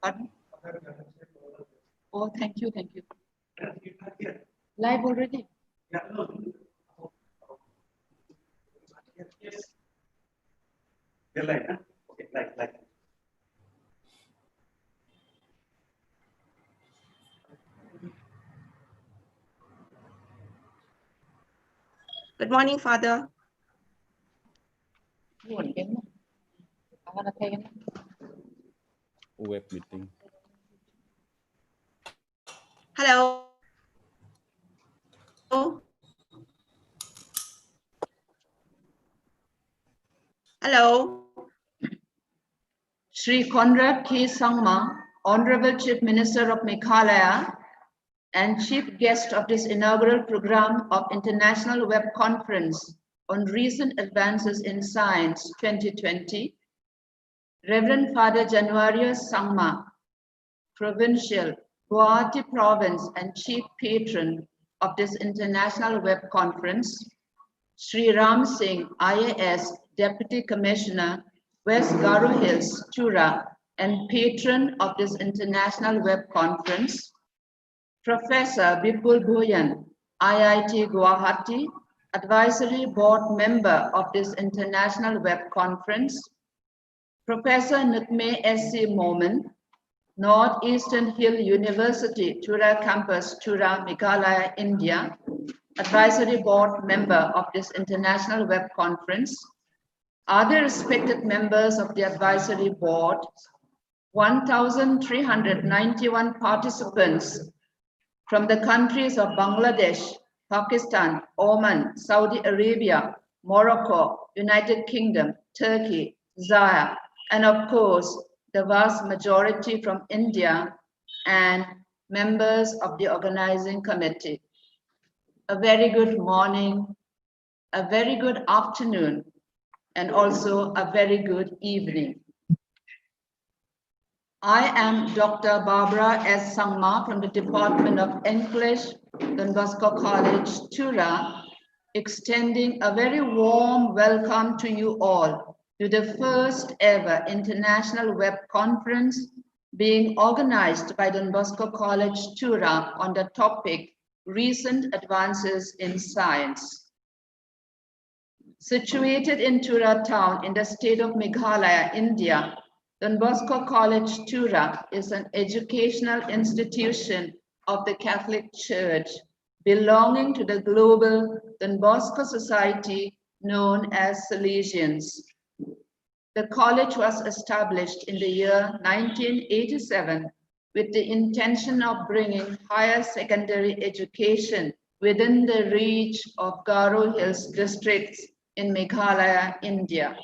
Pardon? Oh, thank you. Live already? Yes. They're like, huh? Okay, like. Good morning, Father. Web meeting. Hello. Hello. Shri Conrad K. Sangma, Honorable Chief Minister of Meghalaya and Chief Guest of this inaugural program of International Web Conference on Recent Advances in Science 2020, Reverend Father Januarius Sangma, Provincial, Guwahati Province and Chief Patron of this International Web Conference, Sri Ram Singh, IAS Deputy Commissioner, West Garo Hills, Tura, and patron of this International Web Conference, Professor Bipul Bhuyan, IIT Guwahati, Advisory Board Member of this International Web Conference, Professor Nutme S.C. Momin, Northeastern Hill University, Tura Campus, Tura, Meghalaya, India, Advisory Board Member of this International Web Conference, other respected members of the Advisory Board, 1,391 participants from the countries of Bangladesh, Pakistan, Oman, Saudi Arabia, Morocco, United Kingdom, Turkey, Zaire, and of course, the vast majority from India and members of the organizing committee. A very good morning, a very good afternoon, and also a very good evening. I am Dr. Barbara S. Sangma from the Department of English, Don Bosco College, Tura, extending a very warm welcome to you all to the first ever International Web Conference being organized by Don Bosco College, Tura on the topic Recent Advances in Science. Situated in Tura town in the state of Meghalaya, India, Don Bosco College, Tura is an educational institution of the Catholic Church belonging to the global Don Bosco Society known as Salesians. The college was established in the year 1987 with the intention of bringing higher secondary education within the reach of Garo Hills districts in Meghalaya, India.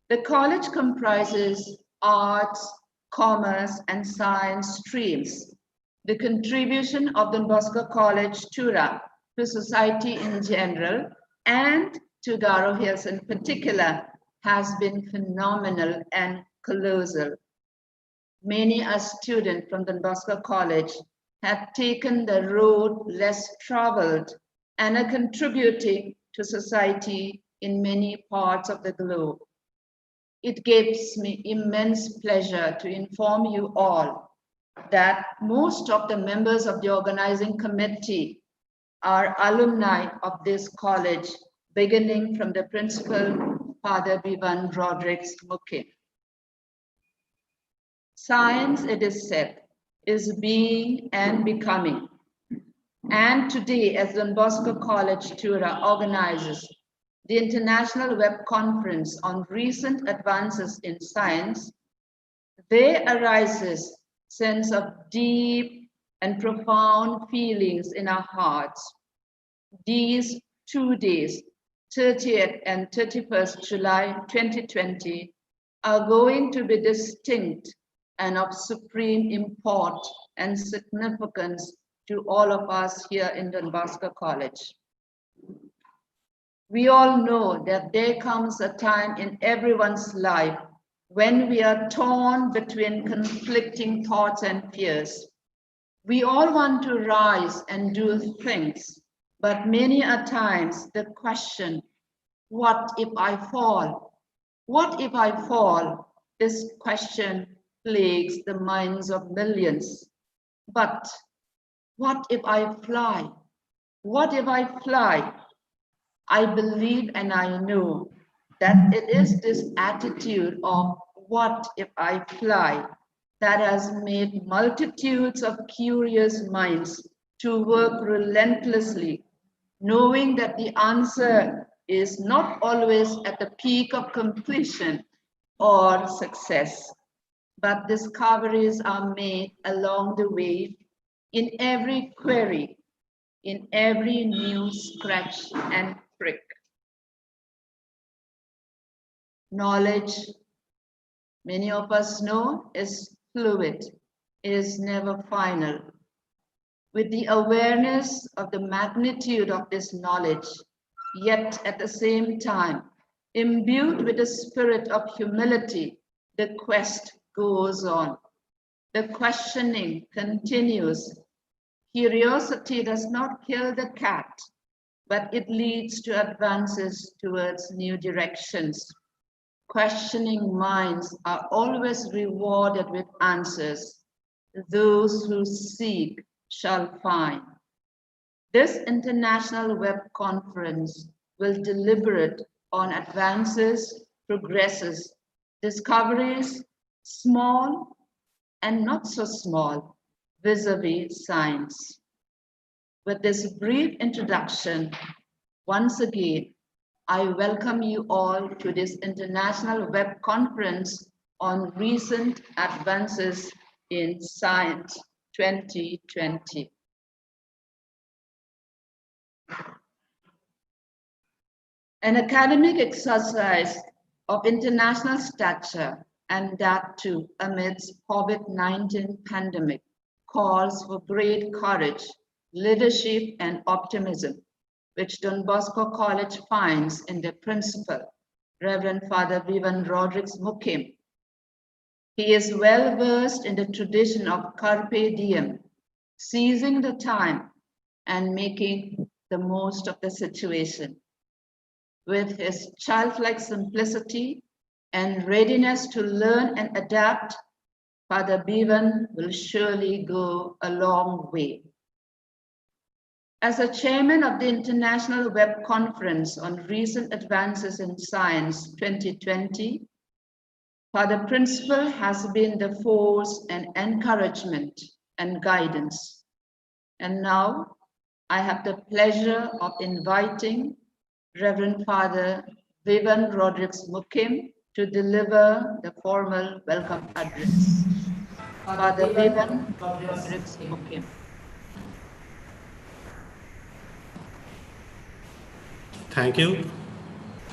The college comprises arts, commerce, and science streams. The contribution of Don Bosco College, Tura, to society in general and to Garo Hills in particular has been phenomenal and colossal. Many a student from Don Bosco College have taken the road less traveled and are contributing to society in many parts of the globe. It gives me immense pleasure to inform you all that most of the members of the organizing committee are alumni of this college, beginning from the principal, Father Bivan Rodriguez Mukin. Science, it is said, is being and becoming. And today, as Don Bosco College Tura organizes the International Web Conference on Recent Advances in Science, there arises sense of deep and profound feelings in our hearts. These 2 days, 30th and 31st July 2020, are going to be distinct and of supreme import and significance to all of us here in Don Bosco College. We all know that there comes a time in everyone's life when we are torn between conflicting thoughts and fears. We all want to rise and do things, but many a times the question, what if I fall? What if I fall? This question plagues the minds of millions. But what if I fly? What if I fly? I believe and I know that it is this attitude of what if I fly that has made multitudes of curious minds to work relentlessly, knowing that the answer is not always at the peak of completion or success, but discoveries are made along the way in every query, in every new scratch and prick. Knowledge, many of us know, is fluid, is never final. With the awareness of the magnitude of this knowledge, yet at the same time, imbued with the spirit of humility, the quest goes on. The questioning continues. Curiosity does not kill the cat, but it leads to advances towards new directions. Questioning minds are always rewarded with answers. Those who seek shall find. This international web conference will deliberate on advances, progresses, discoveries, small and not so small, vis-a-vis science. With this brief introduction, once again, I welcome you all to this International Web Conference on Recent Advances in Science 2020. An academic exercise of international stature, and that too amidst COVID-19 pandemic, calls for great courage, leadership, and optimism, which Don Bosco College finds in their principal, Reverend Father Vivan Rodriguez Mukim. He is well versed in the tradition of carpe diem, seizing the time and making the most of the situation. With his childlike simplicity and readiness to learn and adapt, Father Vivan will surely go a long way. As a chairman of the International Web Conference on Recent Advances in Science 2020, Father Principal has been the force and encouragement and guidance. And now I have the pleasure of inviting Reverend Father Vivan Rodriguez Mukim to deliver the formal welcome address. Father Vivan Rodriguez Mukim. Thank you,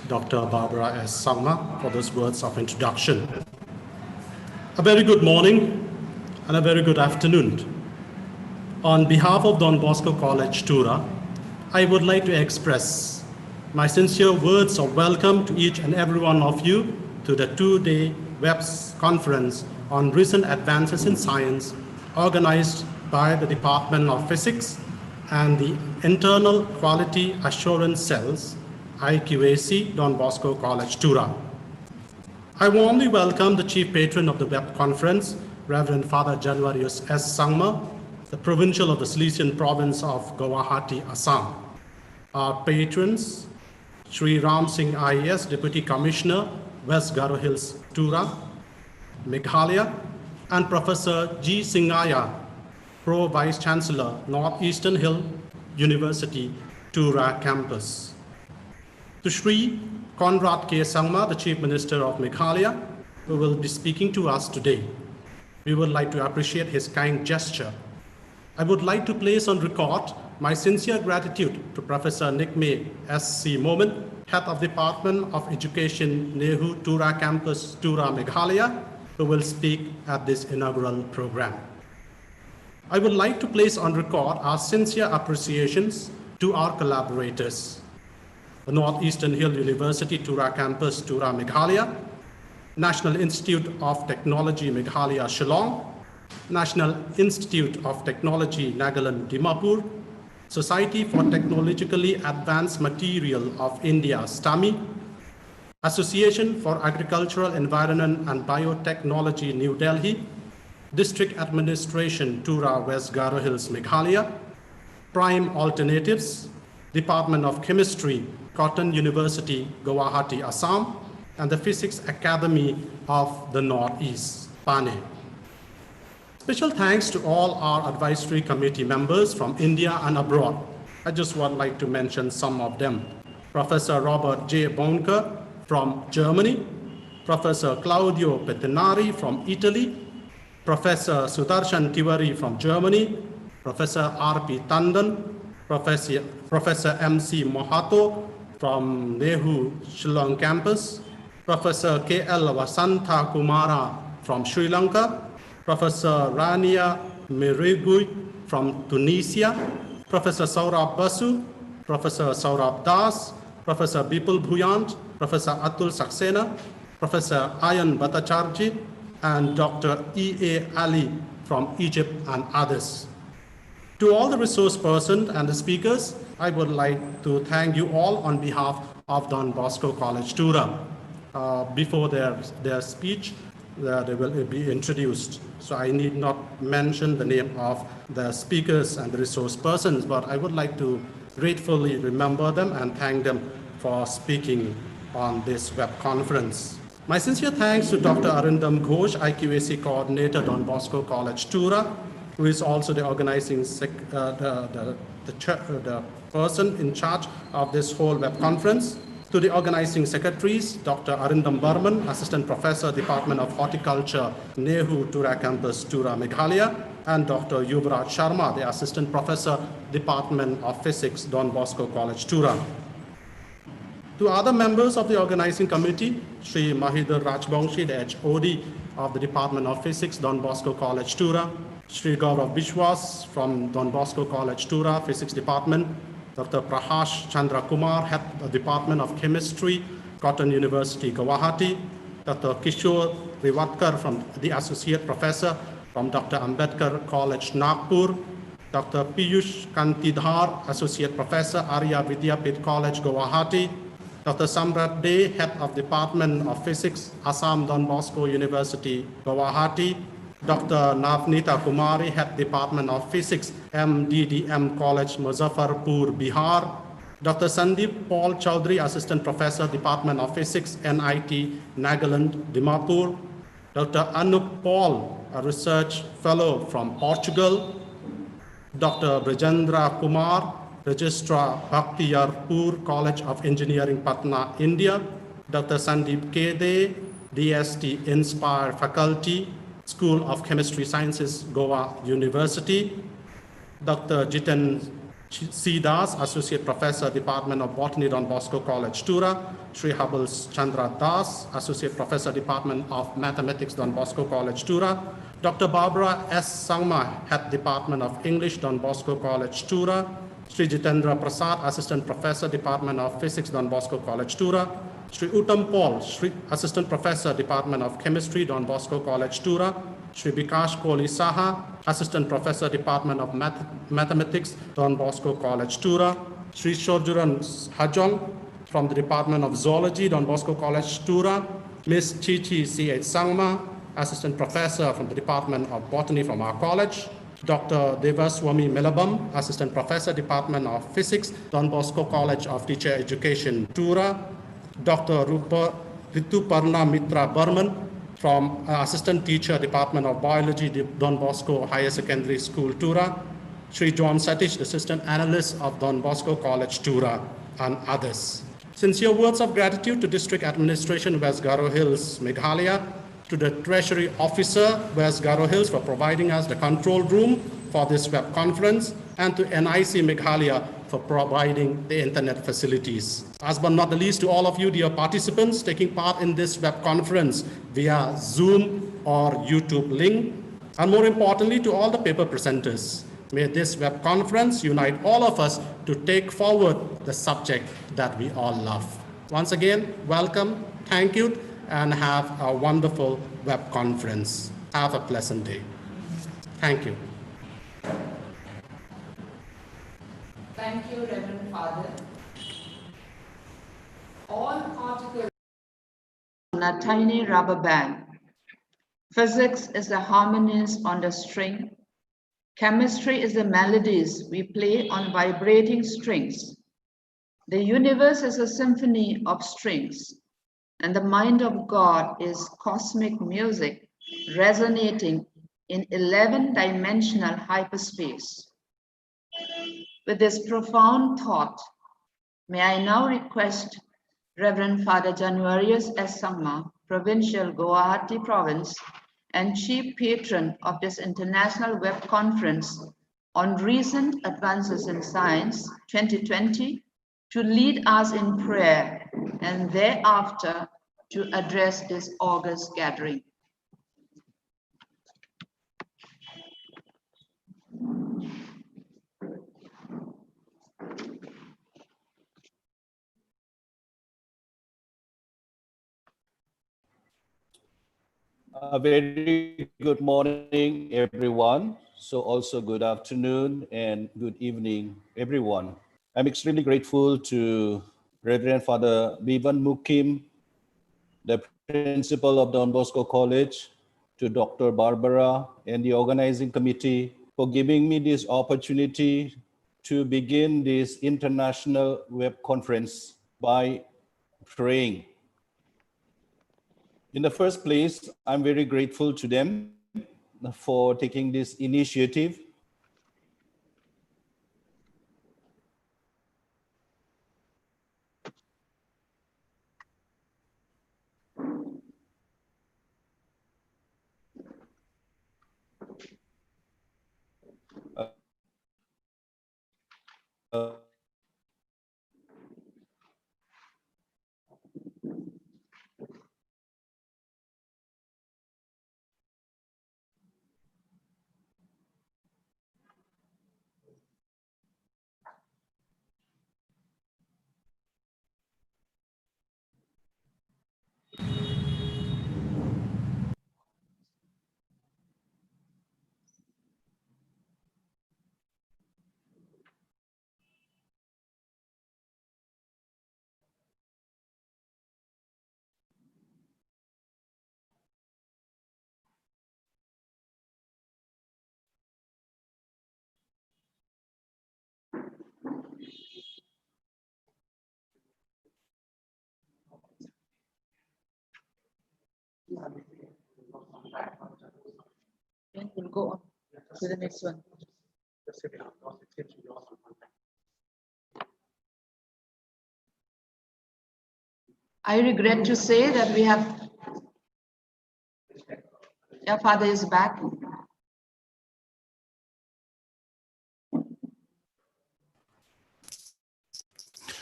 Dr. Barbara S. Sangma, for those words of introduction. A very good morning and a very good afternoon. On behalf of Don Bosco College, Tura, I would like to express my sincere words of welcome to each and every one of you to the two-day web conference on recent advances in science organized by the Department of Physics and the Internal Quality Assurance Cells, IQAC, Don Bosco College, Tura. I warmly welcome the Chief Patron of the web conference, Reverend Father Janvarius S. Sangma, the Provincial of the Silesian Province of Guwahati, Assam. Our patrons, Sri Ram Singh IAS, Deputy Commissioner, West Garo Hills, Tura, Meghalaya, and Professor G. Singaya, Pro Vice Chancellor, Northeastern Hill University, Tura campus. To Sri Conrad K. Sangma, the Chief Minister of Meghalaya, who will be speaking to us today. We would like to appreciate his kind gesture. I would like to place on record my sincere gratitude to Professor Nikme S.C. Momin, Head of Department of Education, Nehu Tura campus, Tura, Meghalaya, who will speak at this inaugural program. I would like to place on record our sincere appreciations to our collaborators, the Northeastern Hill University, Tura campus, Tura, Meghalaya, National Institute of Technology, Meghalaya, Shillong, National Institute of Technology, Nagaland, Dimapur, Society for Technologically Advanced Material of India, STAMI, Association for Agricultural Environment and Biotechnology, New Delhi, District Administration, Tura, West Garo Hills, Meghalaya, Prime Alternatives, Department of Chemistry, Cotton University, Guwahati, Assam, and the Physics Academy of the Northeast, Pune. Special thanks to all our advisory committee members from India and abroad. I just would like to mention some of them. Professor Robert J. Bonker from Germany, Professor Claudio Pettinari from Italy, Professor Sudarshan Tiwari from Germany, Professor R.P. Tandon, Professor M.C. Mohato from Nehu Shillong campus, Professor K.L. Vasantha Kumara from Sri Lanka, Professor Rania Mirigui from Tunisia, Professor Saurabh Basu, Professor Saurabh Das, Professor Bipul Bhuyant, Professor Atul Saxena, Professor Ayan Bhattacharjee, and Dr. E.A. Ali from Egypt and others. To all the resource persons and the speakers, I would like to thank you all on behalf of Don Bosco College, Tura. Before their speech, they will be introduced. So I need not mention the name of the speakers and the resource persons, but I would like to gratefully remember them and thank them for speaking on this web conference. My sincere thanks to Dr. Arindam Ghosh, IQAC Coordinator, Don Bosco College, Tura, who is also the organizing, the person in charge of this whole web conference. To the organizing secretaries, Dr. Arindam Burman, Assistant Professor, Department of Horticulture, Nehu Tura Campus, Tura, Meghalaya, and Dr. Iwcras Sharma, the Assistant Professor, Department of Physics, Don Bosco College, Tura. To other members of the organizing committee, Sri Mahidhar Rajbangshi, the HOD of the Department of Physics, Don Bosco College, Tura, Sri Gaurav Bishwas from Don Bosco College, Tura, Physics Department, Dr. Prahash Chandra Kumar, Head of the Department of Chemistry, Cotton University, Guwahati, Dr. Kishore Rivatkar from the Associate Professor from Dr. Ambedkar College, Nagpur, Dr. Piyush Kantidhar, Associate Professor, Arya Vidyapith College, Guwahati, Dr. Samrat Dey, Head of Department of Physics, Assam Don Bosco University, Guwahati, Dr. Navnita Kumari, Head Department of Physics, MDDM College, Muzaffarpur, Bihar, Dr. Sandeep Paul Chowdhury, Assistant Professor, Department of Physics, NIT, Nagaland, Dimapur, Dr. Anup Paul, a Research Fellow from Portugal, Dr. Brajendra Kumar, Registrar, Bhaktiyarpur College of Engineering, Patna, India, Dr. Sandeep Kede, DST Inspire Faculty, School of Chemistry Sciences, Goa University, Dr. Jiten C. Das, Associate Professor, Department of Botany, Don Bosco College, Tura, Sri Habals Chandra Das, Associate Professor, Department of Mathematics, Don Bosco College, Tura, Dr. Barbara S. Sangma, Head Department of English, Don Bosco College, Tura, Sri Jitendra Prasad, Assistant Professor, Department of Physics, Don Bosco College, Tura, Sri Uttam Paul, Assistant Professor, Department of Chemistry, Don Bosco College, Tura, Sri Bikash Kohli Saha, Assistant Professor, Department of Mathematics, Don Bosco College, Tura, Sri Shojuran Hajong from the Department of Zoology, Don Bosco College, Tura, Ms. Chichi C.H. Sangma, Assistant Professor from the Department of Botany from our college, Dr. Devaswamy Melabam, Assistant Professor, Department of Physics, Don Bosco College of Teacher Education, Tura, Dr. Rituparna Mitra Burman from Assistant Teacher, Department of Biology, Don Bosco Higher Secondary School, Tura, Sri John Satish, Assistant Analyst of Don Bosco College, Tura, and others. Sincere words of gratitude to District Administration, West Garo Hills, Meghalaya, to the Treasury Officer, West Garo Hills, for providing us the control room for this web conference, and to NIC Meghalaya for providing the internet facilities. Last but not the least, to all of you, dear participants, taking part in this web conference via Zoom or YouTube link, and more importantly, to all the paper presenters. May this web conference unite all of us to take forward the subject that we all love. Once again, welcome, thank you, and have a wonderful web conference. Have a pleasant day. Thank you. Thank you, Reverend Father. All articles a tiny rubber band. Physics is the harmonies on the string. Chemistry is the melodies we play on vibrating strings. The universe is a symphony of strings, and the mind of God is cosmic music resonating in 11-dimensional hyperspace. With this profound thought, may I now request Reverend Father Januarius S. Sangma, Provincial Guwahati Province, and Chief Patron of this International Web Conference on Recent Advances in Science 2020, to lead us in prayer and thereafter to address this august gathering. A very good morning, everyone. So also good afternoon and good evening, everyone. I'm extremely grateful to Reverend Father Bivan Mukim, the principal of Don Bosco College, to Dr. Barbara and the organizing committee for giving me this opportunity to begin this international web conference by praying. In the first place, I'm very grateful to them for taking this initiative. Then we'll go on to the next one. I regret to say that we have, your father is back.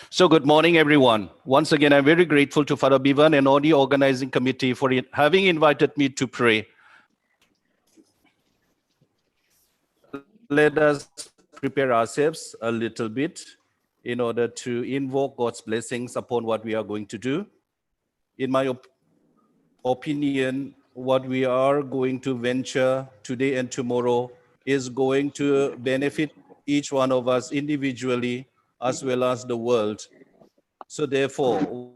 So good morning, everyone. Once again, I'm very grateful to Father Bivan and all the organizing committee for having invited me to pray. Let us prepare ourselves a little bit in order to invoke God's blessings upon what we are going to do. In my opinion, what we are going to venture today and tomorrow is going to benefit each one of us individually as well as the world. So therefore,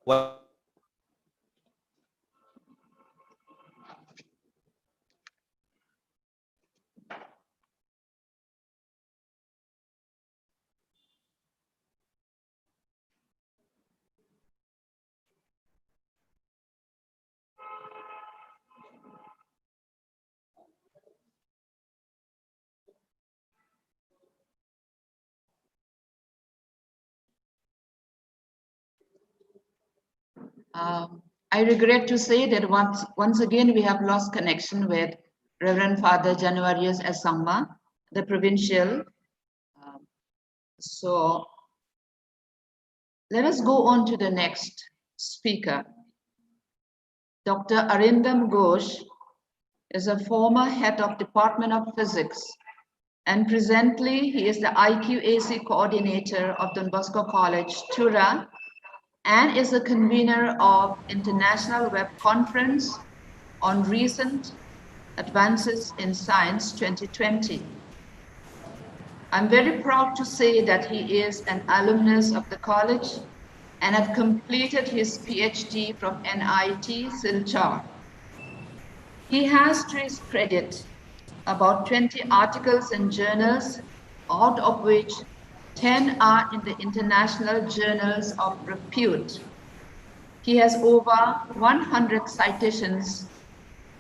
what I regret to say that once again we have lost connection with Reverend Father Januarius S. Sangma, the provincial. So let us go on to the next speaker. Dr. Arindam Ghosh is a former head of Department of Physics, and presently he is the IQAC coordinator of Don Bosco College, Tura, and is a convener of International Web Conference on Recent Advances in Science 2020. I'm very proud to say that he is an alumnus of the college and had completed his PhD from NIT Silchar. He has to his credit about 20 articles in journals, out of which 10 are in the international journals of repute. He has over 100 citations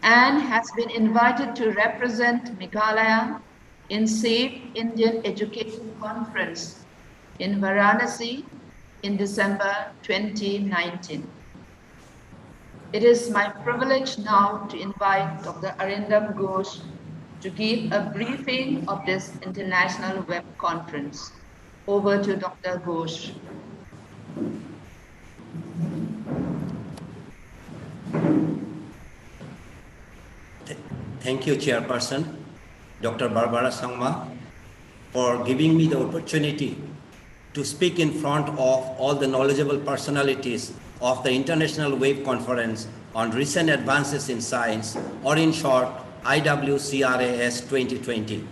and has been invited to represent Meghalaya in Safe Indian Education Conference in Varanasi in December 2019. It is my privilege now to invite Dr. Arindam Ghosh to give a briefing of this international web conference. Over to Dr. Ghosh. Thank you, Chairperson, Dr. Barbara Sangma, for giving me the opportunity to speak in front of all the knowledgeable personalities of the International Wave Conference on Recent Advances in Science, or in short, IWCRAS 2020.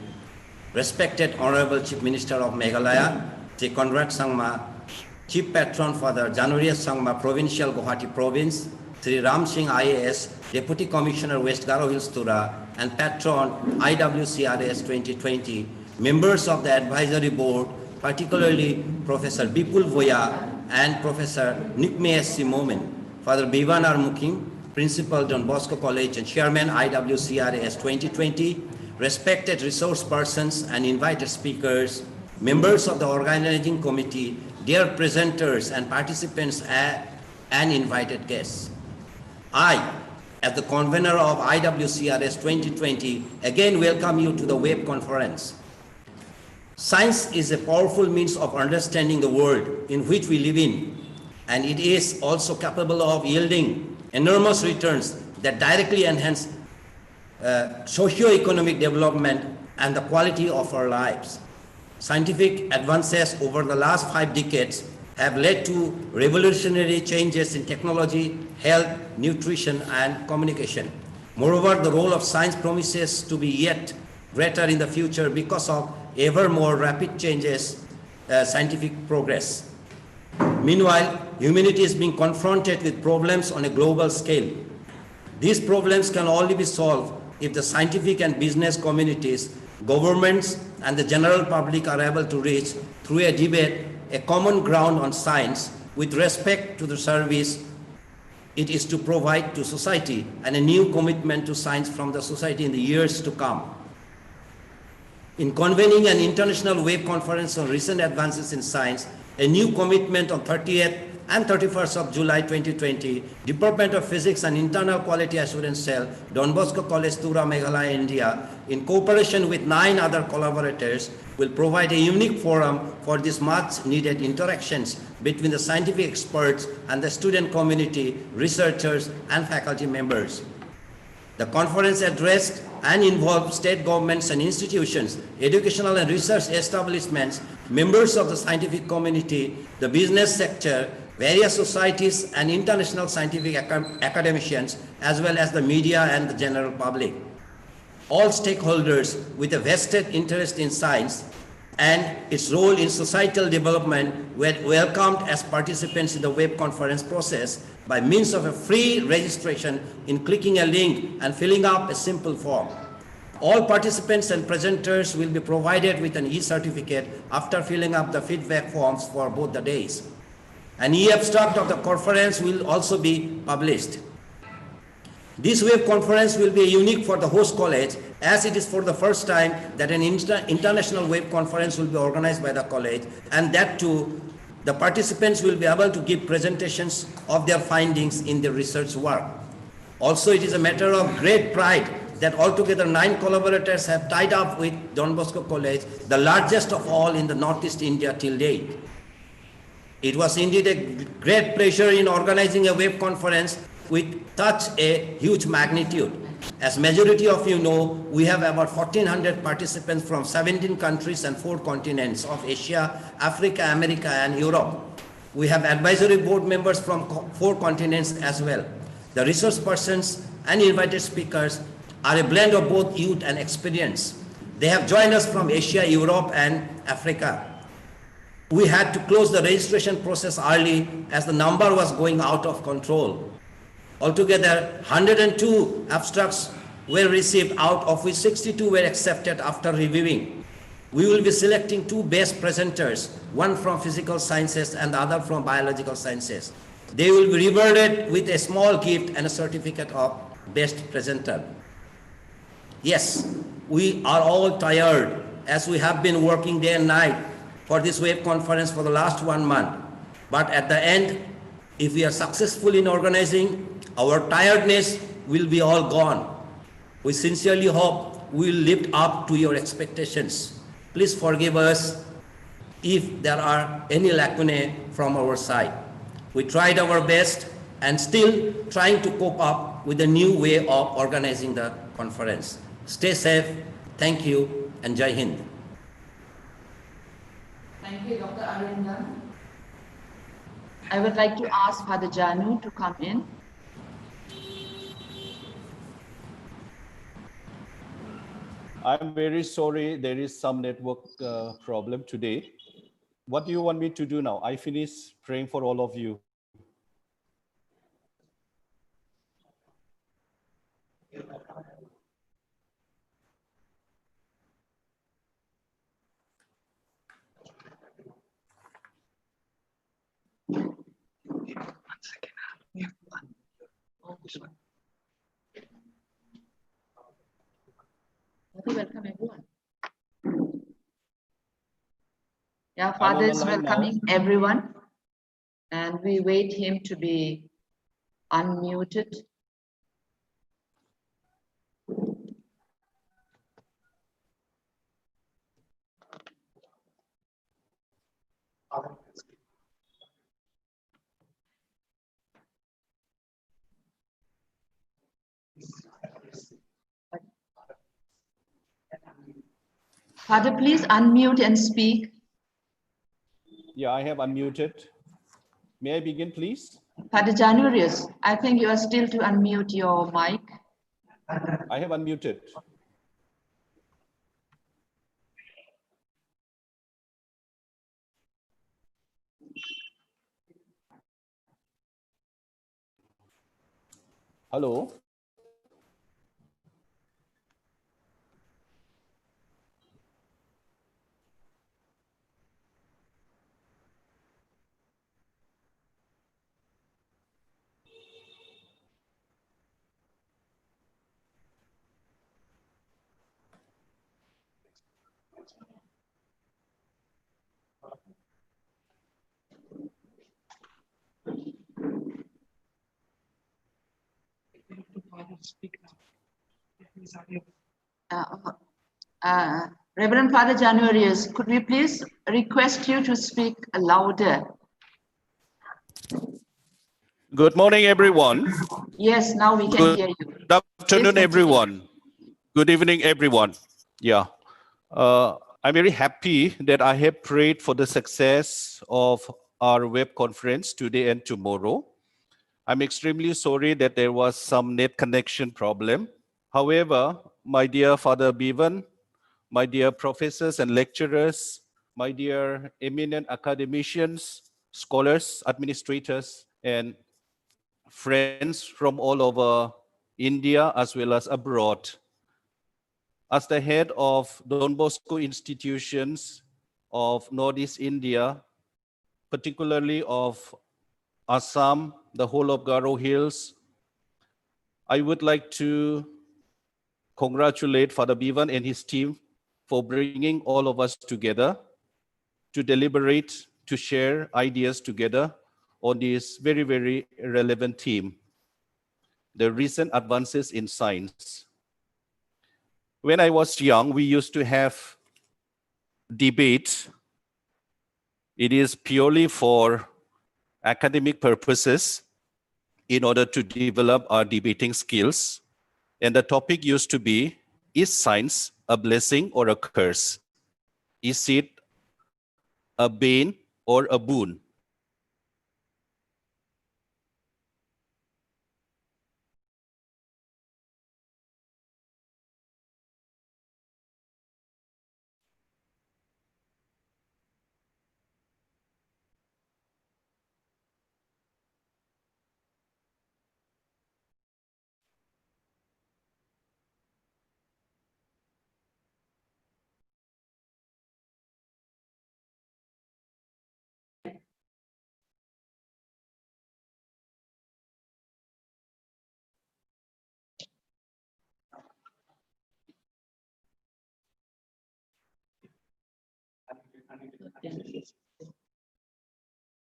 Respected Honorable Chief Minister of Meghalaya, Sri Conrad Sangma, Chief Patron for the Januariya Sangma Provincial Guwahati Province, Sri Ram Singh IAS, Deputy Commissioner West Garo Hills Tura, and Patron IWCRAS 2020, members of the Advisory Board, particularly Professor Bipul Voya and Professor Nikme S.C. Momin, Father Bivan R. Mukim, Principal Don Bosco College and Chairman IWCRAS 2020, respected resource persons and invited speakers, members of the organizing committee, dear presenters and participants and invited guests. I, as the convener of IWCRAS 2020, again welcome you to the WAVE conference. Science is a powerful means of understanding the world in which we live in, and it is also capable of yielding enormous returns that directly enhance socio-economic development and the quality of our lives. Scientific advances over the last 5 decades have led to revolutionary changes in technology, health, nutrition, and communication. Moreover, the role of science promises to be yet greater in the future because of ever more rapid changes, scientific progress. Meanwhile, humanity is being confronted with problems on a global scale. These problems can only be solved if the scientific and business communities, governments, and the general public are able to reach, through a debate, a common ground on science with respect to the service it is to provide to society and a new commitment to science from the society in the years to come. In convening an international WAVE conference on recent advances in science, a new commitment on 30th and 31st of July 2020, Department of Physics and Internal Quality Assurance Cell, Don Bosco College, Tura, Meghalaya, India, in cooperation with 9 other collaborators, will provide a unique forum for these much needed interactions between the scientific experts and the student community, researchers, and faculty members. The conference addressed and involved state governments and institutions, educational and research establishments, members of the scientific community, the business sector, various societies, and international scientific academicians, as well as the media and the general public. All stakeholders with a vested interest in science and its role in societal development were welcomed as participants in the WAVE conference process by means of a free registration in clicking a link and filling up a simple form. All participants and presenters will be provided with an e-certificate after filling up the feedback forms for both the days. An e-abstract of the conference will also be published. This WAVE conference will be unique for the host college, as it is for the first time that an international WAVE conference will be organized by the college, and that too, the participants will be able to give presentations of their findings in their research work. Also, it is a matter of great pride that altogether 9 collaborators have tied up with Don Bosco College, the largest of all in the Northeast India till date. It was indeed a great pleasure in organizing a WAVE conference with such a huge magnitude. As majority of you know, we have about 1,400 participants from 17 countries and 4 continents of Asia, Africa, America, and Europe. We have advisory board members from 4 continents as well. The resource persons and invited speakers are a blend of both youth and experience. They have joined us from Asia, Europe, and Africa. We had to close the registration process early as the number was going out of control. Altogether, 102 abstracts were received, out of which 62 were accepted after reviewing. We will be selecting 2 best presenters, one from physical sciences and the other from biological sciences. They will be rewarded with a small gift and a certificate of best presenter. Yes, we are all tired as we have been working day and night for this web conference for the last 1 month. But at the end, if we are successful in organizing, our tiredness will be all gone. We sincerely hope we will live up to your expectations. Please forgive us if there are any lacunae from our side. We tried our best and still trying to cope up with the new way of organizing the conference. Stay safe, thank you, and Jai Hind. Thank you, Dr. Arindam. I would like to ask Father Janu to come in. I'm very sorry, there is some network problem today. What do you want me to do now? I finish praying for all of you. Welcome everyone. Yeah, I'm Father on the is line welcoming everyone, and we wait him to be unmuted. Father, please unmute and speak. Yeah, I have unmuted. May I begin, please? Father Januarius, I think you are still to unmute your mic. I have unmuted. Hello? Reverend Father Januarius, could we please request you to speak louder? Good morning, everyone. Yes, now we can hear you. Good afternoon, Please continue. everyone. Good evening, everyone. Yeah. I'm very happy that I have prayed for the success of our web conference today and tomorrow. I'm extremely sorry that there was some net connection problem. However, my dear Father Bevan, my dear professors and lecturers, my dear eminent academicians, scholars, administrators, and friends from all over India as well as abroad. As the head of Don Bosco institutions of Northeast India, particularly of Assam, the whole of Garo Hills, I would like to congratulate Father Bevan and his team for bringing all of us together to deliberate, to share ideas together on this very, very relevant theme, the recent advances in science. When I was young, we used to have debate. It is purely for academic purposes in order to develop our debating skills. And the topic used to be, is science a blessing or a curse? Is it a bane or a boon?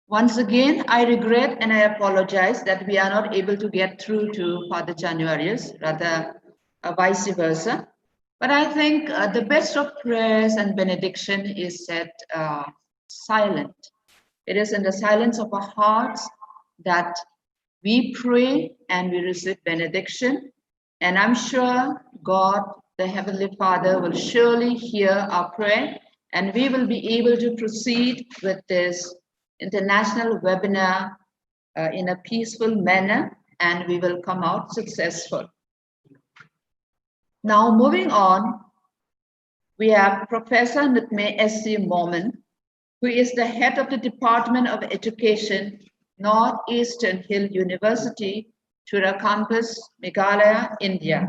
Once again, I regret and I apologize that we are not able to get through to Father Januarius, rather vice versa. But I think the best of prayers and benediction is said silent. It is in the silence of our hearts that we pray and we receive benediction. And I'm sure God, the Heavenly Father, will surely hear our prayer, and we will be able to proceed with this international webinar in a peaceful manner, and we will come out successful. Now, moving on, we have Professor Nutme S.C. Momin, who is the head of the Department of Education, Northeastern Hill University, Tura campus, Meghalaya, India.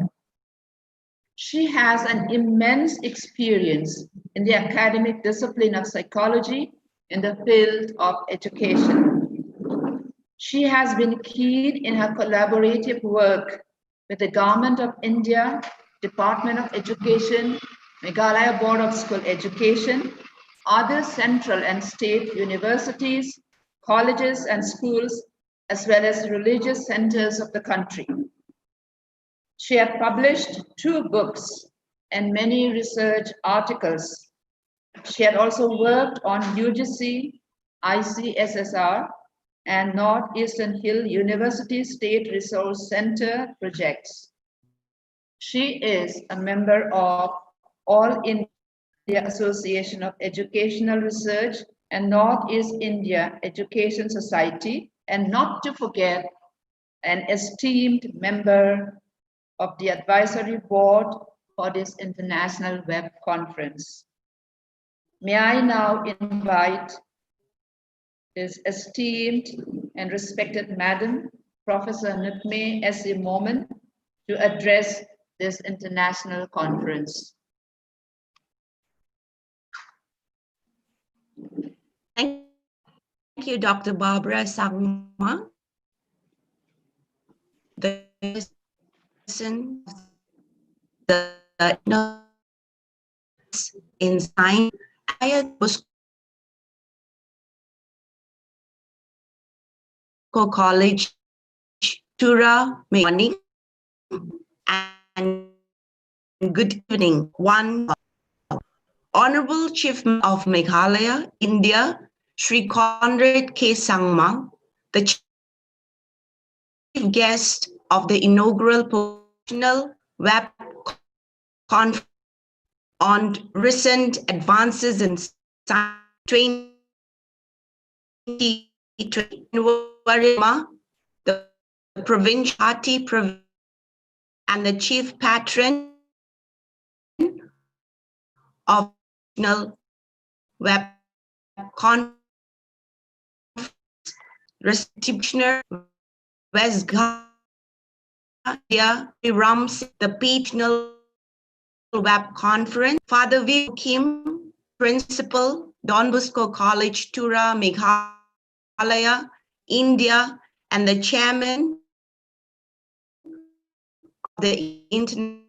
She has an immense experience in the academic discipline of psychology in the field of education. She has been keen in her collaborative work with the Government of India, Department of Education, Meghalaya Board of School Education, other central and state universities, colleges and schools, as well as religious centers of the country. She had published 2 books and many research articles. She had also worked on UGC, ICSSR, and Northeastern Hill University State Resource Center projects. She is a member of All India Association of Educational Research and Northeast India Education Society, and not to forget, an esteemed member of the advisory board for this international web conference. May I now invite this esteemed and respected Madam, Professor Nutme S.E. Momin, to address this international conference. Thank you, Dr. Barbara Sangma. The person, the in science, Bosco College, Tura, morning, and good evening. One Honorable Chief of Meghalaya, India, Sri Conrad K. Sangma, the chief guest of the inaugural professional web conference on recent advances in science 2020, the provincial party and the chief patron of national web conference, Receptioner West Rams, the regional web conference, Father V. Kim, Principal, Don Bosco College, Tura, Meghalaya, India, and the Chairman of the International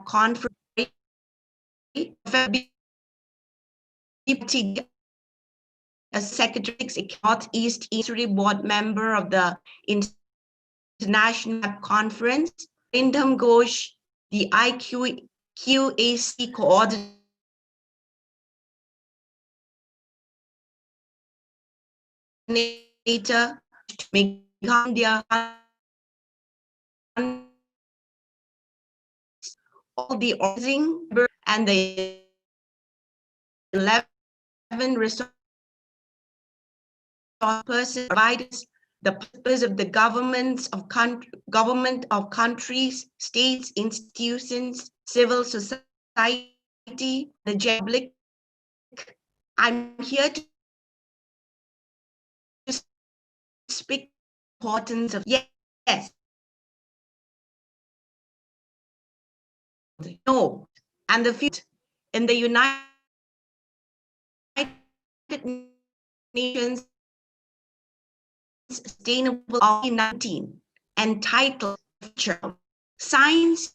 Conference, a Secretary, Northeast History Board member of the International Conference, Rindam Ghosh, the IQAC coordinator, Meghalaya, all the organizing and the 11 resource persons providers, the purpose of the government of countries, states, institutions, civil society, the public. I'm here to speak the importance of yes, no, and the future in the United Nations Sustainable 19 entitled Science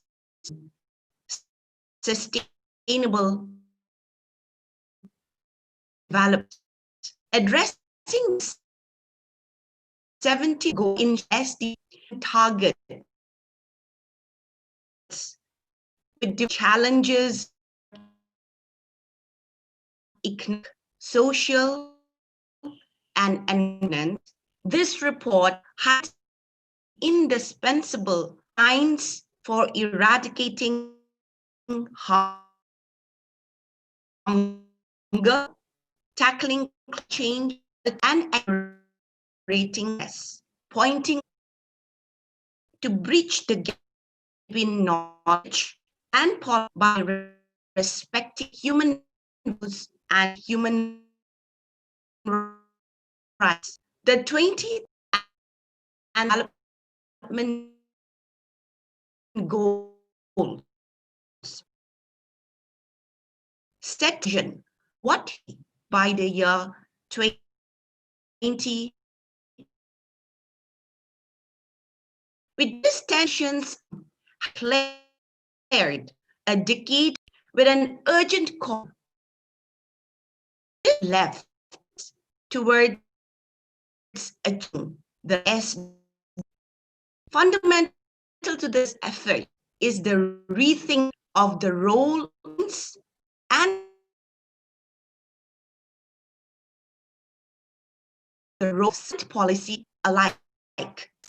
Sustainable developed, addressing 70 goal in SD target with challenges, economic, social, and environment. This report has indispensable signs for eradicating hunger, tackling change, and rating us, pointing to breach the gap between knowledge and policy by respecting human values and human rights. The 20th and development goals set vision what by the year 2020. With these tensions declared a decade with an urgent call left towards achieving the S. Fundamental to this effort is the rethink of the roles and the roles policy alike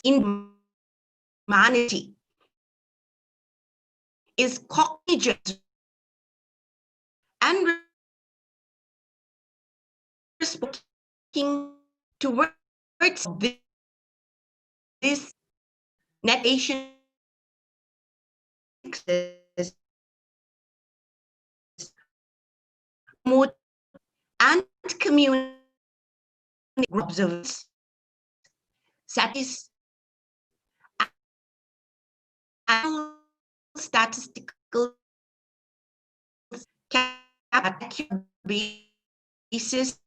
in humanity is cognizant and responding towards this nation and community observers satisfies annual statistical basis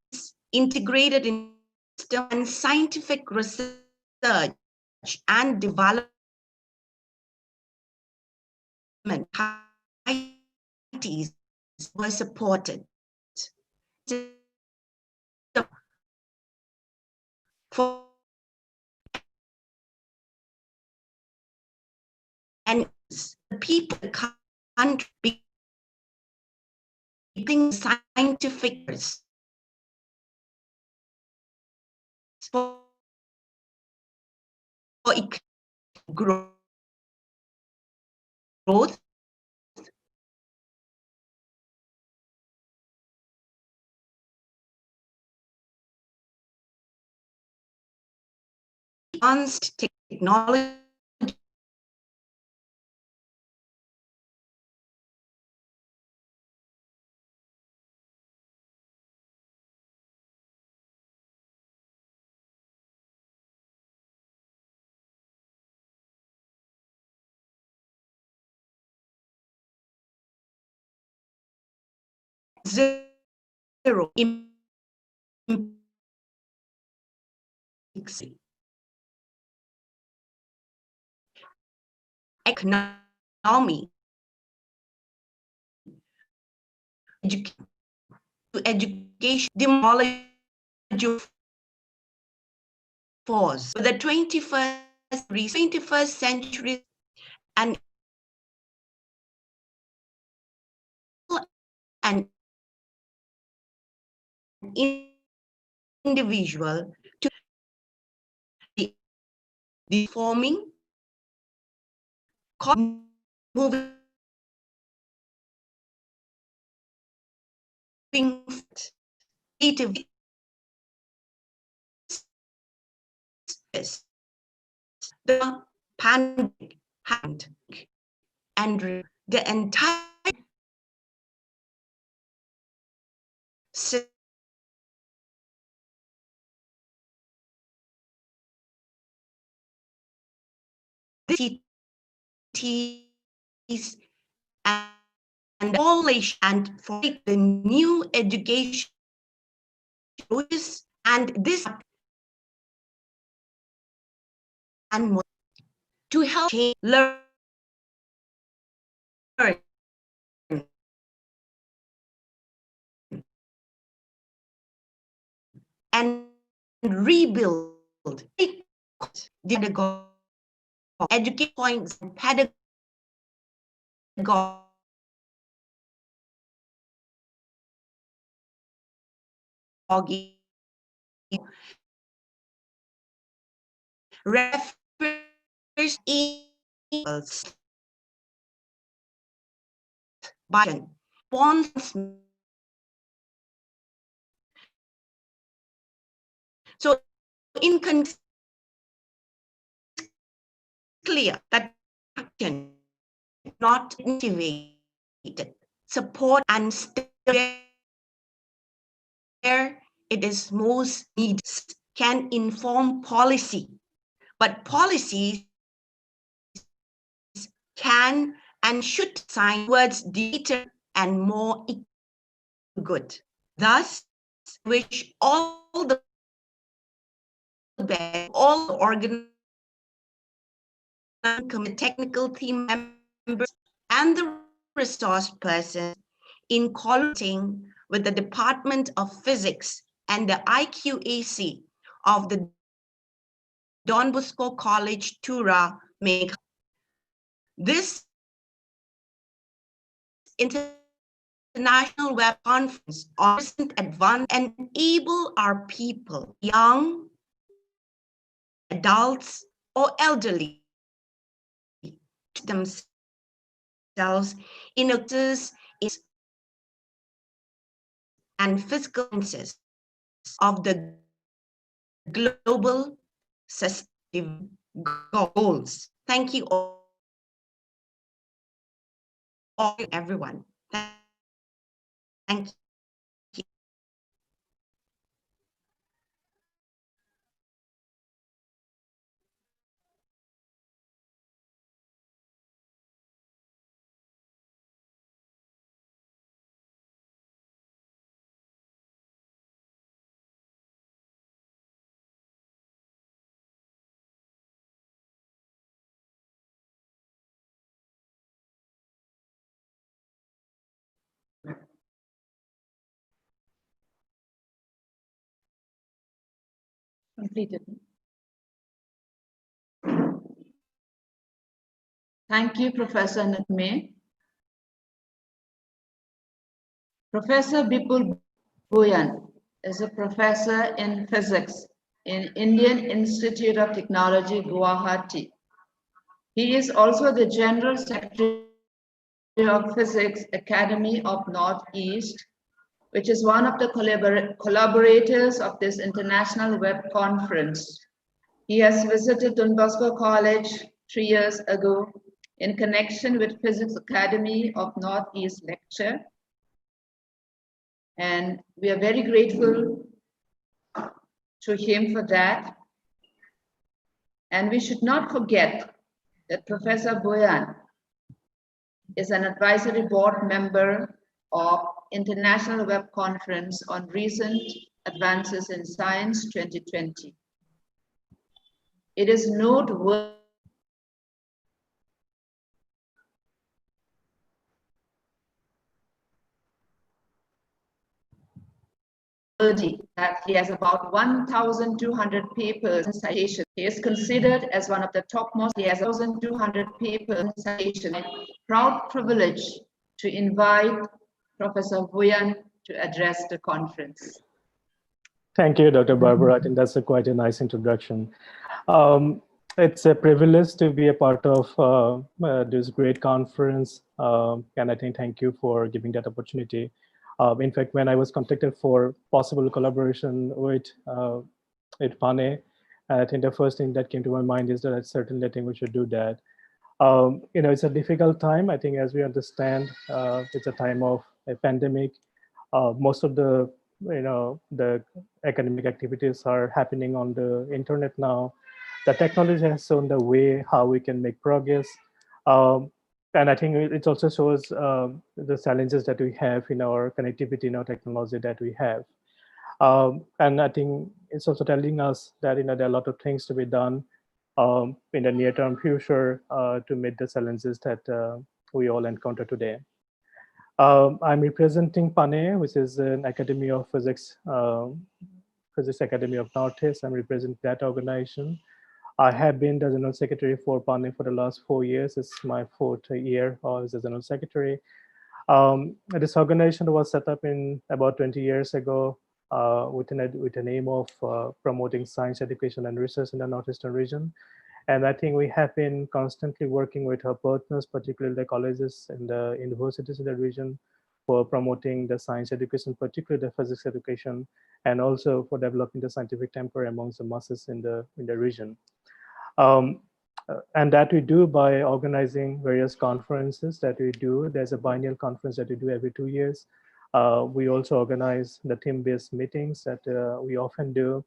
integrated in system and scientific research and development were supported. For and the people country being scientific for growth advanced technology zero economy education demolish force the 21st century and an individual to the forming moving creative the pandemic hand and the entire cities and college and for the new education and this and more to help learn and rebuild pedagogy, education points, and pedagogy refers by bonds. So in clear that action not motivated, support and where it is most needed can inform policy, but policies can and should sign towards greater and more good. Thus, wish all the best, all the organizations, technical team members, and the resource persons in collaborating with the Department of Physics and the IQAC of the Don Bosco College, Tura, Meghalaya. This international web conference on recent advance enable our people, young, adults, or elderly, to themselves in actors and physical sciences of the global sustainable goals. Thank you all everyone. Thank you. Completed. Thank you, Professor Nutme. Professor Bipul Bhuyan is a professor in physics in Indian Institute of Technology, Guwahati. He is also the General Secretary of Physics Academy of Northeast, which is one of the collaborators of this international web conference. He has visited Don Bosco College 3 years ago in connection with Physics Academy of Northeast lecture. And we are very grateful to him for that. And we should not forget that Professor Bhuyan is an advisory board member of International Web Conference on Recent Advances in Science 2020. It is noteworthy that he has about 1,200 papers and citations. He is considered as one of the topmost. He has 1,200 papers and citations. Proud privilege to invite Professor Bhuyan to address the conference. Thank you, Dr. Barbara. I think that's quite a nice introduction. It's a privilege to be a part of this great conference. And I think thank you for giving that opportunity. In fact, when I was contacted for possible collaboration with Pane, I think the first thing that came to my mind is that I certainly think we should do that. It's a difficult time. I think as we understand, it's a time of a pandemic. Most of the academic activities are happening on the internet now. The technology has shown the way how we can make progress. And I think it also shows the challenges that we have in our connectivity, in our technology that we have. And I think it's also telling us that there are a lot of things to be done in the near-term future to meet the challenges that we all encounter today. I'm representing PANE, which is an Academy of Physics Physics Academy of Northeast. I'm representing that organization. I have been the General Secretary for PANE for the last 4 years. It's my 4th year as a General Secretary. This organization was set up in about 20 years ago with an aim of promoting science education and research in the Northeastern region. And I think we have been constantly working with our partners, particularly the colleges and the universities in the region, for promoting the science education, particularly the physics education, and also for developing the scientific temper amongst the masses in the region. And that we do by organizing various conferences that we do. There's a biennial conference that we do every 2 years. We also organize the theme-based meetings that we often do.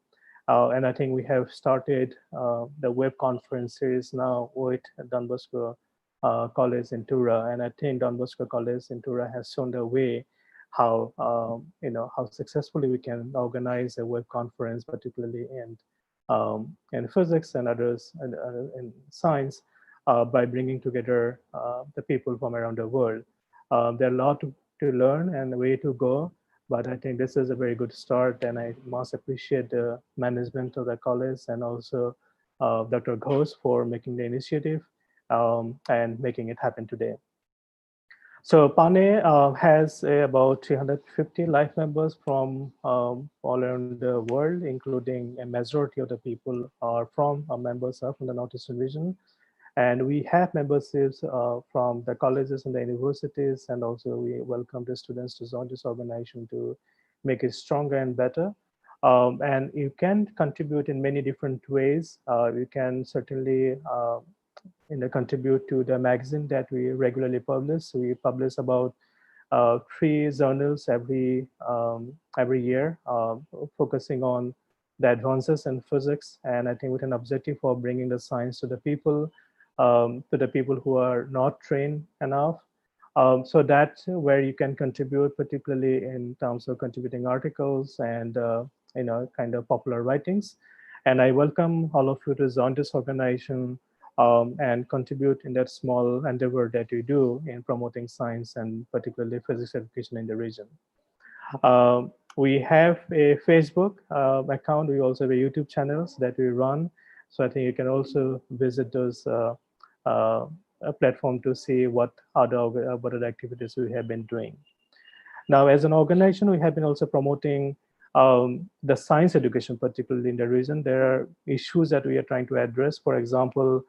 And I think we have started the web conference series now with Don Bosco College in Tura. And I think Don Bosco College in Tura has shown the way how, how successfully we can organize a web conference, particularly in physics and others in science by bringing together the people from around the world. There are a lot to learn and a way to go, but I think this is a very good start, and I must appreciate the management of the college and also Dr. Ghosh for making the initiative and making it happen today. So PANE has about 350 life members from all around the world, including a majority of the people are from members are from the Northeastern region. And we have memberships from the colleges and the universities, and also we welcome the students to join this organization to make it stronger and better. And you can contribute in many different ways. You can certainly contribute to the magazine that we regularly publish. We publish about 3 journals every year, focusing on the advances in physics, and I think with an objective of bringing the science to the people who are not trained enough. So that's where you can contribute, particularly in terms of contributing articles and kind of popular writings. And I welcome all of you to join this organization and contribute in that small endeavor that you do in promoting science and particularly physics education in the region. We have a Facebook account. We also have a YouTube channels that we run. So I think you can also visit those platform to see what other activities we have been doing. Now, as an organization, we have been also promoting the science education, particularly in the region. There are issues that we are trying to address. For example,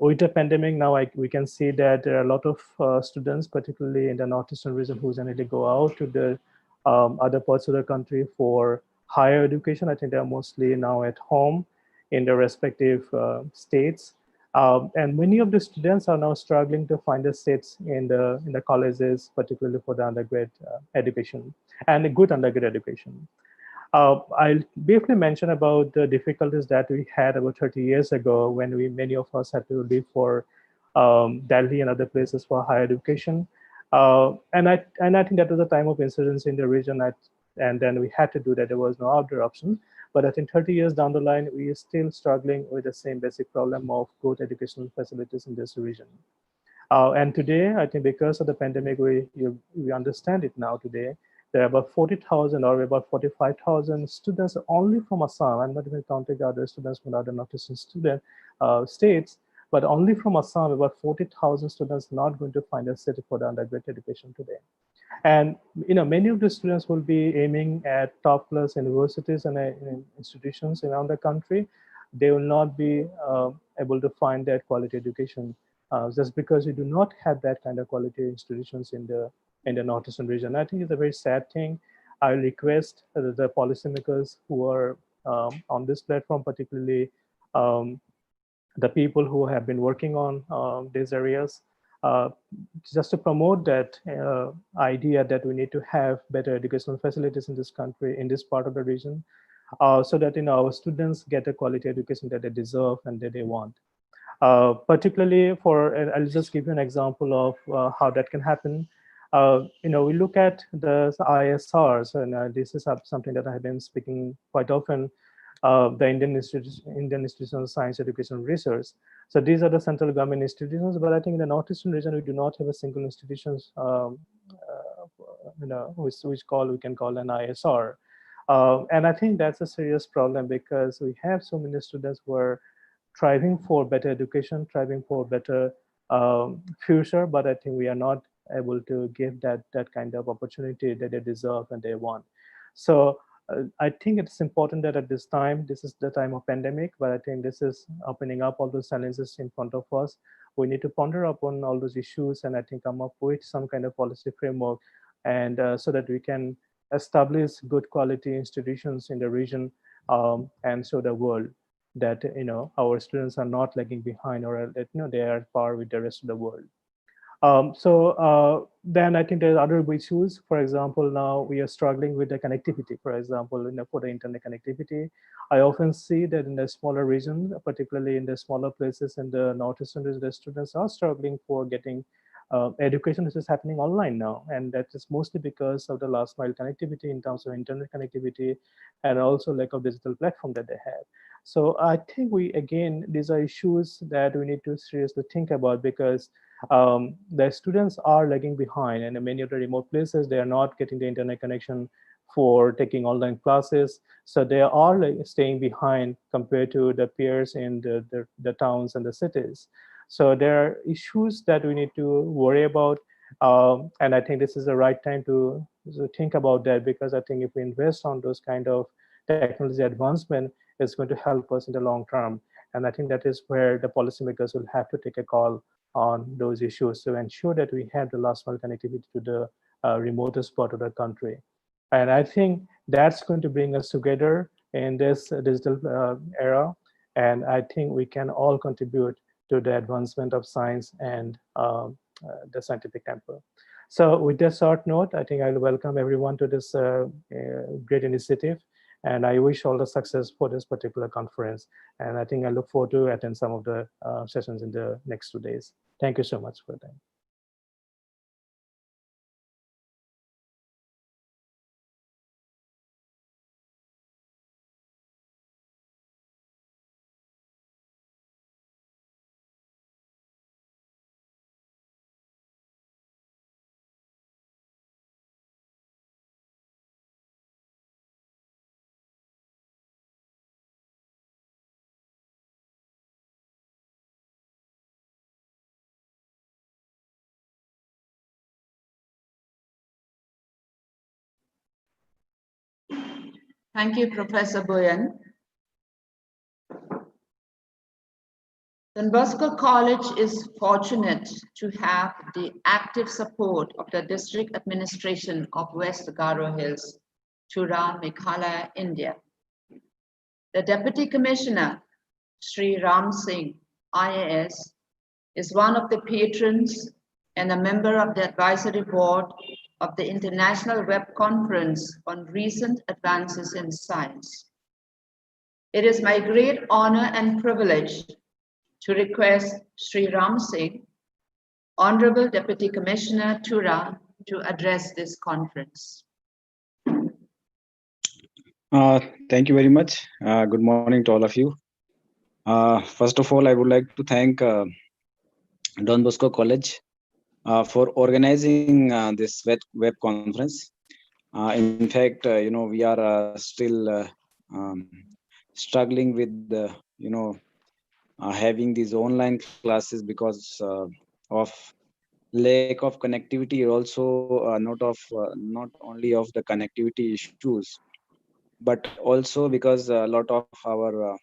with the pandemic now, we can see that there are a lot of students, particularly in the Northeastern region, who generally go out to the other parts of the country for higher education. I think they're mostly now at home in their respective states. And many of the students are now struggling to find the seats in the colleges, particularly for the undergrad education and a good undergrad education. I'll briefly mention about the difficulties that we had about 30 years ago when many of us had to leave for Delhi and other places for higher education. And I think that was a time of insurgency in the region, and then we had to do that. There was no other option. But I think 30 years down the line, we are still struggling with the same basic problem of good educational facilities in this region. And today, I think because of the pandemic, we understand it now today. There are about 40,000 or about 45,000 students only from Assam. I'm not even counting the other students from other Northeastern states, but only from Assam, about 40,000 students not going to find a seat for the undergraduate education today. And many of the students will be aiming at top class universities and institutions around the country. They will not be able to find that quality education just because we do not have that kind of quality institutions in the Northeastern region. I think it's a very sad thing. I request the policymakers who are on this platform, particularly the people who have been working on these areas, just to promote that idea that we need to have better educational facilities in this country, in this part of the region, so that our students get a quality education that they deserve and that they want. Particularly I'll just give you an example of how that can happen. We look at the ISRs, and this is something that I have been speaking quite often, the Indian Institution of Science, Education, and Research. So these are the central government institutions, but I think in the Northeastern region, we do not have a single institutions, which we can call an ISR. And I think that's a serious problem because we have so many students who are striving for better education, striving for better future, but I think we are not able to give that kind of opportunity that they deserve and they want. So I think it's important that at this time, this is the time of pandemic, but I think this is opening up all those challenges in front of us. We need to ponder upon all those issues and I think come up with some kind of policy framework, and so that we can establish good quality institutions in the region, and show the world that our students are not lagging behind, or that they are at par with the rest of the world. Then I think there are other issues. For example, now we are struggling with the connectivity. For example, for the internet connectivity, I often see that in the smaller regions, particularly in the smaller places in the northeastern region, the students are struggling for getting education which is happening online now, and that is mostly because of the last mile connectivity in terms of internet connectivity, and also lack of digital platform that they have. So I think these are issues that we need to seriously think about, because the students are lagging behind, and in many of the remote places they are not getting the internet connection for taking online classes, so they are staying behind compared to the peers in the towns and the cities. So there are issues that we need to worry about, and I think this is the right time to think about that, because I think if we invest on those kind of technology advancement, it's going to help us in the long term. And I think that is where the policymakers will have to take a call on those issues to ensure that we have the last mile connectivity to the remotest part of the country. And I think that's going to bring us together in this digital era. And I think we can all contribute to the advancement of science and the scientific temple. So with that short note, I think I'll welcome everyone to this great initiative. And I wish all the success for this particular conference. And I think I look forward to attend some of the sessions in the next 2 days. Thank you so much for that. Thank you, Professor Boyan. Don Bosco College is fortunate to have the active support of the District Administration of West Garo Hills, Tura, Meghalaya, India. The Deputy Commissioner, Sri Ram Singh, IAS, is one of the patrons and a member of the advisory board of the International Web Conference on Recent Advances in Science. It is my great honor and privilege to request Sri Ram Singh, Honorable Deputy Commissioner Tura, to address this conference. Thank you very much. Good morning to all of you. First of all, I would like to thank Don Bosco College for organizing this web conference. In fact, we are still struggling with having these online classes because of lack of connectivity, also not only of the connectivity issues, but also because a lot of our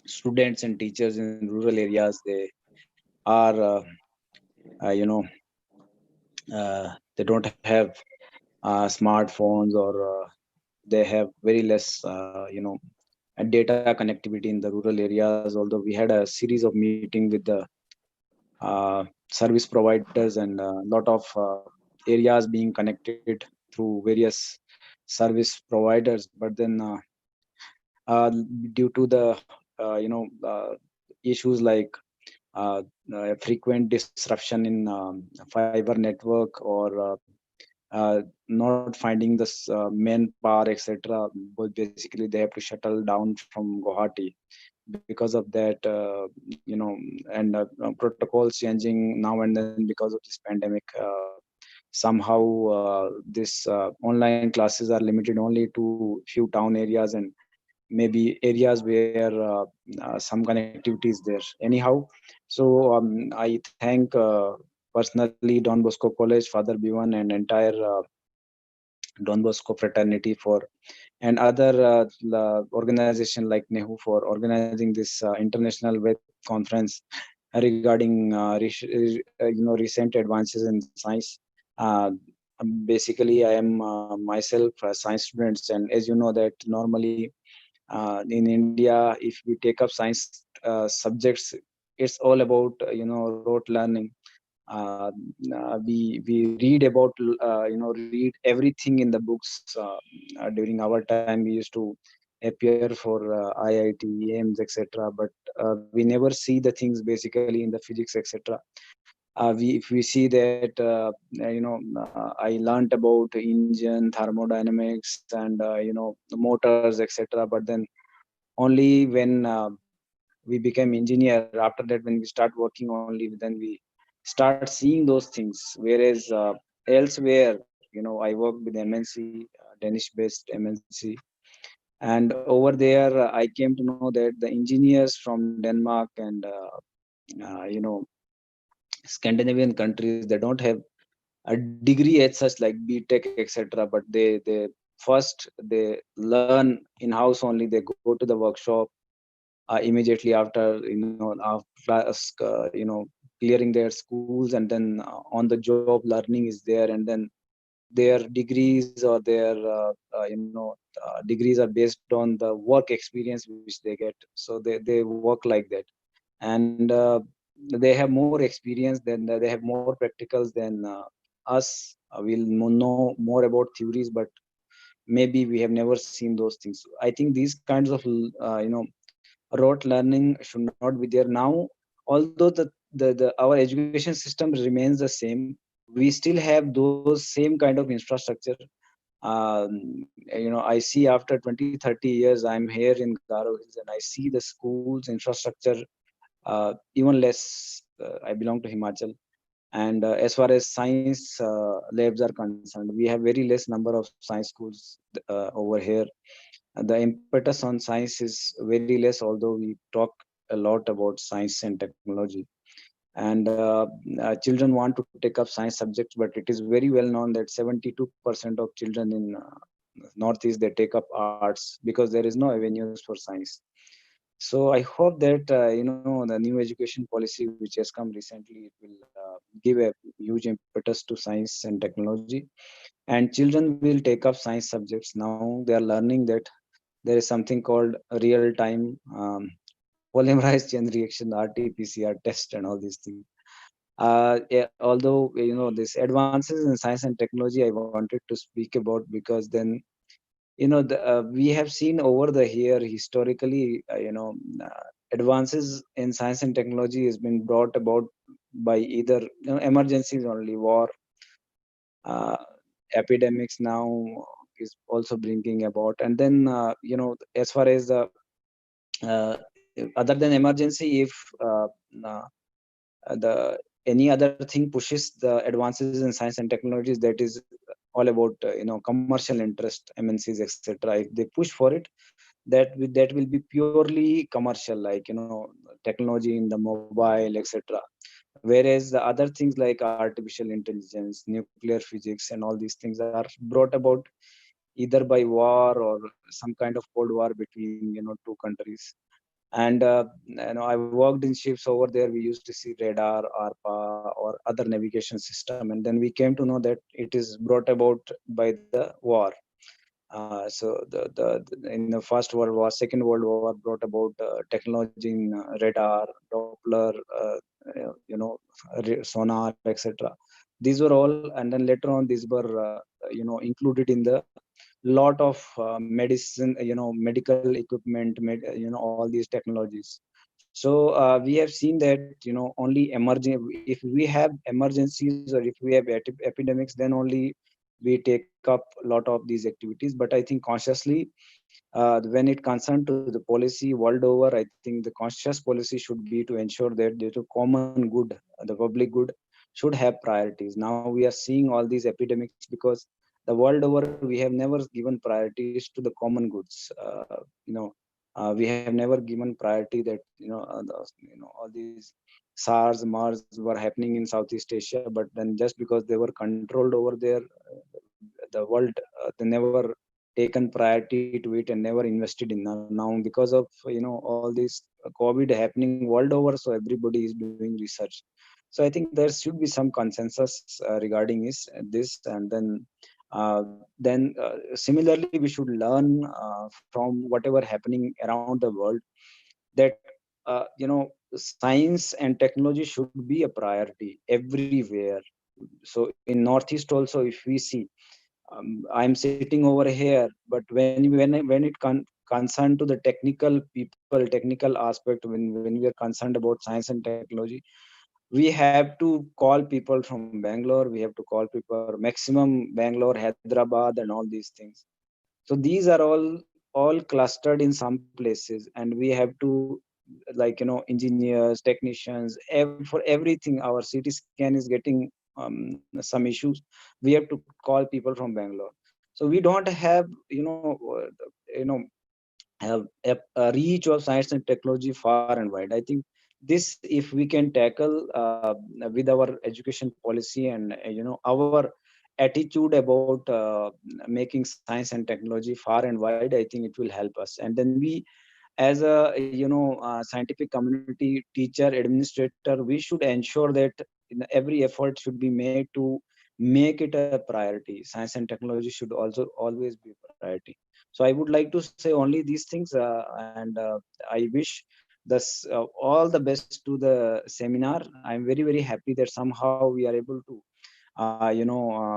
students and teachers in rural areas, they are they don't have smartphones, or they have very less data connectivity in the rural areas. Although we had a series of meeting with the service providers, and a lot of areas being connected through various service providers, but then due to the issues like frequent disruption in fiber network, or not finding this manpower, etc. But basically, they have to shuttle down from Guwahati. Because of that, and protocols changing now and then because of this pandemic. somehow this online classes are limited only to few town areas and maybe areas where some connectivity is there. Anyhow, so I thank personally Don Bosco College, Father Bhuvan, and entire Don Bosco fraternity for, and other organization like Nehu for organizing this international web conference regarding recent advances in science. Uh, Basically, I am myself a science students, and as you know that normally in India, if we take up science subjects, it's all about rote learning. uh, we read about read everything in the books. During our time we used to appear for IIT aims etc, but we never see the things basically in the physics etc. We if we see that I learned about engine thermodynamics and motors etc, but then only when we became engineer, after that when we start working only then we start seeing those things. Whereas elsewhere, I work with MNC, Danish based MNC, and over there I came to know that the engineers from Denmark and Scandinavian countries, they don't have a degree as such like BTech etc, but they first they learn in house only. They go to the workshop immediately after clearing their schools, and then on the job learning is there, and then their degrees or their degrees are based on the work experience which they get. So they work like that, and they have more experience than they have more practicals than us. We'll know more about theories, but maybe we have never seen those things. I think these kinds of rote learning should not be there now. Although the our education system remains the same, we still have those same kind of infrastructure. I see after 20-30 years I'm here in Garo Hills, and I see the schools infrastructure even less. I belong to Himachal, and as far as science labs are concerned, we have very less number of science schools over here. The impetus on science is very less, although we talk a lot about science and technology. And children want to take up science subjects, but it is very well known that 72% of children in Northeast, they take up arts because there is no avenues for science. So I hope that the new education policy which has come recently, it will give a huge impetus to science and technology, and children will take up science subjects. Now they are learning that there is something called real time polymerase chain reaction, RT-PCR test, and all these things. Yeah, although this advances in science and technology, I wanted to speak about because then we have seen over the year historically, advances in science and technology has been brought about by either emergencies only, war, uh, epidemics now is also bringing about, and then as far as uh, other than emergency, if uh, the any other thing pushes the advances in science and technologies, that is all about commercial interest, MNCs etc. If they push for it, that will be purely commercial, like technology in the mobile etc. Whereas the other things like artificial intelligence, nuclear physics, and all these things are brought about either by war or some kind of cold war between two countries. And I worked in ships over there. We used to see radar, ARPA, or other navigation system, and then we came to know that it is brought about by the war. So in the First World War, Second World War brought about technology in radar, Doppler, sonar, etc. These were all, and then later on these were included in the lot of medicine, medical equipment, all these technologies. So we have seen that only emerging, if we have emergencies or if we have epidemics, then only we take up a lot of these activities. But I think consciously, when it concerns to the policy world over, I think the conscious policy should be to ensure that due to common good, the public good, should have priorities. Now we are seeing all these epidemics because the world over we have never given priorities to the common goods. We have never given priority that all these SARS, MERS were happening in Southeast Asia, but then just because they were controlled over there, the world they never taken priority to it and never invested in. Now because of all this COVID happening world over, so everybody is doing research. So I think there should be some consensus regarding this, and then similarly we should learn from whatever happening around the world, that science and technology should be a priority everywhere. So in Northeast also, if we see, I'm sitting over here, but when it concerned to the technical people, technical aspect, when we are concerned about science and technology, we have to call people from Bangalore, we have to call people maximum Bangalore, Hyderabad, and all these things. So these are all clustered in some places, and we have to, like engineers, technicians, for everything. Our CT scan is getting some issues, we have to call people from Bangalore. So we don't have have a reach of science and technology far and wide. I think this, if we can tackle with our education policy and our attitude about making science and technology far and wide, I think it will help us. And then we, as a scientific community, teacher, administrator, we should ensure that every effort should be made to make it a priority. Science and technology should also always be a priority. So I would like to say only these things, and I wish this all the best to the seminar. I'm very happy that somehow we are able to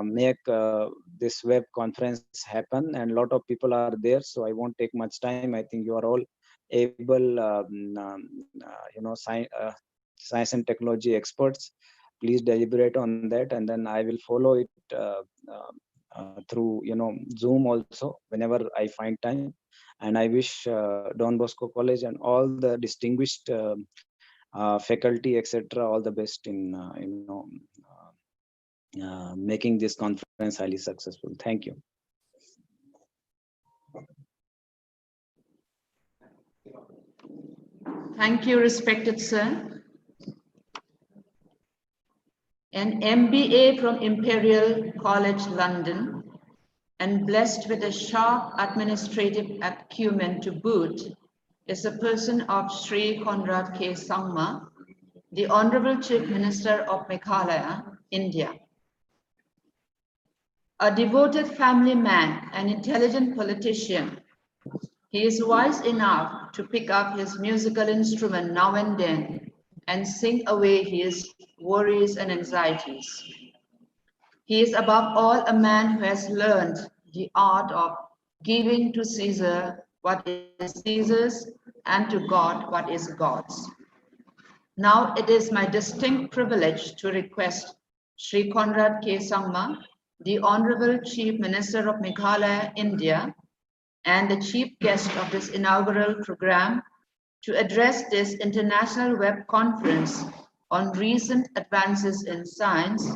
make this web conference happen, and a lot of people are there, so I won't take much time. I think you are all able science and technology experts. Please deliberate on that, and then I will follow it through Zoom also whenever I find time. And I wish Don Bosco College and all the distinguished faculty, etc., all the best in making this conference highly successful. Thank you. Thank you, respected sir. An MBA from Imperial College London, and blessed with a sharp administrative acumen to boot, is a person of Sri Conrad K. Sangma, the Honorable Chief Minister of Meghalaya, India. A devoted family man, an intelligent politician, he is wise enough to pick up his musical instrument now and then and sing away his worries and anxieties. He is above all a man who has learned the art of giving to Caesar what is Caesar's and to God what is God's. Now it is my distinct privilege to request Sri Conrad K. Sangma, the Honorable Chief Minister of Meghalaya, India, and the chief guest of this inaugural program, to address this international web conference on recent advances in science.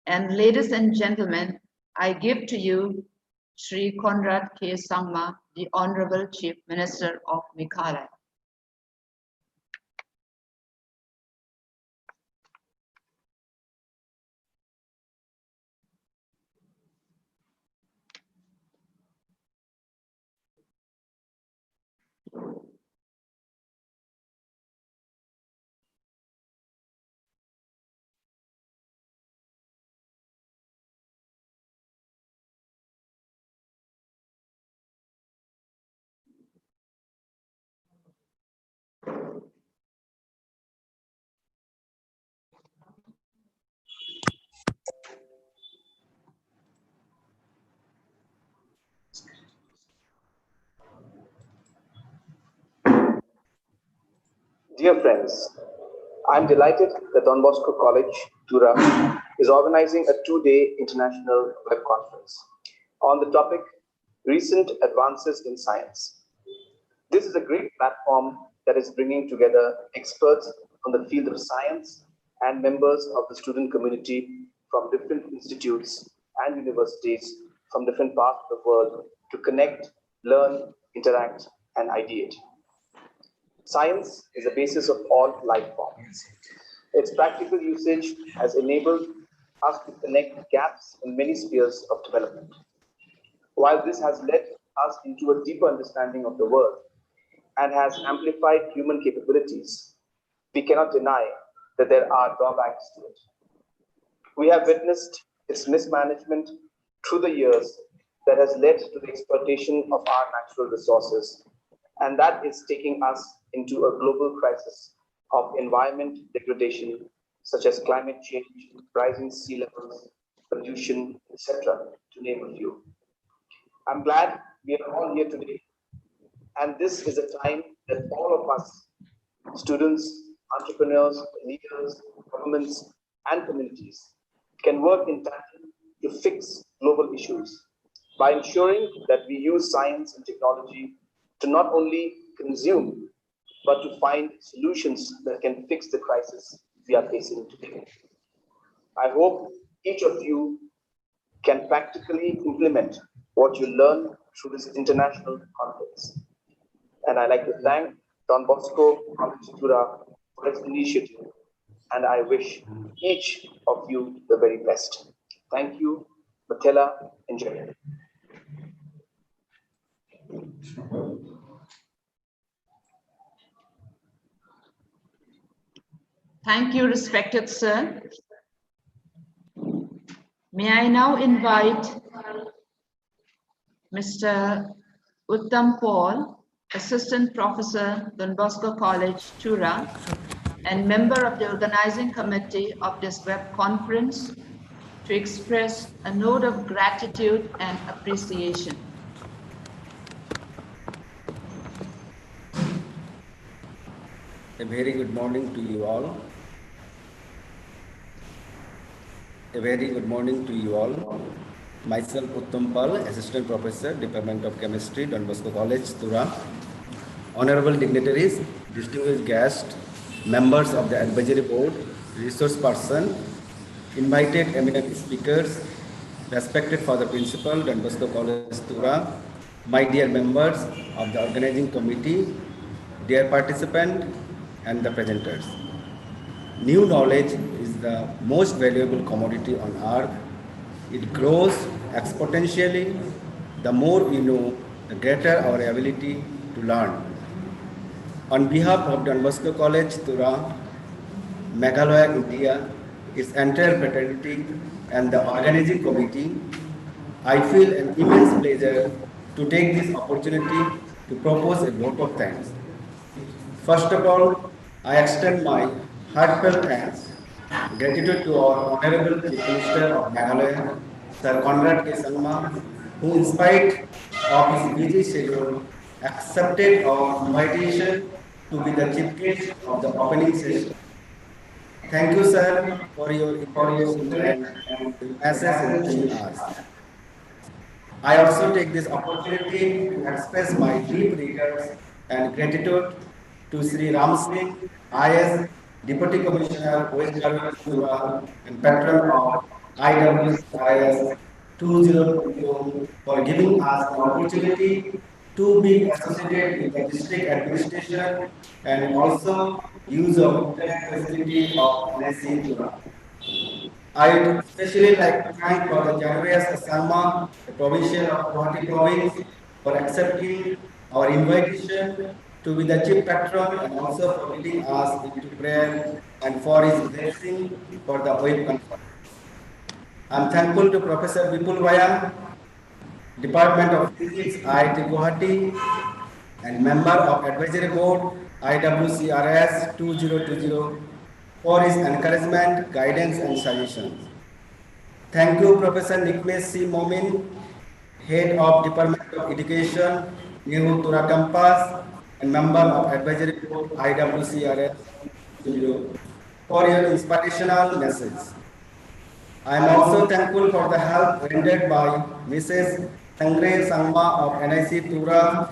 And ladies and gentlemen, I give to you Sri Conrad K. Sangma, the Honorable Chief Minister of Meghalaya. Dear friends, I'm delighted that Don Bosco College, Tura, is organizing a two-day international web conference on the topic Recent Advances in Science. This is a great platform that is bringing together experts from the field of science and members of the student community from different institutes and universities from different parts of the world to connect, learn, interact, and ideate. Science is the basis of all life forms. Its practical usage has enabled us to connect gaps in many spheres of development. While this has led us into a deeper understanding of the world and has amplified human capabilities, we cannot deny that there are drawbacks to it. We have witnessed its mismanagement through the years that has led to the exploitation of our natural resources, and that is taking us into a global crisis of environment degradation, such as climate change, rising sea levels, pollution, etc., to name a few. I'm glad we are all here today, and this is a time that all of us, students, entrepreneurs, leaders, governments, and communities, can work in tandem to fix global issues by ensuring that we use science and technology to not only consume, but to find solutions that can fix the crisis we are facing today. I hope each of you can practically implement what you learn through this international conference. And I'd like to thank Don Bosco College Tura for its initiative, and I wish each of you the very best. Thank you. Mathela, enjoy. Thank you, respected sir. May I now invite Mr. Uttam Paul, Assistant Professor, Don Bosco College, Tura, and member of the organizing committee of this web conference, to express a note of gratitude and appreciation. A very good morning to you all. A very good morning to you all. Myself, Uttam Pal, Assistant Professor, Department of Chemistry, Don Bosco College, Tura. Honorable dignitaries, distinguished guests, members of the advisory board, resource person, invited eminent speakers, respected Father Principal, Don Bosco College, Tura, my dear members of the organizing committee, dear participants, and the presenters. New knowledge is the most valuable commodity on earth. It grows exponentially. The more we know, the greater our ability to learn. On behalf of Don Bosco College, Tura, Meghalaya, India, its entire fraternity, and the organizing committee, I feel an immense pleasure to take this opportunity to propose a vote of thanks. First of all, I extend my heartfelt thanks, gratitude to our Honorable Chief Minister of Meghalaya, Sir Conrad K. Sangma, who in spite of his busy schedule, accepted our invitation to be the chief guest of the opening session. Thank you, sir, for your invitation and the message in reaching us. I also take this opportunity to express my deep regards and gratitude to Sri Ram Singh, IS, Deputy Commissioner, West Bengal, Tura, and patron of IWCRS 2022 for giving us the opportunity to be associated with the district administration and also use of internet facility of NSC Tura. I would especially like to thank Father Janvayas Sarma, the provincial of Guwahati province, for accepting our invitation to be the chief patron and also for leading us into prayer and for his blessing for the web conference. I am thankful to Professor Vipul Vayan, Department of Physics, IIT Guwahati, and member of Advisory Board, IWCRS 2020, for his encouragement, guidance, and suggestions. Thank you, Professor Nikmes C. Momin, Head of Department of Education, New Tura Campus, and member of Advisory Board, IWCRS 2020, for your inspirational message. I am also thankful for the help rendered by Mrs. Sangre Sangma of NIC Tura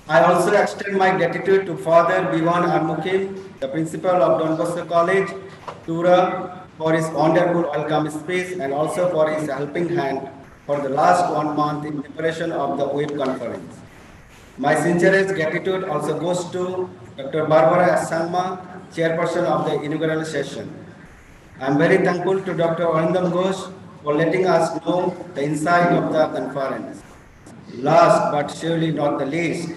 I also extend my gratitude to Father Biwan Armukim, the principal of Don Bosco College, Tura, for his wonderful welcome speech and also for his helping hand for the last 1 month in preparation of the WIP conference. My sincerest gratitude also goes to Dr. Barbara Sangma, chairperson of the inaugural session. I am very thankful to Dr. Arindam Ghosh for letting us know the insight of the conference. Last but surely not the least,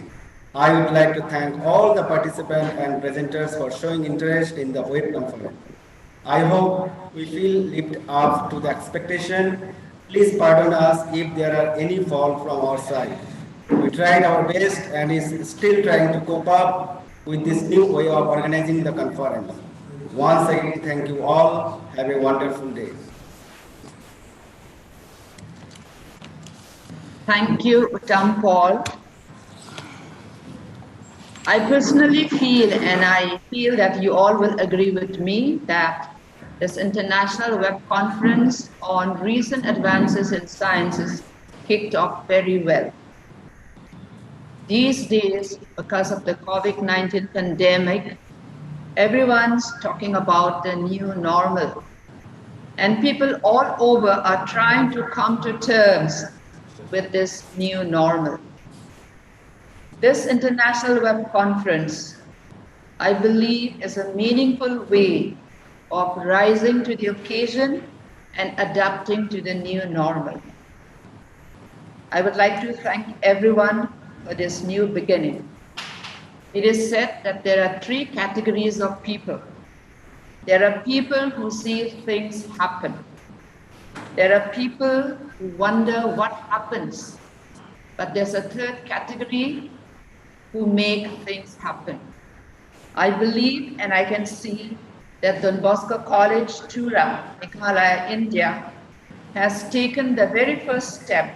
I would like to thank all the participants and presenters for showing interest in the WIP conference. I hope we feel lived up to the expectation. Please pardon us if there are any fault from our side. We tried our best and is still trying to cope up with this new way of organizing the conference. Once again, thank you all. Have a wonderful day. Thank you, Uttam Paul. I personally feel, and I feel that you all will agree with me, that this International Web Conference on recent advances in science is kicked off very well. These days, because of the COVID-19 pandemic, everyone's talking about the new normal. And people all over are trying to come to terms with this new normal. This International Web Conference, I believe, is a meaningful way of rising to the occasion and adapting to the new normal. I would like to thank everyone for this new beginning. It is said that there are 3 categories of people. There are people who see things happen. There are people who wonder what happens. But there's a 3rd category who make things happen. I believe and I can see that Don Bosco College, Tura, Meghalaya, India, has taken the very first step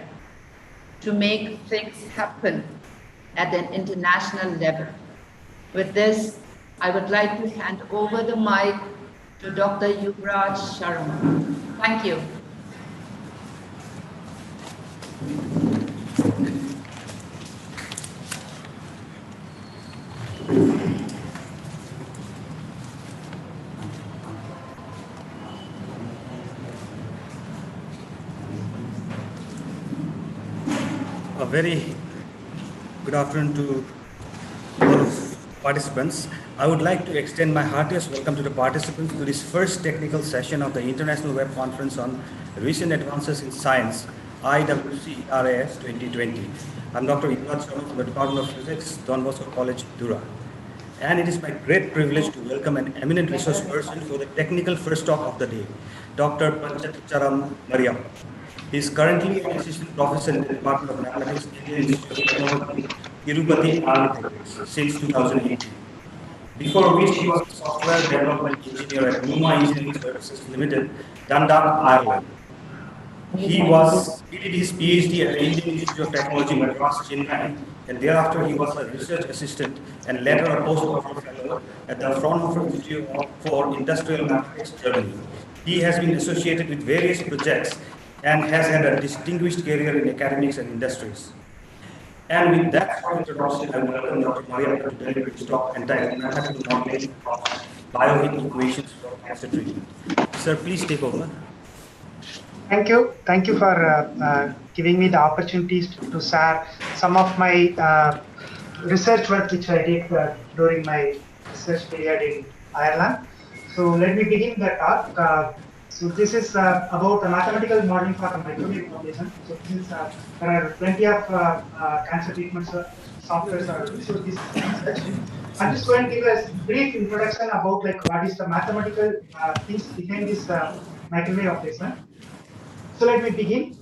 to make things happen at an international level. With this, I would like to hand over the mic to Dr. Iwcras Sharma. Thank you. A very good afternoon to all of participants. I would like to extend my heartiest welcome to the participants to this first technical session of the International Web Conference on Recent Advances in Science, IWCRAS 2020. I'm Dr. Iwcras from the Department of Physics, Don Bosco College, Tura. And it is my great privilege to welcome an eminent resource person for the technical first talk of the day, Dr. Panchacharam Mariam. He is currently an assistant professor in the Department of Mathematics, Indian Institute of Technology, Tirupati, Andhra Pradesh, since 2018. Before which he was a software development engineer at Numa Engineering Services Limited, Dundalk, Ireland. He did his PhD at the Indian Institute of Technology, Madras, Chennai, and thereafter he was a research assistant and later a postdoctoral fellow at the Fraunhofer Institute for Industrial Mathematics, Germany. He has been associated with various projects and has had a distinguished career in academics and industries. And with that short introduction, I welcome Dr. Mariam to deliver his talk entitled Mathematical Modeling of Biohit Equations for Cancer Treatment. Sir, please take over. Thank you. Thank you for giving me the opportunities to share some of my research work which I did during my research period in Ireland. So let me begin the talk. So this is about the mathematical modeling for the microwave population. So this is, there are plenty of cancer treatment software. So this is research. I'm just going to give a brief introduction about like what is the mathematical things behind this microwave operation. So let me begin.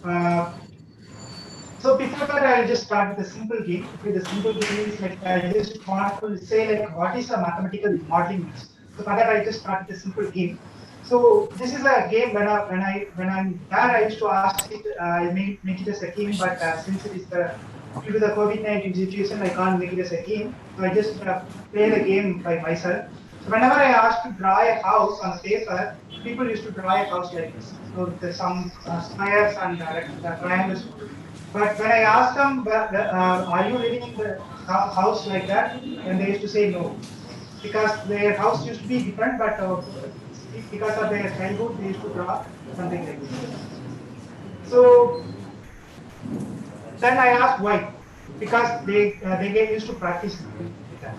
So before that, I'll just start with a simple game. Okay, the simple game is like I just want to say like what is a mathematical modeling means. So for that, I just start with a simple game. So this is a game when I'm there, I used to ask it, I make it as a game, but since it is due to the COVID-19 situation, I can't make it as a game. So I just play the game by myself. So whenever I asked to draw a house on paper, people used to draw a house like this. So there's some squares and the triangles. But when I asked them, are you living in the house like that? And they used to say no, because their house used to be different, but because of their childhood, they used to draw something like this. So then I asked why, because they get used to practice with that.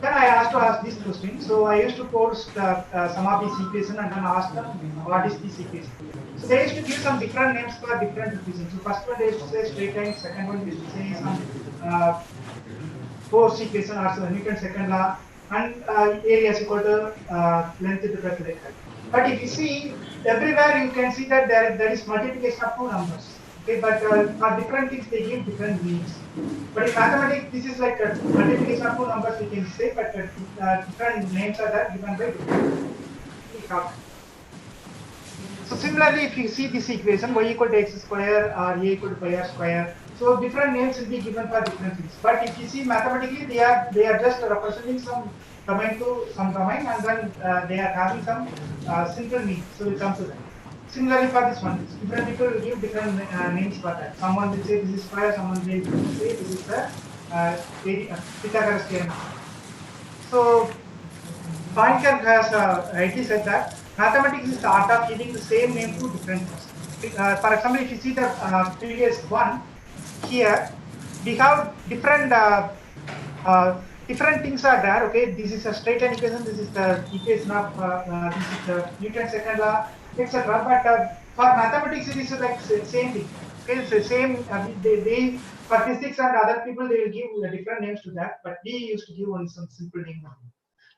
Then I asked to ask this question. So I used to post some of these equations and then ask them what is this equation. So they used to give some different names for different equations. So first one they used to say straight line, second one used to say some force equation or some Newton's second law, and area is equal to length into breadth like that. But if you see everywhere, you can see that there is multiplication of two numbers. Okay, but for different things they give different names. But in mathematics, this is like a multiplication of two numbers we can say, but different names are there given by different topic. So similarly, if you see this equation, y equal to x square or a equal to pi r square, so different names will be given for different things. But if you see mathematically, they are just representing some domain to some domain, and then they are having some simple meaning. So we'll come to that. Similarly for this one, different people will give different names for that. Someone will say this is square, someone will say this is the Pythagoras theorem. So Pointer has rightly said that mathematics is the art of giving the same name to different things. For example, if you see the previous one here, we have different different things are there. Okay, this is a straight line equation. This is the equation of this is the Newton's second law, etc. But for mathematics, it is like same thing. Okay, it's the same. They for physics and other people they will give different names to that, but we used to give only some simple name.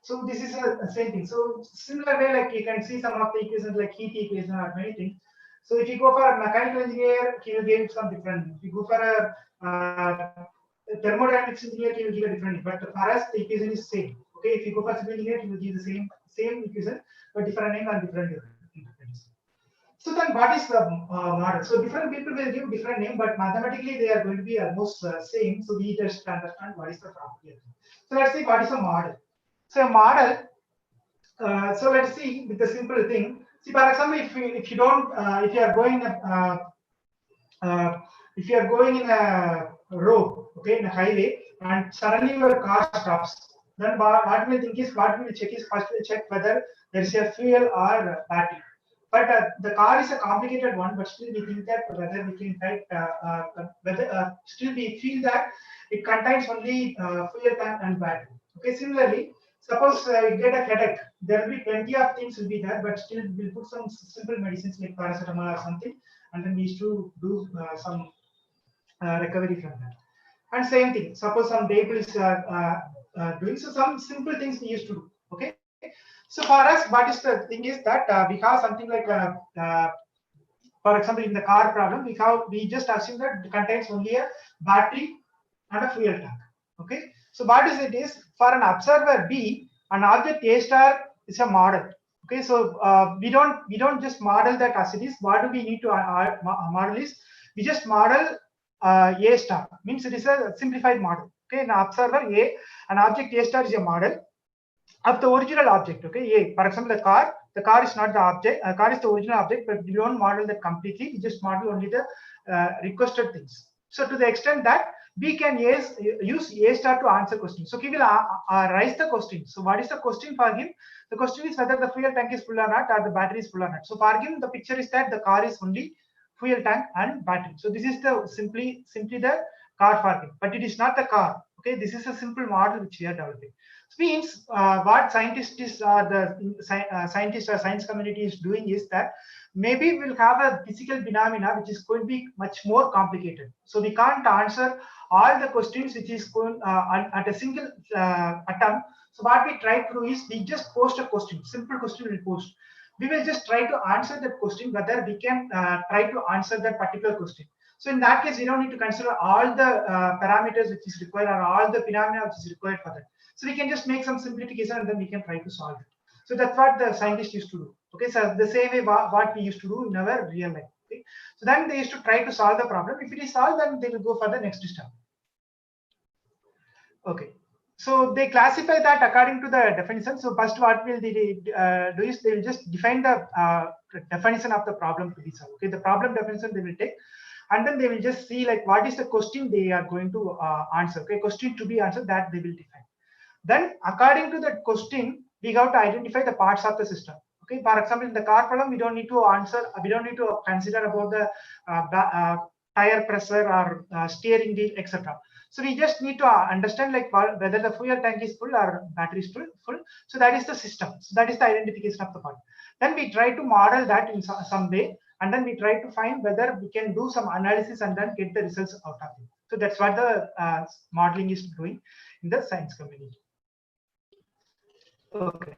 So this is a same thing. So similar way, like you can see some of the equations like heat equation or many things. So if you go for a mechanical engineer, he will give some different. If you go for a thermodynamics engineer, he will give a different. But for us, the equation is same. Okay, if you go for civil engineer, he will give the same equation, but different name and different interpretations. So then, what is the model? So different people will give different name, but mathematically they are going to be almost same. So we just understand what is the property. So let's see what is a model. So a model, so let's see with the simple thing. See, for example, if you don't, if you are going in a road, okay, in a highway, and suddenly your car stops, then what we think is, what we will check is, first we will check whether there is a fuel or battery. But the car is a complicated one, but still we think that whether we can still we feel that it contains only fuel tank and battery. Okay, similarly, suppose you get a headache, there will be plenty of things will be there, but still we'll put some simple medicines like paracetamol or something, and then we used to do some recovery from that. And same thing, suppose some table is doing, so some simple things we used to do. Okay, so for us, what is the thing is that we have something like for example, in the car problem, we just assume that it contains only a battery and a fuel tank. Okay, so what is it is, for an observer B, an object A star is a model. Okay, so we don't just model that as it is. What do we need to model is, we just model A star, means it is a simplified model. Okay, an observer A, an object A star is a model of the original object. Okay, A, for example, the car is not the object, car is the original object, but we don't model that completely, we just model only the requested things. So to the extent that we can use A star to answer questions. So he will raise the question. So what is the question for him? The question is whether the fuel tank is full or not, or the battery is full or not. So for him, the picture is that the car is only fuel tank and battery. So this is the simply the car for him, but it is not the car. Okay, this is a simple model which we are developing. So means what scientists scientists or science community is doing is that maybe we'll have a physical phenomena which is going to be much more complicated. So we can't answer all the questions which is going at a single attempt. So what we try to do is, we just post a question, simple question we post. We will just try to answer that question, whether we can try to answer that particular question. So in that case, we don't need to consider all the parameters which is required, or all the phenomena which is required for that. So we can just make some simplification and then we can try to solve it. So that's what the scientists used to do. Okay, so the same way what we used to do in our real life. Okay, so then they used to try to solve the problem. If it is solved, then they will go for the next step. Okay, so they classify that according to the definition. So first, what will they do is, they will just define the definition of the problem to be solved. Okay, the problem definition they will take. and then they will just see like what is the question they are going to answer. Okay, question to be answered, that they will define. Then according to that question, we have to identify the parts of the system. Okay, for example, in the car problem, we don't need to answer, we don't need to consider about the tire pressure or steering wheel, etc. So we just need to understand like whether the fuel tank is full or battery is full. So that is the system. So that is the identification of the part. Then we try to model that in some way, and then we try to find whether we can do some analysis and then get the results out of it. So that's what the modeling is doing in the science community. Okay.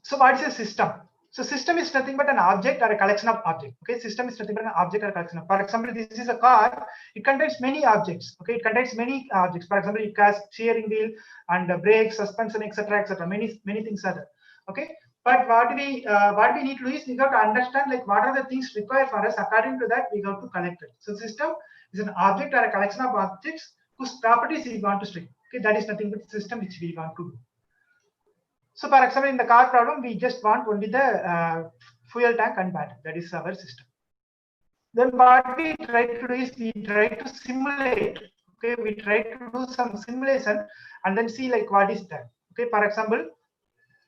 So what is a system? So system is nothing but an object or a collection of objects. Okay, system is nothing but an object or a collection of. For example, this is a car. It contains many objects. Okay, it contains many objects. For example, it has steering wheel and brakes, suspension, etc., etc. Many things are there. Okay, but what we need to do is we have to understand like what are the things required for us. According to that, we have to collect it. So system is an object or a collection of objects whose properties we want to study. Okay, that is nothing but system which we want to do. So for example, in the car problem, we just want only the fuel tank and battery. That is our system. Then what we try to do is we try to simulate. Okay, we try to do some simulation and then see like what is that. Okay, for example,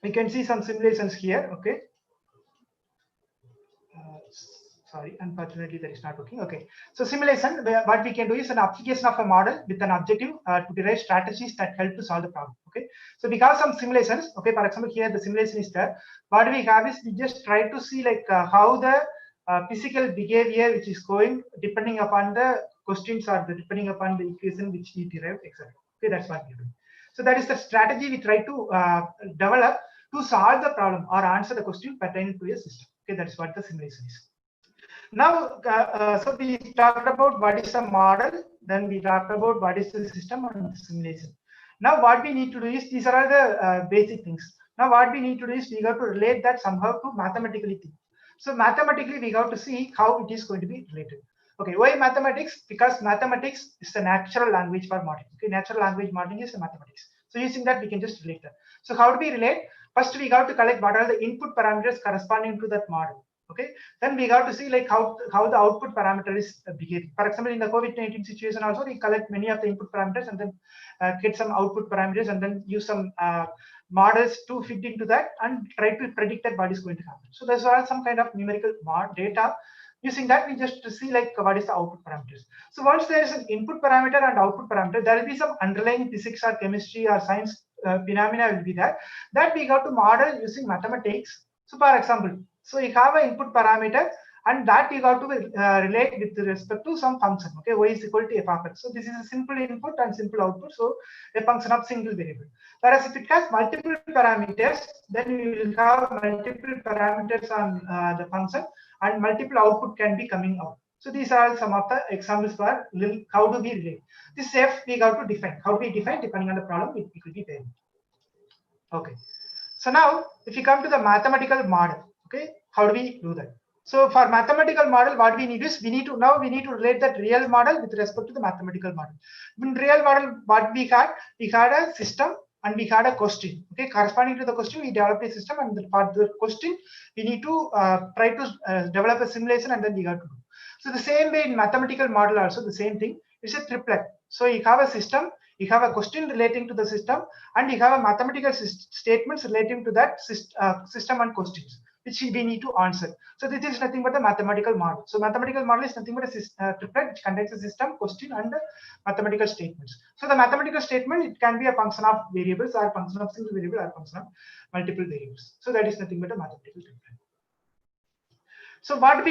we can see some simulations here. Okay. Sorry, unfortunately that is not working. Okay, so simulation, what we can do is an application of a model with an objective to derive strategies that help to solve the problem. Okay, so we have some simulations. Okay, for example, here the simulation is there. What we have is we just try to see like how the physical behavior which is going depending upon the questions or depending upon the equation which we derive, etc. Okay, that's what we're doing. So that is the strategy we try to develop to solve the problem or answer the question pertaining to a system. Okay, that's what the simulation is. Now, so we talked about what is a model, then we talked about what is the system and the simulation. Now, what we need to do is, these are all the basic things. Now, what we need to do is, we have to relate that somehow to mathematically think. So, mathematically, we have to see how it is going to be related. Okay, why mathematics? Because mathematics is the natural language for modeling. Okay, natural language modeling is mathematics. So, using that, we can just relate that. So, how do we relate? First, we have to collect what are the input parameters corresponding to that model. Okay, then we got to see like how the output parameter is behaving. For example, in the COVID-19 situation also, we collect many of the input parameters and then get some output parameters and then use some models to fit into that and try to predict that what is going to happen. So there's some kind of numerical data. Using that, we just see like what is the output parameters. So once there is an input parameter and output parameter, there will be some underlying physics or chemistry or science phenomena will be there that we got to model using mathematics. So for example, so you have an input parameter and that you got to relate with respect to some function. Okay, y is equal to f of x. So this is a simple input and simple output. So a function of single variable. Whereas if it has multiple parameters, then you will have multiple parameters on the function and multiple output can be coming out. So these are some of the examples for how do we relate. This f we got to define. How do we define? Depending on the problem, it will be variable. Okay. So now, if you come to the mathematical model, okay, how do we do that? So for mathematical model, what we need is we need to relate that real model with respect to the mathematical model. In real model, what we had a system and we had a question. Okay, corresponding to the question, we developed a system, and for the question, we need to try to develop a simulation, and then we got to do. So the same way in mathematical model also the same thing. It's a triplet. So you have a system, you have a question relating to the system, and you have a mathematical statements relating to that system and questions, which we need to answer. So this is nothing but the mathematical model. So mathematical model is nothing but a triplet which contains a system, question, and mathematical statements. So the mathematical statement, it can be a function of variables or a function of single variable or a function of multiple variables. So that is nothing but a mathematical triplet. So what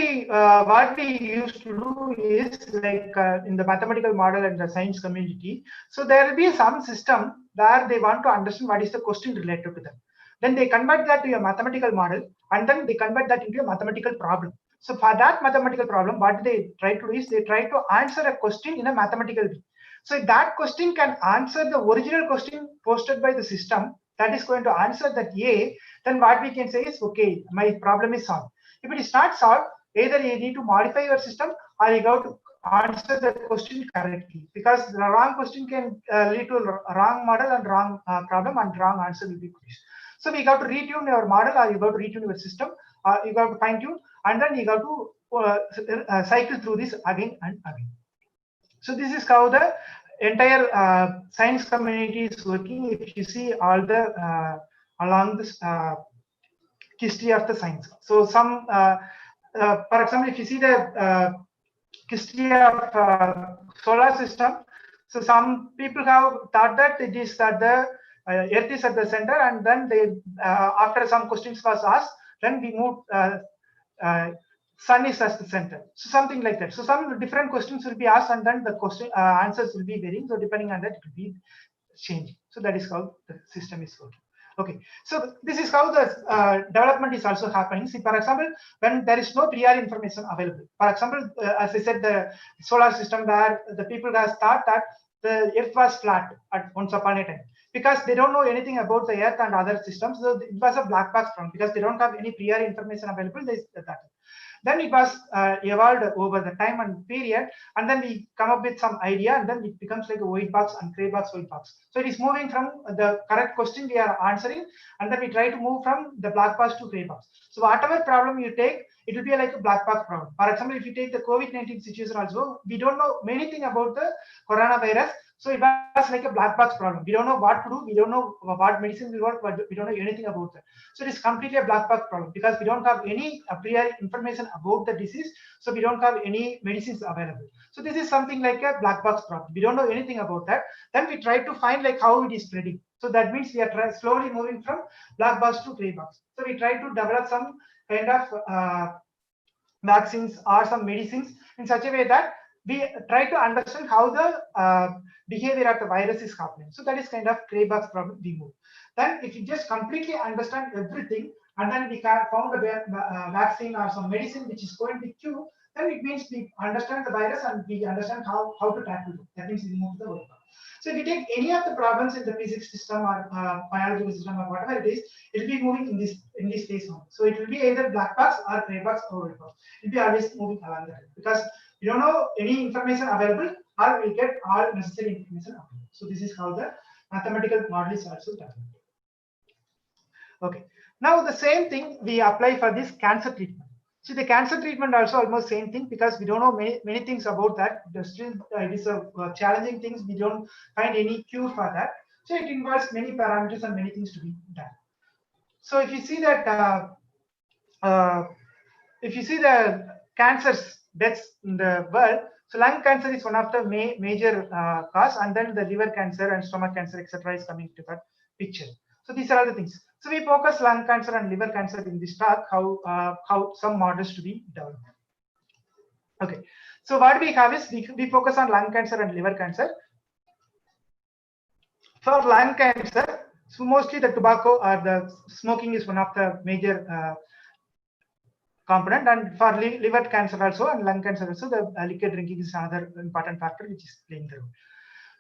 we used to do is like in the mathematical model and the science community. So there will be some system where they want to understand what is the question related to them. Then they convert that to a mathematical model, and then they convert that into a mathematical problem. So for that mathematical problem, what they try to do is they try to answer a question in a mathematical way. So if that question can answer the original question posted by the system, that is going to answer that A, then what we can say is, okay, my problem is solved. If it is not solved, either you need to modify your system or you have to answer the question correctly, because the wrong question can lead to a wrong model and wrong problem, and wrong answer will be produced. So we got to retune your model, or you got to retune your system, you got to fine tune, and then you got to cycle through this again and again. So this is how the entire science community is working. If you see all the along this history of the science. So some, for example, if you see the history of solar system, so some people have thought that it is that the Earth is at the center, and then they, after some questions was asked, then we moved Sun is as the center. So something like that. So some different questions will be asked, and then the question answers will be varying. So depending on that, it will be changing. So that is how the system is working. Okay, so this is how the development is also happening. See, for example, when there is no prior information available. For example, as I said, the solar system where the people have thought that the Earth was flat at once upon a time, because they don't know anything about the Earth and other systems. So it was a black box problem because they don't have any prior information available. Then it was evolved over the time and period, and then we come up with some idea, and then it becomes like a white box and gray box, white box. So it is moving from the correct question we are answering, and then we try to move from the black box to gray box. So whatever problem you take, it will be like a black box problem. For example, if you take the COVID-19 situation also, we don't know many things about the coronavirus. So it was like a black box problem. We don't know what to do. We don't know what medicine will work, but we don't know anything about that. So it is completely a black box problem because we don't have any prior information about the disease. So we don't have any medicines available. So this is something like a black box problem. We don't know anything about that. Then we try to find like how it is spreading. So that means we are slowly moving from black box to gray box. So we try to develop some kind of vaccines or some medicines in such a way that we try to understand how the behavior of the virus is happening. So that is kind of gray box problem we move. Then if you just completely understand everything, and then we can found a vaccine or some medicine which is going to cure, then it means we understand the virus and we understand how to tackle it. That means we move to the work. So if you take any of the problems in the physics system or biological system or whatever it is, it will be moving in this phase one. So it will be either black box or gray box or white box. It will be always moving along that because we don't know any information available, or we get all necessary information available. So this is how the mathematical model is also done. Okay. Now the same thing we apply for this cancer treatment. See, the cancer treatment also almost same thing because we don't know many things about that. Still, it is a challenging things. We don't find any cure for that. So it involves many parameters and many things to be done. So if you see that, if you see the cancers deaths in the world, so lung cancer is one of the major cause, and then the liver cancer and stomach cancer, etc., is coming to that picture. So these are all the things. So we focus lung cancer and liver cancer in this talk, how some models to be developed. Okay, so what we have is we focus on lung cancer and liver cancer. For lung cancer, so mostly the tobacco or the smoking is one of the major component, and for liver cancer also and lung cancer also, the liquid drinking is another important factor which is playing the role.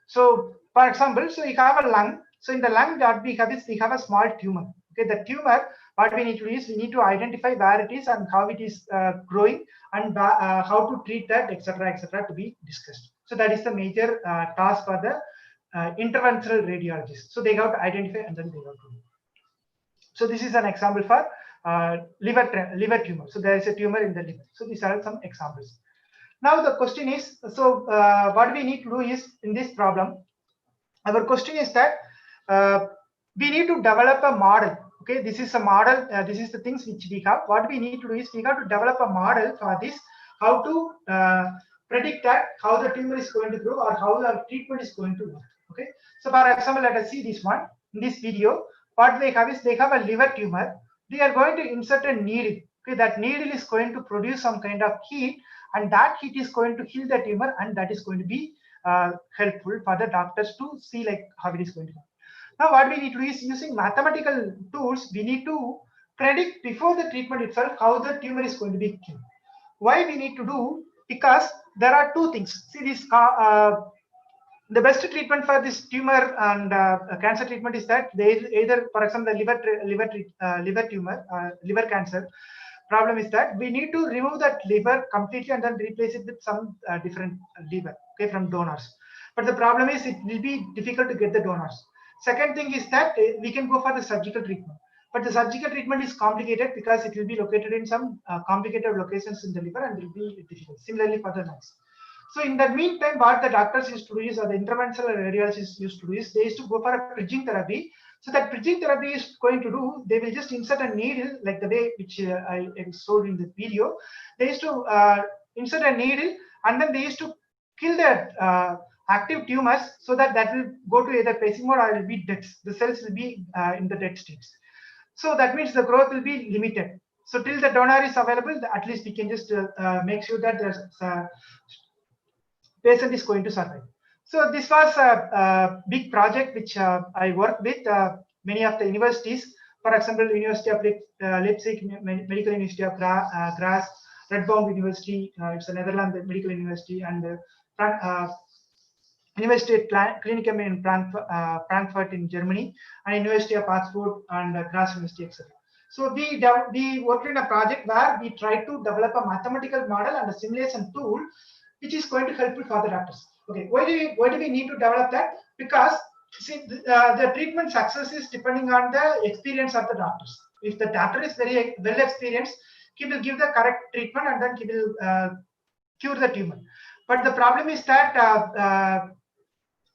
So for example, so you have a lung. So in the lung, what we have is we have a small tumor. Okay, the tumor, what we need to do is we need to identify where it is and how it is growing, and how to treat that, etc., to be discussed. So that is the major task for the interventional radiologist. So they have to identify and then they have to do. So this is an example for liver tumor. So there is a tumor in the liver. So these are some examples. Now the question is, so what we need to do is in this problem, our question is that we need to develop a model. Okay, this is a model. This is the things which we have. What we need to do is we have to develop a model for this, how to predict that how the tumor is going to grow or how the treatment is going to work. Okay, so for example, let us see this one. In this video, what they have is they have a liver tumor. They are going to insert a needle. Okay, that needle is going to produce some kind of heat, and that heat is going to heal the tumor, and that is going to be helpful for the doctors to see like how it is going to go. Now what we need to do is using mathematical tools, we need to predict before the treatment itself how the tumor is going to be killed. Why we need to do? Because there are two things. See, this the best treatment for this tumor and cancer treatment is that they either, for example, the liver cancer problem is that we need to remove that liver completely and then replace it with some different liver, okay, from donors. But the problem is it will be difficult to get the donors. Second thing is that we can go for the surgical treatment. but the surgical treatment is complicated because it will be located in some complicated locations in the liver and will be difficult. Similarly for the lungs. So in the meantime, what the doctors used to do is, or the interventional radiologists used to do is, they used to go for a bridging therapy. So that bridging therapy is going to do, they will just insert a needle like the way which I showed in the video. They used to insert a needle and then they used to kill the active tumors so that will go to either pacing mode or it will be dead. The cells will be in the dead states. So that means the growth will be limited. So till the donor is available, at least we can just make sure that the patient is going to survive. So this was a big project which I worked with many of the universities. For example, University of Leipzig, Medical University of Graz, Redbound University, it's a Netherlands medical university, and University of Klinikum in Frankfurt in Germany, and University of Oxford and Graz University, etc. So we worked in a project where we tried to develop a mathematical model and a simulation tool which is going to help for the doctors. Okay, why do we need to develop that? Because see, the treatment success is depending on the experience of the doctors. If the doctor is very well experienced, he will give the correct treatment and then he will cure the tumor. But the problem is that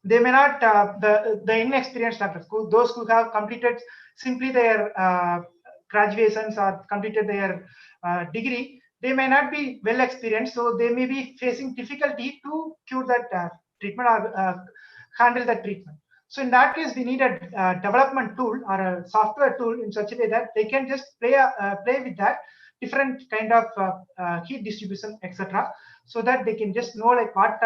they may not, the inexperienced doctors, those who have completed simply their graduations or completed their degree, they may not be well experienced, so they may be facing difficulty to cure that treatment or handle that treatment. So in that case, we need a development tool or a software tool in such a way that they can just play with that different kind of heat distribution, etc., so that they can just know like what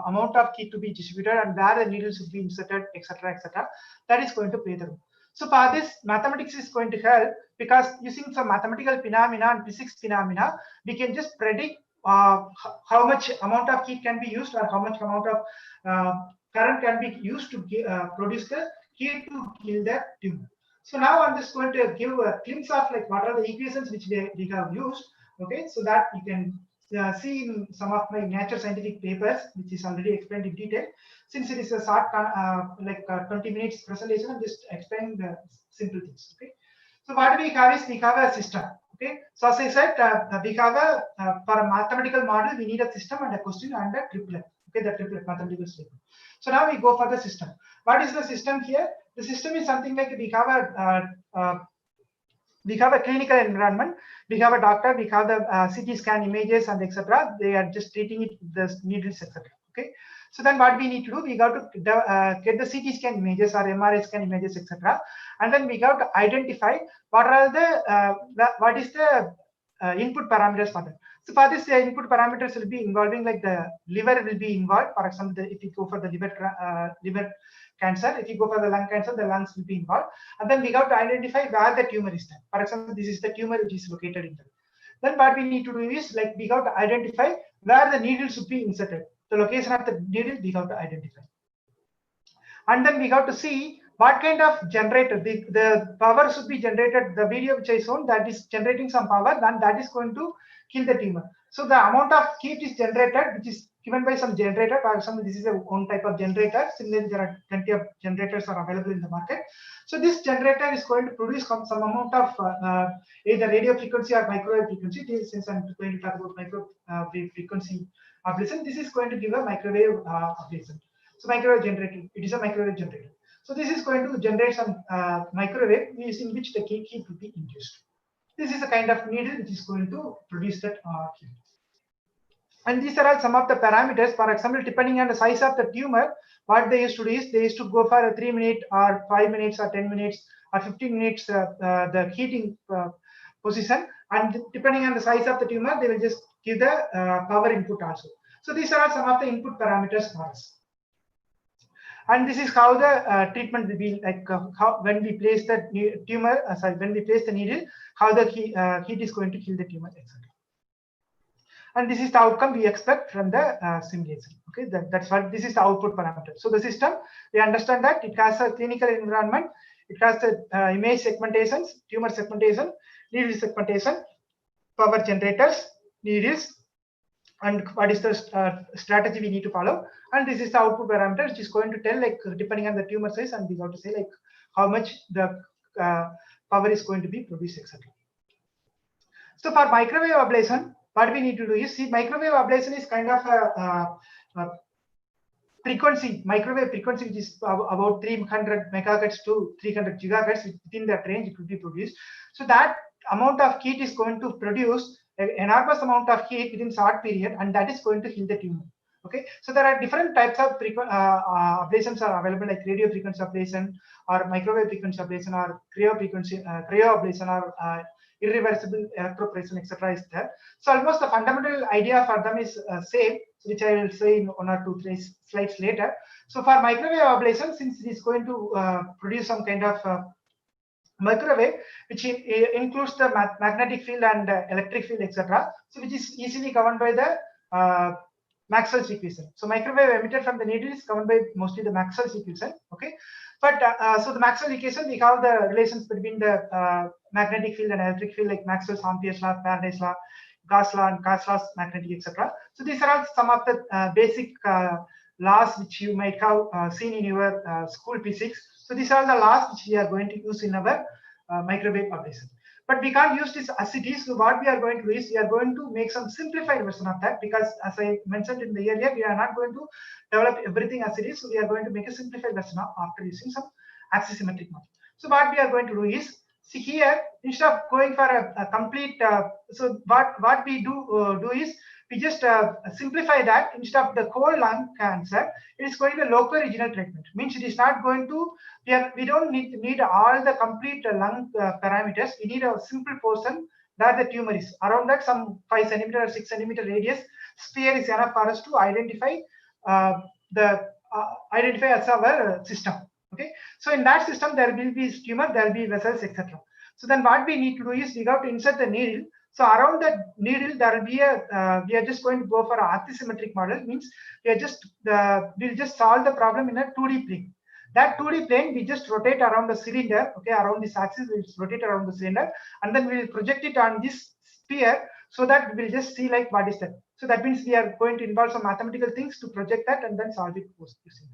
amount of heat to be distributed and where the needles should be inserted, etc., etc. That is going to play the role. So for this, mathematics is going to help, because using some mathematical phenomena and physics phenomena, we can just predict how much amount of heat can be used or how much amount of current can be used to produce the heat to kill the tumor. So now I'm just going to give a glimpse of like what are the equations which we have used. Okay, so that you can see in some of my nature scientific papers, which is already explained in detail. Since it is a short 20 minutes presentation, I'm just explaining the simple things. Okay, so what we have is we have a system. Okay, so as I said, we have for a mathematical model, we need a system and a question and a triplet. Okay, the triplet mathematical statement. So now we go for the system. What is the system here? The system is something like we have a clinical environment, we have a doctor, we have the CT scan images and etc. They are just treating it with the needles, etc. Okay, so then what we need to do, we got to get the CT scan images or MRI scan images, etc. And then we got to identify what are what is the input parameters for that. So for this, the input parameters will be involving like the liver will be involved. For example, if you go for the liver cancer, if you go for the lung cancer, the lungs will be involved. And then we got to identify where the tumor is there. For example, this is the tumor which is located in there. Then what we need to do is like we got to identify where the needle should be inserted. The location of the needle we got to identify. And then we got to see what kind of generator, the power should be generated. The video which I shown, that is generating some power, then that is going to kill the tumor. So the amount of heat is generated, which is given by some generator. For example, this is a one type of generator. Similarly, there are plenty of generators are available in the market. So this generator is going to produce some amount of either radio frequency or microwave frequency. Since I'm going to talk about microwave frequency ablation, this is going to give a microwave ablation. So microwave generator, it is a microwave generator. So this is going to generate some microwave using which the heat will be induced. This is a kind of needle which is going to produce that heat. And these are all some of the parameters. For example, depending on the size of the tumor, what they used to do is they used to go for a 3 minute or 5 minutes or 10 minutes or 15 minutes the heating position. And depending on the size of the tumor, they will just give the power input also. So these are some of the input parameters for us. And this is how the treatment will be like how when we place the tumor, when we place the needle, how the heat is going to kill the tumor, etc. And this is the outcome we expect from the simulation. Okay, that's what this is the output parameter. So the system, we understand that it has a clinical environment, it has the image segmentations, tumor segmentation, needle segmentation, power generators, needles, and what is the strategy we need to follow. And this is the output parameter, which is going to tell like depending on the tumor size, and we got to say like how much the power is going to be produced, etc. So for microwave ablation, what we need to do is, see, microwave ablation is kind of a frequency, microwave frequency, which is about 300 megahertz to 300 gigahertz. Within that range it will be produced. So that amount of heat is going to produce an enormous amount of heat within short period, and that is going to heal the tumor. Okay, so there are different types of ablations are available, like radio frequency ablation or microwave frequency ablation or cryo ablation or irreversible electroporation, etc. is there. So almost the fundamental idea for them is same, which I will say in 1 or 2 slides later. So for microwave ablation, since it is going to produce some kind of microwave, which includes the magnetic field and electric field, etc., so which is easily governed by the Maxwell's equation. So microwave emitted from the needle is governed by mostly the Maxwell's equation. Okay, but so the Maxwell equation, we have the relations between the magnetic field and electric field, like Maxwell's Ampere's law, Faraday's law, Gauss law, and Gauss law's magnetic, etc. So these are all some of the basic laws which you might have seen in your school physics. So these are the laws which we are going to use in our microwave ablation. But we can't use this as it is. So what we are going to do is, we are going to make some simplified version of that, because as I mentioned in the earlier, we are not going to develop everything as it is. So we are going to make a simplified version after using some axisymmetric model. So what we are going to do is, see here, instead of going for a complete, so what we do is, we just simplify that. Instead of the whole lung cancer, it is going to be a local regional treatment. Means it is not going to, we don't need all the complete lung parameters. We need a simple portion where the tumor is. Around that, some 5 centimeter or 6 centimeter radius sphere is enough for us to identify identify as our system. Okay, so in that system there will be tumor, there will be vessels, etc. So then what we need to do is, we have to insert the needle. So around that needle, there will be a, we are just going to go for an axisymmetric model. Means we are just, we'll just solve the problem in a 2D plane. That 2D plane, we just rotate around the cylinder, okay, around this axis, we'll rotate around the cylinder, and then we'll project it on this sphere, so that we'll just see like what is that. So that means we are going to involve some mathematical things to project that and then solve it using.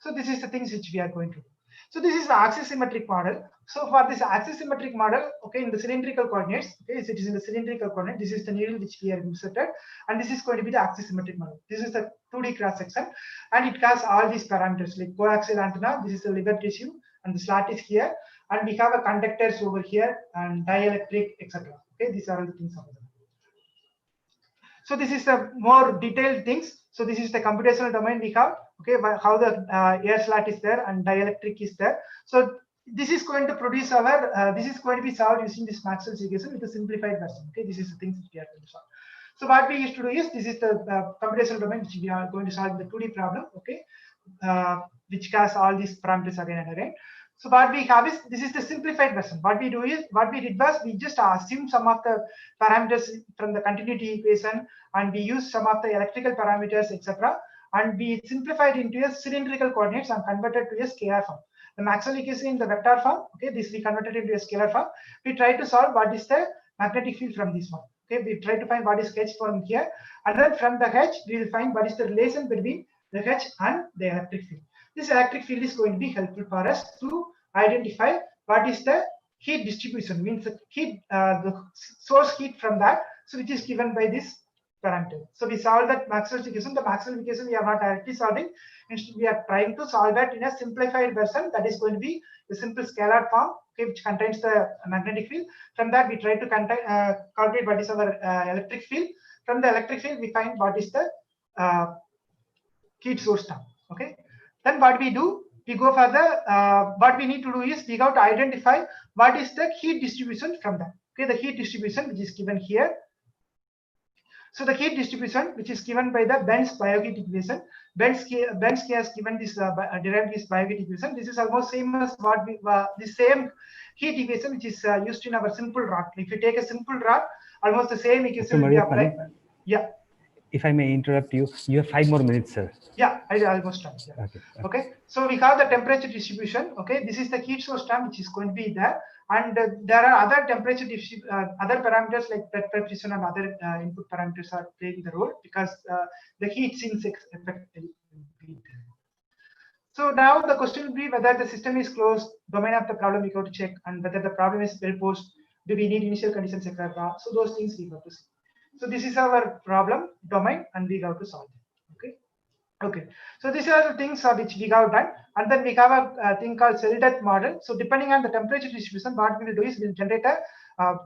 So this is the things which we are going to do. So this is the axisymmetric model. So for this axisymmetric model, okay, in the cylindrical coordinates, okay, so it is in the cylindrical coordinate. This is the needle which we have inserted, and this is going to be the axisymmetric model. This is the 2D cross section, and it has all these parameters like coaxial antenna. This is the liver tissue, and the slot is here, and we have a conductors over here and dielectric, etc. Okay, these are all the things over there. So this is the more detailed things. So this is the computational domain we have. Okay, how the air slot is there and dielectric is there. So this is going to produce our, this is going to be solved using this Maxwell's equation with a simplified version. Okay, this is the things we are going to solve. So what we used to do is, this is the computational domain which we are going to solve the 2D problem. Okay, which has all these parameters again and again. So what we have is, this is the simplified version. What we do is, what we did was, we just assumed some of the parameters from the continuity equation, and we used some of the electrical parameters, etc. And we simplified into a cylindrical coordinates and converted to a scalar form. The Maxwell equation in the vector form, okay, this we converted into a scalar form. We try to solve what is the magnetic field from this one. Okay, we try to find what is H from here, and then from the H we will find what is the relation between the H and the electric field. This electric field is going to be helpful for us to identify what is the heat distribution, means the heat, the source heat from that, so which is given by this parameter. So we solve that Maxwell's equation. The Maxwell equation we are not directly solving. Instead, we are trying to solve that in a simplified version. That is going to be the simple scalar form, okay, which contains the magnetic field. From that, we try to calculate what is our electric field. From the electric field, we find what is the heat source term. Okay. Then what we do, we go for the, what we need to do is, we have to identify what is the heat distribution from that. Okay, the heat distribution which is given here. So the heat distribution which is given by the Benz's bioheat equation. Benz has given this, derived this bioheat equation. This is almost same as what we, the same heat equation which is used in our simple rod. If you take a simple rod, almost the same equation will be applied. Yeah. If I may interrupt you, you have 5 more minutes, sir. Yeah, I almost done. Yeah. Okay. So we have the temperature distribution. Okay, this is the heat source term which is going to be there, and there are other temperature other parameters like bed pressure and other input parameters are playing the role, because the heat sinks effectively. So now the question will be whether the system is closed, domain of the problem we go to check, and whether the problem is well posed, do we need initial conditions, etc. So those things we have to see. So this is our problem domain, and we have to solve it. Okay. Okay, so these are the things which we have done, and then we have a thing called cell death model. So depending on the temperature distribution, what we will do is we'll generate a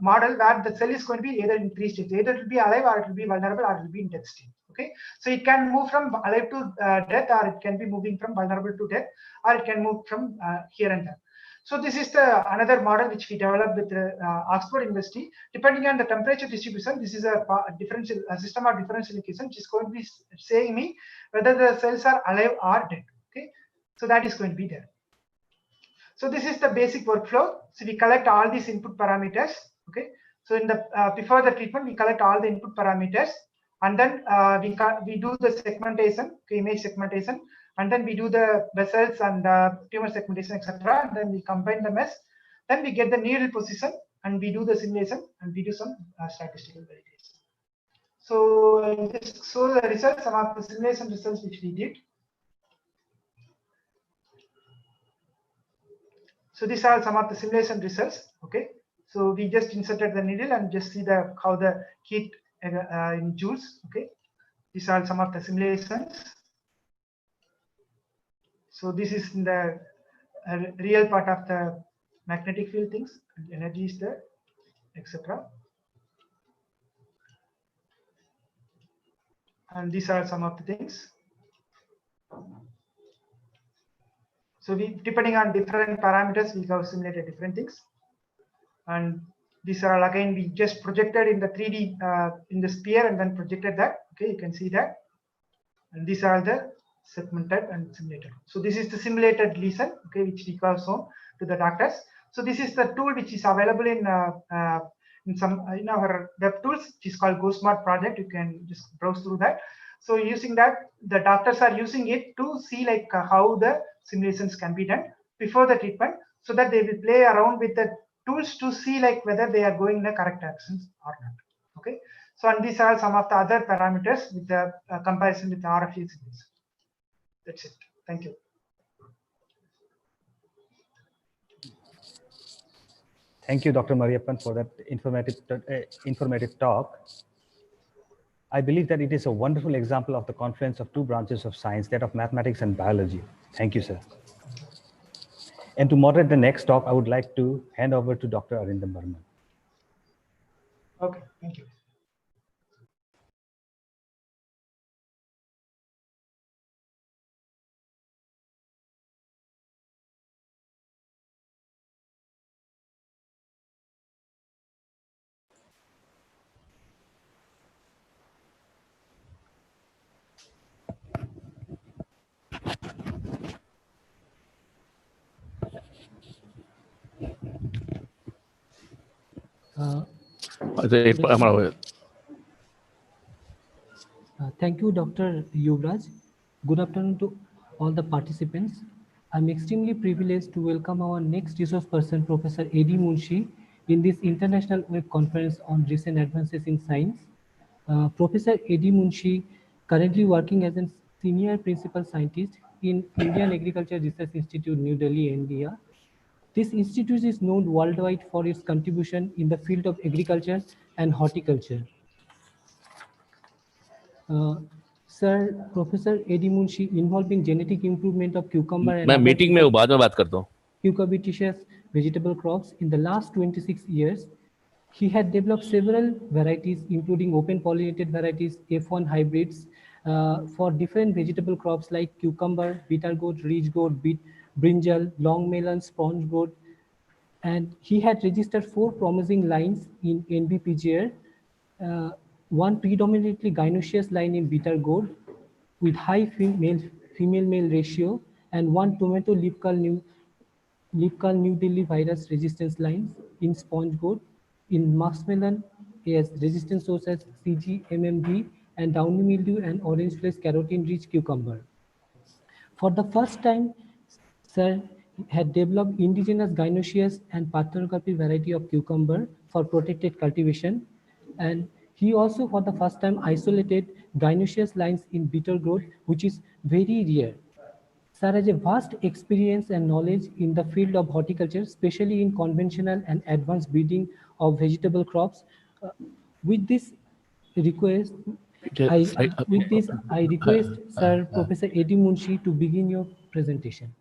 model where the cell is going to be either in three states, either it will be alive, or it will be vulnerable, or it will be in death state. Okay, so it can move from alive to death, or it can be moving from vulnerable to death, or it can move from here and there. So this is the another model which we developed with Oxford University. Depending on the temperature distribution, this is a differential system of differential equation which is going to be saying me whether the cells are alive or dead. Okay, so that is going to be there. So this is the basic workflow. So we collect all these input parameters. Okay, so in the before the treatment, we collect all the input parameters, and then we do the segmentation, okay, image segmentation, and then we do the vessels and tumor segmentation, etc. And then we combine the mesh. Then we get the needle position, and we do the simulation, and we do some statistical validation. So just show the results, some of the simulation results which we did. So these are some of the simulation results. Okay, so we just inserted the needle and just see the how the heat in joules. Okay, these are some of the simulations. So this is in the real part of the magnetic field things, and energy is there, etc. And these are some of the things. So we, depending on different parameters, we have simulated different things. And these are again, we just projected in the 3D in the sphere and then projected that. Okay, you can see that. And these are the segmented and simulated. So this is the simulated lesion, okay, which we have shown to the doctors. So this is the tool which is available in our web tools, which is called GoSmart project. You can just browse through that. So using that, the doctors are using it to see like how the simulations can be done before the treatment, so that they will play around with the tools to see like whether they are going in the correct directions or not. Okay, so and these are some of the other parameters with the comparison with the RFE simulation. That's it. Thank you. Thank you, Dr. Mariappan, for that informative talk. I believe that it is a wonderful example of the confluence of two branches of science, that of mathematics and biology. Thank you, sir. And to moderate the next talk, I would like to hand over to Dr. Arindam Burman. Okay, thank you. Thank you, Dr. Iwcras. Good afternoon to all the participants. I'm extremely privileged to welcome our next resource person, Professor Eddie Munshi, in this international web conference on recent advances in science. Professor Eddie Munshi, currently working as a senior principal scientist in Indian Agriculture Research Institute, New Delhi, India. This institute is known worldwide for its contribution in the field of agriculture and horticulture. Sir, Professor Eddie Munshi, involving genetic improvement of cucumber and मैं meeting में हूँ, बाद में बात करता हूँ. Cucurbitaceous vegetable crops in the last 26 years. He had developed several varieties, including open pollinated varieties, F1 hybrids, for different vegetable crops like cucumber, bitter gourd, ridge gourd, brinjal, long melon, sponge gourd. And he had registered 4 promising lines in NBPGR, one predominantly gynoecious line in bitter gourd with high female-male ratio, and one tomato leaf curl New Delhi virus resistance lines in sponge gourd. In muskmelon, as resistant sources CG, MMG, and downy mildew and orange flesh carotene-rich cucumber. For the first time, Sir had developed indigenous gynoecious and parthenogamy variety of cucumber for protected cultivation, and he also for the first time isolated gynoecious lines in bitter gourd, which is very rare. Sir has a vast experience and knowledge in the field of horticulture, especially in conventional and advanced breeding of vegetable crops. With this request, I request Sir Professor Eddie Munshi to begin your presentation.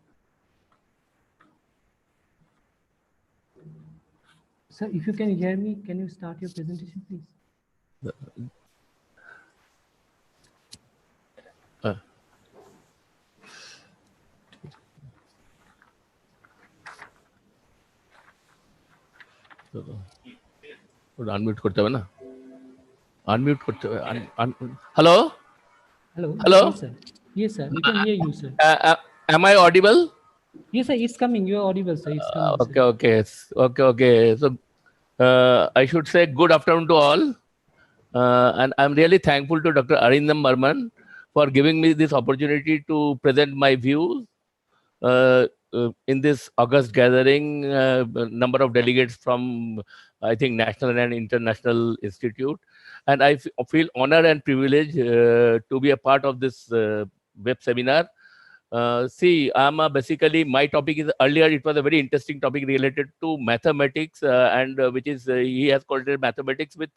Sir, if you can hear me, can you start your presentation, please? Unmute করতে হবে না unmute করতে হবে hello Hello. Hello? Yes, sir. We can hear you, sir. Am I audible? Yes, sir. It's coming. You are audible, sir. It's coming. Okay. So I should say good afternoon to all. And I'm really thankful to Dr. Arindam Barman for giving me this opportunity to present my views in this August gathering. Number of delegates from, I think, national and international institute. And I feel honored and privileged to be a part of this web seminar. See, basically, my topic is earlier, it was a very interesting topic related to mathematics, and which is, he has called it mathematics with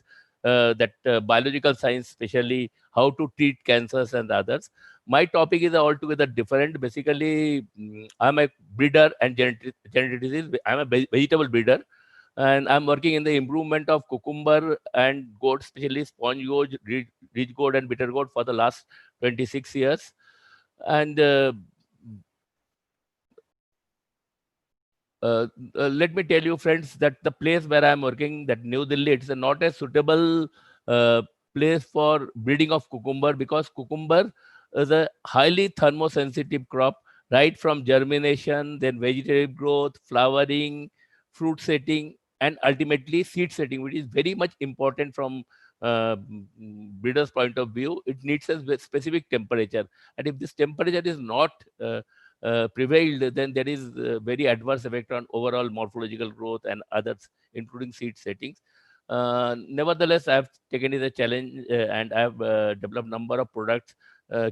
that biological science, especially how to treat cancers and others. My topic is altogether different. Basically, I'm a breeder and geneticist. I'm a vegetable breeder, and I'm working in the improvement of cucumber and goat, especially sponge goat, ridge goat, and bitter goat for the last 26 years. And let me tell you, friends, that the place where I'm working, that New Delhi, it's not a suitable place for breeding of cucumber, because cucumber is a highly thermosensitive crop, right from germination, then vegetative growth, flowering, fruit setting, and ultimately seed setting, which is very much important from breeder's point of view. It needs a specific temperature, and if this temperature is not prevailed, then there is very adverse effect on overall morphological growth and others, including seed settings. Nevertheless, I have taken it a challenge, and I have developed number of products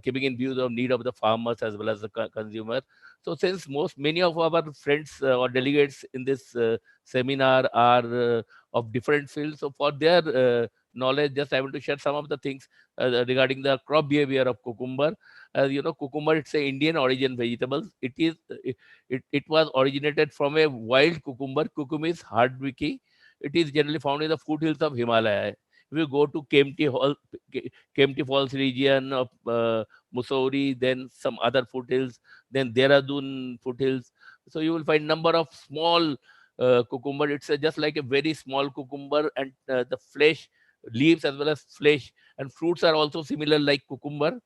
keeping in view the need of the farmers as well as the consumer. So since many of our friends or delegates in this seminar are of different fields, so for their knowledge, just I want to share some of the things regarding the crop behavior of cucumber. You know, cucumber, it's a Indian origin vegetable. It was originated from a wild cucumber. Cucumis hardwickii. It is generally found in the foothills of Himalaya. If you go to Kempty Falls region of Mussoorie, then some other foothills, then Dehradun foothills, so you will find number of small cucumber. It's just like a very small cucumber, and the flesh, leaves as well as flesh and fruits are also similar like cucumber.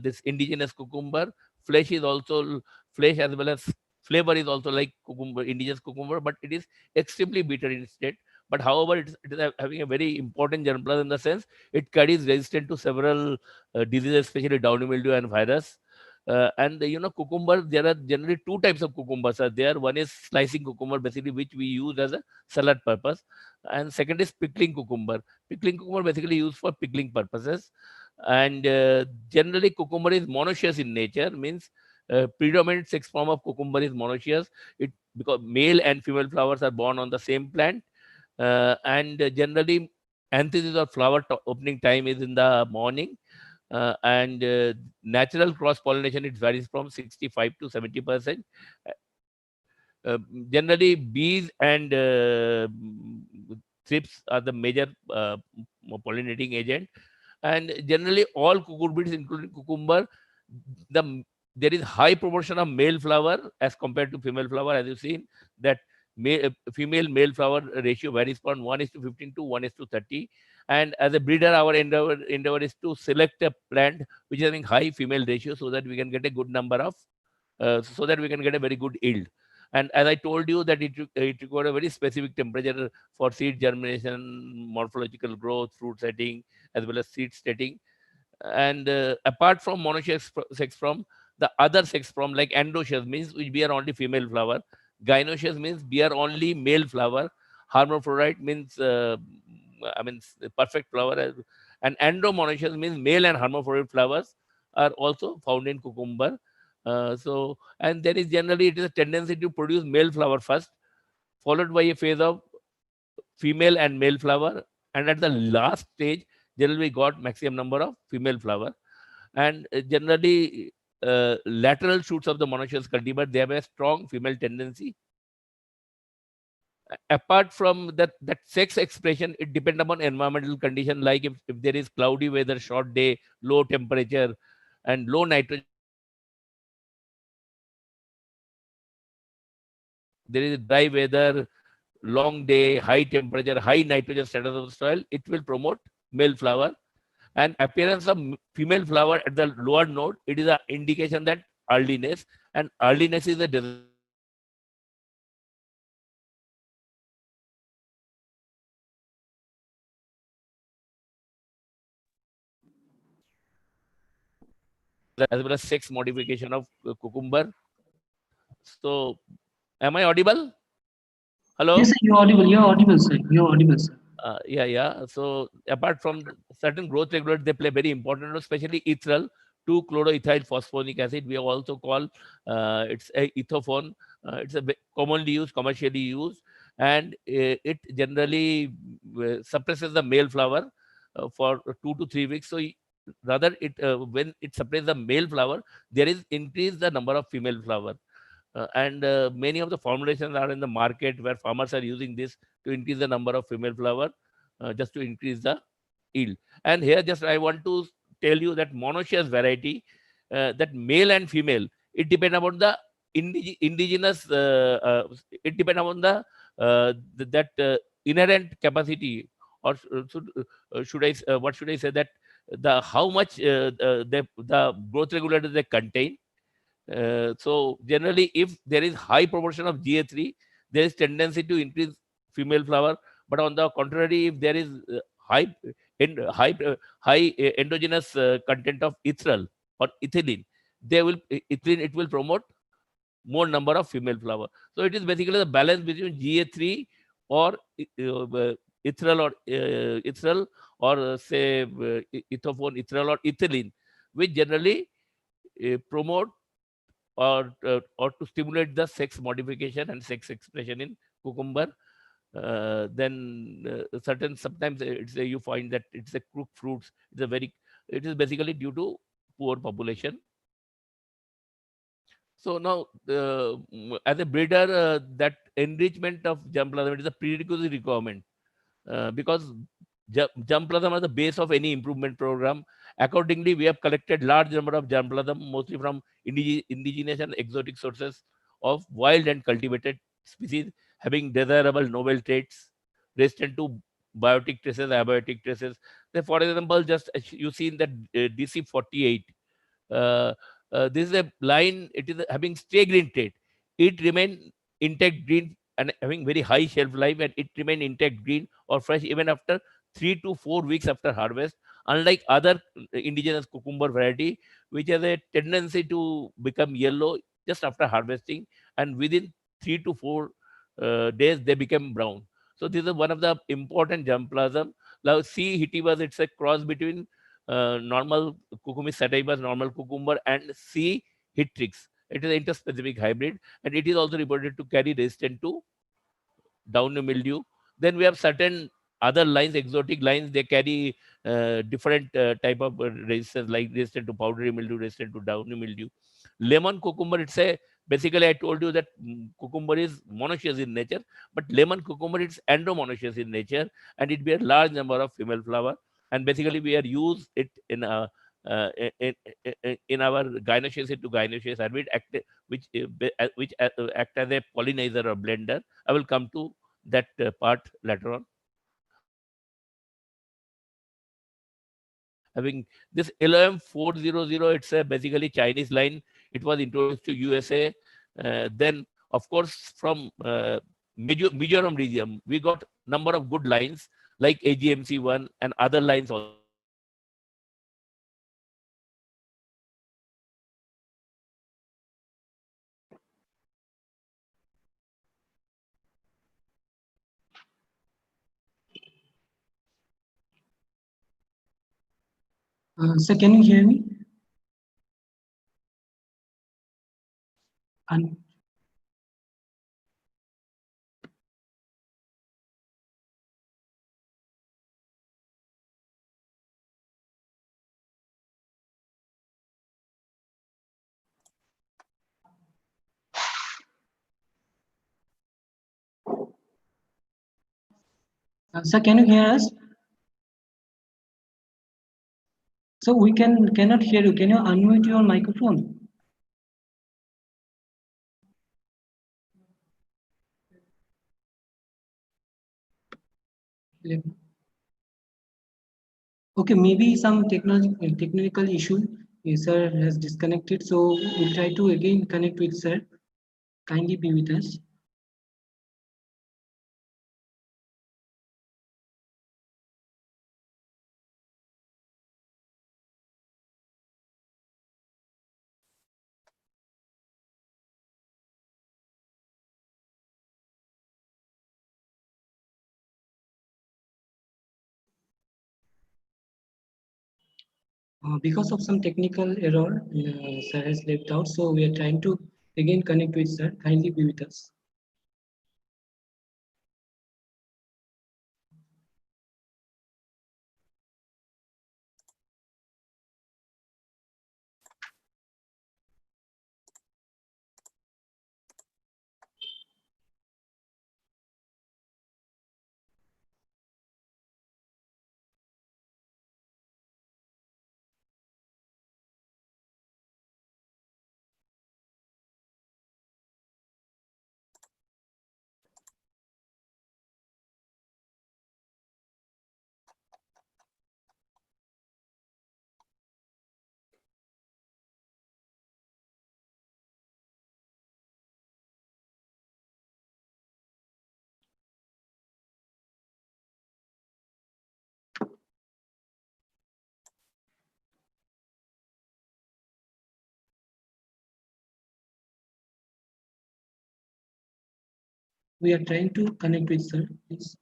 This indigenous cucumber, flesh is also flesh as well as flavor is also like cucumber, indigenous cucumber, but it is extremely bitter instead. But however, it is having a very important germplasm in the sense it carries resistant to several diseases, especially downy mildew and virus. And you know, cucumber, there are generally two types of cucumbers are there. One is slicing cucumber, basically, which we use as a salad purpose, and second is pickling cucumber. Pickling cucumber basically used for pickling purposes. And generally, cucumber is monoecious in nature, means predominant sex form of cucumber is monoecious. It because male and female flowers are born on the same plant, and generally anthesis or flower opening time is in the morning. And natural cross pollination, it varies from 65 to 70%. Generally, bees and thrips are the major pollinating agent. And generally, all cucurbits, including cucumber, there is high proportion of male flower as compared to female flower. As you see, that female male flower ratio varies from 1:15 to 1:30. And as a breeder, our endeavor is to select a plant which is having high female ratio, so that we can get a good number of, so that we can get a very good yield. And as I told you, that it requires a very specific temperature for seed germination, morphological growth, fruit setting, as well as seed setting. And apart from monoecious sex form, the other sex form like androecious means which bear only female flower, gynoecious means bear only male flower, hermaphrodite means perfect flower, and andromonoecious means male and hermaphrodite flowers are also found in cucumber. And there is generally, it is a tendency to produce male flower first, followed by a phase of female and male flower. And at the last stage, generally we got maximum number of female flower. And generally, lateral shoots of the monoecious cultivar, they have a strong female tendency. Apart from that sex expression, it depends upon environmental condition. Like if there is cloudy weather, short day, low temperature, and low nitrogen, there is dry weather, long day, high temperature, high nitrogen status of the soil, it will promote male flower. And appearance of female flower at the lower node, it is an indication that earliness, and earliness is a as well as sex modification of cucumber. So, am I audible? Hello? Yes, sir, you're audible. You're audible, sir. You're audible, sir. Yeah. So apart from certain growth regulators, they play very important role, especially ethyl 2-chloroethyl phosphonic acid. We have also called it's a ethophone. It's a commonly used, commercially used, and it generally suppresses the male flower for 2 to 3 weeks. So rather, it when it suppresses the male flower, there is increase the number of female flower. And many of the formulations are in the market where farmers are using this to increase the number of female flower, just to increase the yield. And here just I want to tell you that monoecious variety, that male and female, it depends upon the indigenous, it depends upon the inherent capacity, or should I what should I say, that the how much the growth regulators they contain. So generally, if there is high proportion of GA3, there is tendency to increase female flower. But on the contrary, if there is high endogenous content of ethyl or ethylene, it will promote more number of female flower. So it is basically the balance between GA3 or ethyl or say ethophone, ethyl or ethylene, which generally promote or to stimulate the sex modification and sex expression in cucumber. Then certain sometimes it's you find that it's a crook fruits. It is basically due to poor population. So now, as a breeder, that enrichment of germplasm, it is a prerequisite requirement, because germplasm are the base of any improvement program. Accordingly, we have collected large number of germplasm, mostly from indigenous and exotic sources of wild and cultivated species having desirable novel traits, resistant to biotic traces, abiotic traces. Say, for example, just as you see in that DC48, uh, this is a line, it is having stay green trait. It remain intact green and having very high shelf life, and it remain intact green or fresh even after 3 to 4 weeks after harvest, unlike other indigenous cucumber variety, which has a tendency to become yellow just after harvesting, and within 3 to 4 days they become brown. So this is one of the important germplasm. Now C. hitivas, it's a cross between normal Cucumis sativus, normal cucumber, and C. hitrix. It is an interspecific hybrid, and it is also reported to carry resistant to downy mildew. Then we have certain other lines, exotic lines, they carry different type of resistance, like resistant to powdery mildew, resistant to downy mildew. Lemon cucumber, it's a basically I told you that cucumber is monoecious in nature, but lemon cucumber it's andromonoecious in nature, and it bears large number of female flower. And basically we are use it in in our gynoecious to gynoecious hybrid, which act as a pollinizer or blender. I will come to that part later on. Having this LOM 400, it's a basically Chinese line. It was introduced to USA. Then, of course, from Mizoram region, we got number of good lines like AGMC1 and other lines also. Sir, can you hear me? And sir, can you hear us? So we cannot hear you. Can you unmute your microphone? Okay, maybe some technical issue. Sir has disconnected, so we'll try to again connect with sir. Kindly be with us. Because of some technical error, sir has left out, so we are trying to again connect with sir. Kindly be with us. We are trying to connect with sir, please.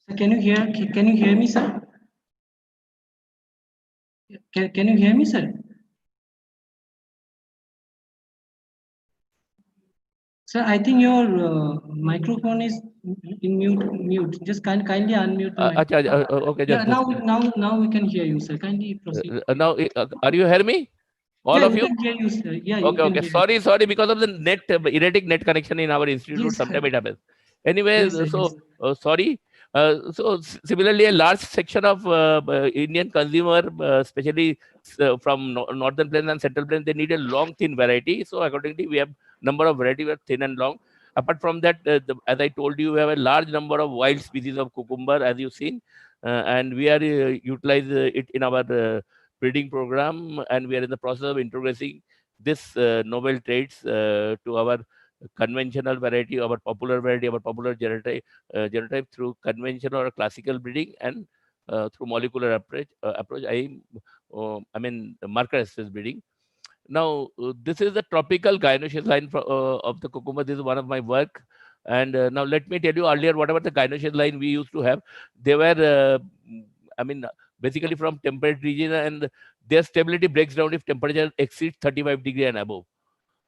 Sir, can you hear me, sir? Can you hear me, sir? Sir, I think your microphone is in mute. Just kindly unmute the microphone. Okay, Yeah, just now we can hear you, sir. Kindly proceed. now, are you hearing me? All Yeah, of we you? can hear you, sir. Yeah, you Okay, can okay. hear us. Sorry, because of the net erratic net connection in our institute, Yes, sir. sometimes it happens. Anyway, Yes, sir. so Yes. sorry. Similarly, a large section of Indian consumer, especially from northern plains and central plains, they need a long thin variety. So accordingly, we have number of variety were thin and long. Apart from that, as I told you, we have a large number of wild species of cucumber, as you've seen, and we are utilize it in our breeding program, and we are in the process of introducing this novel traits to our conventional variety, our popular variety, our popular genotype through conventional or classical breeding and through molecular approach. I mean marker access breeding. Now, this is the tropical gynoecious line of the cucumber. This is one of my work. And now let me tell you earlier, whatever the gynoecious line we used to have, they were, I mean, basically from temperate region, and their stability breaks down if temperature exceeds 35 degree and above.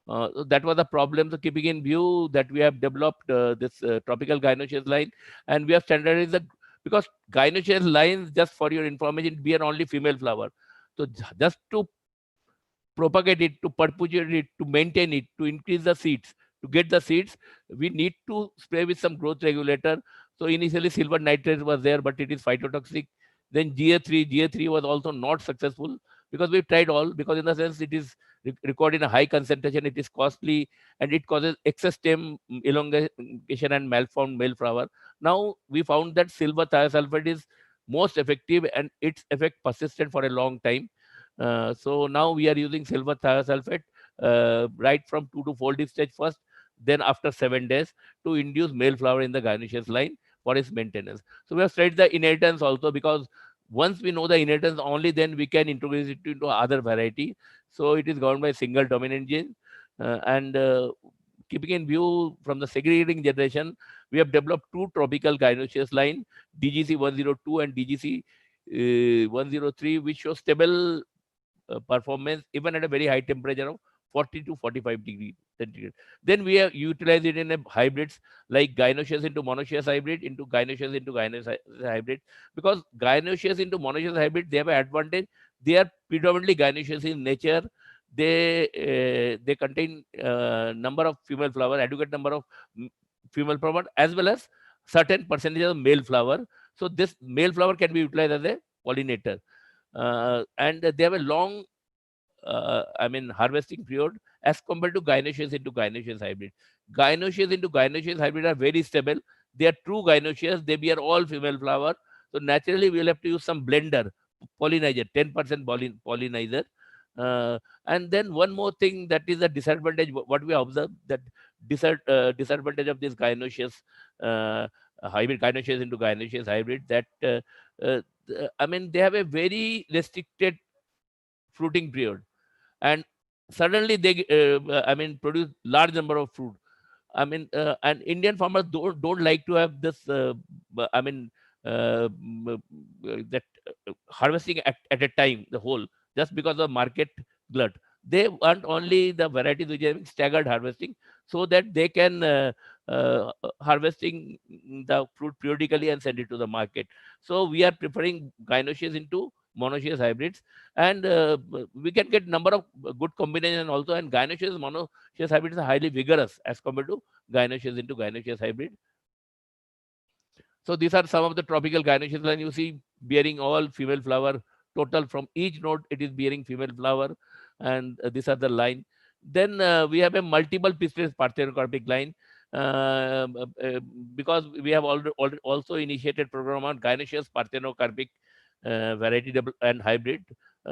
So that was the problem. So keeping in view that we have developed this tropical gynoecious line, and we have standardized the, because gynoecious lines, just for your information, bear only female flower. So just to propagate it, to perpetuate it, to maintain it, to increase the seeds, to get the seeds, we need to spray with some growth regulator So initially silver nitrate was there, but it is phytotoxic. Then GA3 was also not successful because we tried all, because in the sense it is recorded in a high concentration, it is costly, and it causes excess stem elongation and malformed male flower. Now we found that silver thiosulfate is most effective and its effect persistent for a long time. So now we are using silver thiosulfate right from 2 to 4 stage first, then after 7 days to induce male flower in the gynoecious line for its maintenance. So we have studied the inheritance also, because once we know the inheritance, only then we can introduce it into other variety. So it is governed by single dominant gene. And keeping in view from the segregating generation, we have developed 2 tropical gynoecious line, DGC 102 and DGC 103, which show stable performance even at a very high temperature of 40 to 45 degrees centigrade. Then we have utilized it in a hybrids like gynoecious into monoecious hybrid, into gynoecious into gynoecious hybrid, because gynoecious into monoecious hybrid, they have an advantage. They are predominantly gynoecious in nature. They contain number of female flower, adequate number of female flower, as well as certain percentage of male flower. So this male flower can be utilized as a pollinator. And they have a long harvesting period as compared to gynoecious into gynoecious hybrid. Gynoecious into gynoecious hybrid are very stable. They are true gynoecious. They bear all female flower. So naturally, we will have to use some blender, pollinizer, 10% pollinizer. And then one more thing that is a disadvantage, what we observe, that disadvantage of this gynoecious hybrid, gynoecious into gynoecious hybrid, that they have a very restricted fruiting period, and suddenly they produce large number of fruit. And Indian farmers don't like to have this that harvesting at a time, the whole, just because of market glut. They want only the varieties which are having staggered harvesting, so that they can harvesting the fruit periodically and send it to the market. So we are preferring gynoecious into monoecious hybrids, and we can get number of good combination also. And gynoecious monoecious hybrids are highly vigorous as compared to gynoecious into gynoecious hybrid. So these are some of the tropical gynoecious line you see bearing all female flower. Total from each node it is bearing female flower, and these are the line. Then we have a multiple pistil parthenocarpic line, uh, uh, because we have already also initiated program on gynoecious parthenocarpic variety and hybrid.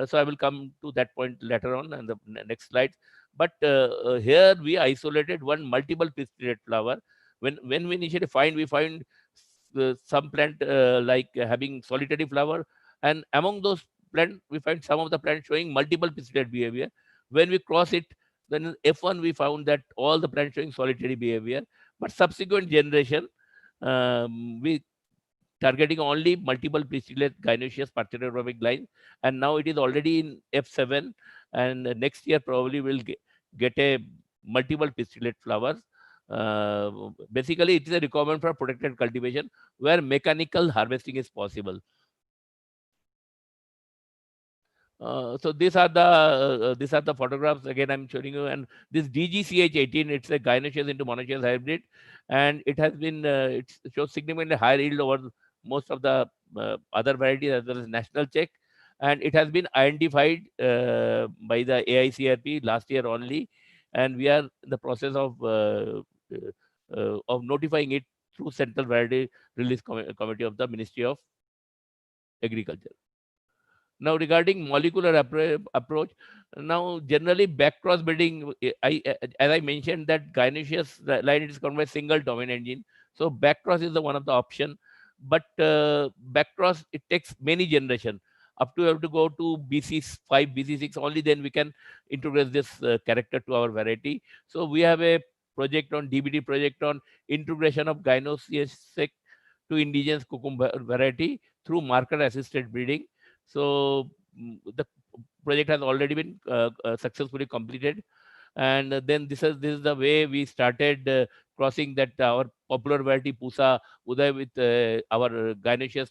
So I will come to that point later on in the next slides. But here we isolated one multiple pistillate flower. When we initially we find some plant like having solitary flower, and among those plant we find some of the plants showing multiple pistillate behavior. When we cross it, then in F1 we found that all the plants showing solitary behavior. But subsequent generation, we targeting only multiple pistillate gynoecious parthenocarpic line, and now it is already in F7, and next year probably we'll get a multiple pistillate flowers. Basically, it is a requirement for protected cultivation where mechanical harvesting is possible. So these are the photographs again I'm showing you, and this DGCH18, it's a gynoecious into monoecious hybrid, and it has been it shows significantly higher yield over most of the other varieties as well as national check, and it has been identified by the AICRP last year only, and we are in the process of notifying it through Central Variety Release Committee of the Ministry of Agriculture. Now, regarding molecular approach, now generally back cross breeding, as I mentioned that gynoecious line is covered by single dominant gene. So back cross is the one of the option, but back cross it takes many generation. Up to have to go to BC5, BC6, only then we can integrate this character to our variety. So we have a project on DBT project on integration of gynoecious to indigenous cucumber variety through marker assisted breeding. So the project has already been successfully completed, and then this is the way we started crossing that our popular variety Pusa Uday with our gynoecious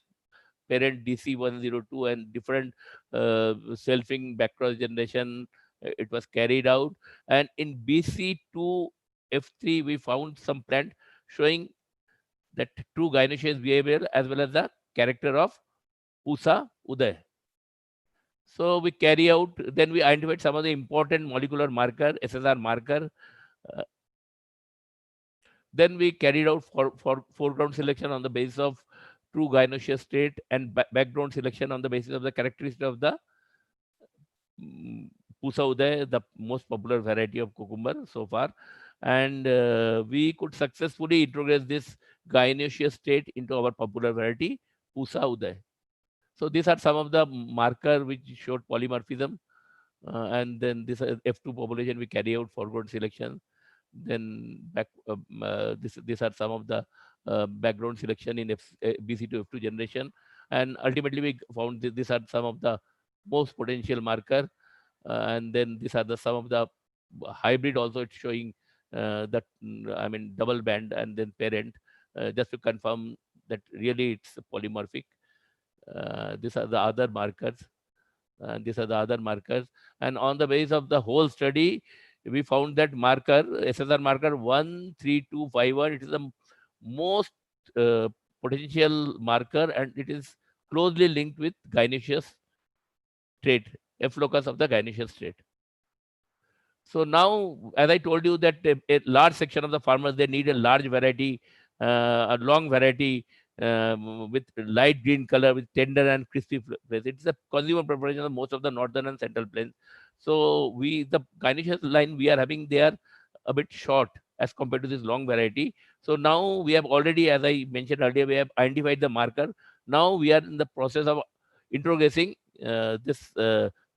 parent DC102 and different selfing backcross generation. It was carried out, and in BC2 F3 we found some plant showing that true gynoecious behavior as well as the character of Pusa Uday. So we carry out, then we identified some of the important molecular marker, SSR marker. Uh, then we carried out for foreground selection on the basis of true gynoecious state and background selection on the basis of the characteristic of the Pusa Uday, the most popular variety of cucumber so far. And we could successfully introduce this gynoecious state into our popular variety, Pusa Uday. So these are some of the marker which showed polymorphism. And then this F2 population, we carry out foreground selection. Then these are some of the background selection in BC2 F2 generation. And ultimately, we found these are some of the most potential marker. And then these are some of the hybrid also it's showing that, I mean, double band and then parent, just to confirm that really it's polymorphic. These are the other markers. These are the other markers. And on the basis of the whole study, we found that marker, SSR marker 13251, it is the most potential marker, and it is closely linked with gynoecious trait, F locus of the gynoecious trait. So now, as I told you that a large section of the farmers, they need a large variety, a long variety with light green color, with tender and crispy flesh. It's a consumer preparation of most of the northern and central plains. So the gynoecious line we are having, they are a bit short as compared to this long variety. So now we have already, as I mentioned earlier, we have identified the marker. Now we are in the process of introducing this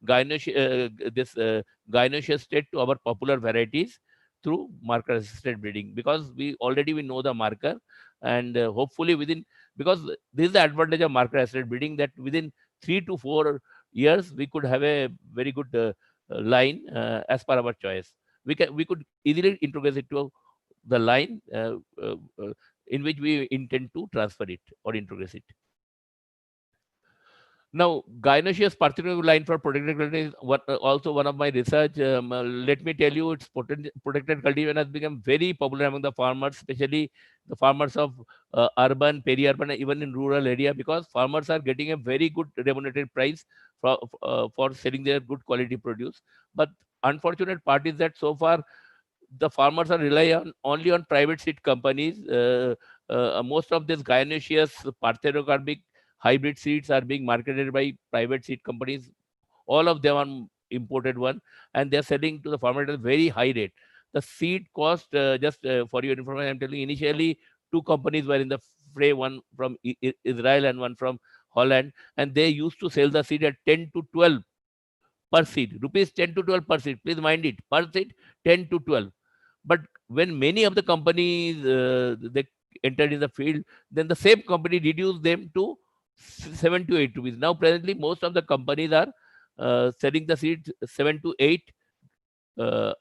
gynoecious state to our popular varieties through marker assisted breeding, because we know the marker, and hopefully because this is the advantage of marker assisted breeding, that within 3 to 4 years we could have a very good line as per our choice. We could easily introduce it to the line in which we intend to transfer it or introduce it. Now, gynoecious particular line for protected cultivation is also one of my research. Let me tell you, its protected cultivation has become very popular among the farmers, especially the farmers of urban, peri-urban, even in rural area, because farmers are getting a very good remunerated price for selling their good quality produce. But unfortunate part is that so far the farmers are relying only on private seed companies. Most of this gynoecious parthenocarpic hybrid seeds are being marketed by private seed companies. All of them are imported one, and they're selling to the farmer at a very high rate. The seed cost, for your information, I'm telling you, initially 2 companies were in the fray, one from Israel and one from Holland, and they used to sell the seed at 10 to 12 per seed, rupees 10 to 12 per seed. Please mind it, per seed 10 to 12. But when many of the companies they entered in the field, then the same company reduced them to 7 to 8 rupees. Now presently most of the companies are selling the seeds 7 to 8 per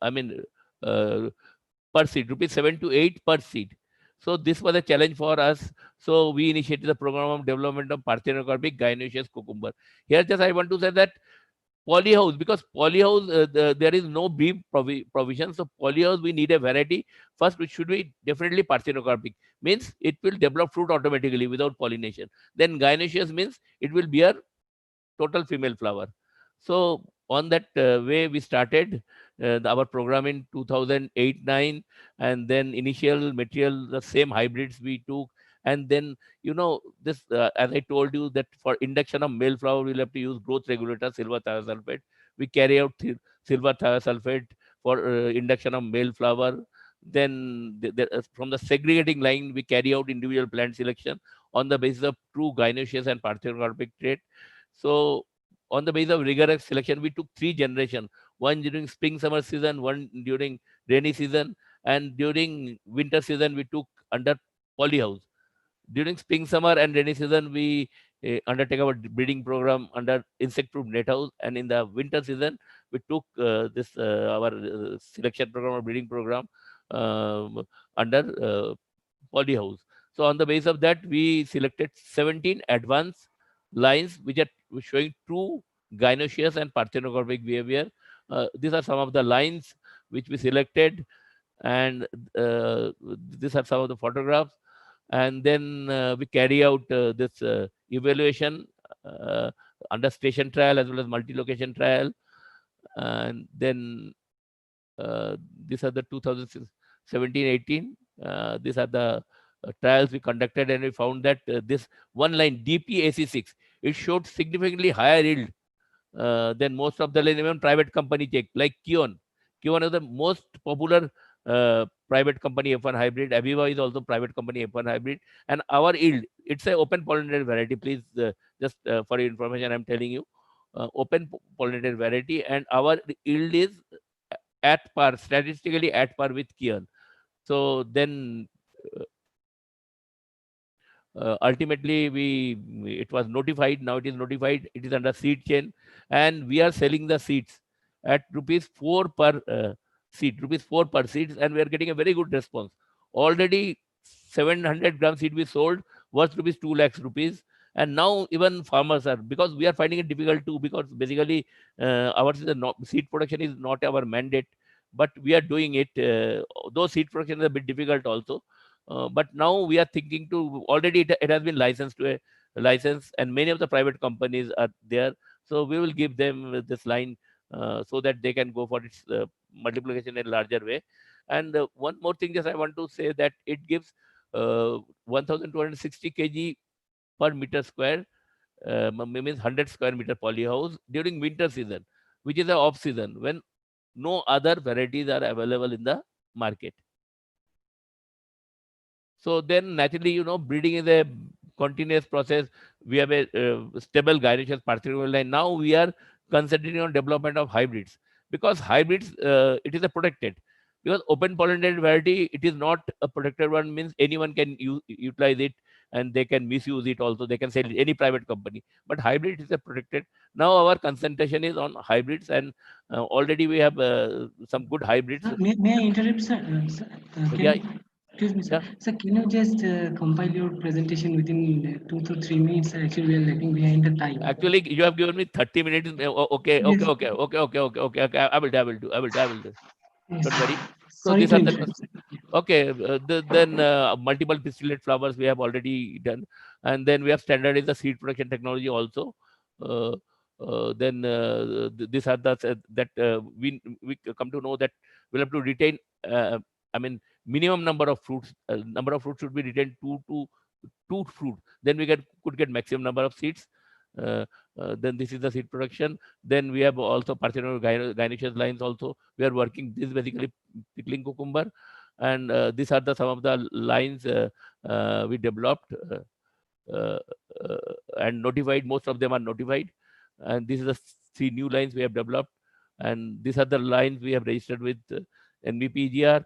seed, rupees 7 to 8 per seed. So this was a challenge for us. So we initiated the program of development of parthenocarpic gynoecious cucumber. Here just I want to say that polyhouse, because polyhouse there is no beam provision. So polyhouse we need a variety. First, it should be definitely parthenocarpic, means it will develop fruit automatically without pollination. Then gynoecious means it will bear total female flower. So on that way we started our program in 2008-9, and then initial material, the same hybrids we took. And then this as I told you, that for induction of male flower we'll have to use growth regulator silver thiosulfate. We carry out silver thiosulfate for induction of male flower. Then from the segregating line we carry out individual plant selection on the basis of true gynoecious and parthenocarpic trait. So on the basis of rigorous selection, we took 3 generations, one during spring summer season, one during rainy season, and during winter season we took under polyhouse. During spring summer and rainy season we undertake our breeding program under insect proof net house, and in the winter season we took our selection program or breeding program under polyhouse. So on the basis of that, we selected 17 advanced lines which are showing true gynoecious and parthenocarpic behavior. These are some of the lines which we selected, and these are some of the photographs. And then we carry out this evaluation under station trial as well as multi-location trial. And then these are the 2017-18. These are the trials we conducted, and we found that this one line DPAC6, it showed significantly higher yield than most of the line, even private company take, like Kion. Kion is the most popular private company F1 hybrid. Aviva is also private company F1 hybrid. And our yield, it's a open pollinated variety. Please, just for your information, I'm telling you, open pollinated variety, and our yield is at par, statistically at par with Kion. So then ultimately it was notified. Now it is notified, it is under seed chain, and we are selling the seeds at ₹4 per seed, ₹4 per seeds, and we are getting a very good response. Already 700 gram seed we sold worth ₹2 lakhs. And now even farmers are, because we are finding it difficult too, because basically our seed production is not our mandate, but we are doing it. Though seed production is a bit difficult also, but now we are thinking to, already it has been licensed to a license, and many of the private companies are there. So we will give them this line so that they can go for its multiplication in a larger way. And one more thing, just I want to say that it gives 1260 kg per meter square, means 100 square meter polyhouse during winter season, which is the off season when no other varieties are available in the market. So then naturally, breeding is a continuous process. We have a stable gynoecious parthenoid line. Now we are concentrating on development of hybrids, because hybrids, it is a protected. Because open pollinated variety, it is not a protected one, means anyone can utilize it, and they can misuse it also. They can sell it, any private company. But hybrid is a protected. Now our concentration is on hybrids, and already we have some good hybrids. May I interrupt, sir? Yeah. Excuse me, sir. Yeah. Sir, can you just compile your presentation within 2 to 3 minutes? Actually, we are lagging behind the time. Actually, you have given me 30 minutes. Okay. Yes. Okay. I will do. Yes. Don't worry. So Sorry these to are interrupt, sir. okay. Then multiple pistillate flowers we have already done, and then we have standardized the seed production technology also. Then these are the that we come to know that we'll have to retain. I mean, minimum number of fruits. Number of fruits should be retained two fruit. Then we could get maximum number of seeds. Then this is the seed production. Then we have also parthenoid gynoecious lines also. We are working. This is basically pickling cucumber, and these are some of the lines we developed and notified. Most of them are notified, and these are the 3 new lines we have developed, and these are the lines we have registered with NBPGR.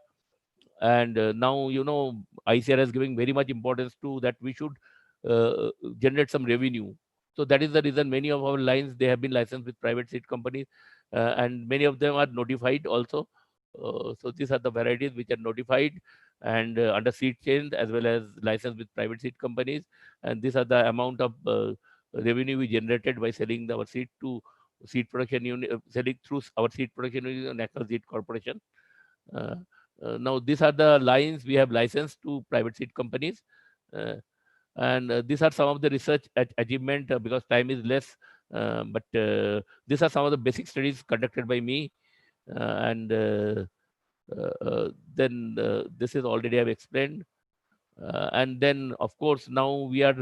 And now ICR is giving very much importance to that we should generate some revenue. So that is the reason many of our lines, they have been licensed with private seed companies, and many of them are notified also. So these are the varieties which are notified and under seed chain, as well as licensed with private seed companies. And these are the amount of revenue we generated by selling our seed to seed production unit, selling through our seed production unit, National Seed Corporation. Now these are the lines we have licensed to private seed companies, and these are some of the research achievement, because time is less, but these are some of the basic studies conducted by me, and then this is already I've explained. And then of course now we are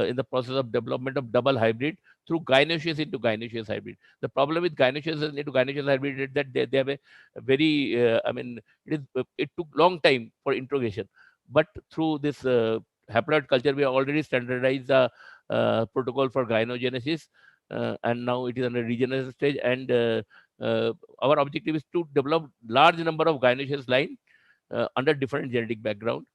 in the process of development of double hybrid through gynoecious into gynoecious hybrid. The problem with gynoecious into gynoecious hybrid is that they have a very it took long time for introgation, but through this haploid culture we have already standardized the protocol for gynogenesis, and now it is under regeneration stage. And our objective is to develop large number of gynoecious line under different genetic background.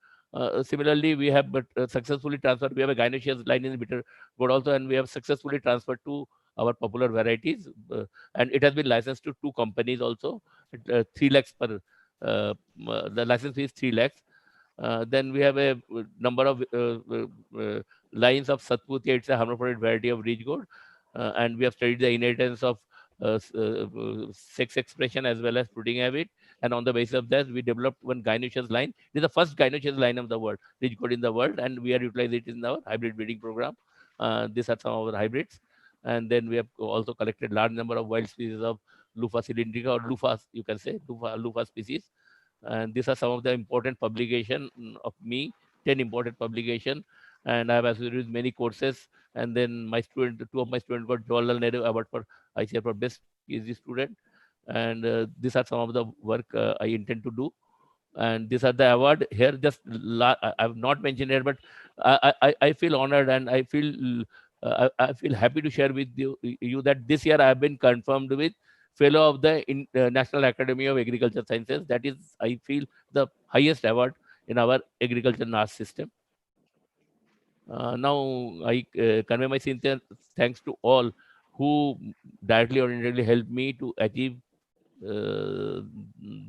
Similarly, we have successfully transferred. We have a gynoecious line in bitter gourd also, and we have successfully transferred to our popular varieties, and it has been licensed to 2 companies also. 3 lakhs per. The license fee is 3 lakhs. Then we have a number of lines of Satputia. It's a hermaphrodite variety of rich gourd, and we have studied the inheritance of sex expression as well as fruiting habit. And on the basis of that, we developed one gynoecious line. It is the first gynoecious line of the world, ridge code in the world, and we are utilizing it in our hybrid breeding program. These are some of our hybrids. And then we have also collected large number of wild species of Lupha cylindrica, or Lupha, you can say, Lupha species. And these are some of the important publication of me, 10 important publication. And I have associated with many courses. And then my student, two of my students got Jawaharlal Nehru Award for ICAR for best PhD student. And these are some of the work I intend to do. And these are the award here. Just I have not mentioned it, but I feel honored, and I feel happy to share with you that this year I have been confirmed with fellow of the National Academy of Agriculture Sciences. That is, I feel, the highest award in our agriculture NAS system. Now I convey my sincere thanks to all who directly or indirectly helped me to achieve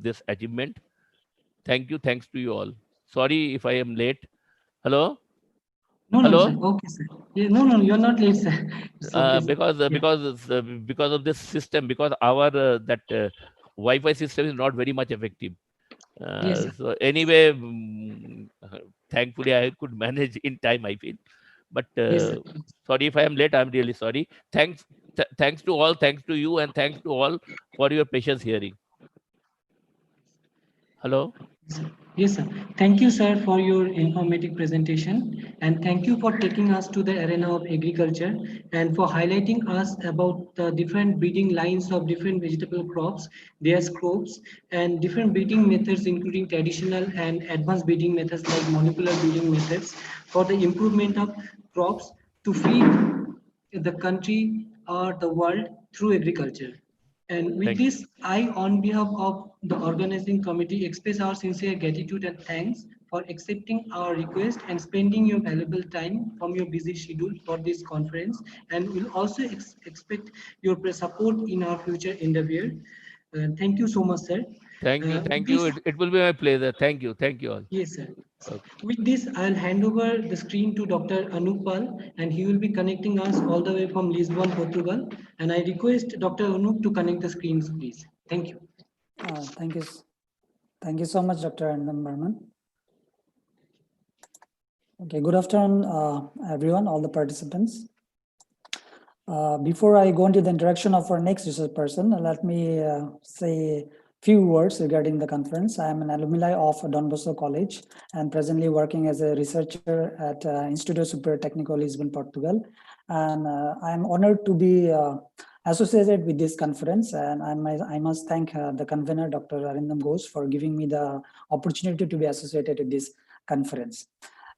this achievement. Thank you. Thanks to you all. Sorry if I am late. Hello? No, Hello? sir. Okay, sir. Yeah, no, you're not late, sir. It's okay, sir. Because of this system, because our Wi-Fi system is not very much effective. Yes, sir. So anyway, thankfully I could manage in time, I feel. But Yes, sir. sorry if I am late. I'm really sorry. Thanks to all. Thanks to you, and thanks to all for your patience hearing. Hello? Yes, sir. Thank you, sir, for your informative presentation. And thank you for taking us to the arena of agriculture and for highlighting us about the different breeding lines of different vegetable crops, their scopes, and different breeding methods, including traditional and advanced breeding methods like molecular breeding methods for the improvement of crops to feed the country or the world through agriculture. And with this, I, on behalf of the organizing committee, express our sincere gratitude and thanks for accepting our request and spending your valuable time from your busy schedule for this conference. And we'll also expect your support in our future endeavor. Thank you so much, sir. Thank you. Thank you. It will be my pleasure. Thank you. Thank you all. Yes, sir. Okay. With this, I'll hand over the screen to Dr. Anup Pal, and he will be connecting us all the way from Lisbon, Portugal. And I request Dr. Anup to connect the screens, please. Thank you. Thank you. Thank you so much, Dr. Anandam Barman. Okay, good afternoon, everyone, all the participants. Before I go into the introduction of our next research person, let me say few words regarding the conference. I am an alumni of Don Bosco College and presently working as a researcher at Instituto Superior Técnico Lisbon, Portugal. And I am honored to be associated with this conference, and I must thank the convener, Dr. Arindam Ghosh, for giving me the opportunity to be associated with this conference.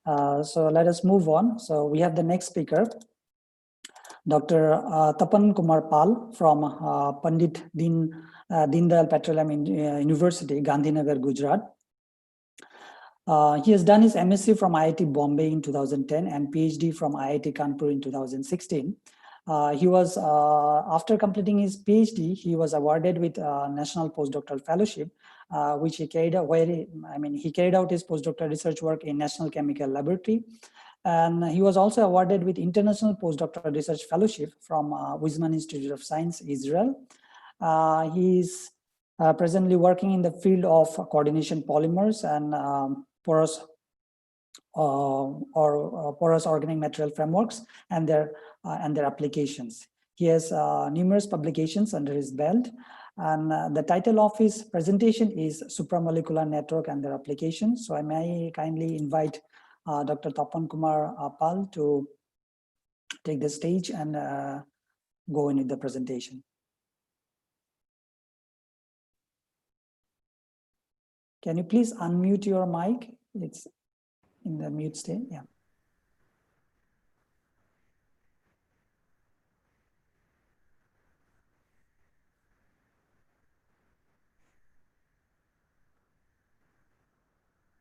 So let us move on. So we have the next speaker, Dr. Tapan Kumar Pal from Pandit Deendayal Petroleum University, Gandhinagar, Gujarat. He has done his MSc from IIT Bombay in 2010 and PhD from IIT Kanpur in 2016. He was, after completing his PhD, he was awarded with National Postdoctoral Fellowship, which he carried out, he carried out his postdoctoral research work in National Chemical Laboratory. And he was also awarded with International Postdoctoral Research Fellowship from Weizmann Institute of Science, Israel. He's presently working in the field of coordination polymers and porous organic material frameworks and their applications. He has numerous publications under his belt, and the title of his presentation is Supramolecular Network and their applications. So I may kindly invite Dr. Tapan Kumar Pal to take the stage and go in with the presentation. Can you please unmute your mic? It's in the mute state, yeah.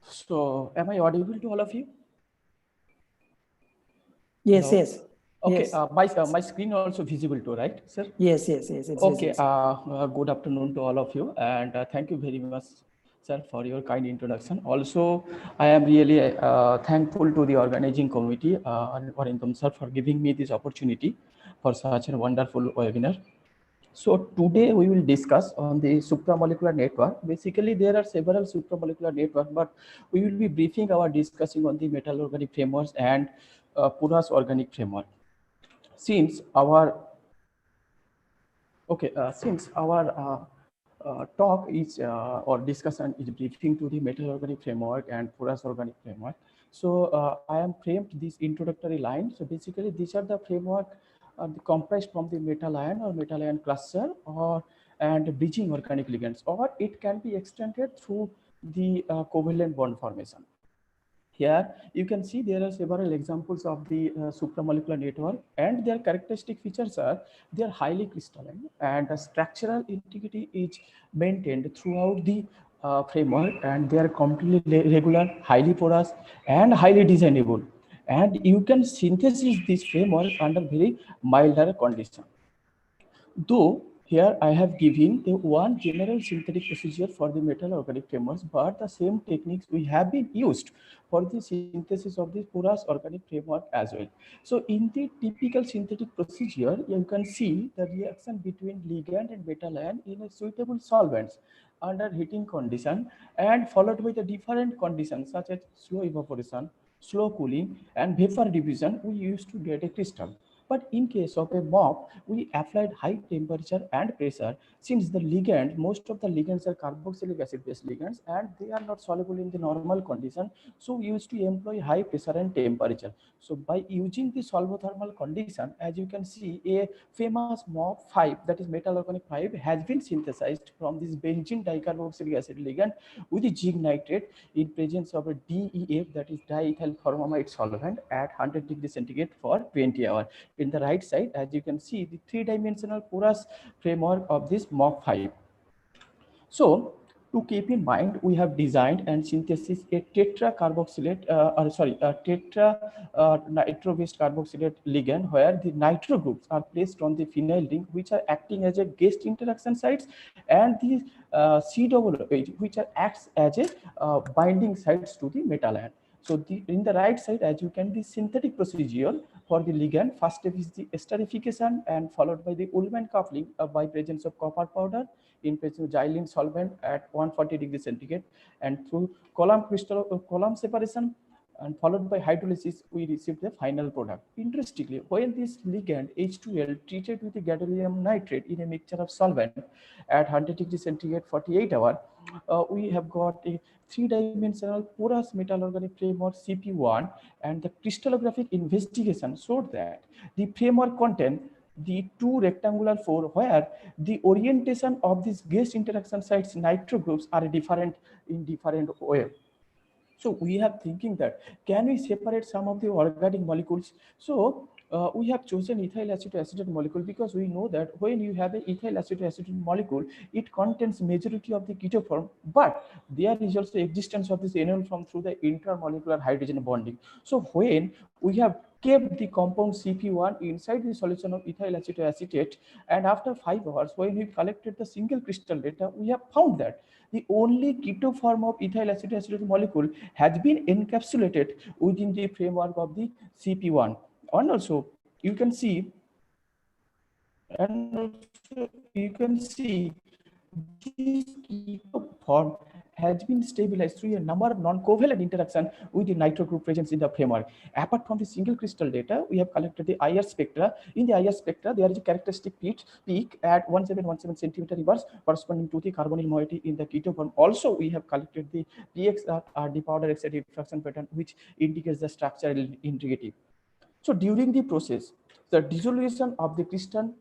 So, am I audible to all of you? Yes, Hello? yes. Okay, yes. My screen also visible too, right, sir? Yes, yes, yes. It's okay, visible. Good afternoon to all of you, and thank you very much, sir, for your kind introduction. Also, I am really thankful to the organizing committee, Arindam sir, for giving me this opportunity for such a wonderful webinar. So today we will discuss on the supramolecular network. Basically, there are several supramolecular networks, but we will be briefing our discussing on the metal organic frameworks and porous organic framework. Since our talk is or discussion is briefing to the metal organic framework and porous organic framework. So I am framed this introductory line. So basically, these are the framework comprised from the metal ion or metal ion cluster or and bridging organic ligands, or it can be extended through the covalent bond formation. Here you can see there are several examples of the supramolecular network, and their characteristic features are they are highly crystalline and the structural integrity is maintained throughout the framework, and they are completely regular, highly porous, and highly designable. And you can synthesize this framework under very milder condition. Though here I have given the one general synthetic procedure for the metal organic frameworks, but the same techniques we have been used for the synthesis of the porous organic framework as well. So in the typical synthetic procedure, you can see the reaction between ligand and metal ion in a suitable solvents under heating condition and followed by the different conditions such as slow evaporation, slow cooling, and vapor diffusion, we used to get a crystal. But in case of a mop, we applied high temperature and pressure. Since the ligand, most of the ligands are carboxylic acid based ligands and they are not soluble in the normal condition. So we used to employ high pressure and temperature. So by using the solvothermal condition, as you can see, a famous mop 5, that is metal organic 5, has been synthesized from this benzene dicarboxylic acid ligand with the zinc nitrate in presence of a DEF, that is diethyl formamide solvent at 100 degrees centigrade for 20 hours. In the right side, as you can see, the three-dimensional porous framework of this MOC 5. So to keep in mind, we have designed and synthesized a tetra nitro-based carboxylate ligand, where the nitro groups are placed on the phenyl ring, which are acting as a guest interaction sites, and the COOH, which are acts as a binding sites to the metal ion. So in the right side, as you can, the synthetic procedure for the ligand, first step is the esterification and followed by the Ullmann coupling by presence of copper powder in presence of xylene solvent at 140 degrees centigrade, and through column separation and followed by hydrolysis, we receive the final product. Interestingly, when this ligand H2L treated with the gadolinium nitrate in a mixture of solvent at 100 degrees centigrade 48 hours, we have got a three-dimensional porous metal organic framework CP1, and the crystallographic investigation showed that the framework contained the two rectangular four, where the orientation of these guest interaction sites nitro groups are different in different way. So we have thinking that can we separate some of the organic molecules? So we have chosen ethyl acetoacetate molecule because we know that when you have an ethyl acetoacetate molecule, it contains majority of the keto form, but there is also existence of this enol form through the intermolecular hydrogen bonding. So when we have kept the compound CP1 inside the solution of ethyl acetoacetate, and after 5 hours, when we collected the single crystal data, we have found that the only keto form of ethyl acetoacetate molecule has been encapsulated within the framework of the CP1. And also you can see, this keto form has been stabilized through a number of non-covalent interaction with the nitro group presence in the framework. Apart from the single crystal data, we have collected the IR spectra. In the IR spectra, there is a characteristic peak at 1717 centimeter reverse corresponding to the carbonyl moiety in the keto form. Also, we have collected the PX, the powder excited diffraction pattern, which indicates the structural integrity. So during the process, the dissolution of the crystal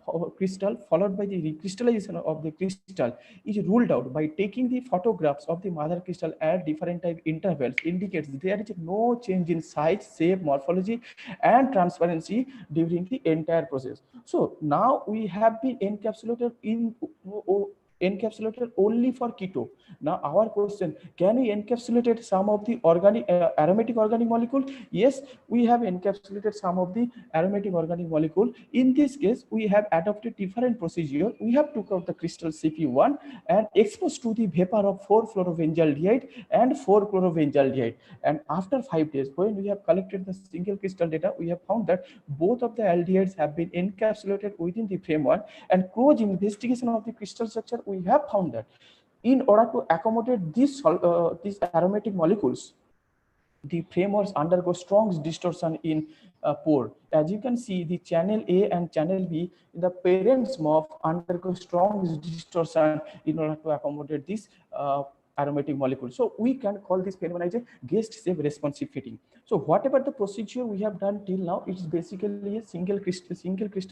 followed by the recrystallization of the crystal is ruled out by taking the photographs of the mother crystal at different time intervals, indicates there is no change in size, shape, morphology, and transparency during the entire process. So now we have been encapsulated in encapsulated only for keto. Now our question, can we encapsulate some of the organic aromatic organic molecule? Yes, we have encapsulated some of the aromatic organic molecule. In this case, we have adopted different procedure. We have took out the crystal CP1 and exposed to the vapor of 4-fluorobenzyaldehyde and 4-chlorobenzyaldehyde. And after 5 days, when we have collected the single crystal data, we have found that both of the aldehydes have been encapsulated within the framework. And close investigation of the crystal structure, we have found that in order to accommodate these aromatic molecules, the frameworks undergo strong distortion in pore. As you can see, the channel A and channel B in the parents MOF undergo strong distortion in order to accommodate this aromatic molecule. So we can call this phenomenon as a guest safe responsive fitting. So whatever the procedure we have done till now, it is basically a single crystal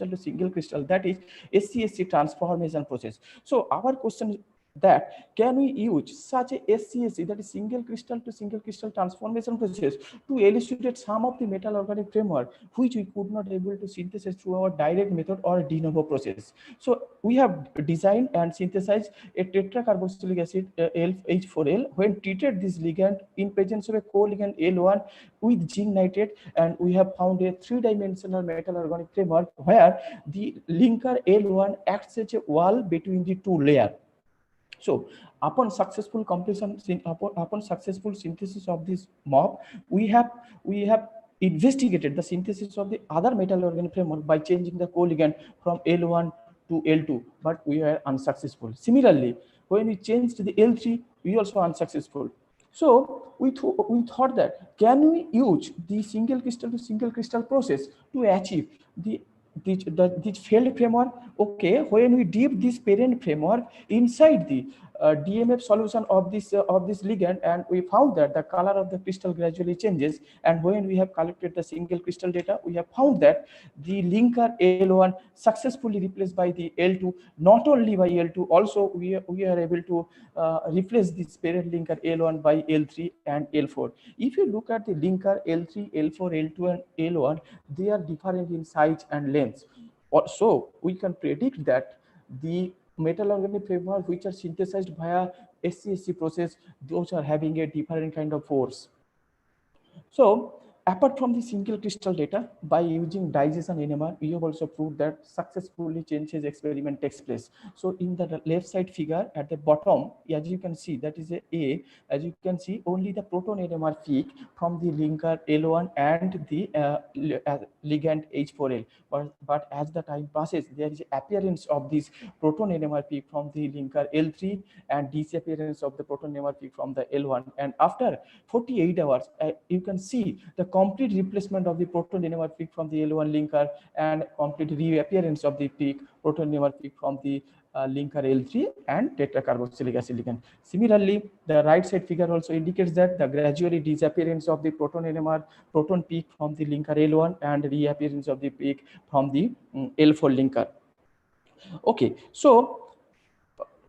to single crystal, that is SCSC transformation process. So our question is that can we use such a SCSC, that is single crystal to single crystal transformation process, to elucidate some of the metal organic framework which we could not able to synthesize through our direct method or de novo process. So we have designed and synthesized a tetracarboxylic acid H4L when treated this ligand in presence of a co-ligand L1 with zinc nitrate, and we have found a 3-dimensional metal organic framework where the linker L1 acts as a wall between the two layers. So upon successful completion, upon successful synthesis of this MOF, we have investigated the synthesis of the other metal organic framework by changing the co-ligand from L1 to L2, but we were unsuccessful. Similarly, when we changed the L3, we also unsuccessful. So we thought that can we use the single crystal to single crystal process to achieve this failed framework? Okay, when we dip this parent framework inside the DMF solution of this ligand, and we found that the color of the crystal gradually changes. And when we have collected the single crystal data, we have found that the linker L1 successfully replaced by the L2. Not only by L2, also we are able to replace this parent linker L1 by L3 and L4. If you look at the linker L3, L4, L2, and L1, they are different in size and length. So we can predict that the metal organic framework which are synthesized via SCSC process, those are having a different kind of force. So apart from the single crystal data, by using digestion NMR, we have also proved that successfully changes experiment takes place. So in the left side figure at the bottom, as you can see, that is A, as you can see, only the proton NMR peak from the linker L1 and the ligand H4L. But as the time passes, there is appearance of this proton NMR peak from the linker L3 and disappearance of the proton NMR peak from the L1. And after 48 hours, you can see the complete replacement of the proton NMR peak from the L1 linker and complete reappearance of the proton NMR peak from the linker L3 and tetracarboxylic acid ligand. Similarly, the right side figure also indicates that the gradually disappearance of the proton NMR proton peak from the linker L1 and reappearance of the peak from the L4 linker. Okay, so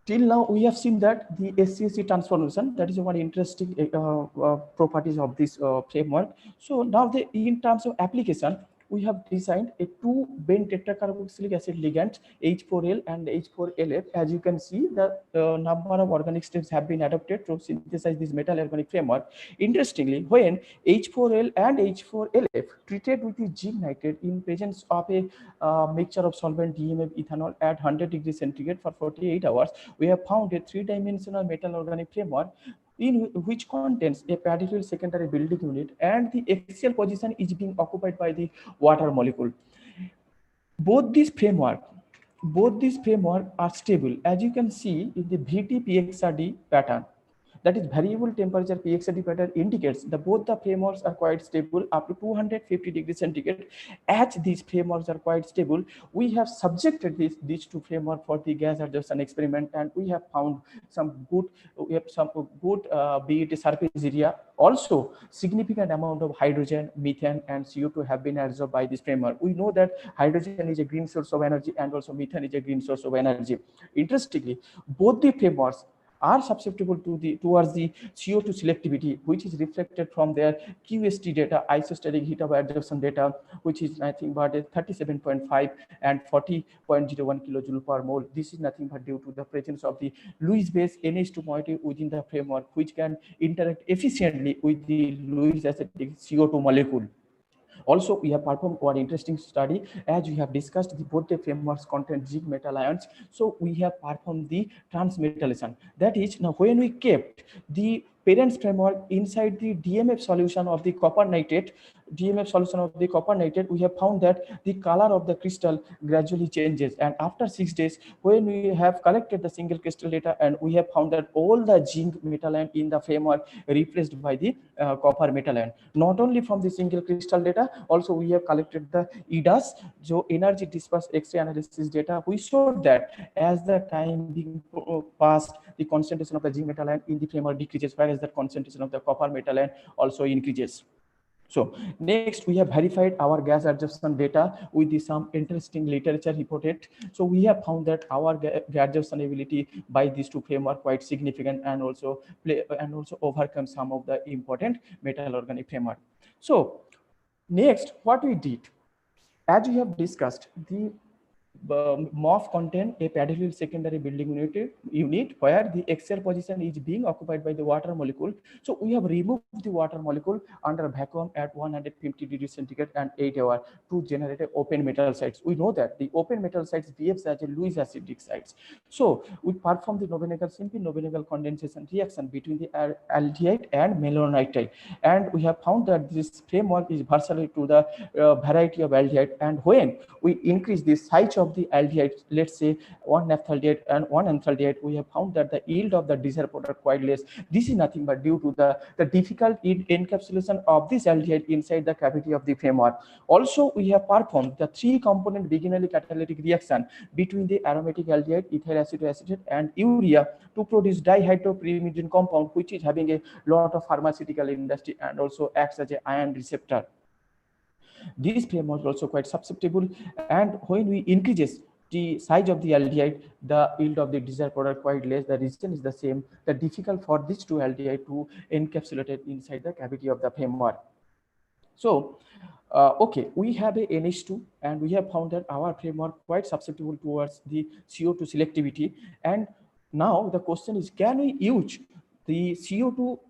till now we have seen that the SCSC transformation, that is one interesting properties of this framework. So now in terms of application, we have designed a 2-bent tetracarboxylic acid ligand H4L and H4LF. As you can see, the number of organic steps have been adopted to synthesize this metal organic framework. Interestingly, when H4L and H4LF treated with the zinc nitrate in presence of a mixture of solvent DMF ethanol at 100 degrees centigrade for 48 hours, we have found a 3-dimensional metal organic framework in which contains a parallel secondary building unit, and the axial position is being occupied by the water molecule. Both these framework are stable, as you can see in the VT-PXRD pattern. That is variable temperature PXRD pattern indicates that both the frameworks are quite stable up to 250 degrees centigrade. As these frameworks are quite stable, we have subjected these two frameworks for the gas adsorption experiment, and we have found some good BET surface area. Also, significant amount of hydrogen, methane, and CO2 have been adsorbed by this framework. We know that hydrogen is a green source of energy, and also methane is a green source of energy. Interestingly, both the frameworks are susceptible to towards the CO2 selectivity, which is reflected from their QST data, isostatic heat of adsorption data, which is nothing but 37.5 and 40.01 kilojoule per mole. This is nothing but due to the presence of the Lewis-based NH2 moiety within the framework, which can interact efficiently with the Lewis acidic CO2 molecule. Also, we have performed one interesting study as we have discussed both the frameworks contain zinc metal ions. So we have performed the transmetallation. That is, now when we kept the parent framework inside the DMF solution of the copper nitrate, we have found that the color of the crystal gradually changes. And after 6 days, when we have collected the single crystal data, and we have found that all the zinc metal ion in the framework replaced by the copper metal ion. Not only from the single crystal data, also we have collected the EDAS, so energy dispersed X-ray analysis data. We showed that as the time being passed, the concentration of the zinc metal ion in the framework decreases, whereas the concentration of the copper metal ion also increases. So next, we have verified our gas adsorption data with some interesting literature reported. So we have found that our gas adsorption ability by these two framework quite significant, and also overcome some of the important metal organic framework. So next, what we did, as we have discussed, the MOF contain a parallel secondary building unit where the axial position is being occupied by the water molecule. So we have removed the water molecule under vacuum at 150 degrees centigrade and 8 hours to generate open metal sites. We know that the open metal sites behaves as a Lewis acidic sites. So we perform the simple Noble condensation reaction between the aldehyde and malonitrile, and we have found that this framework is versatile to the variety of aldehyde. And when we increase the size of the aldehyde, let's say one naphthaldehyde and one enanthaldehyde, we have found that the yield of the desired product quite less. This is nothing but due to the difficult encapsulation of this aldehyde inside the cavity of the framework. Also, we have performed the 3-component Viginelli catalytic reaction between the aromatic aldehyde, ethyl acetoacetate, and urea to produce dihydropyrimidine compound, which is having a lot of pharmaceutical industry and also acts as an ion receptor. This framework is also quite susceptible, and when we increases the size of the aldehyde, the yield of the desired product quite less. The reason is the same, the difficult for these two aldehyde to encapsulate inside the cavity of the framework. So okay, we have a NH2, and we have found that our framework quite susceptible towards the CO2 selectivity. And now the question is, can we use the CO2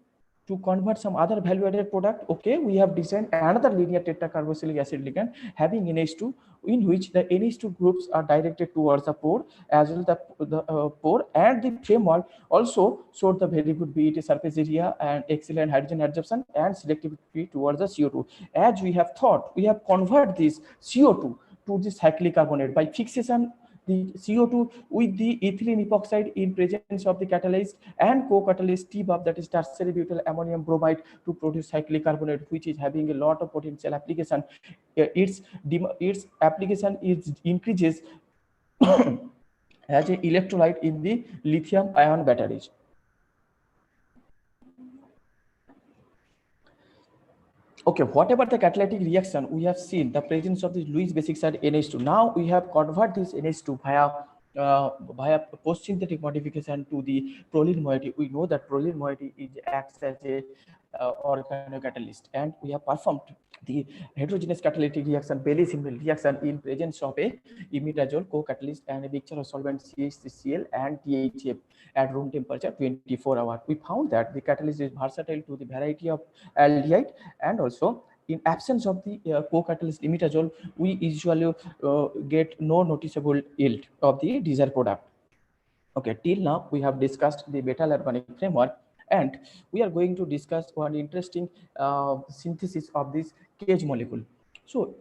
to convert some other value-added product? Okay, we have designed another linear tetracarboxylic acid ligand having NH2, in which the NH2 groups are directed towards the pore as well as the pore, and the framework also showed the very good BET surface area and excellent hydrogen adsorption and selectivity towards the CO2. As we have thought, we have converted this CO2 to the cyclic carbonate by fixation the CO2 with the ethylene epoxide in presence of the catalyst and co-catalyst TBUF, that is tertiary butyl ammonium bromide, to produce cyclic carbonate, which is having a lot of potential application. Its application is increases as an electrolyte in the lithium ion batteries. Okay, whatever the catalytic reaction, we have seen the presence of the Lewis basic side NH2. Now we have converted this NH2 via post-synthetic modification to the proline moiety. We know that proline moiety acts as a organocatalyst, and we have performed the heterogeneous catalytic reaction, Bailey simple reaction, in presence of a imidazole co-catalyst and a mixture of solvent CHCl and THF at room temperature 24 hours. We found that the catalyst is versatile to the variety of aldehyde, and also in absence of the co-catalyst imidazole, we usually get no noticeable yield of the desired product. Okay, till now we have discussed the metal organic framework, and we are going to discuss one interesting synthesis of this cage molecule. So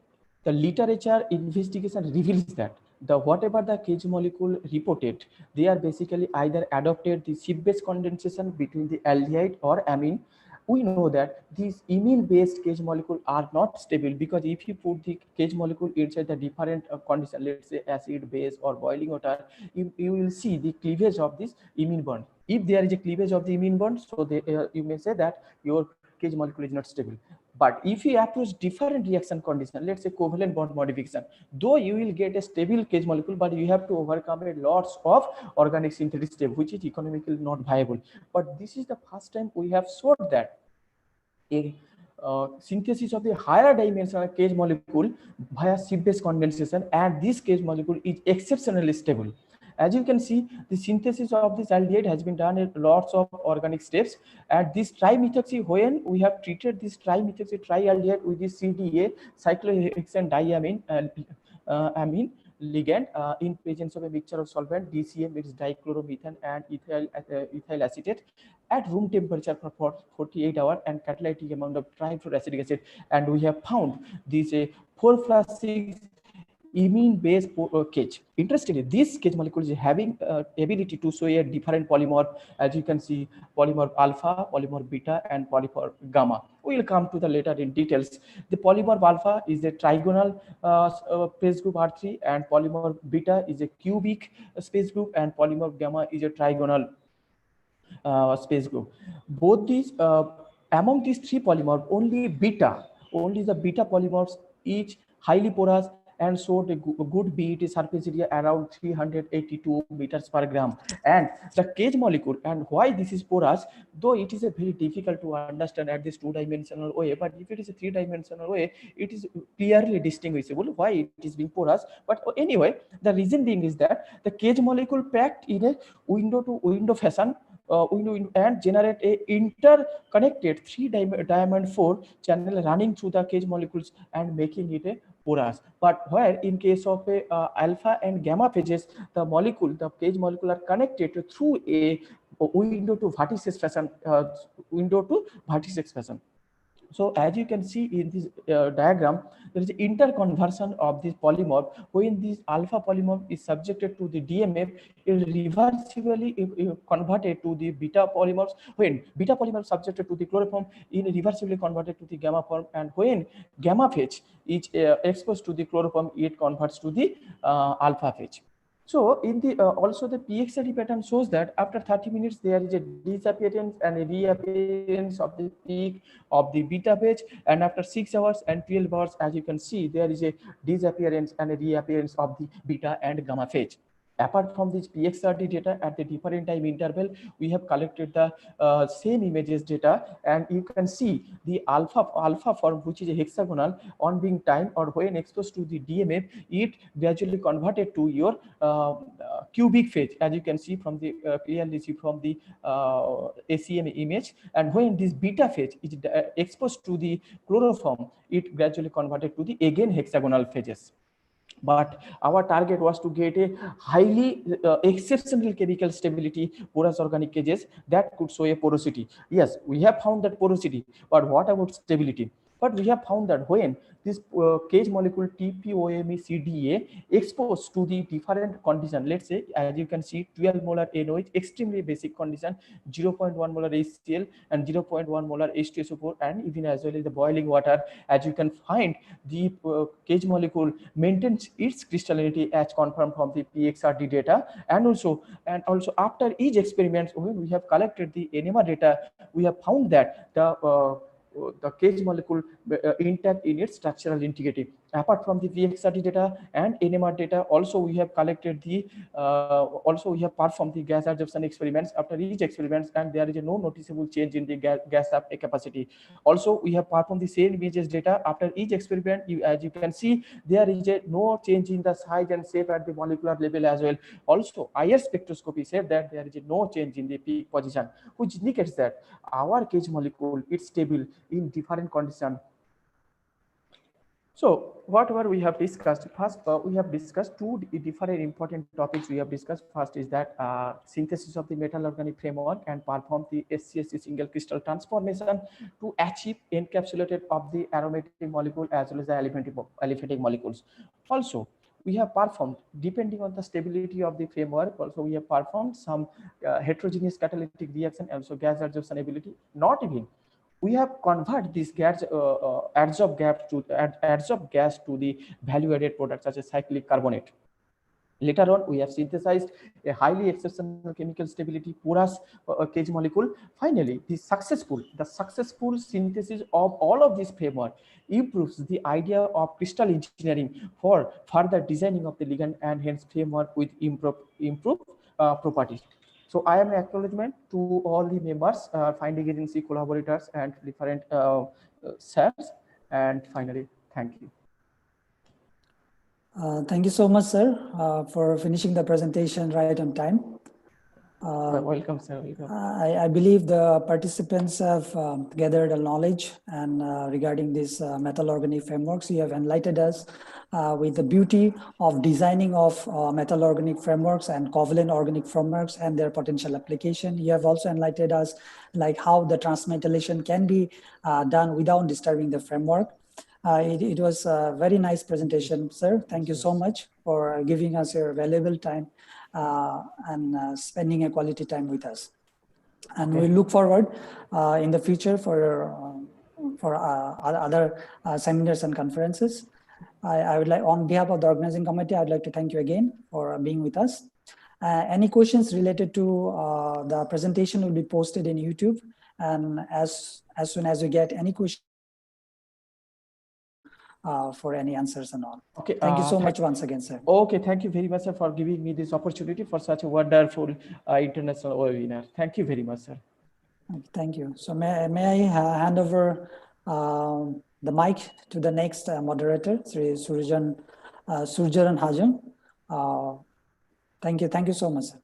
the literature investigation reveals that whatever the cage molecule reported, they are basically either adopted the ship-based condensation between the aldehyde or amine. We know that these imine-based cage molecules are not stable, because if you put the cage molecule inside the different condition, let's say acid, base, or boiling water, you will see the cleavage of this imine bond. If there is a cleavage of the imine bond, so you may say that your cage molecule is not stable. But if you approach different reaction condition, let's say covalent bond modification, though you will get a stable cage molecule, but you have to overcome a lots of organic synthesis step, which is economically not viable. But this is the first time we have showed that a synthesis of the higher dimensional cage molecule via seed-based condensation, and this cage molecule is exceptionally stable. As you can see, the synthesis of this aldehyde has been done in lots of organic steps. At this trimethoxy, when we have treated this trimethoxy trialdehyde with this CDA, cyclohexane diamine amine ligand in presence of a mixture of solvent DCM, it is dichloromethane and ethyl acetate at room temperature for 48 hours and catalytic amount of trifluoroacidic acid, and we have found this 4+6 imine-based cage. Interestingly, this cage molecule is having ability to show a different polymorph, as you can see, polymorph alpha, polymorph beta, and polymorph gamma. We will come to the later in details. The polymorph alpha is a trigonal space group R3, and polymorph beta is a cubic space group, and polymorph gamma is a trigonal space group. Both these, among these three polymorphs, only the beta polymorphs, each highly porous and showed a good BET surface area around 382 meters per gram. And the cage molecule, and why this is porous, though it is a very difficult to understand at this two-dimensional way, but if it is a three-dimensional way, it is clearly distinguishable why it is being porous. But anyway, the reason being is that the cage molecule packed in a window-to-window fashion, and generate a interconnected 3-diamond 4 channel running through the cage molecules and making it a porous. But where in case of a alpha and gamma phases, the cage molecule are connected through a window to vertices fashion. So as you can see in this diagram, there is interconversion of this polymorph. When this alpha polymorph is subjected to the DMF, it is reversibly converted to the beta polymorphs. When beta polymorph subjected to the chloroform, it is reversibly converted to the gamma form. And when gamma phase is exposed to the chloroform, it converts to the alpha phase. So in the also the PXRD pattern shows that after 30 minutes there is a disappearance and a reappearance of the peak of the beta phase, and after 6 hours and 12 hours, as you can see, there is a disappearance and a reappearance of the beta and gamma phase. Apart from this PXRD data at the different time interval, we have collected the same images data, and you can see the alpha form, which is a hexagonal, on being time or when exposed to the DMF, it gradually converted to your cubic phase, as you can see from the clearly see from the ACM image. And when this beta phase is exposed to the chloroform, it gradually converted to the again hexagonal phases. But our target was to get a highly exceptional chemical stability porous organic cages that could show a porosity. Yes, we have found that porosity, but what about stability? But we have found that when this cage molecule TPOME CDA exposed to the different condition, let's say, as you can see, 12 molar NOH, extremely basic condition, 0.1 molar HCl and 0.1 molar H2SO4, and even as well as the boiling water, as you can find, the cage molecule maintains its crystallinity as confirmed from the PXRD data. And also after each experiment, when we have collected the NMR data, we have found that the cage molecule intact in its structural integrity. Apart from the PXRD data and NMR data, also we have collected the we have performed the gas adsorption experiments after each experiments, and there is no noticeable change in the gas capacity. Also, we have performed the same images data after each experiment. As you can see, there is no change in the size and shape at the molecular level as well. Also, IR spectroscopy said that there is no change in the peak position, which indicates that our cage molecule is stable in different conditions. So whatever we have discussed, first we have discussed two different important topics we have discussed. First is that synthesis of the metal organic framework and perform the SCSC single crystal transformation to achieve encapsulated of the aromatic molecule as well as the aliphatic molecules. Also, we have performed, depending on the stability of the framework, also we have performed some heterogeneous catalytic reaction and also gas adsorption ability. Not even we have converted this gas adsorbed gas to the value added products such as cyclic carbonate. Later on, we have synthesized a highly exceptional chemical stability porous cage molecule. Finally, the successful synthesis of all of this framework improves the idea of crystal engineering for further designing of the ligand and hence framework with improved properties. So I am an acknowledgement to all the members, finding agency collaborators and different SARs. And finally, thank you. Thank you so much, sir, for finishing the presentation right on time. Welcome, sir. Welcome. I believe the participants have gathered a knowledge and regarding these metal organic frameworks. You have enlightened us with the beauty of designing of metal organic frameworks and covalent organic frameworks and their potential application. You have also enlightened us like how the transmetallation can be done without disturbing the framework. It was a very nice presentation, sir. Thank you so much for giving us your valuable time and spending a quality time with us. And we look forward in the future for other seminars and conferences. I would like, on behalf of the organizing committee, I'd like to thank you again for being with us. Any questions related to the presentation will be posted in YouTube. And as soon as we get any questions, for any answers and all. Okay. Thank you so much once again, sir. Okay, thank you very much, sir, for giving me this opportunity for such a wonderful international webinar. Thank you very much, sir. Thank you. So may I hand over the mic to the next moderator, Sri Surjaran Hajam. Thank you so much, sir.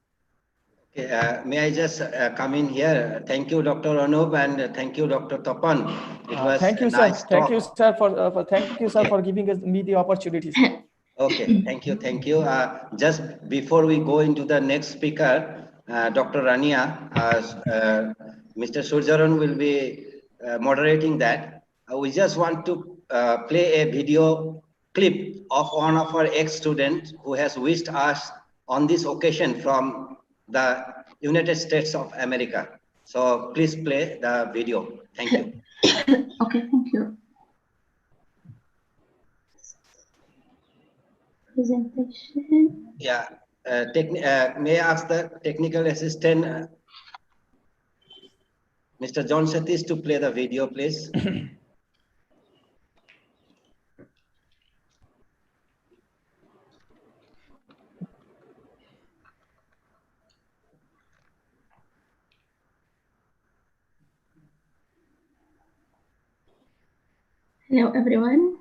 Okay, may I just come in here? Thank you, Dr. Anup, and thank you, Dr. Tapan. It was thank you, nice sir. Thank you, sir, for giving me the opportunity. Okay, thank you. Just before we go into the next speaker, Dr. Rania, Mr. Surjaran will be moderating that. We just want to play a video clip of one of our ex-students who has wished us on this occasion from the United States of America. So please play the video. Thank you. Okay, thank you. Presentation. Yeah, may I ask the technical assistant, Mr. John Satish, to play the video, please? Hello, everyone.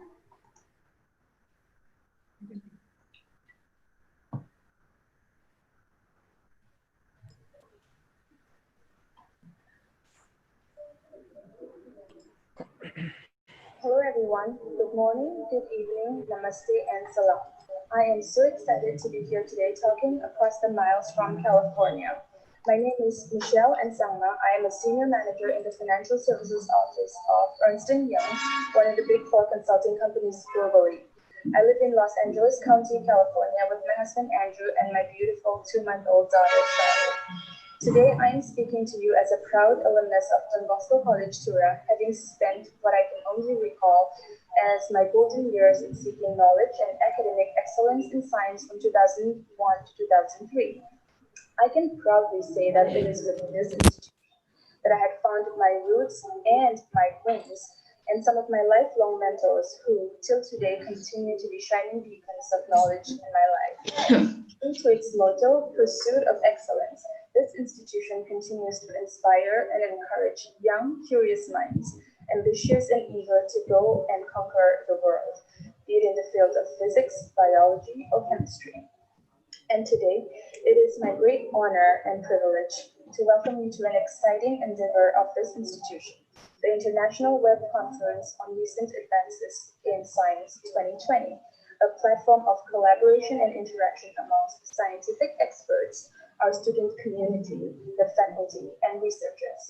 Hello everyone, good morning, good evening, namaste and salam. I am so excited to be here today talking across the miles from California. My name is Michelle Nsangma. I am a senior manager in the financial services office of Ernst & Young, one of the big four consulting companies globally. I live in Los Angeles County, California with my husband Andrew and my beautiful 2-month-old daughter, Charlotte. Today, I am speaking to you as a proud alumnus of Don Bosco College, Tura, having spent what I can only recall as my golden years in seeking knowledge and academic excellence in science from 2001 to 2003. I can proudly say that it is within this institution that I had found my roots and my wings, and some of my lifelong mentors who, till today, continue to be shining beacons of knowledge in my life. True to its motto, pursuit of excellence, this institution continues to inspire and encourage young, curious minds, ambitious and eager to go and conquer the world, be it in the fields of physics, biology, or chemistry. And today, it is my great honor and privilege to welcome you to an exciting endeavor of this institution, the International Web Conference on Recent Advances in Science 2020, a platform of collaboration and interaction amongst scientific experts, our student community, the faculty, and researchers.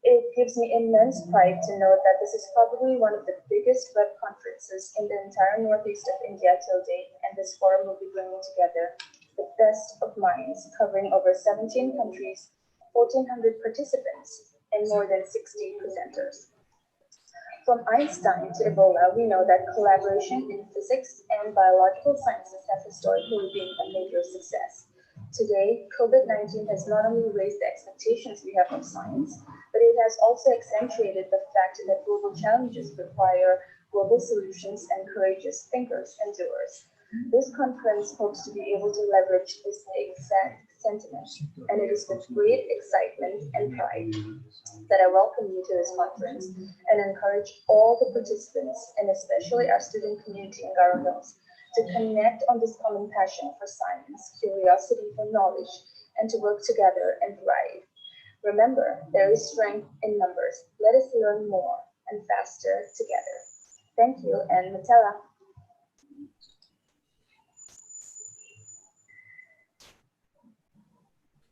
It gives me immense pride to know that this is probably one of the biggest web conferences in the entire northeast of India till date, and this forum will be bringing together the best of minds covering over 17 countries, 1,400 participants, and more than 60 presenters. From Einstein to Ebola, we know that collaboration in physics and biological sciences has historically been a major success. Today, COVID-19 has not only raised the expectations we have of science, but it has also accentuated the fact that global challenges require global solutions and courageous thinkers and doers. This conference hopes to be able to leverage this exact sentiment, and it is with great excitement and pride that I welcome you to this conference and encourage all the participants, and especially our student community in Garo Hills, to connect on this common passion for science, curiosity for knowledge, and to work together and thrive. Remember, there is strength in numbers. Let us learn more and faster together. Thank you, and Matella.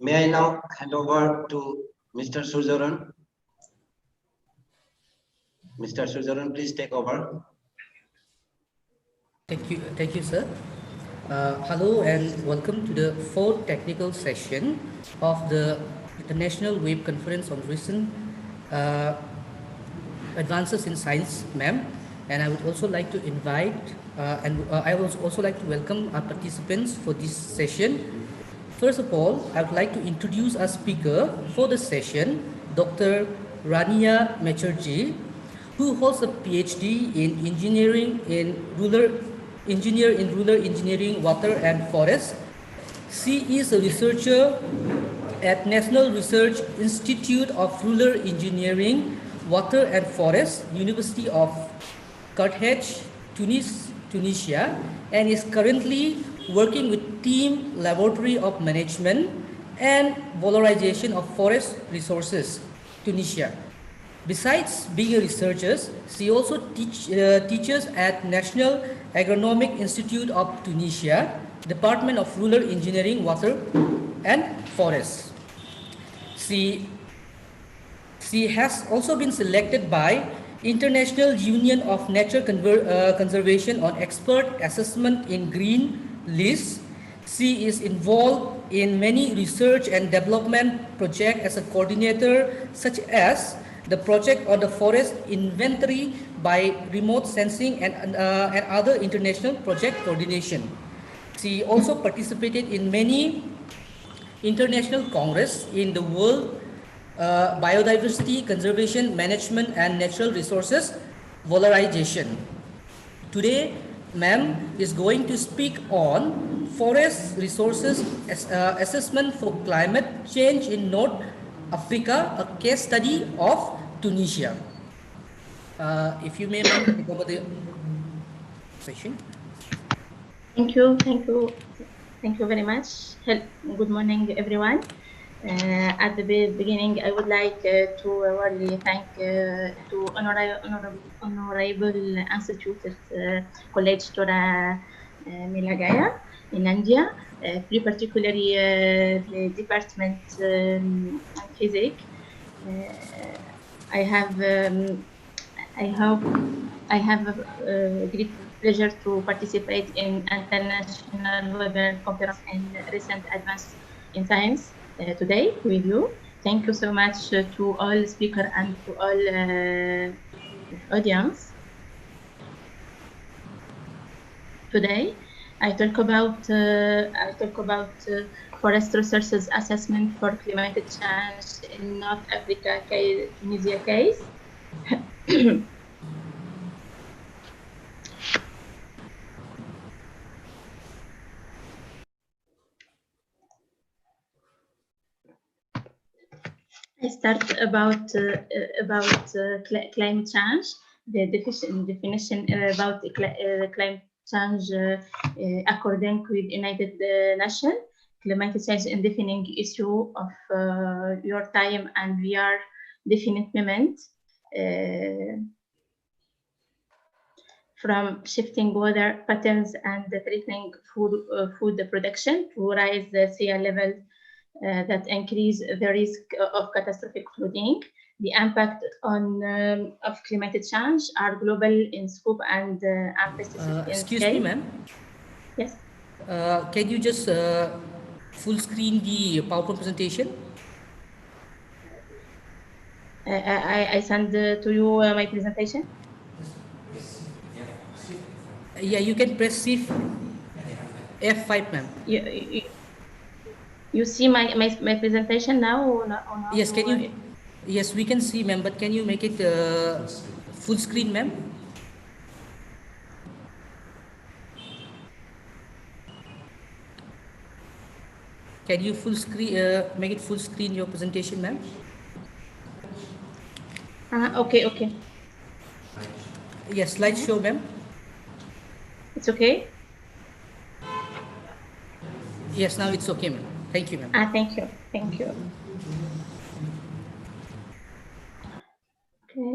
May I now hand over to Mr. Surjaran? Mr. Surjaran, please take over. Thank you, sir. Hello and welcome to the fourth technical session of the International Wave Conference on Recent Advances in Science, ma'am. And I would also like to invite I would also like to welcome our participants for this session. First of all, I would like to introduce our speaker for the session, Dr. Rania Mechurji, who holds a PhD in engineering in rural engineering, water and forest. She is a researcher at National Research Institute of Rural Engineering, Water and Forest, University of Carthage, Tunisia, and is currently working with Team Laboratory of Management and Valorization of Forest Resources, Tunisia. Besides being a researcher, she also teaches at National Agronomic Institute of Tunisia, Department of Rural Engineering, Water and Forest. She has also been selected by International Union of Nature Conservation on Expert Assessment in Green List. She is involved in many research and development projects as a coordinator, such as the project on the forest inventory by remote sensing and other international project coordination. She also participated in many international congress in the world biodiversity, conservation, management, and natural resources valorization. Today, ma'am is going to speak on forest resources assessment for climate change in North Africa, a case study of Tunisia. If you may, ma'am, take over the session. Thank you very much. Good morning, everyone. At the beginning, I would like to warmly thank to honorable instituted College Tura Meghalaya in India, particularly the department physics. I have a great pleasure to participate in international webinar conference and recent advance in science today with you. Thank you so much to all speakers and to all audience. Today, I talk about forest resources assessment for climate change in North Africa, Tunisia case. I start about climate change. The definition about climate change according with United Nations. Climate change is defining issue of your time and we are definite moment from shifting weather patterns and threatening food production to rise the sea level that increase the risk of catastrophic flooding. The impact on of climate change are global in scope and unprecedented in Excuse scale. me, ma'am. Yes. Can you just full screen the PowerPoint presentation? I send to you my presentation. Yeah, you can press F5, ma'am. You see my presentation now or not? Yes, can you? Yes, we can see, ma'am, but can you make it full screen, ma'am? Can you full screen, make it full screen your presentation, ma'am? Okay. Yes, slideshow, ma'am. It's okay? Yes, now it's okay, ma'am. Thank you, ma'am. Thank you. Okay.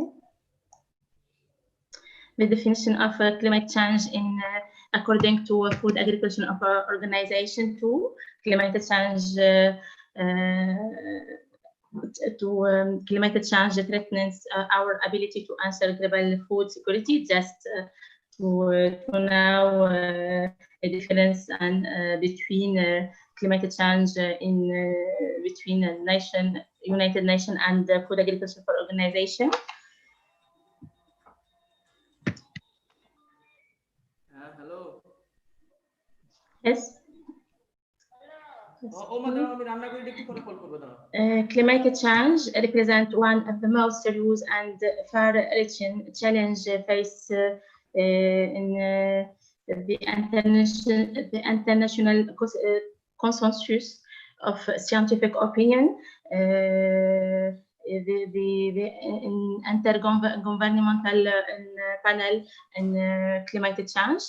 The definition of climate change according to Food Agriculture Organization 2, climate change climate change threatens our ability to answer global food security. Just to know a difference between climate change between United Nations and the Food Agriculture Organization. Hello. Yes. Climate change represents one of the most serious and far-reaching challenges faced in the international consensus of scientific opinion. The intergovernmental panel on climate change.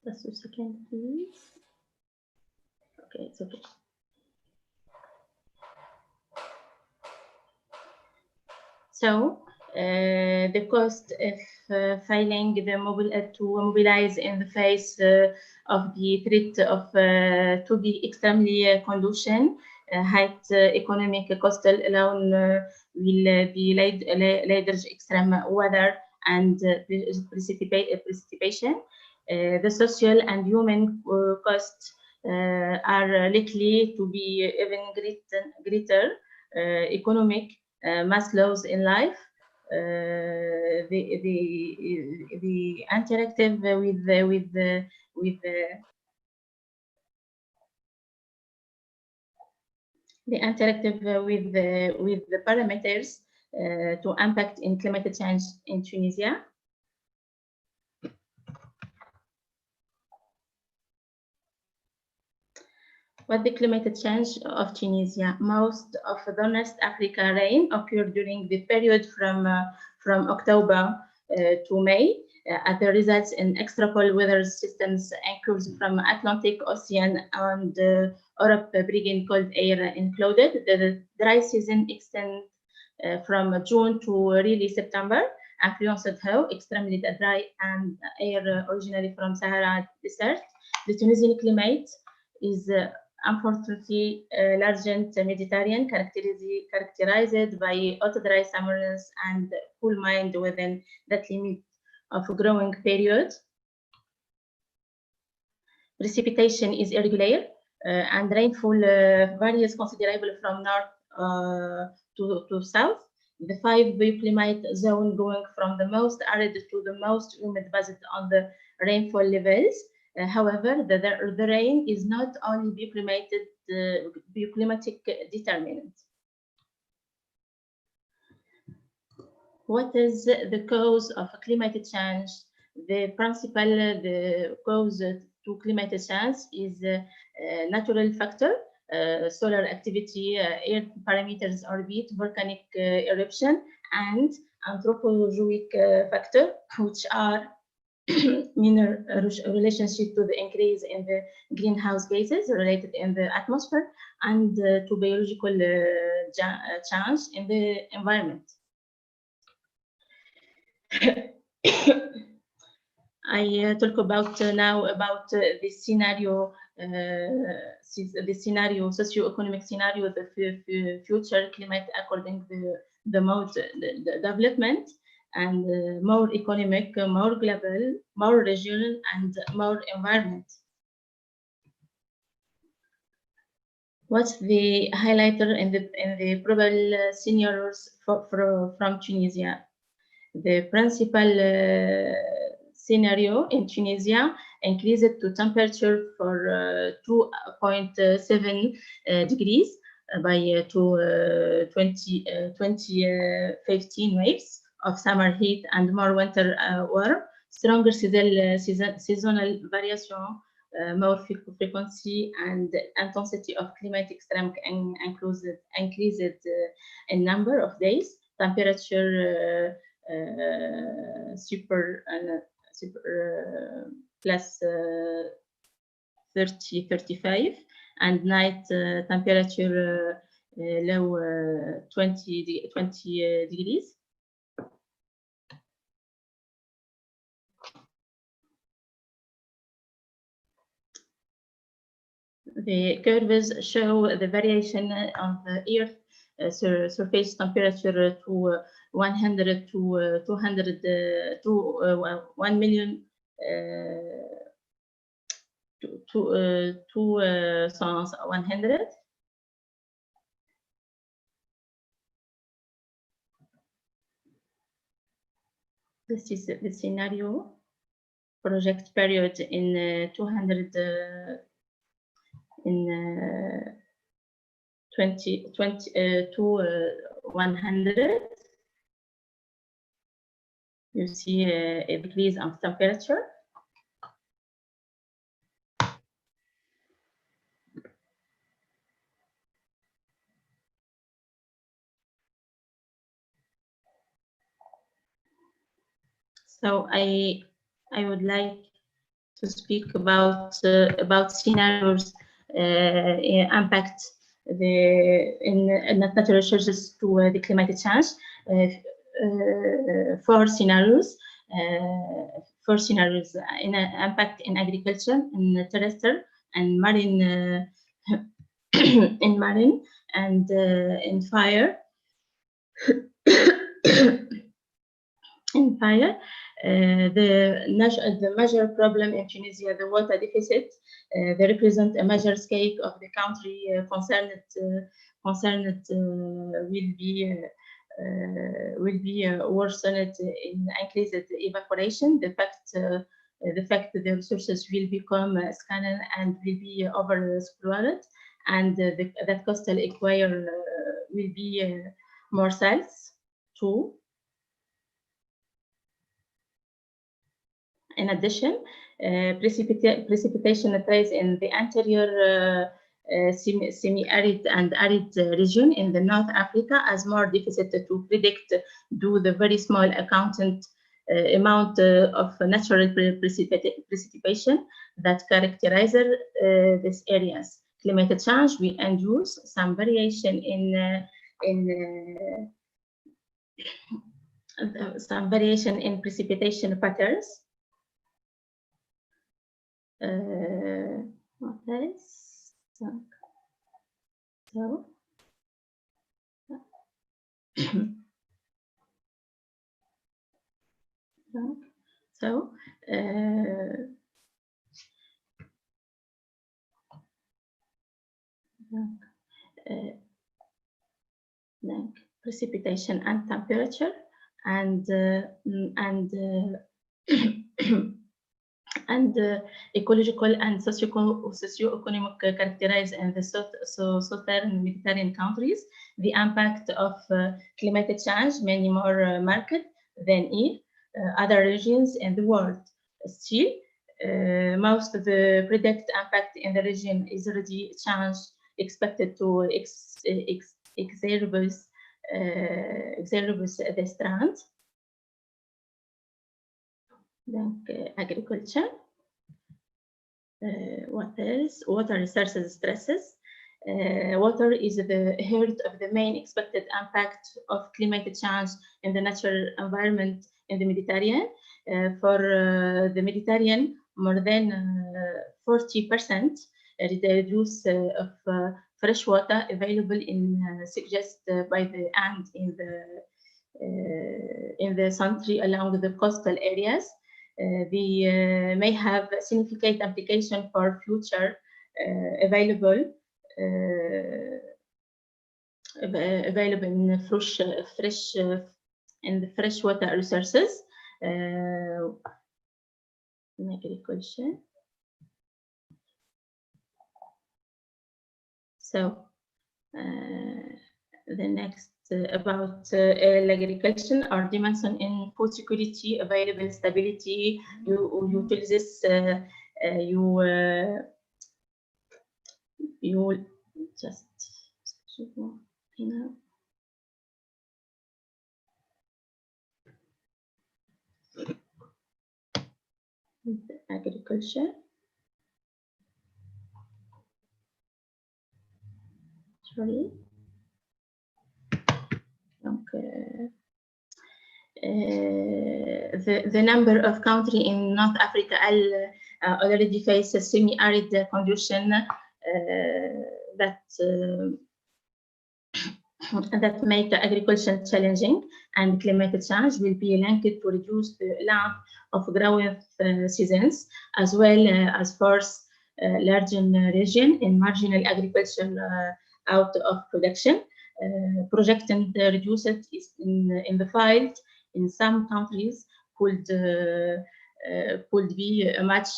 Just a second, please. Okay, it's okay. So the cost of failing to mobilize in the face of the threat of to be extremely condition, height economic coastal alone will be large extreme weather and precipitation. The social and human costs are likely to be even greater. Economic mass loss in life, the interactive with the parameters to impact in climate change in Tunisia. What the climate change of Tunisia? Most of the North Africa rain occurred during the period from October to May. As a result, in extrapole weather systems anchors from Atlantic Ocean and Europe bringing cold air included. The dry season extends from June to really September, influenced how extremely dry and air originally from Sahara Desert. The Tunisian climate is unfortunately largent Mediterranean, characterized by hot dry summers and cool mild within that limit of growing period. Precipitation is irregular and rainfall varies considerably from north to south. The 5 bioclimate zone going from the most arid to the most humid based on the rainfall levels. However, the rain is not only bioclimatic determinant. What is the cause of climate change? The principal cause to climate change is natural factor, solar activity, air parameters, orbit, volcanic eruption, and anthropogenic factor, which are minor relationship to the increase in the greenhouse gases related in the atmosphere and to biological change in the environment. I talk about now about the scenario, socio-economic scenario, the future climate according to the development and more economic, more global, more regional, and more environment. What's the highlighter in the probable scenarios from Tunisia? The principal scenario in Tunisia increased to temperature for 2.7 degrees by 2015 waves of summer heat and more winter warm, stronger seasonal variation, more frequency and intensity of climatic extreme increased in number of days, temperature plus 35, and night temperature low 20 degrees. The curves show the variation of the Earth surface temperature to 100 to 200 to 1 million to 100. This is the scenario project period in 200 in 2020 to 100. You see a decrease of temperature. So I would like to speak about scenarios impact in natural resources to the climate change. Four scenarios in impact in agriculture, in terrestrial, and marine, in marine, and in fire. In fire, the major problem in Tunisia, the water deficit. They represent a major scale of the country concerned will be worsened in increased evaporation. The fact that the resources will become scarce and will be overexploited, and that coastal area will be more salts too. In addition, precipitation trace in the anterior semi-arid and arid region in the North Africa as more difficult to predict due to the very small amount of natural precipitation that characterizes these areas. Climate change will induce some variation in precipitation patterns. What else? Precipitation and temperature and ecological and socio-economic characterized in the southern Mediterranean countries. The impact of climate change many more marked than in other regions in the world. Still, most of the predict impact in the region is already expected to exacerbate the trend. Agriculture. What else? Water resources stresses. Water is the heart of the main expected impact of climate change in the natural environment in the Mediterranean. For the Mediterranean, more than 40% reduce of fresh water available suggested by the end in the country along the coastal areas. They may have significant implication for future available available in in the freshwater resources, in agriculture. So the next about agriculture are demands on in food security, available stability. You tell this you just agriculture. Sorry. Okay. The number of countries in North Africa already face a semi-arid condition that make agriculture challenging, and climate change will be linked to reduced length of growing seasons, as well as force large region in marginal agriculture out of production. Projecting the reduced in the field in some countries could be a much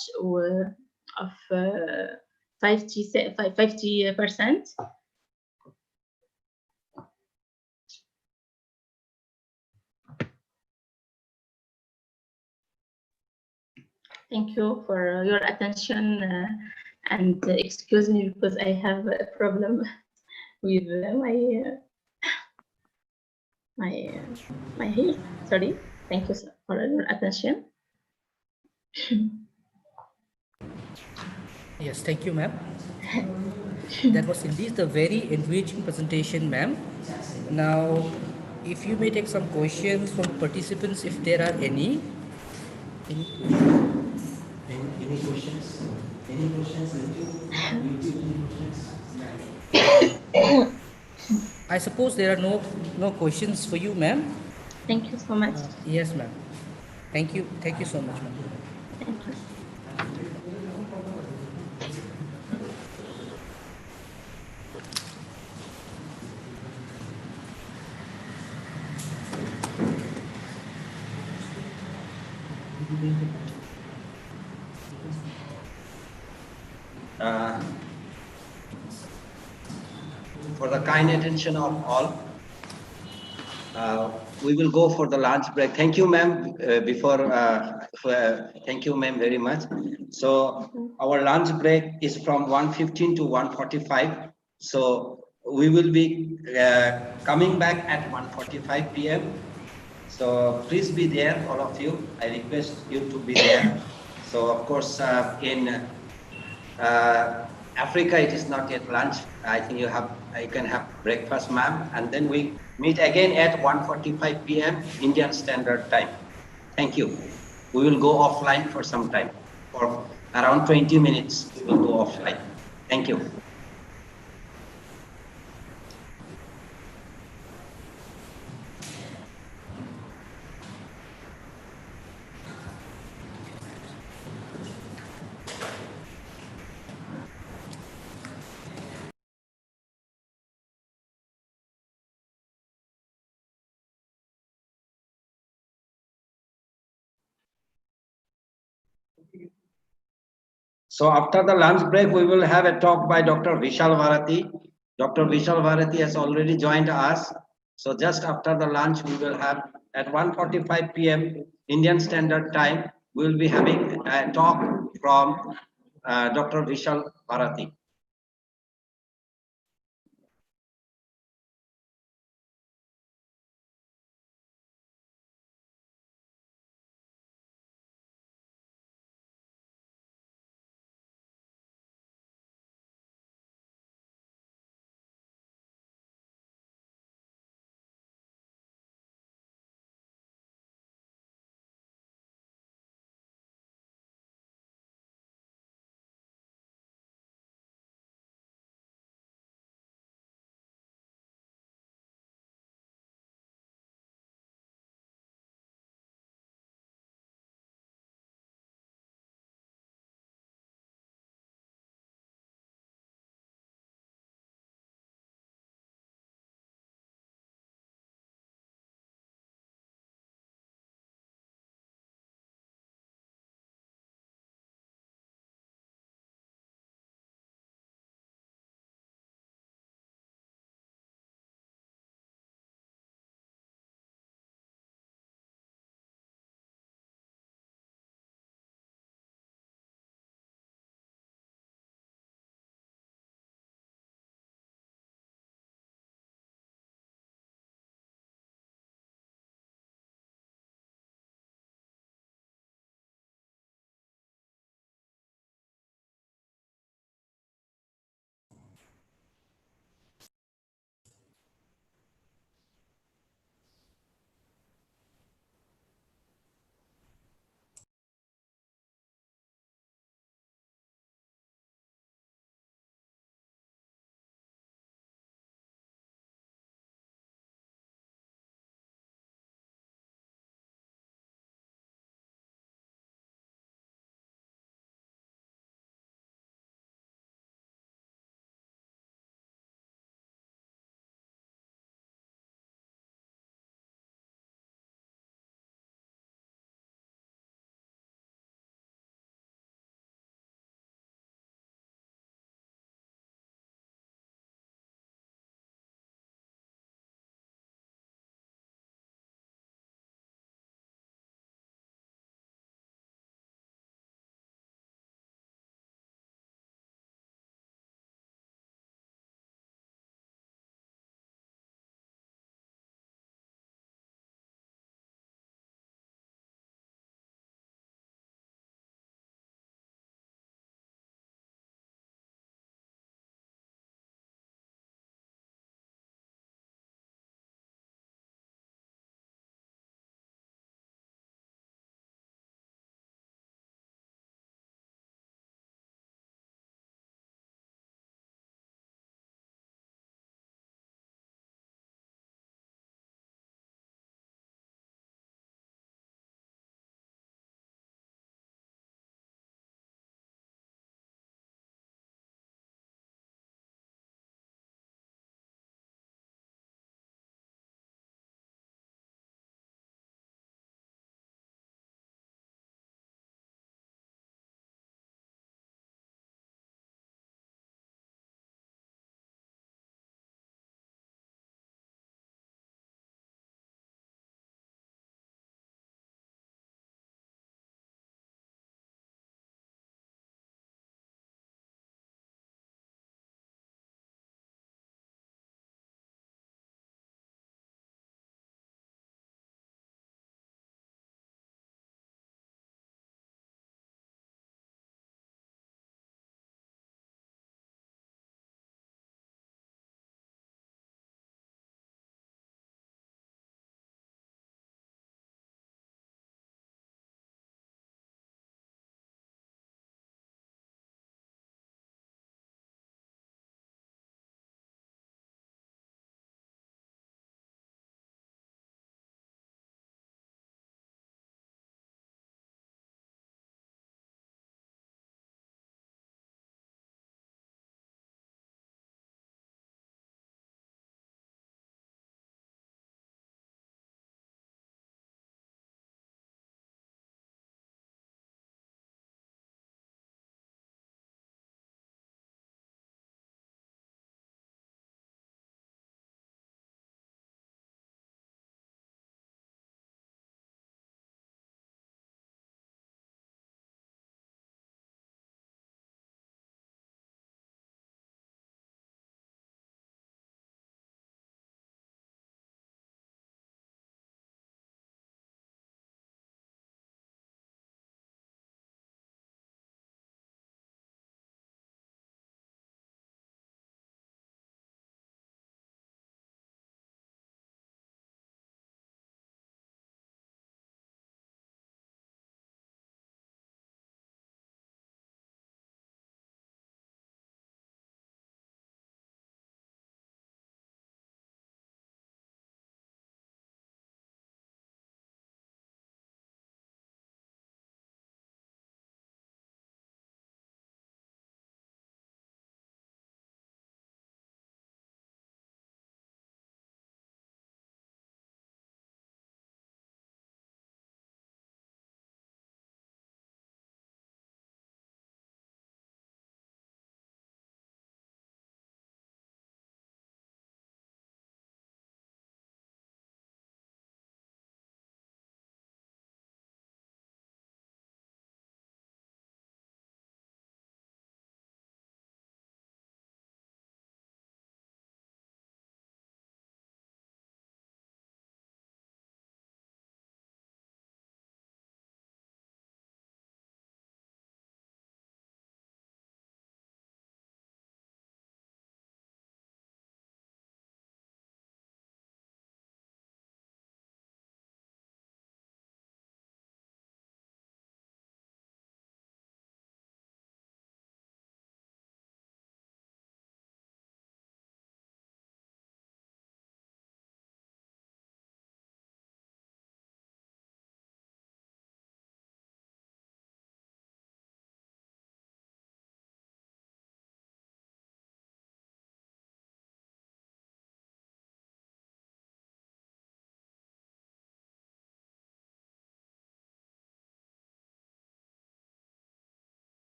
of 50%. Thank you for your attention, and excuse me because I have a problem with my hair. Sorry. Thank you for your attention. Yes, thank you, ma'am. That was indeed a very enriching presentation, ma'am. Now, if you may take some questions from participants, if there are any. Any questions? Any questions? I suppose there are no questions for you, ma'am. Thank you so much. Yes, ma'am. Thank you. Thank you so much, ma'am. Thank you. For the kind attention of all, we will go for the lunch break. Thank you, ma'am. Thank you, ma'am, very much. So our lunch break is from 1:15 to 1:45. So we will be coming back at 1:45 p.m. So please be there, all of you. I request you to be there. So of course, in Africa, it is not yet lunch. I think you can have breakfast, ma'am, and then we meet again at 1:45 p.m. Indian Standard Time. Thank you. We will go offline for some time. For around 20 minutes, we will go offline. Thank you. So after the lunch break, we will have a talk by Dr. Vishal Bharati. Dr. Vishal Bharati has already joined us. So just after the lunch, we will have at 1:45 p.m. Indian Standard Time, we will be having a talk from Dr. Vishal Bharati.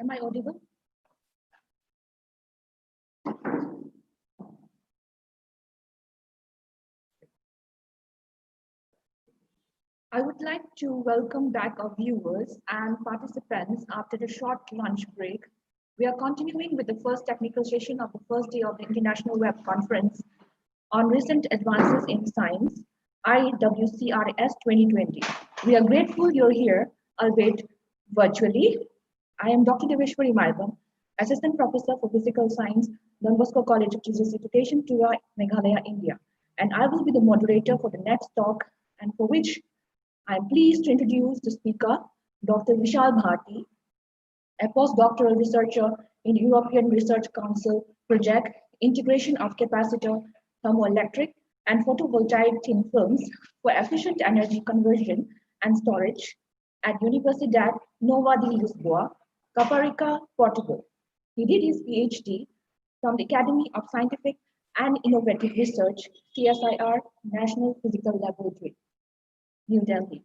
Am I audible? I would like to welcome back our viewers and participants after the short lunch break. We are continuing with the first technical session of the first day of the International Web Conference on Recent Advances in Science, IWCRS 2020. We are grateful you're here, albeit virtually. I am Dr. Deveshwari Maibam, Assistant Professor for Physical Science, Don Bosco College of Teachers Education, Tura, Meghalaya, India. And I will be the moderator for the next talk, and for which I am pleased to introduce the speaker, Dr. Vishal Bharti, a postdoctoral researcher in European Research Council project Integration of Capacitor, Thermoelectric, and Photovoltaic Thin Films for Efficient Energy Conversion and Storage at Universidade Nova de Lisboa, Caparica, Portugal. He did his PhD from the Academy of Scientific and Innovative Research, CSIR, National Physical Laboratory, New Delhi.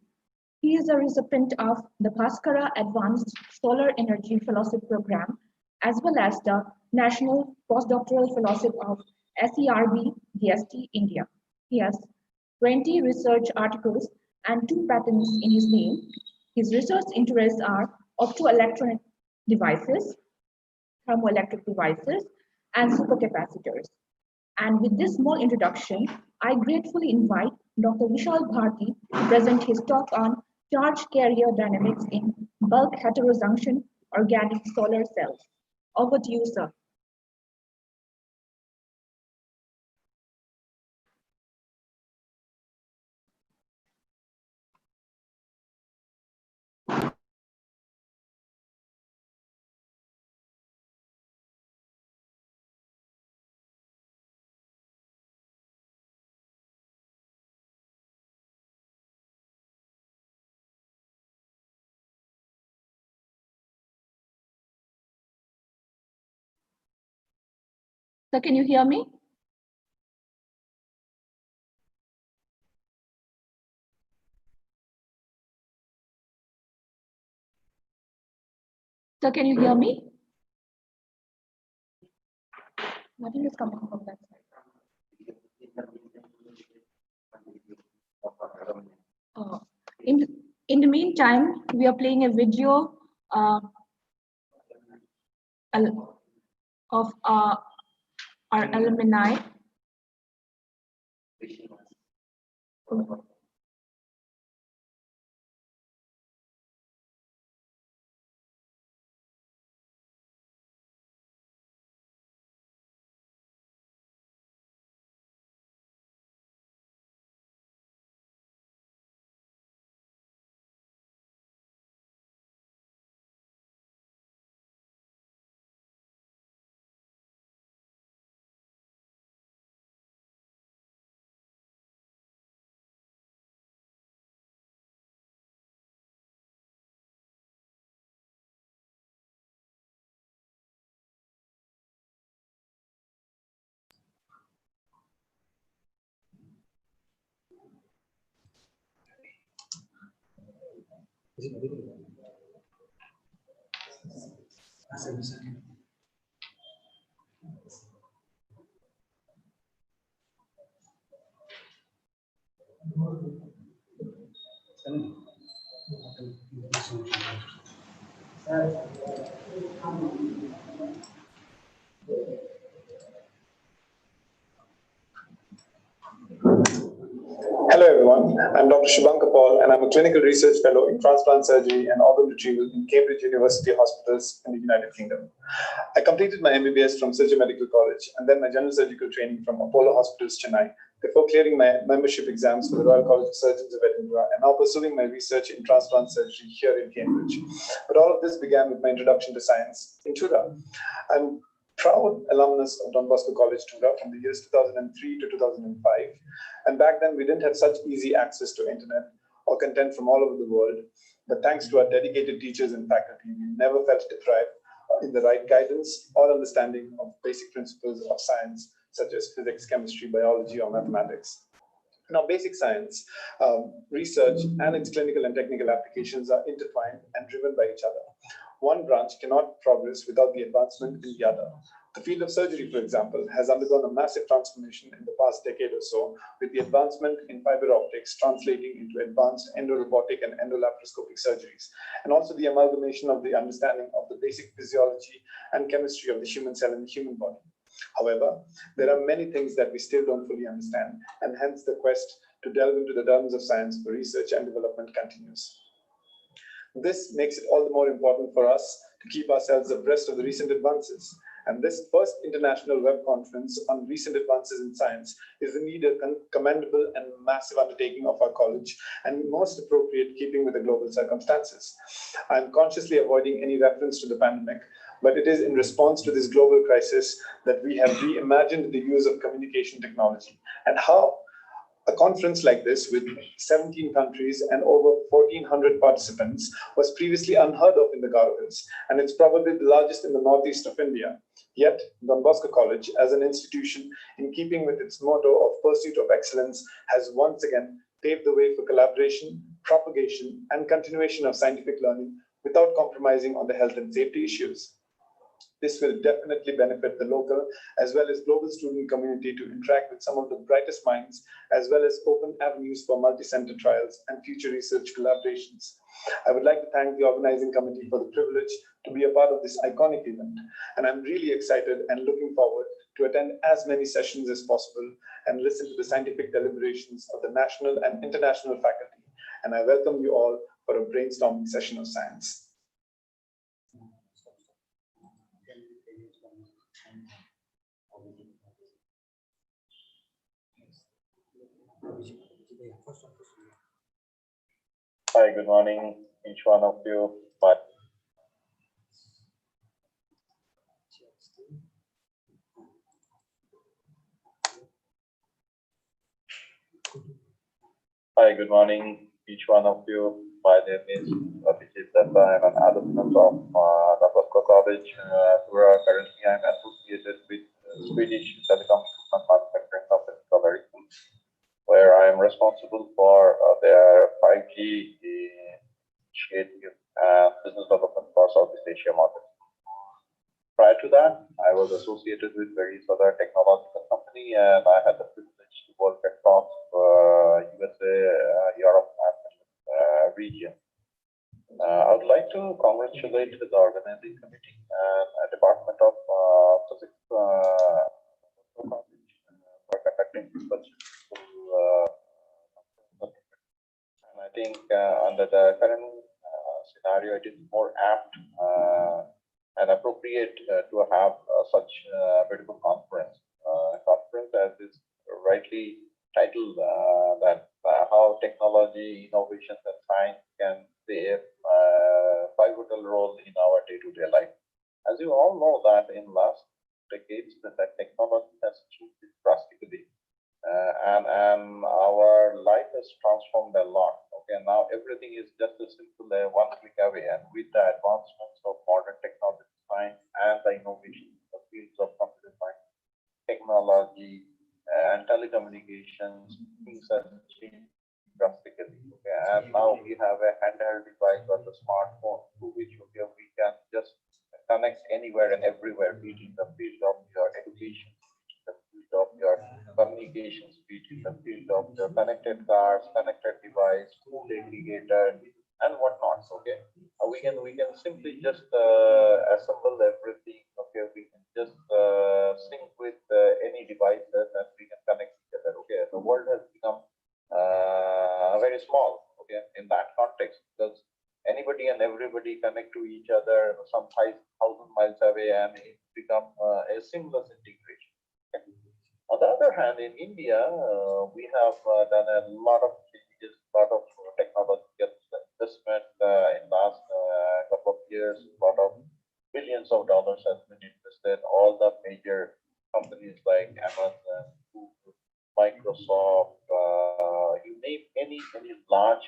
He is a recipient of the Bhaskara Advanced Solar Energy Fellowship Program, as well as the National Postdoctoral Fellowship of SERB DST India. He has 20 research articles and 2 patents in his name. His research interests are optoelectronic devices, thermoelectric devices, and supercapacitors. And with this small introduction, I gratefully invite Dr. Vishal Bharti to present his talk on charge carrier dynamics in bulk heterojunction organic solar cells. Over to you, sir. Sir, can you hear me? Sir, can you hear me? Nothing is coming from that side. In the meantime, we are playing a video of our alumni. Hello everyone, I'm Dr. Shubhankar Paul and I'm a clinical research fellow in transplant surgery and organ retrieval in Cambridge University Hospitals in the United Kingdom. I completed my MBBS from Surgery Medical College and then my general surgical training from Apollo Hospitals, Chennai, before clearing my membership exams for the Royal College of Surgeons of Edinburgh and now pursuing my research in transplant surgery here in Cambridge. But all of this began with my introduction to science in Tura. I'm proud alumnus of Don Bosco College, Tura, from the years 2003 to 2005. And back then, we didn't have such easy access to internet or content from all over the world. But thanks to our dedicated teachers and faculty, we never felt deprived in the right guidance or understanding of basic principles of science, such as physics, chemistry, biology, or mathematics. Now, basic science, research, and its clinical and technical applications are intertwined and driven by each other. One branch cannot progress without the advancement in the other. The field of surgery, for example, has undergone a massive transformation in the past decade or so, with the advancement in fiber optics translating into advanced endorobotic and endolaparoscopic surgeries, and also the amalgamation of the understanding of the basic physiology and chemistry of the human cell and the human body. However, there are many things that we still don't fully understand, and hence the quest to delve into the realms of science for research and development continues. This makes it all the more important for us to keep ourselves abreast of the recent advances. And this first international web conference on recent advances in science is indeed a commendable and massive undertaking of our college, and most appropriate keeping with the global circumstances. I'm consciously avoiding any reference to the pandemic, but it is in response to this global crisis that we have reimagined the use of communication technology and how a conference like this with 17 countries and over 1,400 participants was previously unheard of in the Garo Hills, and it's probably the largest in the northeast of India. Yet, Don Bosco College, as an institution in keeping with its motto of pursuit of excellence, has once again paved the way for collaboration, propagation, and continuation of scientific learning without compromising on the health and safety issues. This will definitely benefit the local as well as global student community to interact with some of the brightest minds, as well as open avenues for multi-center trials and future research collaborations. I would like to thank the organizing committee for the privilege to be a part of this iconic event. And I'm really excited and looking forward to attend as many sessions as possible and listen to the scientific deliberations of the national and international faculty. And I welcome you all for a brainstorming session of science. Hi, good morning, each one of you. Hi, good morning, each one of you. My name is Abhijit Datta. I'm an alumnus of the Bosco College, Tura. Currently, I'm associated with Swedish telecom manufacturing company, where I am responsible for their 5G initiative and business development for Southeast Asia market. Prior to that, I was associated with various other technological companies, and I had the privilege to work across USA, Europe, and region. I would like to congratulate the organizing committee and Department of Physics for conducting such and I think under the current scenario, it is more apt and appropriate to have such a beautiful conference. Conference as is rightly titled that how technology, innovations, and science can play a pivotal role in our day-to-day life. As you all know that in last decades, that technology has changed drastically. And our life has transformed a lot. Okay, now everything is just a simple one click away. And with the advancements of modern technology, science, and the innovation in the fields of computer science, technology, and telecommunications, things have changed drastically. Okay, and now we have a handheld device or the smartphone through which we can just connect anywhere and everywhere, be it in the field of your education, the field of your communications, be it in the field of your connected cars, connected device, food aggregator, and whatnot. Okay, we can simply just assemble everything. Okay, we can just sync with any devices and we can connect each other. Okay, the world has become very small. Okay, in that context, because anybody and everybody connect to each other some 5,000 miles away, and it become a seamless integration. Okay. On the other hand, in India, we have done a lot of changes, a lot of technological investment in last couple of years. A lot of billions of dollars has been invested. All the major companies like Amazon, Google, Microsoft, you name any large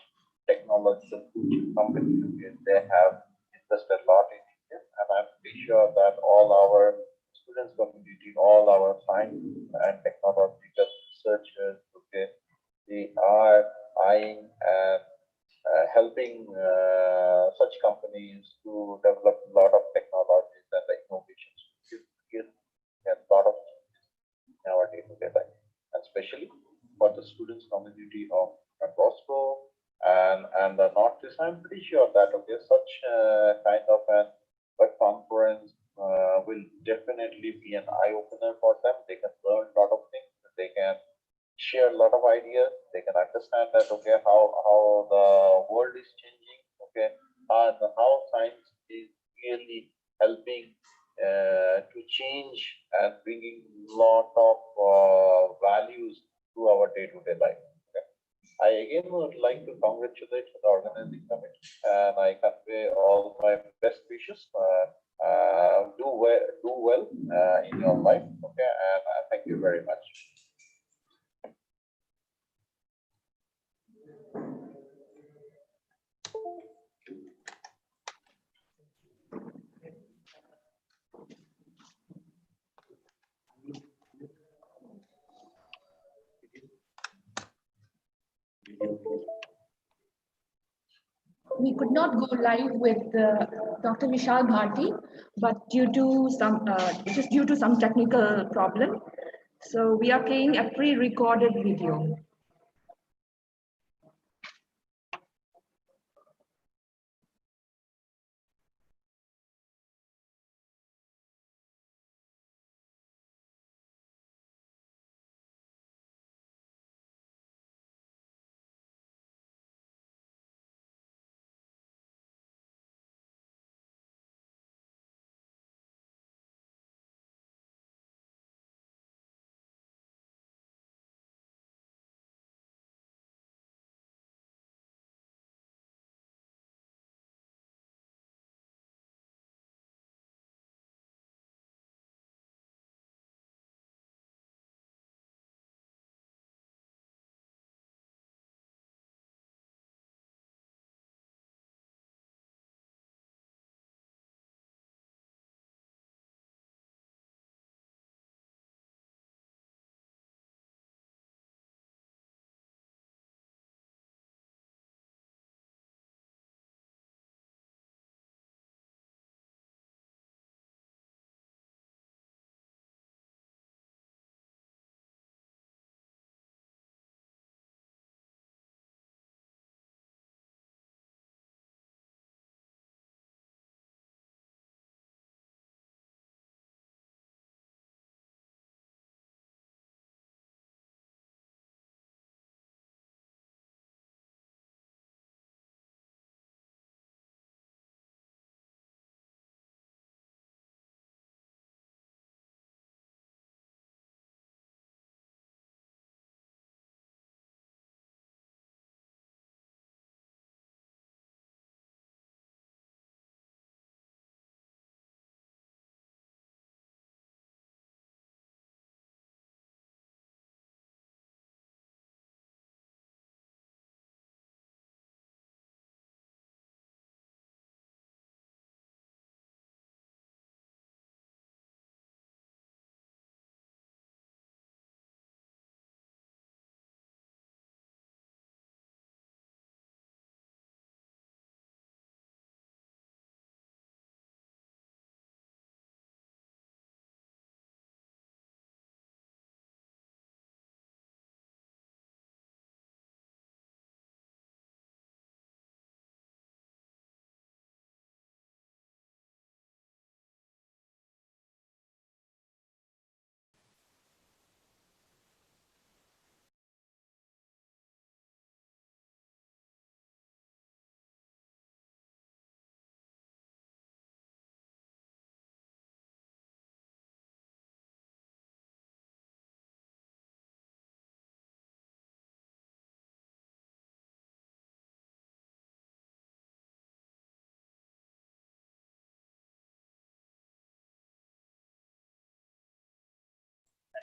technological company, they have invested a lot in India, and I'm pretty sure that all our students community, all our science and technological researchers, okay, they are eyeing and helping such companies to develop a lot of technologies and innovations. A lot of changes in our day-to-day life, and especially for the students community of Bosco and the Northeast. I'm pretty sure that okay, such kind of an web conference will definitely be an eye opener for them. They can learn a lot of things. They can share a lot of ideas. They can understand that okay, how the world is changing. Okay, and how science is really helping to change and bringing a lot of values to our day-to-day life. Okay? I again would like to congratulate the organizing committee, and I convey all my best wishes. Do well in your life. Okay, and thank you very much. We could not go live with Dr. Vishal Bharti, but just due to some technical problem, so we are playing a pre-recorded video.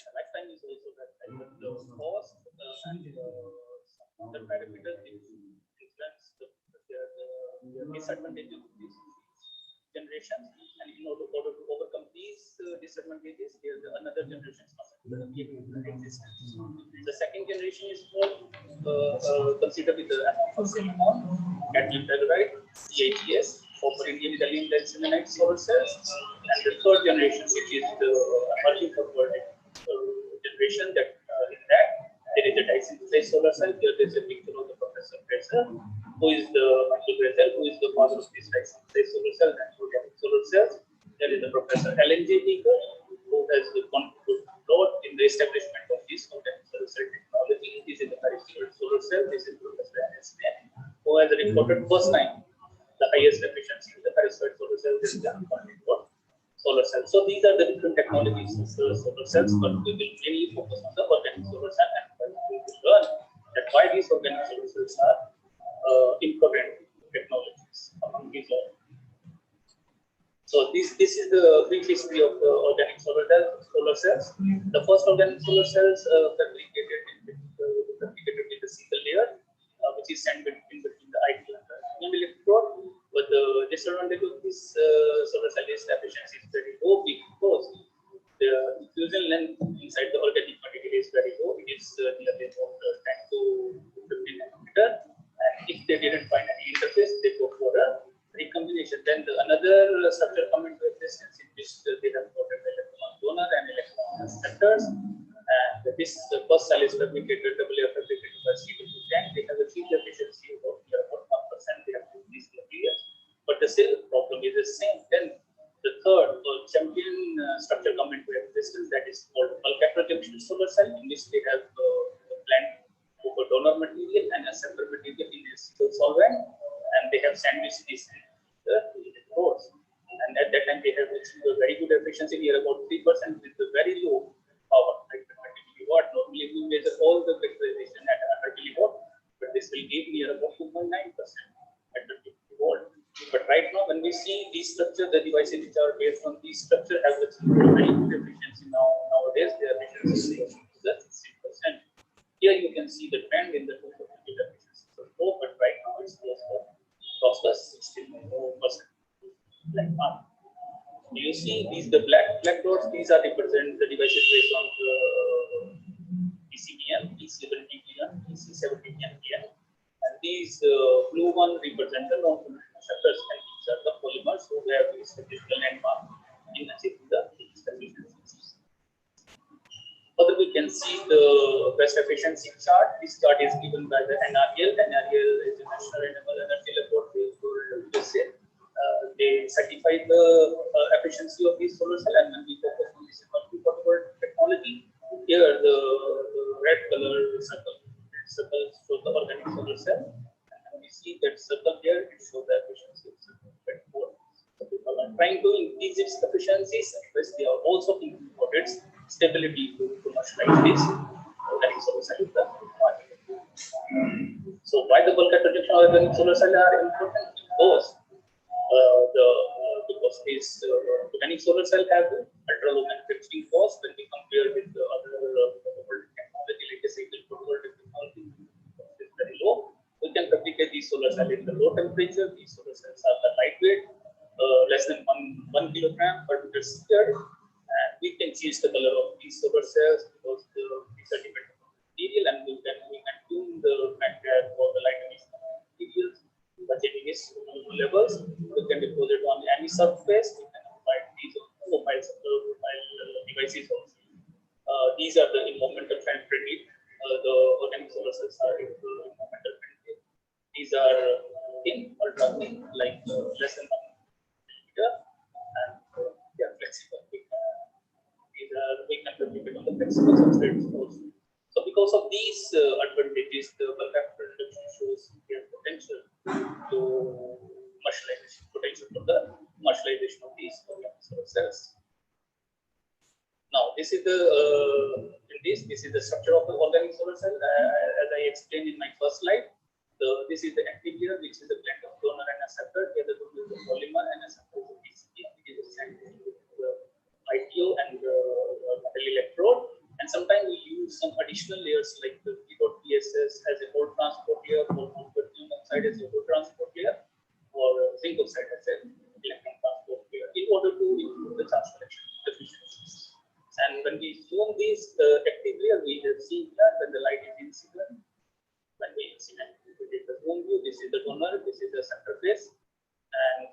the lifetime is also that high, but the cost and some other parameters influence the disadvantages of these generations, and in order to overcome these disadvantages, there's another generation existence. The second generation is more considered with the silicon, cadmium telluride, CIGS, copper indium gallium diselenite solar cells, and the third generation, which is the emerging forward generation, that in that there is a disynthesized solar cell. Here there is a picture of the Professor Fraser, who is the who is the father of this disynthesized solar cell and organic solar cells. There is the Professor Alan J. Baker, who has contributed a lot in the establishment of this organic solar cell technology. This is the peristerial solar cell. This is Professor Alan Smith, who has reported first time the highest efficiency in the peristerial solar cell is the solar cell. So these are the different technologies of the solar cells, but we will mainly focus on the organic solar cell, and we will learn that why these organic solar cells are important technologies among these all. So this is the brief history of the organic solar cells. The first organic solar cells fabricated with the single layer, which is sent between the IQ and the aluminum electrode. But the disadvantage of this solar cell is the efficiency is very low because the diffusion length inside the organic material is very low. It is nearly about 10 to 15 nanometer. And if they didn't find any interface, they go for a recombination. Then another structure come into existence in which they have got an electron donor and electron acceptors. And this first cell is fabricated, double fabricated by C210. They have achieved efficiency of about 1%. They have these materials, but the still problem is the same. Then the third champion structure come into existence, that is called bulk heterogeneous solar cell, in which they have blend over donor material and acceptor material in a single solvent, and they have sandwiched this in the rows. And at that time, they have achieved a very good efficiency, near about 3% with a very low power, like 20 milliwatt. Normally, we measure all the vectorization at 100 milliwatt, but this will give near about 2.9% at 20 milliwatt. But right now, when we see these structure, the devices which are based on these structure have achieved very good efficiency nowadays. Their efficiency is 60%. Here you can see the trend in the total efficiency. So low, but right now it's close to 16%. Black mark. You see these the black dots. These are represent the devices based on the PCBM, PC70PM, PC70PM, and these blue one represent the non-conventional receptors, and these are the polymers who have this critical landmark in achieving the efficiencies. Further, we can see the best efficiency chart. This chart is given by the NREL. NREL is the National Renewable Energy Laboratory for USA. They certify the efficiency of these solar cell, and when we focus on this multi-portable technology, here the red color circle shows the organic solar cell, and we see that circle here, it shows the efficiency of 24. So people are trying to increase its efficiencies, because they are also thinking about its stability to commercialize this organic solar cell. So why the bulk heterogeneous organic solar cell are important? Because these organic solar cell have ultra low manufacturing cost when we compare with the other technology, like cycle technology, is very low. We can replicate these solar cells in the low temperature. These solar cells are the lightweight, less than 1 kilogram per meter squared, and we can change the color of these solar cells because these are dependent on the material, and we can tune the material for the light emission materials. Budgeting is levels. We can deposit on any surface. We can apply these mobile devices also. These are the momentum friendly. The organic solar cells are momentum friendly. These are thin, ultra thin, like less than 1 millimeter, and they are flexible. We can replicate on the flexible substrates also. So because of these advantages, the bulk production shows their potential to commercialization, potential for the commercialization of these organic solar cells. Now, this is the this is the structure of the organic solar cell. As I explained in my first slide, this is the active layer, which is a blend of donor and acceptor. Here the donor is the polymer and acceptor is the PCB, which is the ITO and the metal electrode. additional layers like the P.S.S as a whole transport layer, or aluminum oxide as a whole transport layer, or zinc oxide as an electron transport layer, in order to improve the charge collection efficiencies. And when we zoom these active layer, we have seen that when the light is incident, when we incident, we take the zoom view. This is the donor, this is the center face, and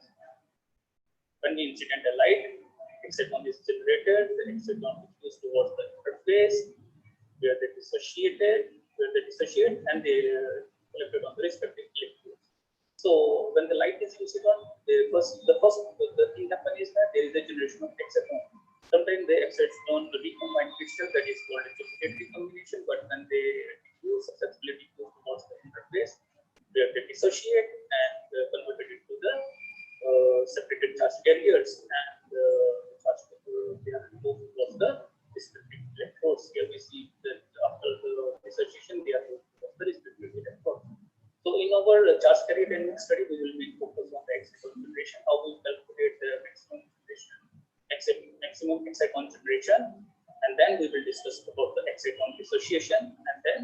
when we incident a light, exciton is generated, the exciton is used towards the interface, where they dissociate, and they collected on the respective electrodes. So when the light is incident, the first thing happens is that there is a generation of exciton. Sometimes the exciton recombine crystal, that is called a duplicate recombination, but when they use successfully towards the interface, where they dissociate and convert it into the separated charge carriers, and they are moved towards the respective electrodes. Here we see that after the dissociation, they are moved towards the respective electrodes. So in our charge carrier dynamics study, we will be focused on the exciton generation, how we calculate the maximum exciton generation, and then we will discuss about the exciton dissociation, and then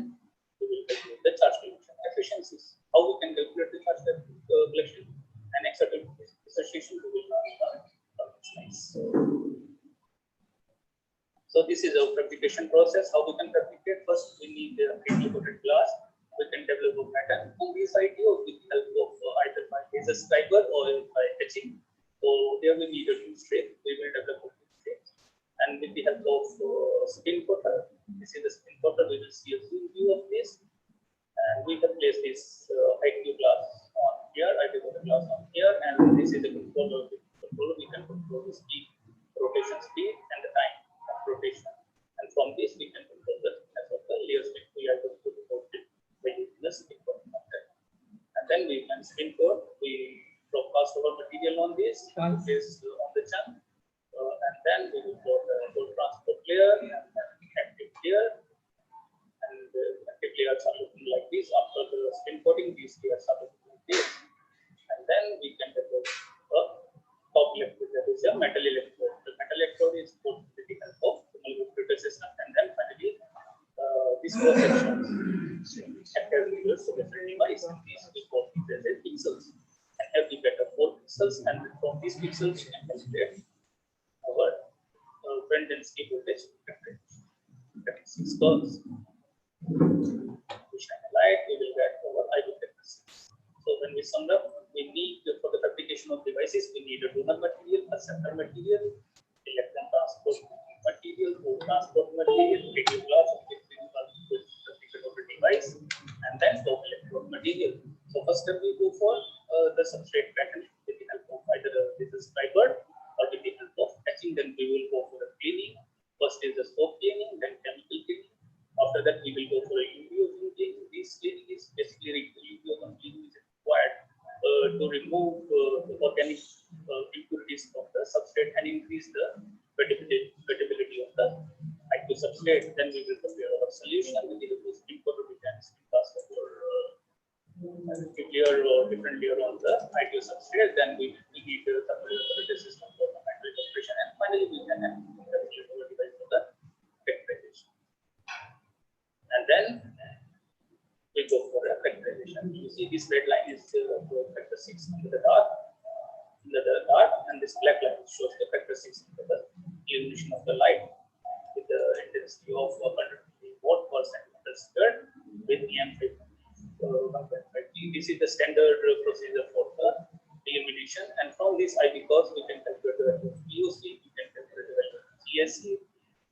we will calculate the charge collection efficiencies. How we can calculate the charge collection and exciton dissociation, we will learn on the next slides. So this is our fabrication process. How we can fabricate? First, we need a pre-coated glass. We can develop a pattern on this idea with the help of either by laser scriber or by etching. So here we need a two strip. We will develop a two strip, and with the help of spin coater. This is the spin coater. We will see a zoom view of this, and we have placed this IQ glass on here. IQ glass on here, and this is a controller. We can control the speed, rotation speed, and the time of rotation. And from this, we can control the as of the layer speed. We are going to report it by using the spin coat. And then we can spin coat. We broadcast our material on this, on the chunk, and then we will put a whole transport layer and active layer. And active layers are looking like this. After the spin coating, these layers are looking like this. And then we can develop a top electrode, that is a metal electrode. The metal electrode is put with the help of the filter system, and then finally this cross section active layers of different device. These we call these as pixels, and have the better 4 pixels, and from these pixels we can calculate our bend density voltage characteristics curves. We shine a light, we will get our IV characteristics. So when we sum up, we need for the fabrication of devices, we need a donor material, a center material, electron transport material, hole transport material, radio glass, fabrication of the device, and then top electrode material. So first step we go for the substrate pattern with the help of either this is fiber or with the help of etching. Then we will go for a cleaning. First is the soap cleaning, then chemical cleaning. After that, we will go for a UV cleaning. This cleaning is basically UV cleaning is required to remove the organic impurities from the substrate and increase the wettability of the IQ substrate. Then we will prepare our solution with the help of spin coater. We can spin cast over layer or different layer on the IQ substrate. Then we need the thermal system for the manual compression, and finally we can have a device for the characterization. And then we go for a factorization. You see this red line is factor 6 in the dark, and this black line shows the factor 6 in the illumination of the light with the intensity of 100 watt per centimeter squared with EM 1.5G. This is the standard procedure for the illumination, and from this IV curves we can calculate the value of VOC, we can calculate the value of GSC,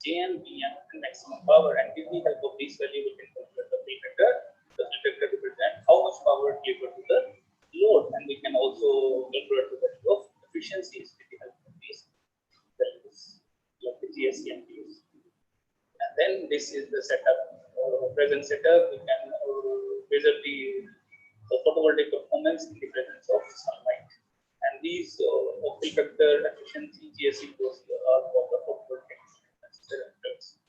JM, BM, and maximum power. And with the help of this value, we can calculate the fill vector. The fill vector represents how much power delivered to the load, and we can also calculate the value of efficiencies with the help of these values, like the GSC and VOC. And then this is the setup, present setup. We can measure the photovoltaic performance in the presence of sunlight. And these fill vector efficiency GSC are for the photovoltaic parameters.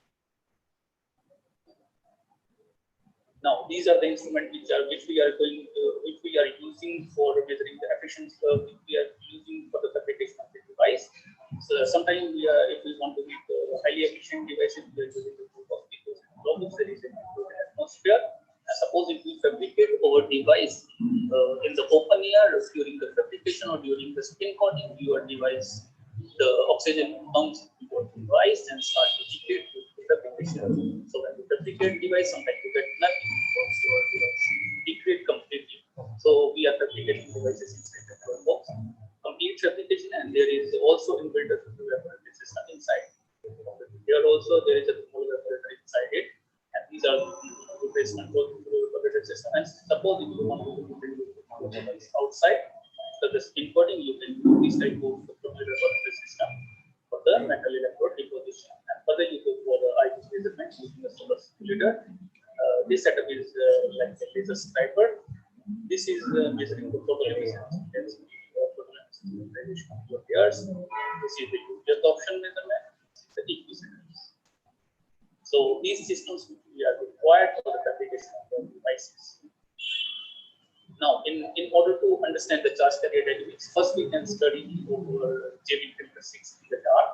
Now, these are the instruments which we are using for measuring the efficiency, which we are using for the fabrication of the device. So sometimes if we want to make highly efficient devices, we are using the group of globes. There is a the spin coating your device, the oxygen comes to your device and start to degrade to the fabrication. So when you fabricate device, sometimes you get nothing because your device degrade completely. So we are fabricating devices inside the box, complete fabrication, and there is also inbuilt evaporator system inside. Here also there is a small evaporator inside it, and these are the control evaporator system. And suppose if you want to build device outside, so the spin coating, you can do this type of evaporator system for the metal electrode deposition, and further you go for the IQAC measurement using a solar simulator. This setup is like a laser striper. This is measuring the total emission density of the layers. This is the UV adsorption measurement. The equivalence. So these systems we are required for the fabrication of the devices. Now, in order to understand the charge carrier dynamics, first we can study over JB characteristics in the dark,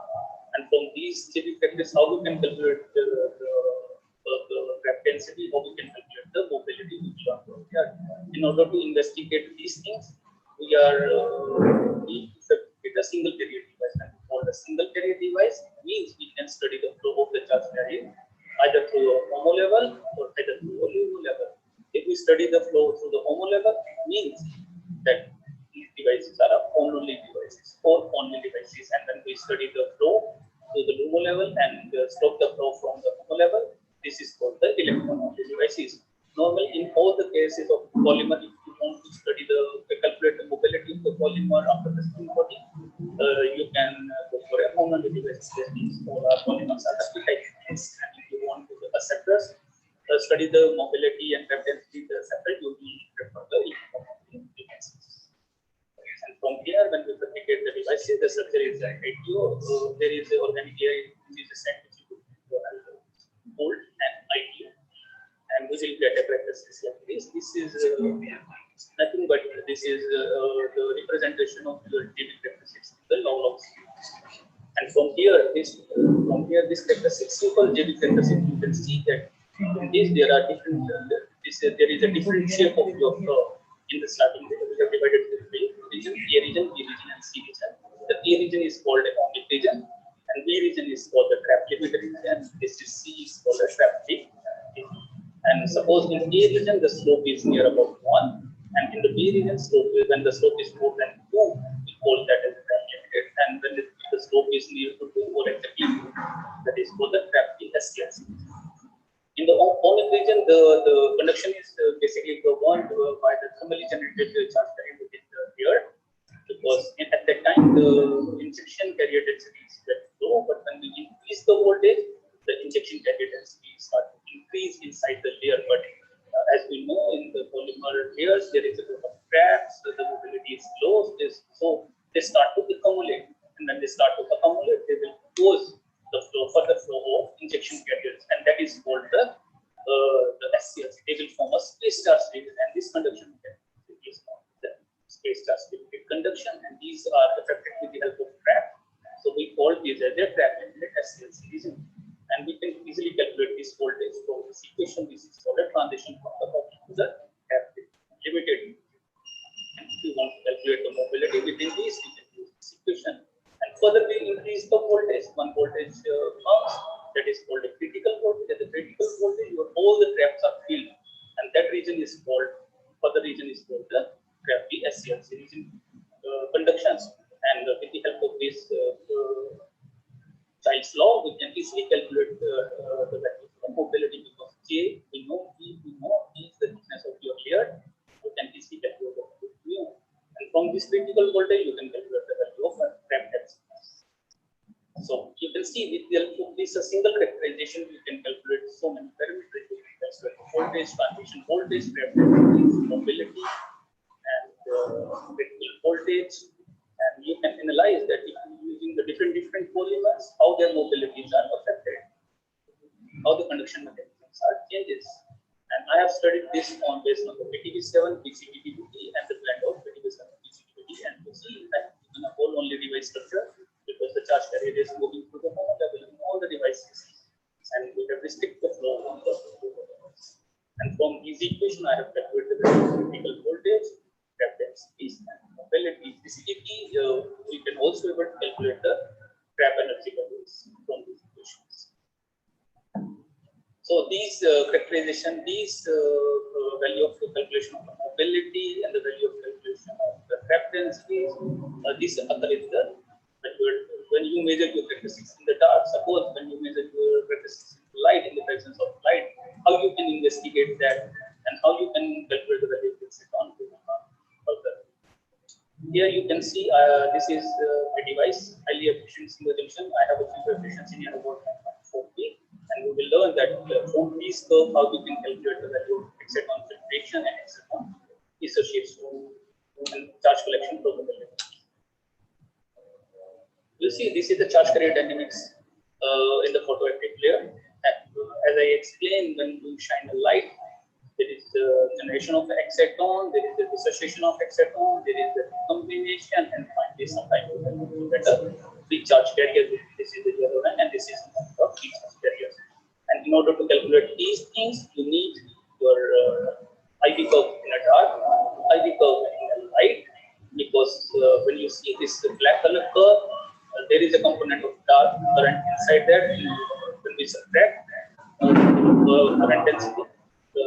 and from these JB characteristics, how we can calculate the graph density, how we can calculate the mobility which are here. In order to investigate these things, we need to fabricate a single carrier device. And for the single carrier device means we can study the flow of the charge carrier either through a HOMO level or either through a LUMO level. If we study the flow through the HOMO level, it means that these devices are only devices, or only devices, and then we study the flow to the LUMO level and stop the flow from the HOMO level. This is called the electron-only devices. Normally, in all the cases of polymer, if you want to study calculate the mobility of the polymer after the spin coating, you can go for a mono device. That means all our polymers are type. And if you want to the acceptors, study the mobility and graph density of the acceptor, you will prefer the electron devices. And from here, when we fabricate the devices, the structure is like ITO. So there is an organic layer which is a set which you could hold and ITO. And we will get a characteristics like this. This is nothing but this is the representation of your JB characteristics, the log. And from here, this characteristic, simple JB characteristics, you can see that in this there are different. There is a different shape of your flow in the starting. We have divided the region, A region, B region, and C region. The A region is called a atomic region, and B region is called the trap limit region. This is C is called a trap limit. And suppose in A region the slope is near about 1, and in the B region when the slope is more than 2, we call that as trap limited. And when the slope is near to 2 or exactly 2, that is called the trap SCS. In the atomic region, the conduction is basically governed by the thermally generated charge carrier within the air, because at that time the injection carrier density is very low, but when we increase the voltage, the injection carrier density starts to increase inside the layer. But as we know, in the polymer layers, there is a lot of cracks, so the mobility is low, so they start to accumulate, and when they start to accumulate, they will cause the flow, further flow of injection carriers, and that is called the SCLC. They will form a space charge limited, and this conduction is called the space charge limited conduction, and these are affected with the help of trap. So we call these as a trap limited SCLC region, and we can easily calculate this voltage from this equation. This is called a transition from the bottom to the trap limited. And if you want to calculate the mobility within this, you can use this equation. And further we increase the voltage. One voltage comes, that is called a critical voltage. At the critical voltage, all the traps are filled, and that region is called, further region is called the trap SCLC region conductions. And with the help of this Child's law, we can easily calculate the value of mobility, because J we know, B we know, E is the thickness of your layer. You can easily calculate the value of mu. And from this critical voltage, you can calculate the value of a trap density. So you can see with the help of this a single characterization, you can calculate so many parameters. You can calculate voltage, transmission voltage, trap density, mobility, and critical voltage. And you can analyze that if using the different polymers, how their mobilities are affected, how the conduction mechanisms are changes. And I have studied this on based on the PTB7, PCBDBT, and the blend of PTB7, PCBDBT, and PCB. In fact, in a whole only device structure, because the charge carrier is moving through the HOMO level in all the devices, and we have restricted the flow on the device. And from these equation, I have calculated the critical voltage, trap density, and mobility. Basically, also able to calculate the trap energy values from these equations. So these characterization, these value of calculation of the mobility and the value of calculation of the trap densities, these occur in the when you measure your characteristics in the dark. Suppose when you measure your characteristics in light, in the presence of light, how you can investigate that and how you can calculate the value of this on further. Here you can see this is a device, highly efficient single junction. I have a single efficiency near about 4P, and we will learn that 4P's curve, how you can calculate the value of exciton filtration and exciton dissociation and charge collection probability. You see, this is the charge carrier dynamics in the photoactive layer. As I explained, when you shine a light, there is the generation of the exciton, there is the dissociation of exciton, there is the combination, and finally sometimes you can look at a free charge carrier. This is the yellow line, and this is the free charge carriers. And in order to calculate these things, you need your IV curve in a dark, IV curve in a light, because when you see this black color curve, there is a component of dark current inside that. When we subtract current density, the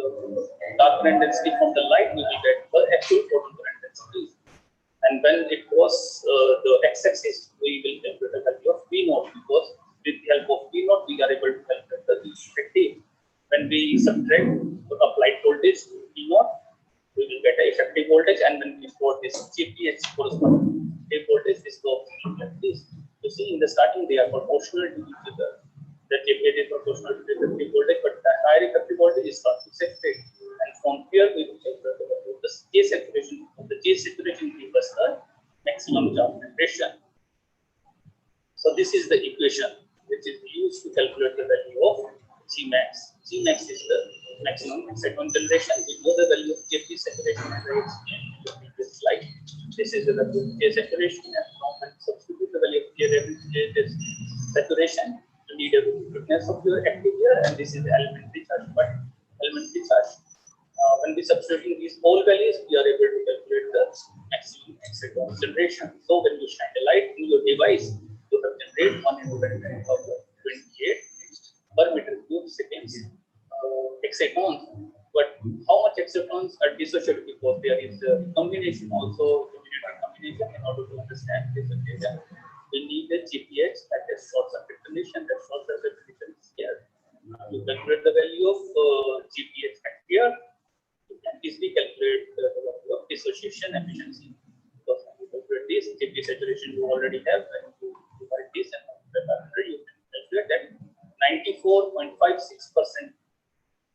dark current density from the light, we will get the actual photon current density. And when it was the x-axis, we will calculate the value of V0, because with the help of V0, we are able to calculate the effective. When we subtract the applied voltage V0, we will get an effective voltage, and when we plot this GPH corresponding voltage, this goes like this. You see, in the starting, they are proportional to each other. The GPH is proportional to the effective voltage, but the higher effective voltage is not accepted. And from here, we will calculate the value of the J saturation. The J saturation gives us the maximum charge penetration. So this is the equation which is used to calculate the value of Gmax. Gmax is the maximum exciton generation. We know the value of J saturation as I explained in the previous slide. This is the value of J saturation, and now when you substitute the value of J saturation, you need a quickness of your active layer, and this is the elementary charge. But elementary charge, when we substitute these all values, we are able to calculate the maximum exciton generation. So when you shine a light in your device, you have generated 1 into 10 of 28 per meter cube seconds excitons. But how much excitons are dissociated, because there is a combination also, combination. In order to understand this data, we need a GPH, that is short circuit condition. That short circuit condition is here. You calculate the value of GPH at here. You can easily calculate the value of dissociation efficiency. Because when you calculate this GPH saturation, you already have. When you divide this and multiply, you can calculate that 94.56%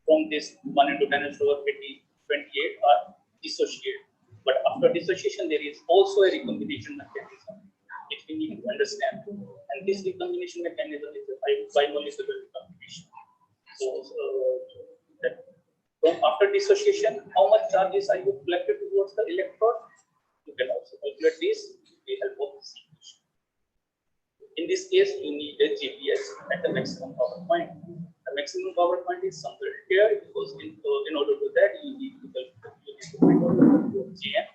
from this 1 into 10 to the power 28 are dissociated. But after dissociation, there is also a recombination mechanism which we need to understand. And this recombination mechanism is a bimolecular recombination. So, that from after dissociation, how much charges are you collected towards the electrode? You can also calculate this with the help of this equation. In this case, you need a GPS at the maximum power point. The maximum power point is somewhere here, because in order to do that, you need to find out the value of GM.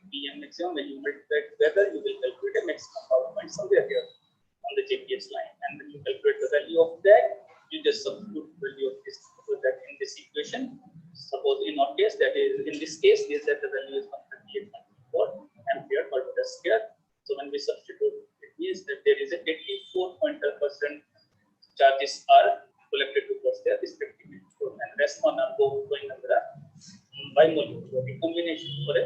PM maximum, when you multiply together, you will calculate a maximum power point somewhere here on the GPS line. And when you calculate the value of that, you just substitute the value of this that in this equation. Suppose in our case, that is in this case, is that the value is 138.4 ampere per meter square. So when we substitute, it means that there is a 84.12% charges are collected towards their respective electrode, and rest one are going under a bimolecular recombination for a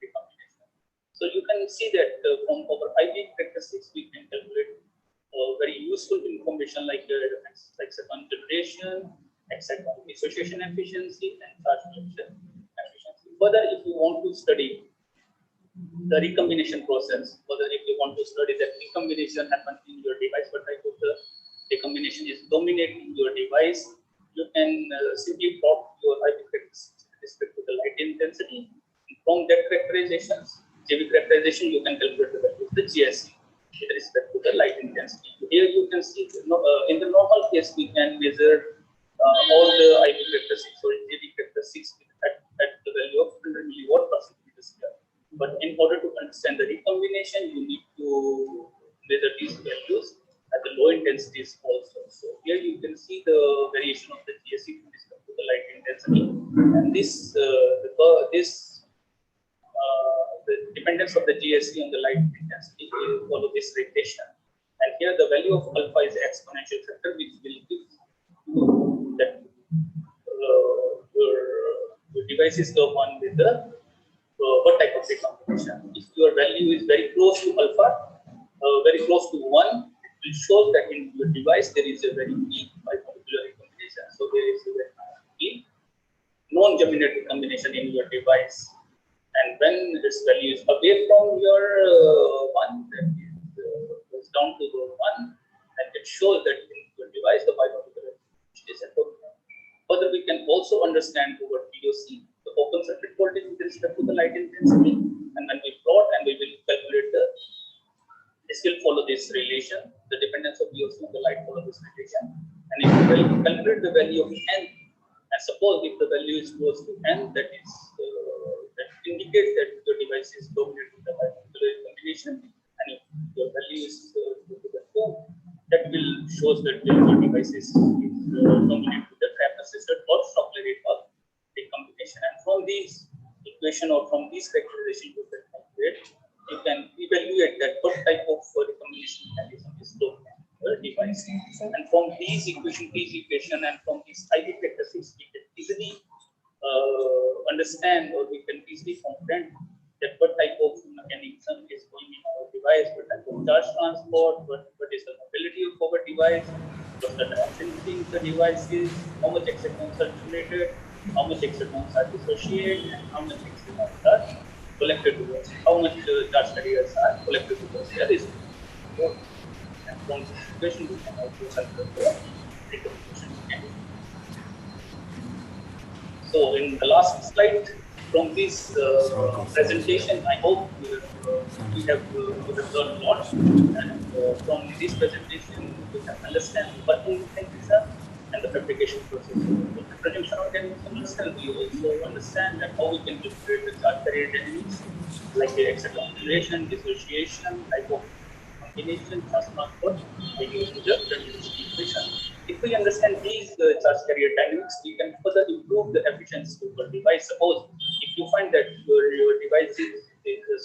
recombination. So you can see that from our IV characteristics, we can calculate very useful information like exciton generation, exciton dissociation efficiency, and charge collection efficiency. Further, if you want to study the recombination process, whether if you want to study that recombination happens in your device, what type of the recombination is dominating your device, you can simply plot your IV characteristics with respect to the light intensity. And from that characterizations, JV characterization, you can calculate the value of the GSE with respect to the light intensity. Here you can see in the normal case, we can measure all the IV characteristics or JV characteristics at the value of 100 milliwatt per centimeter square. But in order to understand the recombination, you need to follow this relation. And here the value of alpha is exponential factor, which will give you that your device is the one with the what type of recombination. If your value is very close to alpha, very close to 1, it will show that in your device there is a very weak bipolar recombination. So there is a very weak non-geminated combination in your device. And when this value is away from your 1, that goes down to the 1, and it shows that in your device the bipolar is a problem. Further, we can also understand over POC the open circuit voltage with respect to the light intensity, and when we plot and we will calculate this will follow this relation, the dependence of POC on the light follow this relation, and if we will calculate the value of n, and suppose if the value is close to n, that is that indicates that your device is dominated with the bipolar combination, and if your value is to the 2, that will shows that your device is dominated with the trap assisted or Shockley of recombination. And from these equation or from these factorization you can calculate, you can evaluate that what type of recombination mechanism is located in the device. And from these equation, and from these IV characteristics, we can easily understand, or we can easily comprehend that what type of mechanism is going in our device, what type of charge transport, what is the mobility of our device, what the density of the device is, how much excitrons are generated, how much excitrons are dissociated, and how much excitrons are collected towards, how much charge carriers are collected towards the resistance. And from this equation, we can also calculate the recombination mechanism. So in the last slide, from this presentation, I hope we have learned a lot. And from this presentation, we can understand the working mechanism and the fabrication process. The production mechanism, we also understand that how we can calculate the charge carrier dynamics, like the excitron generation, dissociation, type of combination, charge transport, by using the continuity equation. If we understand these charge carrier dynamics, we can further improve the efficiency of our device. Suppose if you find that your device is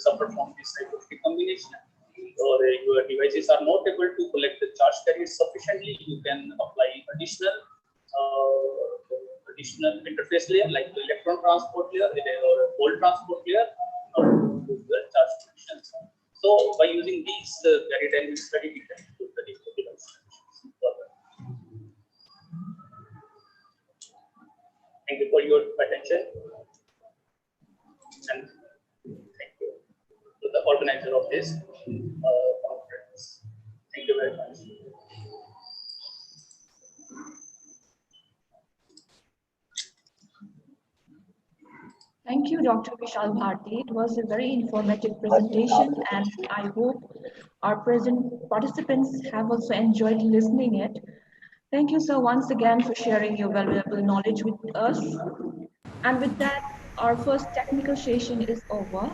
suffer from this type of recombination, or your devices are not able to collect the charge carriers sufficiently, you can apply additional interface layer like the electron transport layer or a volt transport layer in order to improve the charge conditions. So by using these carrier dynamic study, we can improve the device further. Thank you for your attention, and thank you to the organizer of this conference. Thank you very much. Thank you, Dr. Vishal Bharti. It was a very informative presentation, and I hope our present participants have also enjoyed listening it. Thank you, sir, once again for sharing your valuable knowledge with us. And with that, our first technical session is over.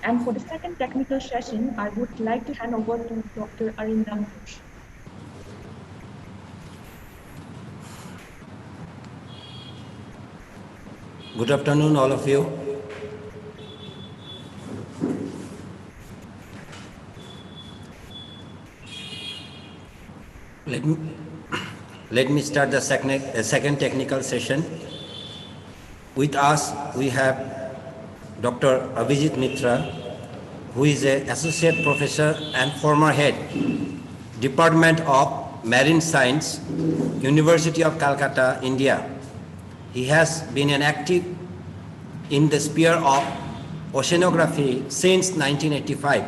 And for the second technical session, I would like to hand over to Dr. Arindam Ghosh. Good afternoon, all of you. Let me start the second technical session. With us, we have Dr. Abhijit Mitra, who is an associate professor and former head, Department of Marine Science, University of Calcutta, India. He has been an active in the sphere of oceanography since 1985.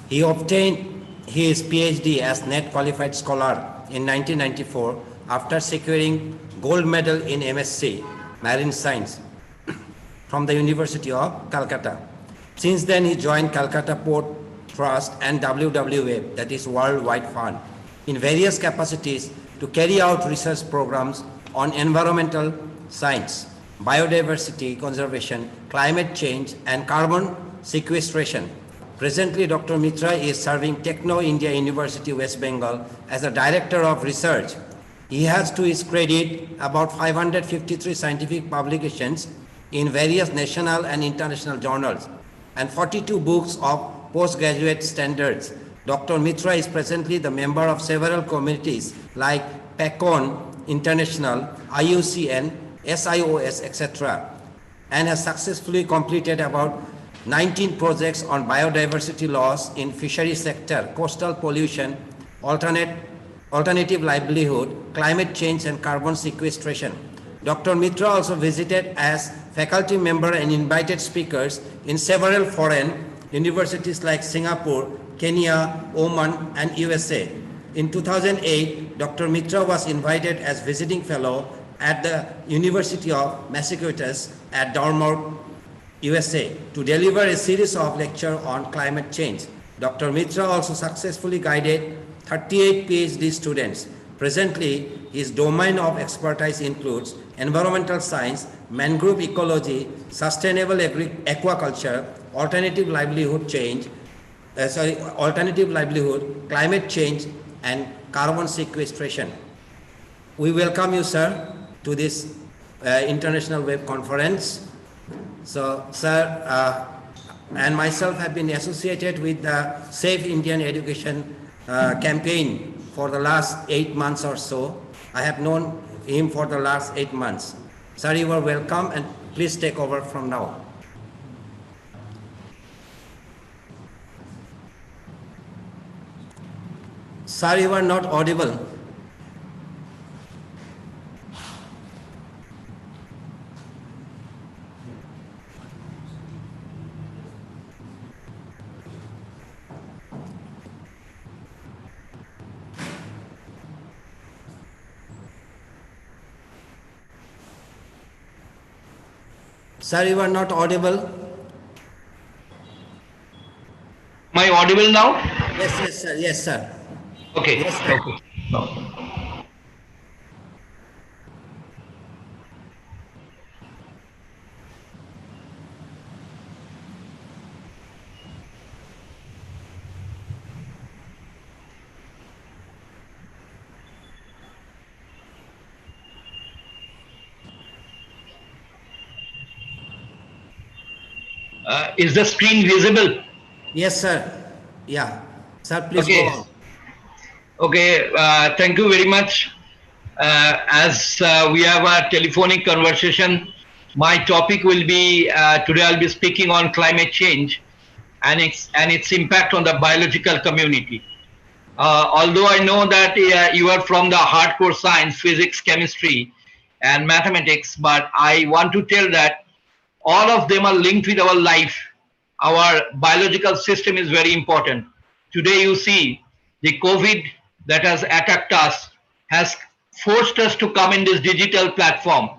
He obtained his PhD as net qualified scholar in 1994 after securing gold medal in MSc, Marine Science, from the University of Calcutta. Since then, he joined Calcutta Port Trust and WWF, that is World Wide Fund, in various capacities to carry out research programs on environmental science, biodiversity conservation, climate change, and carbon sequestration. Presently, Dr. Mitra is serving Techno India University, West Bengal, as a Director of Research. He has to his credit about 553 scientific publications in various national and international journals, and 42 books of postgraduate standards Dr. Mitra is presently the member of several committees like PACON International, IUCN, SIOS, etc., and has successfully completed about 19 projects on biodiversity loss in fishery sector, coastal pollution, alternative livelihood, climate change, and carbon sequestration. Dr. Mitra also visited as faculty member and invited speakers in several foreign universities like Singapore, Kenya, Oman, and USA. In 2008, Dr. Mitra was invited as visiting fellow at the University of Massachusetts at Dartmouth, USA, to deliver a series of lectures on climate change. Dr. Mitra also successfully guided 38 PhD students. Presently, his domain of expertise includes environmental science, mangrove ecology, sustainable aquaculture, alternative livelihood, climate change, and carbon sequestration. We welcome you, sir, to this international web conference. So, sir, and myself have been associated with the Safe Indian Education campaign for the last 8 months or so. I have known him for the last 8 months. Sir, you are welcome, and please take over from now. Sir, you are not audible. Sir, you are not audible. Am I audible now? Yes, yes, sir. Yes, sir. Okay. Yes, sir. Okay. No. Is the screen visible? Yes, sir. Yeah. Sir, please Okay. go on. Okay. Thank you very much. As we have a telephonic conversation, my topic will be today. I'll be speaking on climate change and its impact on the biological community. Although I know that you are from the hardcore science, physics, chemistry, and mathematics, but I want to tell that all of them are linked with our life. Our biological system is very important. Today you see the COVID that has attacked us has forced us to come in this digital platform.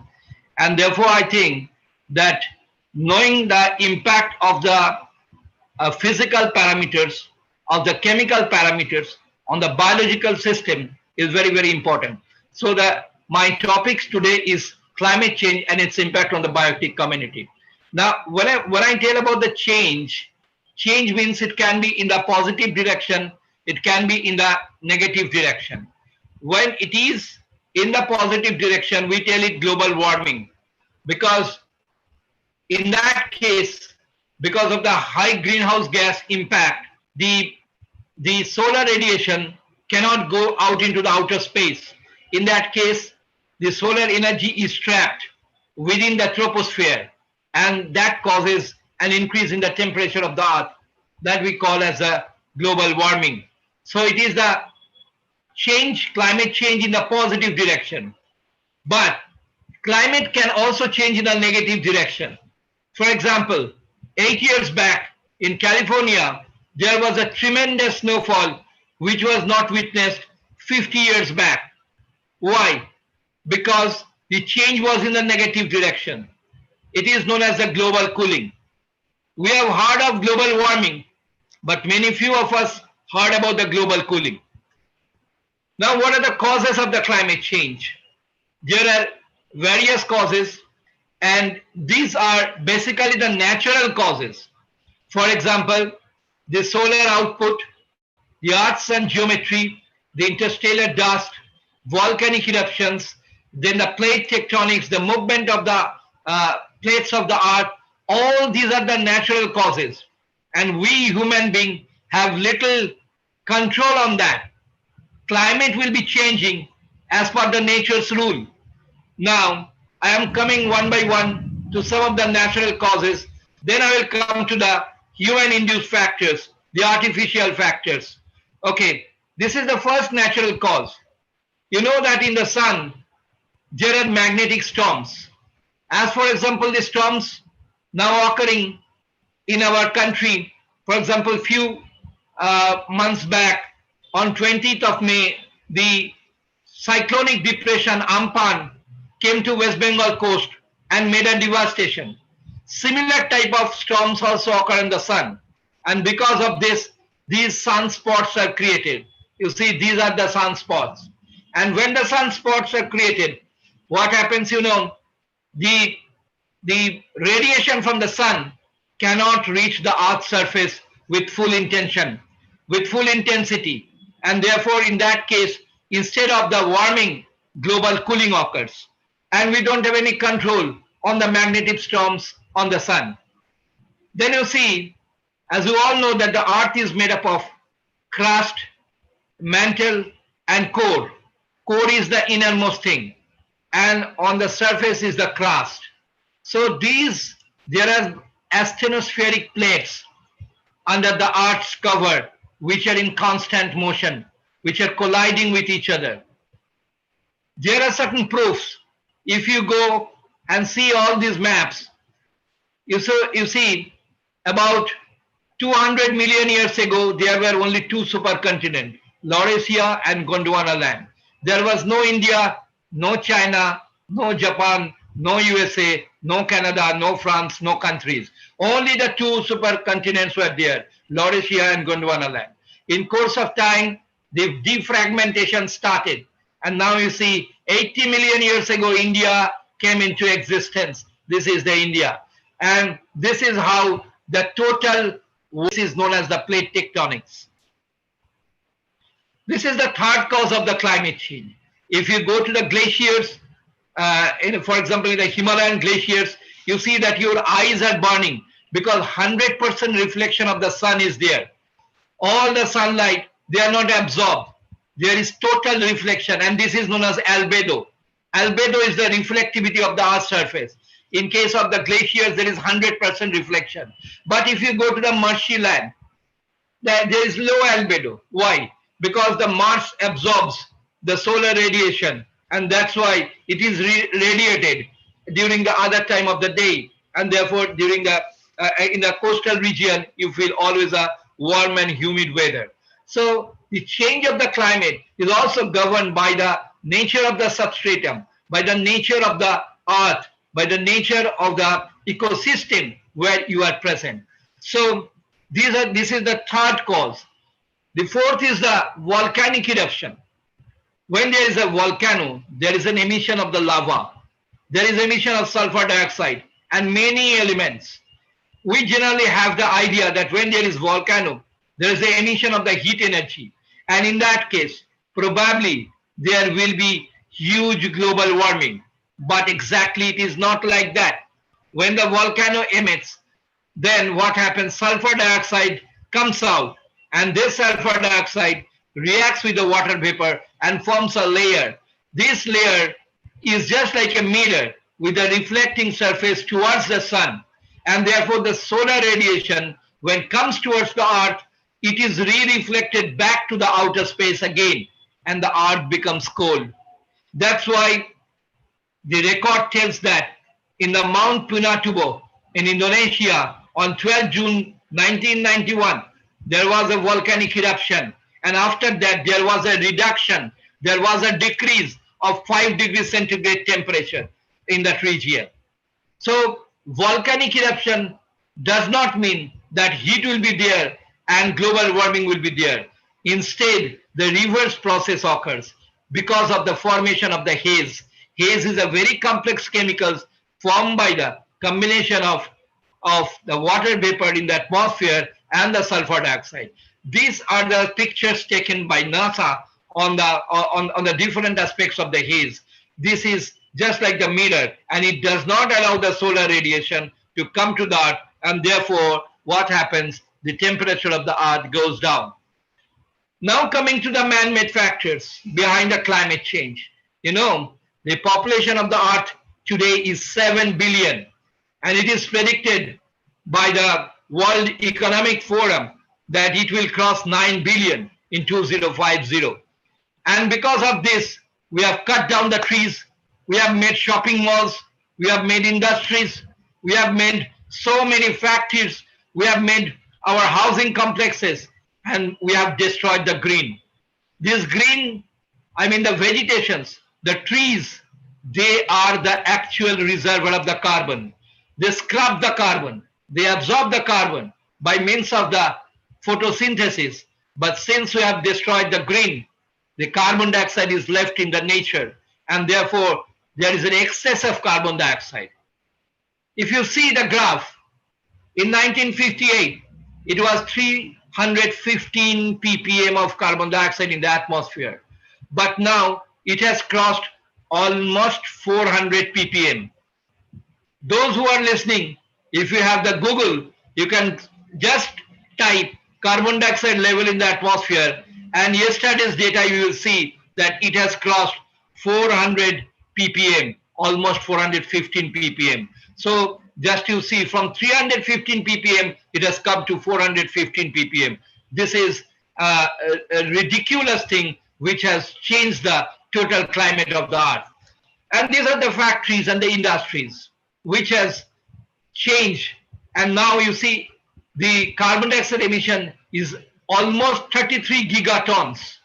And therefore I think that knowing the impact of the physical parameters, of the chemical parameters on the biological system is very, very important. So my topics today is climate change and its impact on the biotic community. Now, when I tell about the change means it can be in the positive direction, it can be in the negative direction. When it is in the positive direction, we tell it global warming, because in that case, because of the high greenhouse gas impact, the solar radiation cannot go out into the outer space. In that case, the solar energy is trapped within the troposphere, and that causes an increase in the temperature of the earth that we call as a global warming. So it is the climate change in the positive direction. But climate can also change in a negative direction. For example, 8 years back in California, there was a tremendous snowfall which was not witnessed 50 years back. Why? Because the change was in the negative direction. It is known as the global cooling. We have heard of global warming, but many few of us heard about the global cooling. Now, what are the causes of the climate change? There are various causes, and these are basically the natural causes. For example, the solar output, the Earth's sun geometry, the interstellar dust, volcanic eruptions, then the plate tectonics, the movement of the plates of the Earth. All these are the natural causes. And we human beings have little control on that. Climate will be changing as per the nature's rule. Now, I am coming one by one to some of the natural causes. Then I will come to the human-induced factors, the artificial factors. Okay, this is the first natural cause. You know that in the sun, there are magnetic storms. As for example, the storms now occurring in our country, for example, few months back, on 20th of May, the cyclonic depression Amphan came to West Bengal coast and made a devastation. Similar type of storms also occur in the sun, and because of this, these sunspots are created. You see, these are the sunspots, and when the sunspots are created, what happens? You know, the radiation from the sun cannot reach the earth's surface with full intention, with full intensity, and therefore in that case, instead of the warming, global cooling occurs, and we don't have any control on the magnetic storms on the sun. Then you see, as you all know, that the earth is made up of crust, mantle and core. Core is the innermost thing, and on the surface is the crust. So there are asthenospheric plates under the earth's cover, which are in constant motion, which are colliding with each other. There are certain proofs. If you go and see all these maps, you see about 200 million years ago, there were only two supercontinents, Laurasia and Gondwana land. There was no India, no China, no Japan, no USA, no Canada, no France, no countries. Only the two supercontinents were there, Laurasia and Gondwana land. In course of time, the defragmentation started. And now you see 80 million years ago, India came into existence. This is the India. And this is how the total, this is known as the plate tectonics. This is the third cause of the climate change. If you go to the glaciers, for example, in the Himalayan glaciers, you see that your eyes are burning because 100% reflection of the sun is there. All the sunlight, they are not absorbed. There is total reflection, and this is known as albedo. Albedo is the reflectivity of the Earth's surface. In case of the glaciers, there is 100% reflection. But if you go to the marshy land, there is low albedo. Why? Because the Mars absorbs the solar radiation, and that's why it is radiated during the other time of the day, and therefore during the in the coastal region you feel always a warm and humid weather. So the change of the climate is also governed by the nature of the substratum, by the nature of the earth, by the nature of the ecosystem where you are present. So this is the third cause. The fourth is the volcanic eruption. When there is a volcano, there is an emission of the lava. There is emission of sulfur dioxide and many elements. We generally have the idea that when there is volcano, there is the emission of the heat energy. And in that case, probably there will be huge global warming. But exactly it is not like that. When the volcano emits, then what happens? Sulfur dioxide comes out, and this sulfur dioxide reacts with the water vapor and forms a layer. This layer is just like a mirror with a reflecting surface towards the sun, and therefore the solar radiation, when it comes towards the earth, it is re-reflected back to the outer space again, and the earth becomes cold. That's why the record tells that in the Mount Pinatubo in Indonesia on 12 June 1991, there was a volcanic eruption, and after that there was a reduction, there was a decrease of 5 degrees centigrade temperature in that region. So volcanic eruption does not mean that heat will be there and global warming will be there. Instead, the reverse process occurs because of the formation of the haze. Haze is a very complex chemicals formed by the combination of the water vapor in the atmosphere and the sulfur dioxide. These are the pictures taken by NASA on the different aspects of the haze. This is just like the mirror, and it does not allow the solar radiation to come to the earth, and therefore what happens? The temperature of the earth goes down. Now coming to the man-made factors behind the climate change. You know, the population of the earth today is 7 billion, and it is predicted by the World Economic Forum that it will cross 9 billion in 2050. And because of this, we have cut down the trees, we have made shopping malls, we have made industries, we have made so many factories, we have made our housing complexes, and we have destroyed the green. This green, I mean the vegetations, the trees, they are the actual reservoir of the carbon. They scrub the carbon, they absorb the carbon by means of the photosynthesis. But since we have destroyed the green, the carbon dioxide is left in the nature, and therefore there is an excess of carbon dioxide. If you see the graph, in 1958, it was 315 ppm of carbon dioxide in the atmosphere. But now it has crossed almost 400 ppm. Those who are listening, if you have the Google, you can just type carbon dioxide level in the atmosphere, and yesterday's data you will see that it has crossed 400 ppm, almost 415 ppm. So just you see, from 315 ppm it has come to 415 ppm. This is a ridiculous thing which has changed the total climate of the earth. And these are the factories and the industries which has changed. And now you see the carbon dioxide emission is almost 33 gigatons.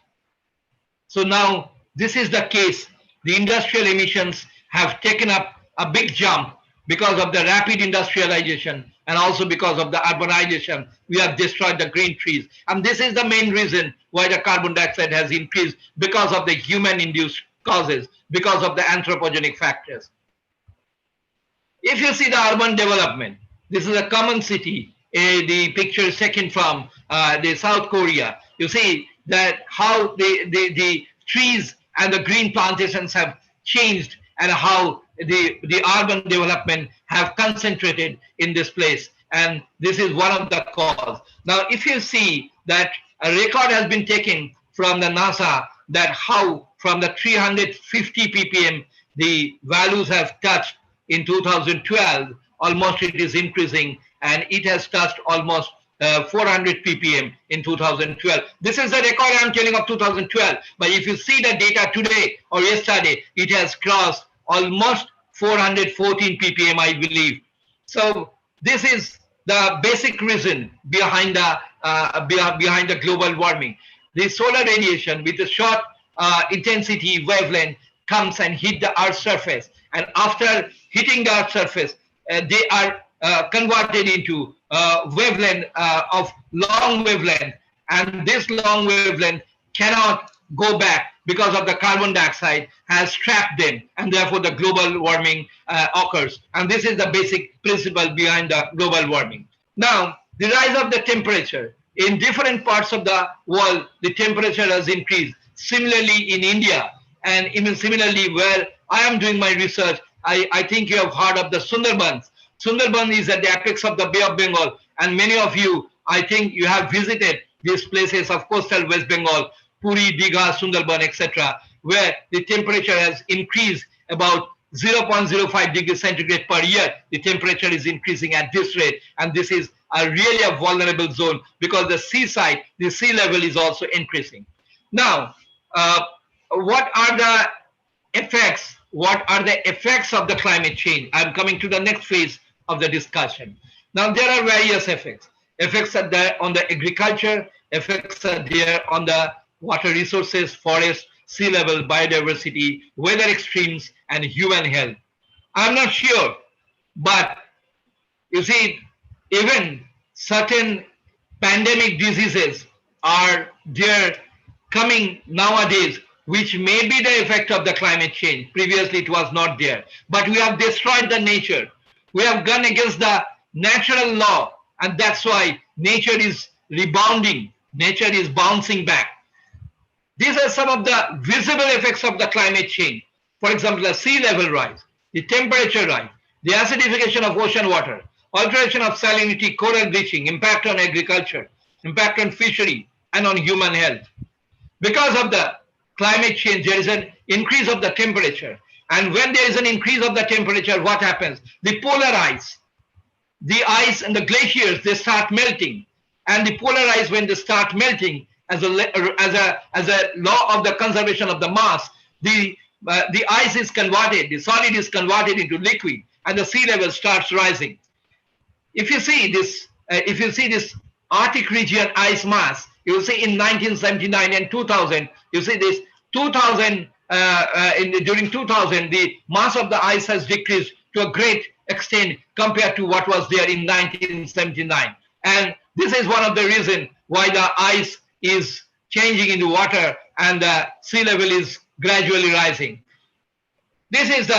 So now this is the case. The industrial emissions have taken up a big jump because of the rapid industrialization and also because of the urbanization. We have destroyed the green trees. And this is the main reason why the carbon dioxide has increased, because of the human-induced causes, because of the anthropogenic factors. If you see the urban development, this is a common city. The picture is taken from the South Korea. You see that how the trees and the green plantations have changed, and how the urban development have concentrated in this place. And this is one of the cause. Now, if you see that a record has been taken from the NASA, that how from the 350 ppm the values have touched in 2012, almost it is increasing, and it has touched almost 400 ppm in 2012. This is the record I'm telling of 2012. But if you see the data today or yesterday, it has crossed almost 414 ppm, I believe. So this is the basic reason behind the global warming. The solar radiation with a short intensity wavelength comes and hit the Earth's surface, and after hitting the Earth's surface, they are converted into wavelength of long wavelength, and this long wavelength cannot go back because of the carbon dioxide has trapped them, and therefore the global warming occurs. And this is the basic principle behind the global warming. Now, the rise of the temperature in different parts of the world, the temperature has increased. Similarly in India, and even similarly where I am doing my research, I think you have heard of the Sundarbans. Sundarban is at the apex of the Bay of Bengal, and many of you, I think you have visited these places of coastal West Bengal, Puri, Digha, Sundarban, etc., where the temperature has increased about 0.05 degrees centigrade per year. The temperature is increasing at this rate, and this is really a vulnerable zone because the seaside, the sea level is also increasing. Now, what are the effects? What are the effects of the climate change? I'm coming to the next phase of the discussion. Now, there are various effects. Effects are there on the agriculture, effects are there on the water resources, forest, sea level, biodiversity, weather extremes, and human health. I'm not sure, but you see, even certain pandemic diseases are there coming nowadays, which may be the effect of the climate change. Previously, it was not there. But we have destroyed the nature. We have gone against the natural law, and that's why nature is rebounding. Nature is bouncing back. These are some of the visible effects of the climate change. For example, the sea level rise, the temperature rise, the acidification of ocean water, alteration of salinity, coral bleaching, impact on agriculture, impact on fishery, and on human health. Because of the climate change, there is an increase of the temperature. And when there is an increase of the temperature, what happens? The polar ice, the ice and the glaciers, they start melting. And the polar ice, when they start melting, as a law of the conservation of the mass, the ice is converted, the solid is converted into liquid, and the sea level starts rising. If you see this Arctic region ice mass, you will see in 1979 and 2000, you see this 2000 during 2000, the mass of the ice has decreased to a great extent compared to what was there in 1979. And this is one of the reasons why the ice is changing into water and the sea level is gradually rising. This is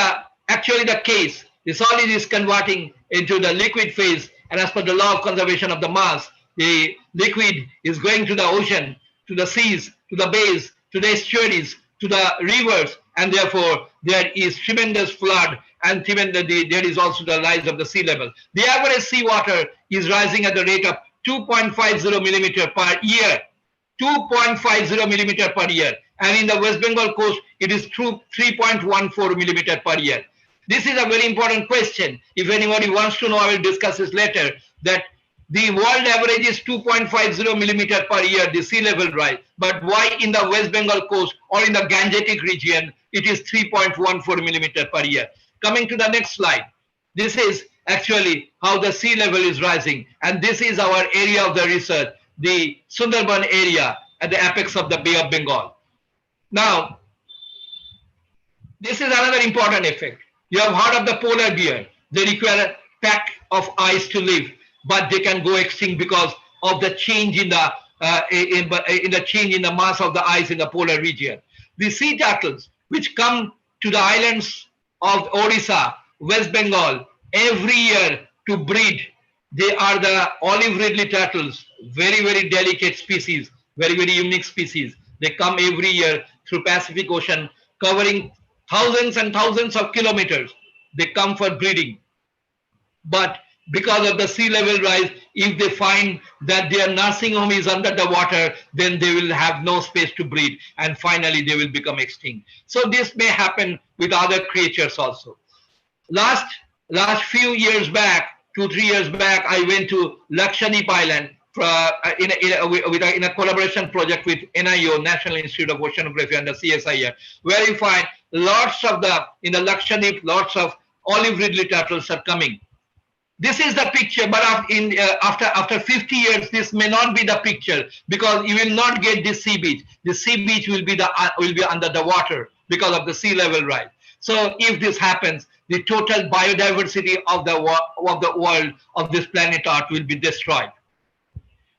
actually the case. The solid is converting into the liquid phase, and as per the law of conservation of the mass, the liquid is going to the ocean, to the seas, to the bays, to the estuaries, to the rivers, and therefore there is tremendous flood, and there is also the rise of the sea level. The average seawater is rising at the rate of 2.50 millimeter per year. 2.50 millimeter per year, and in the West Bengal coast it is 3.14 millimeter per year. This is a very important question. If anybody wants to know, I will discuss this later, that the world average is 2.50 millimeter per year, the sea level rise, but why in the West Bengal coast or in the Gangetic region it is 3.14 millimeter per year. Coming to the next slide, this is actually how the sea level is rising, and this is our area of the research, the Sundarban area at the apex of the Bay of Bengal. Now, this is another important effect. You have heard of the polar bear. They require a pack of ice to live, but they can go extinct because of the change in the change in the mass of the ice in the polar region. The sea turtles, which come to the islands of Odisha, West Bengal, every year to breed, they are the olive ridley turtles, very, very delicate species, very, very unique species. They come every year through Pacific Ocean, covering thousands and thousands of kilometers. They come for breeding. But because of the sea level rise, if they find that their nursing home is under the water, then they will have no space to breed, and finally they will become extinct. So this may happen with other creatures also. Last few years back, 2-3 years back, I went to Lakshadweep Island in a collaboration project with NIO, National Institute of Oceanography, and the CSIR, where you find in the Lakshadweep, lots of olive ridley turtles are coming. This is the picture, but after 50 years, this may not be the picture, because you will not get this sea beach. The sea beach will be under the water because of the sea level rise. So if this happens, the total biodiversity of the world, of this planet Earth, will be destroyed.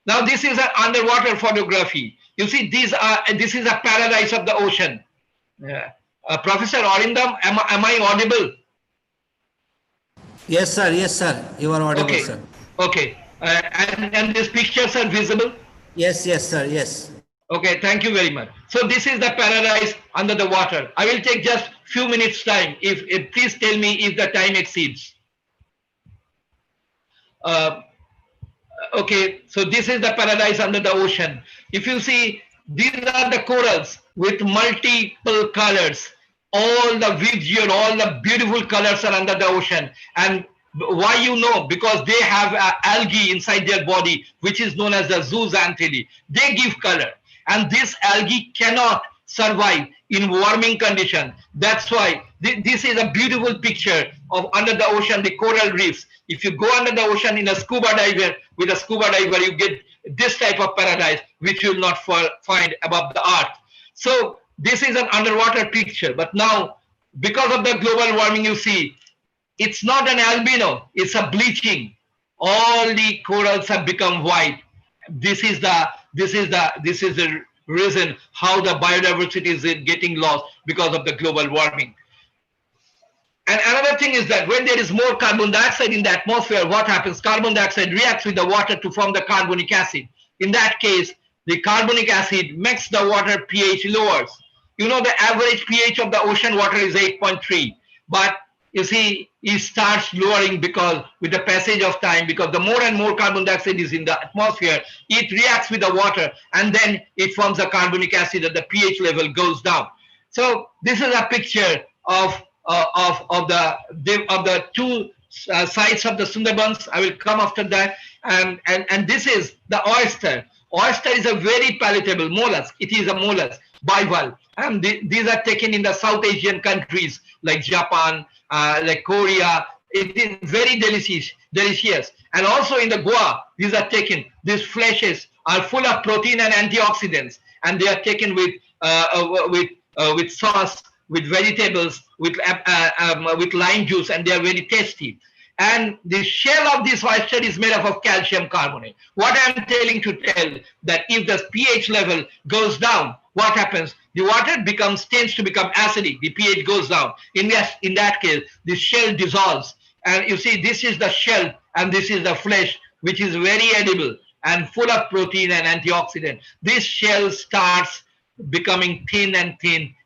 Now this is an underwater photography. You see, this is a paradise of the ocean. Professor Arindam, am I audible? Yes, sir. Yes, sir. You are audible, okay. Sir. Okay. And these pictures are visible? Yes, yes, sir. Yes. Okay. Thank you very much. So this is the paradise under the water. I will take just few minutes time. If please tell me if the time exceeds. Okay. So this is the paradise under the ocean. If you see, these are the corals with multiple colors. All the vision, all the beautiful colors are under the ocean. And why you know? Because they have algae inside their body, which is known as the zooxanthellae. They give color. And this algae cannot survive in warming condition. That's why this is a beautiful picture of under the ocean, the coral reefs. If you go under the ocean in a scuba diver, with a scuba diver, you get this type of paradise, which you will not find above the earth. So this is an underwater picture, but now because of the global warming, you see, it's not an albino, it's a bleaching. All the corals have become white. This is the reason how the biodiversity is getting lost because of the global warming. And another thing is that when there is more carbon dioxide in the atmosphere, what happens? Carbon dioxide reacts with the water to form the carbonic acid. In that case, the carbonic acid makes the water pH lowers. You know, the average pH of the ocean water is 8.3, but you see, it starts lowering because with the passage of time, because the more and more carbon dioxide is in the atmosphere, it reacts with the water and then it forms a carbonic acid and the pH level goes down. So this is a picture of the two sides of the Sundarbans. I will come after that. And this is the oyster. Oyster is a very palatable mollusk. It is a mollusk, bivalve. And these are taken in the South Asian countries like Japan, like Korea. It is very delicious. And also in the Goa, these are taken. These fleshes are full of protein and antioxidants, and they are taken with sauce, with vegetables, with lime juice, and they are very tasty. And the shell of this oyster is made up of calcium carbonate. What I am telling to tell that if the pH level goes down, what happens? The water tends to become acidic. The pH goes down. In that case, the shell dissolves. And you see, this is the shell and this is the flesh, which is very edible and full of protein and antioxidant. This shell starts becoming thin,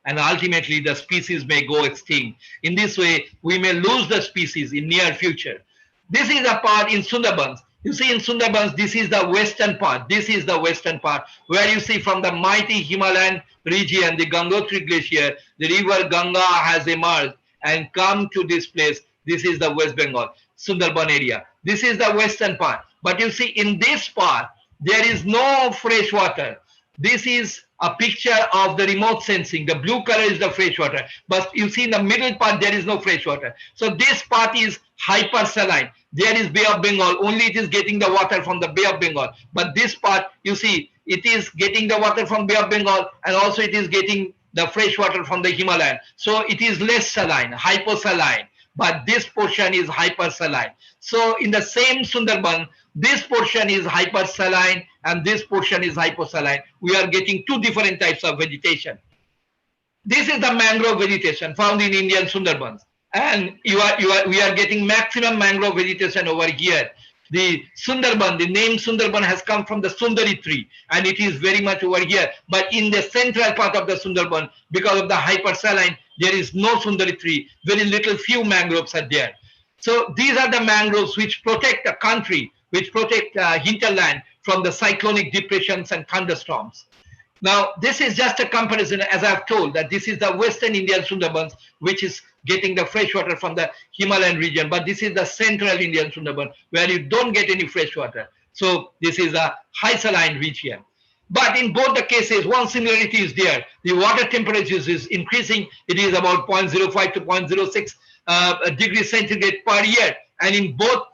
and ultimately the species may go extinct. In this way, we may lose the species in near future. This is a part in Sundarbans. You see, in Sundarbans, this is the western part. This is the western part where you see from the mighty Himalayan region, the Gangotri Glacier, the river Ganga has emerged and come to this place. This is the West Bengal, Sundarban area. This is the western part. But you see, in this part, there is no fresh water. This is a picture of the remote sensing. The blue color is the fresh water. But you see in the middle part, there is no fresh water. So this part is hypersaline. There is Bay of Bengal. Only it is getting the water from the Bay of Bengal. But this part, you see, it is getting the water from Bay of Bengal, and also it is getting the fresh water from the Himalayan. So it is less saline, hyposaline. But this portion is hypersaline. So in the same Sundarban, this portion is hypersaline and this portion is hyposaline. We are getting two different types of vegetation. This is the mangrove vegetation found in Indian Sundarbans, and we are getting maximum mangrove vegetation over here. The Sundarban, the name Sundarban has come from the Sundari tree, and it is very much over here. But in the central part of the Sundarban, because of the hypersaline, there is no Sundari tree. Very little, few mangroves are there. So these are the mangroves which protect the country, which protect hinterland from the cyclonic depressions and thunderstorms. Now, this is just a comparison, as I've told, that this is the Western Indian Sundarbans, which is getting the fresh water from the Himalayan region. But this is the Central Indian Sundarban, where you don't get any fresh water. So this is a high saline region. But in both the cases, one similarity is there. The water temperature is increasing. It is about 0.05 to 0.06 degrees centigrade per year. And in both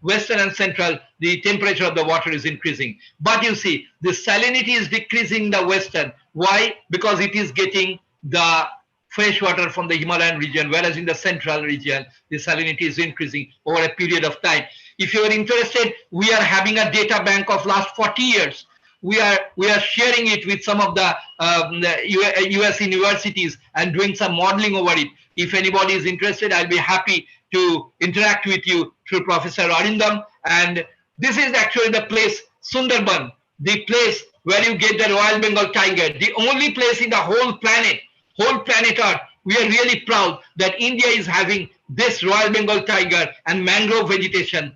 Western and Central, the temperature of the water is increasing. But you see, the salinity is decreasing in the Western. Why? Because it is getting the fresh water from the Himalayan region, whereas in the Central region, the salinity is increasing over a period of time. If you are interested, we are having a data bank of last 40 years. We are sharing it with some of the US universities and doing some modeling over it. If anybody is interested, I'll be happy to interact with you through Professor Arindam. And this is actually the place, Sundarban, the place where you get the Royal Bengal tiger, the only place in the whole planet Earth. We are really proud that India is having this Royal Bengal tiger and mangrove vegetation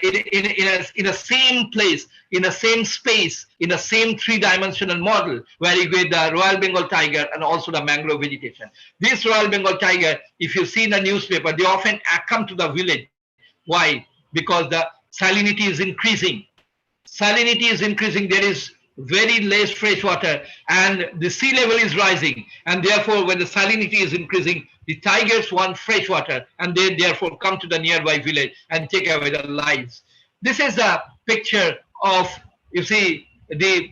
in a same place, in the same space, in the same three-dimensional model, where you get the Royal Bengal tiger and also the mangrove vegetation. This Royal Bengal tiger, if you see in the newspaper, they often come to the village. Why? Because the salinity is increasing. Salinity is increasing. There is very less fresh water, and the sea level is rising, and therefore when the salinity is increasing, the tigers want fresh water, and they therefore come to the nearby village and take away their lives. This is a picture of, you see, the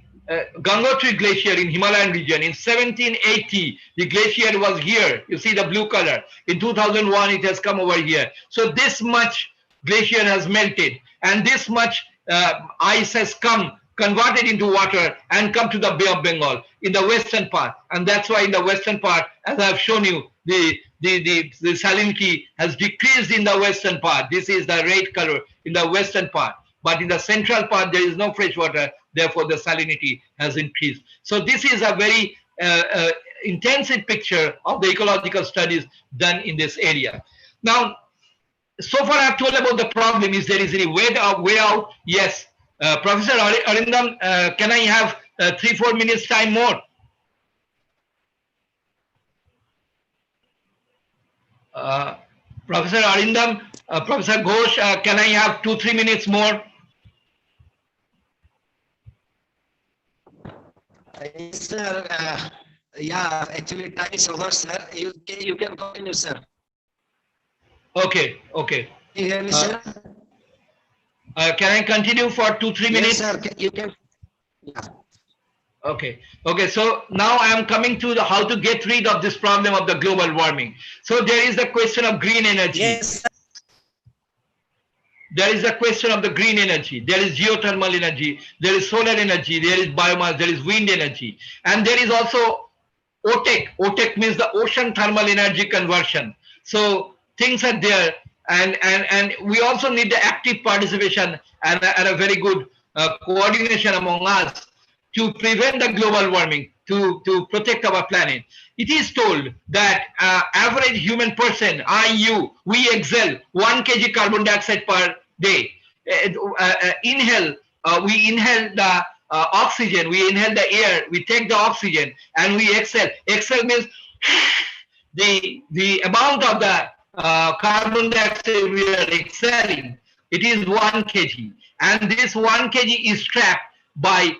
Gangotri Glacier in Himalayan region. In 1780, the glacier was here. You see the blue color. In 2001, it has come over here. So this much glacier has melted, and this much ice has converted into water and come to the Bay of Bengal in the western part. And that's why in the western part, as I've shown you, the salinity has decreased in the western part. This is the red color in the western part. But in the central part, there is no fresh water. Therefore, the salinity has increased. So this is a very intensive picture of the ecological studies done in this area. Now, so far I have told about the problem. Is there is any way out? Yes. Professor Arindam, can I have 3-4 minutes time more? Professor Arindam, Professor Ghosh, can I have 2-3 minutes more? Yes, sir. Yeah, actually time is over, sir. You can continue, sir. Okay, okay. Can you hear me, sir? Can I continue for 2-3 minutes? Yes, sir. You can. Yeah. Okay. Okay. So now I am coming to the how to get rid of this problem of the global warming. So there is the question of green energy. Yes. There is a question of the green energy. There is geothermal energy. There is solar energy. There is biomass. There is wind energy. And there is also OTEC. OTEC means the ocean thermal energy conversion. So things are there. And we also need the active participation and a very good coordination among us to prevent the global warming, to protect our planet. It is told that average human person, we exhale 1 kg carbon dioxide per day. We inhale the oxygen, we inhale the air, we take the oxygen, and we exhale. Exhale means the amount of the carbon dioxide we are exhaling, it is 1 kg. And this 1 kg is trapped by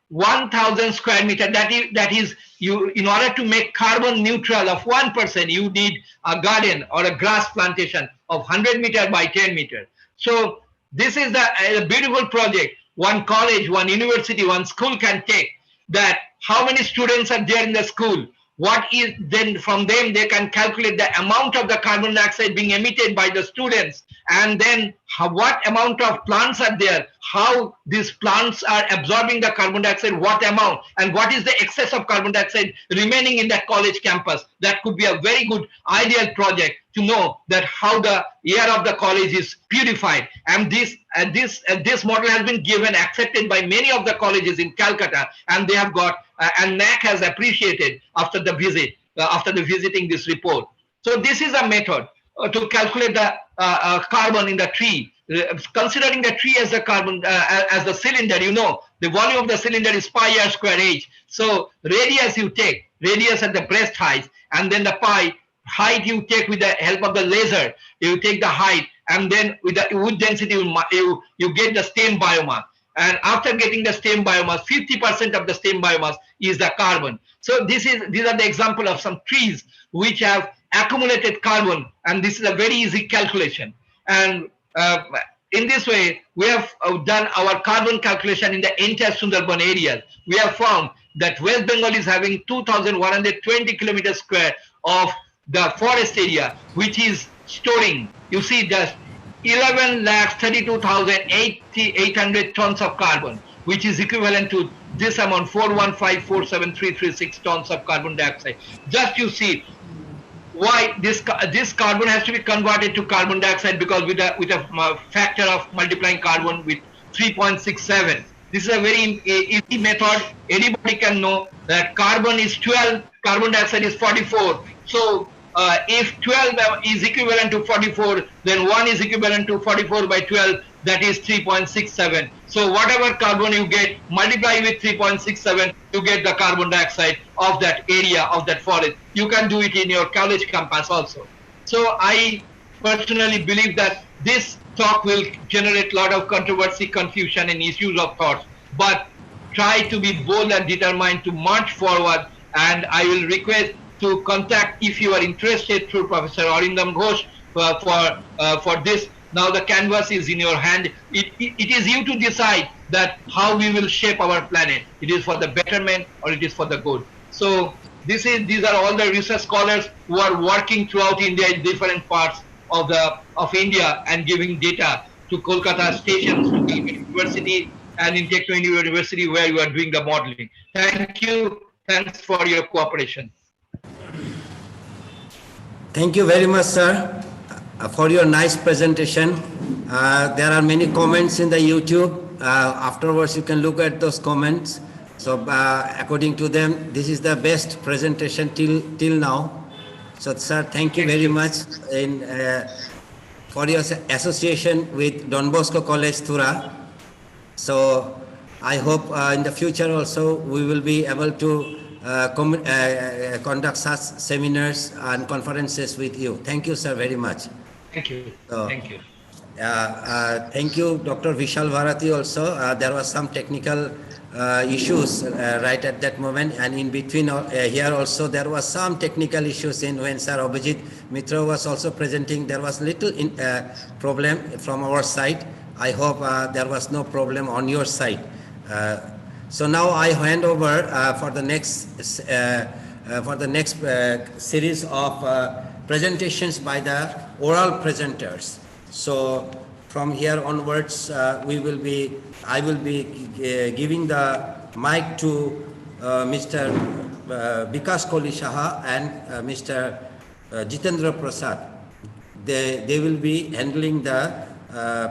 1,000 square meter. That is you, in order to make carbon neutral of 1%, you need a garden or a grass plantation of 100 meter by 10 meter. So this is a beautiful project. One college, one university, one school can take that. How many students are there in the school? What is then from them they can calculate the amount of the carbon dioxide being emitted by the students, and then what amount of plants are there, how these plants are absorbing the carbon dioxide, what amount, and what is the excess of carbon dioxide remaining in that college campus. That could be a very good ideal project to know that how the air of the college is purified. And this model has been given, accepted by many of the colleges in Calcutta, and they have got and NAC has appreciated after the visit, after the visiting this report. So this is a method to calculate the carbon in the tree, considering the tree as the carbon as the cylinder. You know, the volume of the cylinder is pi r square h. So radius you take, radius at the breast height, and then the pi height you take with the help of the laser. You take the height, and then with the wood density you get the stem biomass. And after getting the stem biomass, 50% of the stem biomass is the carbon. So these are the example of some trees which have accumulated carbon, and this is a very easy calculation. And in this way, we have done our carbon calculation in the entire Sundarban areas. We have found that West Bengal is having 2,120 kilometers square of the forest area, which is storing, you see, the 11,32,800 tons of carbon, which is equivalent to this amount, 415,47336 tons of carbon dioxide. Just you see why this carbon has to be converted to carbon dioxide, because with a factor of multiplying carbon with 3.67. This is a very easy method. Anybody can know that carbon is 12, carbon dioxide is 44. So if 12 is equivalent to 44, then 1 is equivalent to 44 by 12, that is 3.67. So whatever carbon you get, multiply with 3.67, you get the carbon dioxide of that area, of that forest. You can do it in your college campus also. So I personally believe that this talk will generate a lot of controversy, confusion, and issues of thoughts. But try to be bold and determined to march forward. And I will request to contact, if you are interested, through Professor Arindam Ghosh for this. Now the canvas is in your hand. It is you to decide that how we will shape our planet. It is for the betterment or it is for the good. So these are all the research scholars who are working throughout India in different parts of India and giving data to Kolkata stations, to Calcutta University, and in Techno University where you are doing the modeling. Thank you. Thanks for your cooperation. Thank you very much, sir, for your nice presentation. There are many comments in the YouTube. Afterwards, you can look at those comments. So according to them, this is the best presentation till now. So sir, thank you very much for your association with Don Bosco College, Tura. So I hope in the future also we will be able to conduct such seminars and conferences with you. Thank you, sir, very much. Thank you. So, Thank you. thank you, Dr. Vishal Bharati also. There was some technical issues right at that moment, and in between here also there was some technical issues in when Sir Abhijit Mitra was also presenting. There was little problem from our side. I hope there was no problem on your side. So now I hand over for the next series of presentations by the oral presenters. So from here onwards, I will be giving the mic to Mr. Vikas Koli Shaha and Mr. Jitendra Prasad. They will be handling the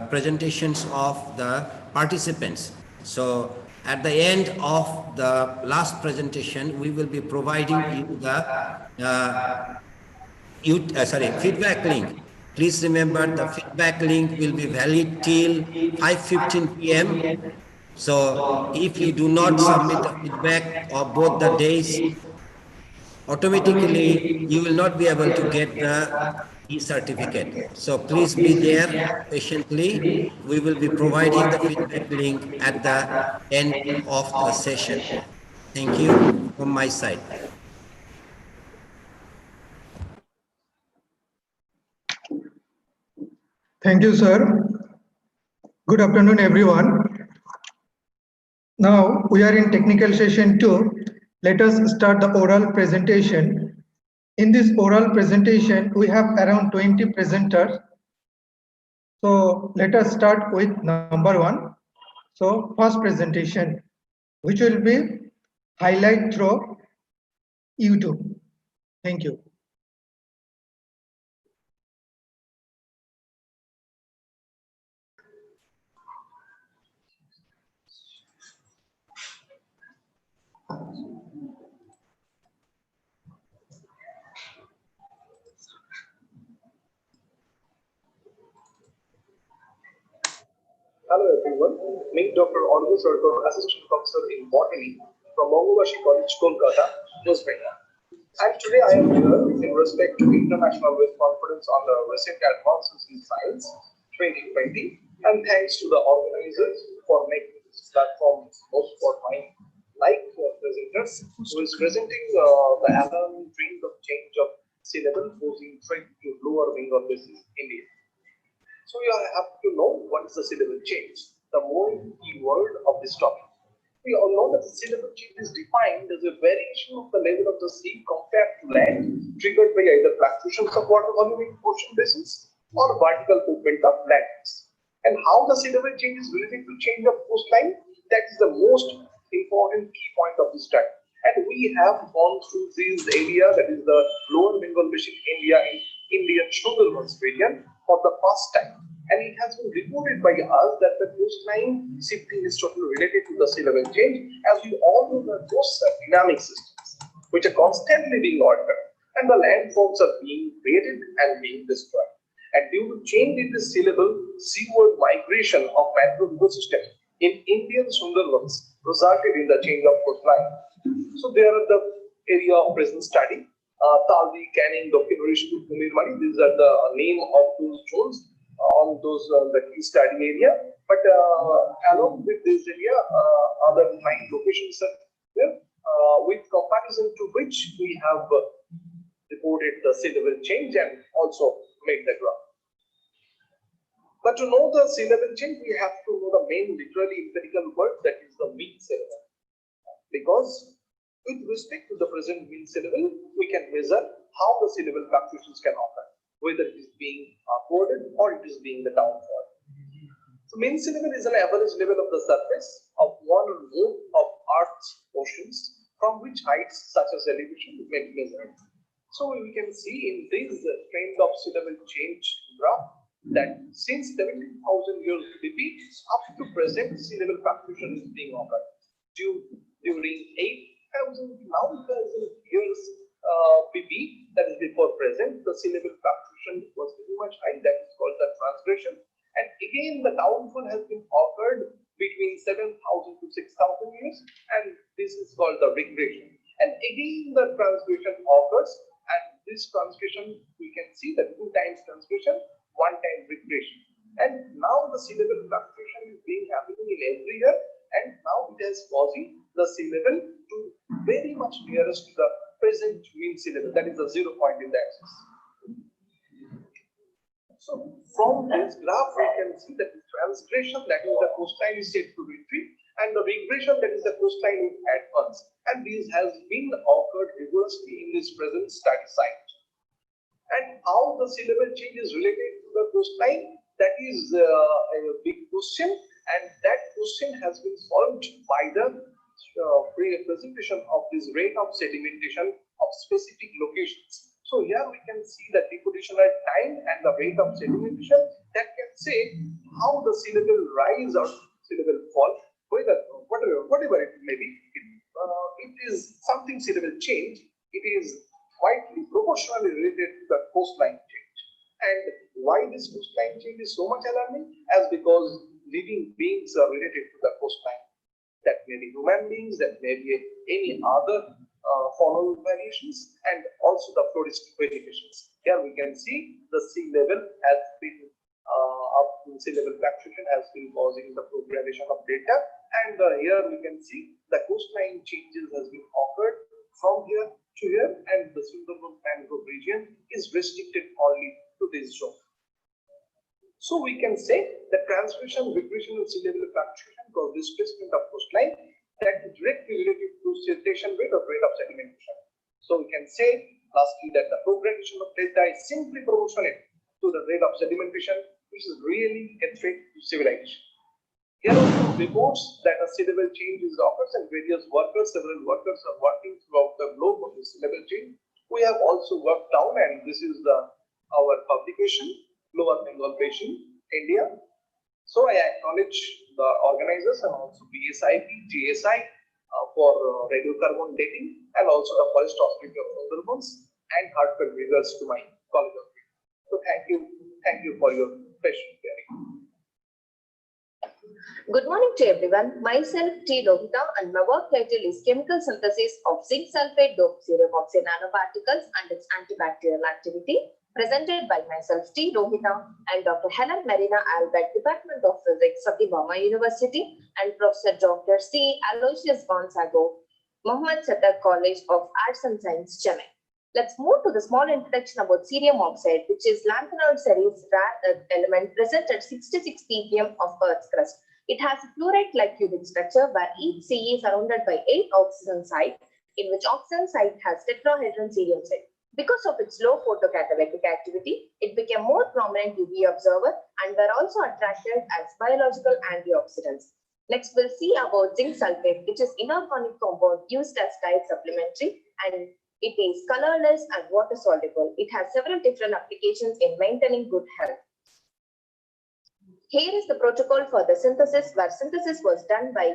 presentations of the participants. So at the end of the last presentation, we will be providing you the feedback link. Please remember the feedback link will be valid till 5:15 p.m. So if you do not submit the feedback of both the days, automatically you will not be able to get the e-certificate. So please be there patiently. We will be providing the feedback link at the end of the session. Thank you from my side. Thank you, sir. Good afternoon, everyone. Now we are in technical session 2. Let us start the oral presentation. In this oral presentation, we have around 20 presenters. So let us start with number 1. So first presentation, which will be highlight through YouTube. Thank you. Hello everyone, me Dr. Arvind Sarkar, Assistant Professor in Botany from Mongobashi College, Kolkata, West Bengal. And today I am here in respect to the International Web Conference on the Recent Advances in Science 2020, and thanks to the organizers for making this platform most for my presenters who is presenting the alarming trend of change of sea level posing threat to lower Bengal basin, India. So you have to know what is the sea level change, the more key word of this topic. We all know that the sea level change is defined as a variation of the level of the sea compared to land, triggered by either fluctuations of water volume in ocean basins or vertical movement of land. And how the sea level change is related to change of coastline, that is the most important key point of this study. And we have gone through this area, that is the lower Bengal basin area in Indian Sundarban's region for the first time. And it has been reported by us that the coastline shifting is totally related to the sea level change, as we all know that those are dynamic systems which are constantly being altered, and the landforms are being created and being destroyed. And due to change in the sea level, seaward migration of mangrove ecosystem in Indian Sundarbans resulted in the change of coastline. So there are the area of present study. Talvi, Canning, Dokkin Rishnu, Kumirmani, these are the name of those zones on those the key study area. But along with this area, other 9 locations are there, with comparison to which we have reported the sea level change and also made the graph. But to know the sea level change, we have to know the main literally empirical word, that is the mean sea level. Because with respect to the present mean sea level, we can measure how the sea level fluctuations can occur, whether it is being upward or it is being the downward. So mean sea level is an average level of the surface of one or more of Earth's oceans, from which heights such as elevation may be measured. So we can see in this trend of sea level change graph that since 17,000 years BC up to present, sea level fluctuation is being occurred due during 8,000 to 9,000 years BB, that is before present, the sea level fluctuation was very much high, that is called the transgression. And again, the downfall has been occurred between 7,000 to 6,000 years, and this is called the regression. And again, the transgression occurs, and this transgression, we can see that 2 times transgression, 1 time regression. And now the sea level fluctuation is being happening in every year, and now it is causing the sea level to very much nearest to the present mean sea level, that is the 0 point in the axis. So from this graph, we can see that the transgression, that is the coastline, is said to retreat, and the regression, that is the coastline, is advance. And this has been occurred rigorously in this present study site. And how the sea level change is related to the coastline, that is a big question, and that question has been solved by the presentation of this rate of sedimentation of specific locations. So here we can see the depositional time and the rate of sedimentation that can say how the sea level rise or sea level fall, whatever it may be. It is something sea level change. It is widely proportionally related to the coastline change. And why this coastline change is so much alarming? As because living beings are related to the coastline. That may be human beings, that may be any other faunal variations, and also the floristic vegetations. Here we can see the sea level has been sea level fluctuation has been causing the progression of data, and here we can see the coastline changes has been occurred from here to here, and the Sundarban mangrove region is restricted only to this zone. So we can say that transmission, regression, and sea level fluctuation cause displacement of coastline that is directly related to siltation rate or rate of sedimentation. So we can say lastly that the progression of delta is simply proportional to the rate of sedimentation, which is really a threat to civilization. Here also reports that a sea level change is occurs, and several workers are working throughout the globe on this sea level change. We have also worked down, and this is our publication, Lower Bengal Basin, India. So I acknowledge the organizers and also BSIP, GSI for radiocarbon dating, and also the Forest Authority of Sundarbans, and heartfelt regards to my college of it. So thank you for your patient hearing. Good morning to everyone. Myself, T. Lohita, and my work title is Chemical Synthesis of Zinc Sulfate Doped Cerium Oxide Nanoparticles and its Antibacterial Activity, presented by myself, T. Lohita, and Dr. Helen Marina Albert, Department of Physics, Satyabama University, and Professor Dr. C. Aloysius Gonzago, Mohammed Sattar College of Arts and Science, Chennai. Let's move to the small introduction about cerium oxide, which is lanthanoid series rare earth element present at 66 ppm of Earth's crust. It has a fluoride-like cubic structure where each C is surrounded by 8 oxygen sites, in which oxygen site has tetrahedron cerium site. Because of its low photocatalytic activity, it became more prominent UV observer and were also attracted as biological antioxidants. Next, we'll see about zinc sulfate, which is inorganic compound used as diet supplementary, and it is colorless and water soluble. It has several different applications in maintaining good health. Here is the protocol for the synthesis, where synthesis was done by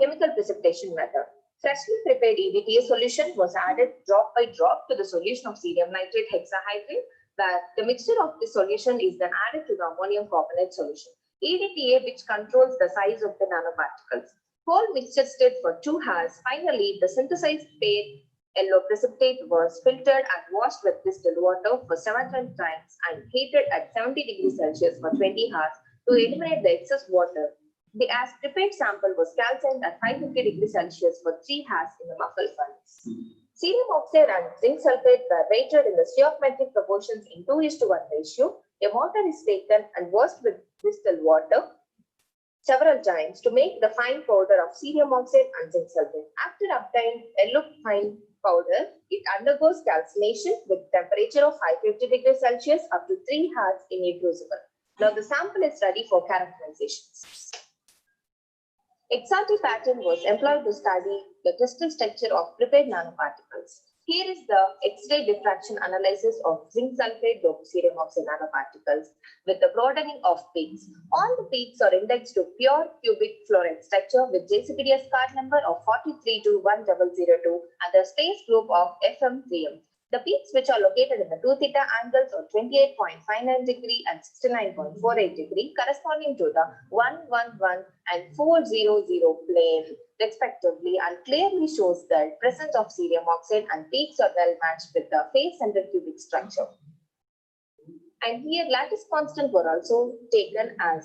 chemical precipitation method. Freshly prepared EDTA solution was added drop by drop to the solution of cerium nitrate hexahydrate, where the mixture of the solution is then added to the ammonium carbonate solution. EDTA, which controls the size of the nanoparticles. Whole mixture stirred for 2 hours. Finally, the synthesized pale yellow precipitate was filtered and washed with distilled water for 700 times and heated at 70 degrees Celsius for 20 hours to eliminate the excess water. The as prepared sample was calcined at 550 degrees Celsius for 3 hours in the muffle furnace. Cerium oxide and zinc sulfate were weighted in the stoichiometric proportions in 2:1 ratio. A mortar is taken and washed with distilled water several times to make the fine powder of cerium oxide and zinc sulfate. After obtained yellow fine powder, it undergoes calcination with temperature of 550 degrees Celsius up to 3 hours in a crucible. Now the sample is ready for characterizations. XRT pattern was employed to study the crystal structure of prepared nanoparticles. Here is the X-ray diffraction analysis of zinc sulfate doped cerium oxide nanoparticles with the broadening of peaks. All the peaks are indexed to pure cubic fluoride structure with JCPDS card number of 432102 and the space group of FM3M. The peaks, which are located in the 2 theta angles of 28.59 degree and 69.48 degree, corresponding to the 111 and 400 plane, respectively, and clearly shows that presence of cerium oxide and peaks are well matched with the face-centered cubic structure. And here, lattice constant were also taken as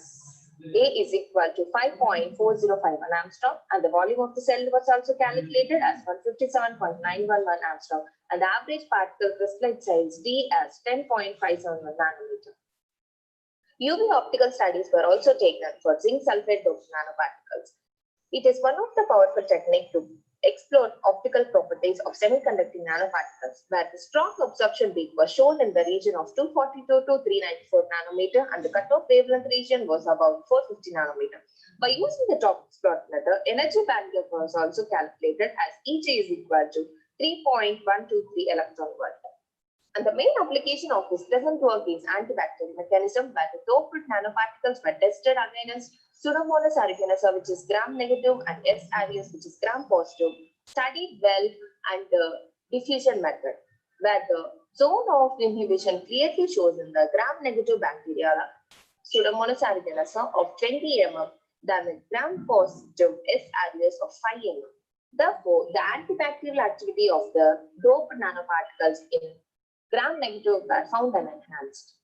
A is equal to 5.405 angstrom, and the volume of the cell was also calculated as 157.911 angstrom, and the average particle crystalline size D as 10.571 nanometer. UV optical studies were also taken for zinc sulfate doped nanoparticles. It is one of the powerful techniques to explore optical properties of semiconducting nanoparticles, where the strong absorption peak was shown in the region of 242 to 394 nanometer, and the cutoff wavelength region was about 450 nanometer. By using the top plot method, energy bandgap was also calculated as EJ is equal to 3.123 electron volt. And the main application of this present work is antibacterial mechanism, where the doped nanoparticles were tested against Pseudomonas aeruginosa, which is gram-negative, and S. aureus, which is gram-positive, studied well, and the diffusion method, where the zone of inhibition clearly shows in the gram-negative bacteria Pseudomonas aeruginosa of 20 mm than the gram-positive S. aureus of 5 mm. Therefore, the antibacterial activity of the doped nanoparticles in gram-negative were found and enhanced.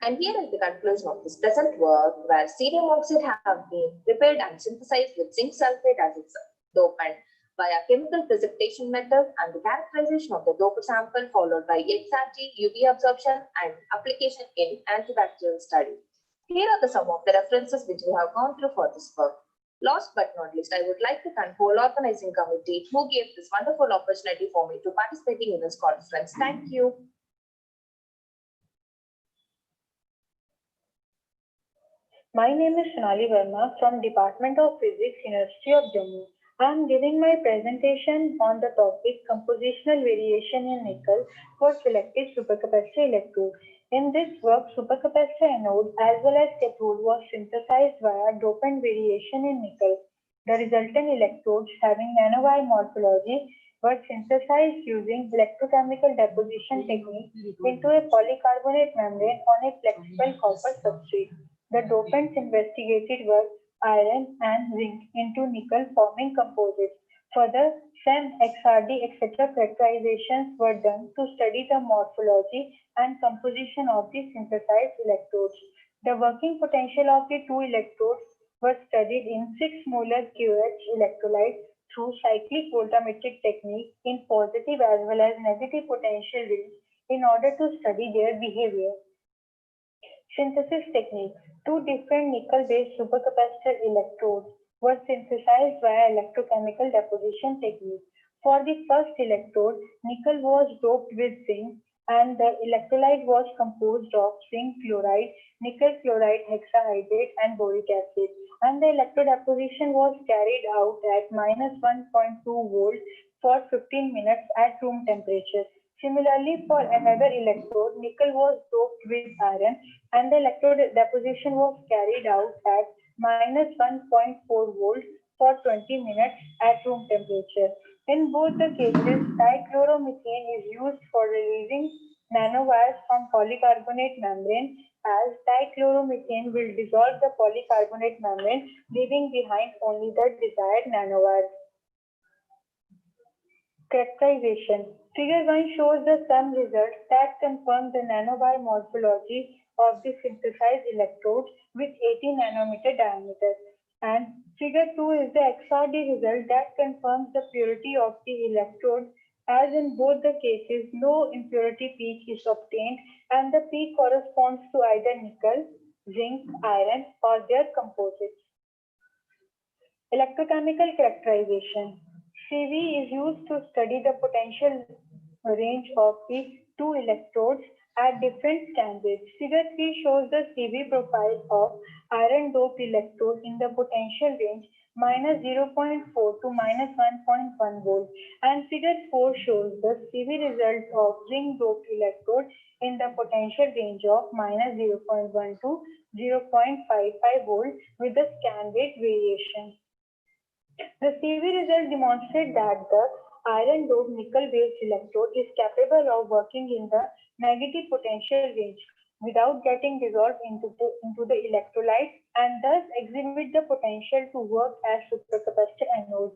And here is the conclusion of this present work, where cerium oxide have been prepared and synthesized with zinc sulfate as its dopant by a chemical precipitation method, and the characterization of the doped sample followed by XRT, UV absorption, and application in antibacterial study. Here are some of the references which we have gone through for this work. Last but not least, I would like to thank whole organizing committee who gave this wonderful opportunity for me to participating in this conference. Thank you. My name is Sonali Verma from Department of Physics, University of Jammu. I am giving my presentation on the topic compositional variation in nickel for selective supercapacitor electrode. In this work, supercapacitor anode as well as cathode was synthesized via dopant variation in nickel. The resultant electrodes having nanowire morphology were synthesized using electrochemical deposition technique into a polycarbonate membrane on a flexible copper substrate. The dopants investigated were iron and zinc into nickel forming composites. Further, SEM, XRD, etc. characterizations were done to study the morphology and composition of the synthesized electrodes. The working potential of the two electrodes was studied in 6 molar QH electrolyte through cyclic voltammetric technique in positive as well as negative potential range in order to study their behavior. Synthesis technique. 2 different nickel-based supercapacitor electrodes were synthesized via electrochemical deposition technique. For the first electrode, nickel was doped with zinc and the electrolyte was composed of zinc chloride, nickel chloride hexahydrate and boric acid, and the electrodeposition was carried out at -1.2 volts for 15 minutes at room temperature. Similarly, for another electrode, nickel was doped with iron and the electrode deposition was carried out at -1.4 volts for 20 minutes at room temperature. In both the cases, dichloromethane is used for releasing nanowires from polycarbonate membrane, as dichloromethane will dissolve the polycarbonate membrane, leaving behind only the desired nanowires. Characterization. Figure 1 shows the sum results that confirm the nanowire morphology of the synthesized electrodes with 80 nanometer diameter. And figure 2 is the XRD result that confirms the purity of the electrode, as in both the cases no impurity peak is obtained and the peak corresponds to either nickel, zinc, iron or their composites. Electrochemical characterization. CV is used to study the potential range of the two electrodes at different stanges. Figure 3 shows the CV profile of iron doped electrode in the potential range minus 0.4 to minus 1.1 volt. And figure 4 shows the CV result of zinc doped electrode in the potential range of minus 0.1 to 0.55 volt with the scan rate variation. The CV result demonstrates that the iron doped nickel based electrode is capable of working in the negative potential range without getting dissolved into the electrolyte and thus exhibit the potential to work as supercapacitor anode.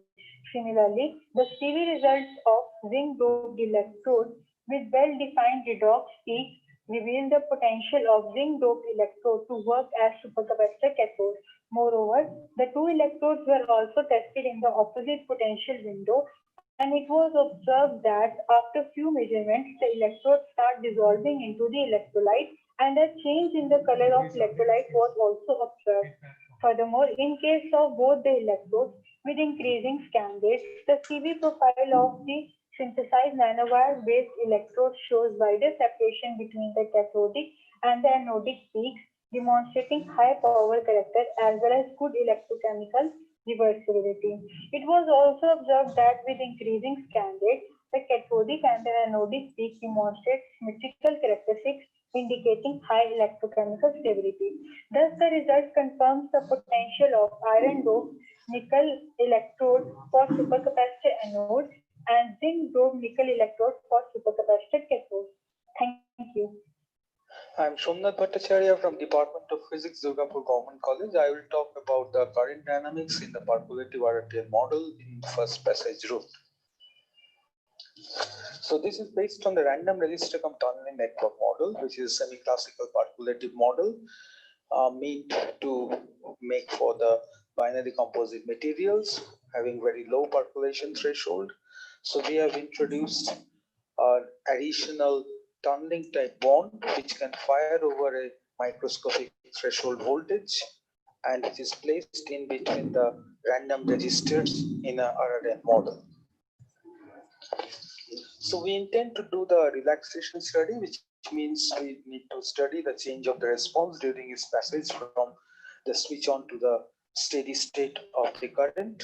Similarly, the CV results of zinc doped electrode with well-defined redox peaks reveal the potential of zinc doped electrode to work as supercapacitor cathode. Moreover, the two electrodes were also tested in the opposite potential window, and it was observed that after few measurements, the electrodes start dissolving into the electrolyte, and a change in the color of electrolyte was also observed. Furthermore, in case of both the electrodes with increasing scan rates, the CV profile of the synthesized nanowire-based electrode shows wider separation between the cathodic and the anodic peaks, demonstrating high power character as well as good electrochemical reversibility. It was also observed that with increasing scan rate, the cathodic and the anodic peak demonstrate symmetrical characteristics indicating high electrochemical stability. Thus, the result confirms the potential of iron doped nickel electrode for supercapacitor anode and zinc doped nickel electrode for supercapacitor cathode. Thank you. I'm Somnath Bhattacharya from Department of Physics, Durgapur Government College. I will talk about the current dynamics in the percolative RTL model in first passage route. So this is based on the random register cum tunneling network model, which is a semi-classical percolative model meant to make for the binary composite materials having very low percolation threshold. So we have introduced an additional tunneling type bond which can fire over a microscopic threshold voltage, and it is placed in between the random registers in a RRN model. So we intend to do the relaxation study, which means we need to study the change of the response during its passage from the switch on to the steady state of the current.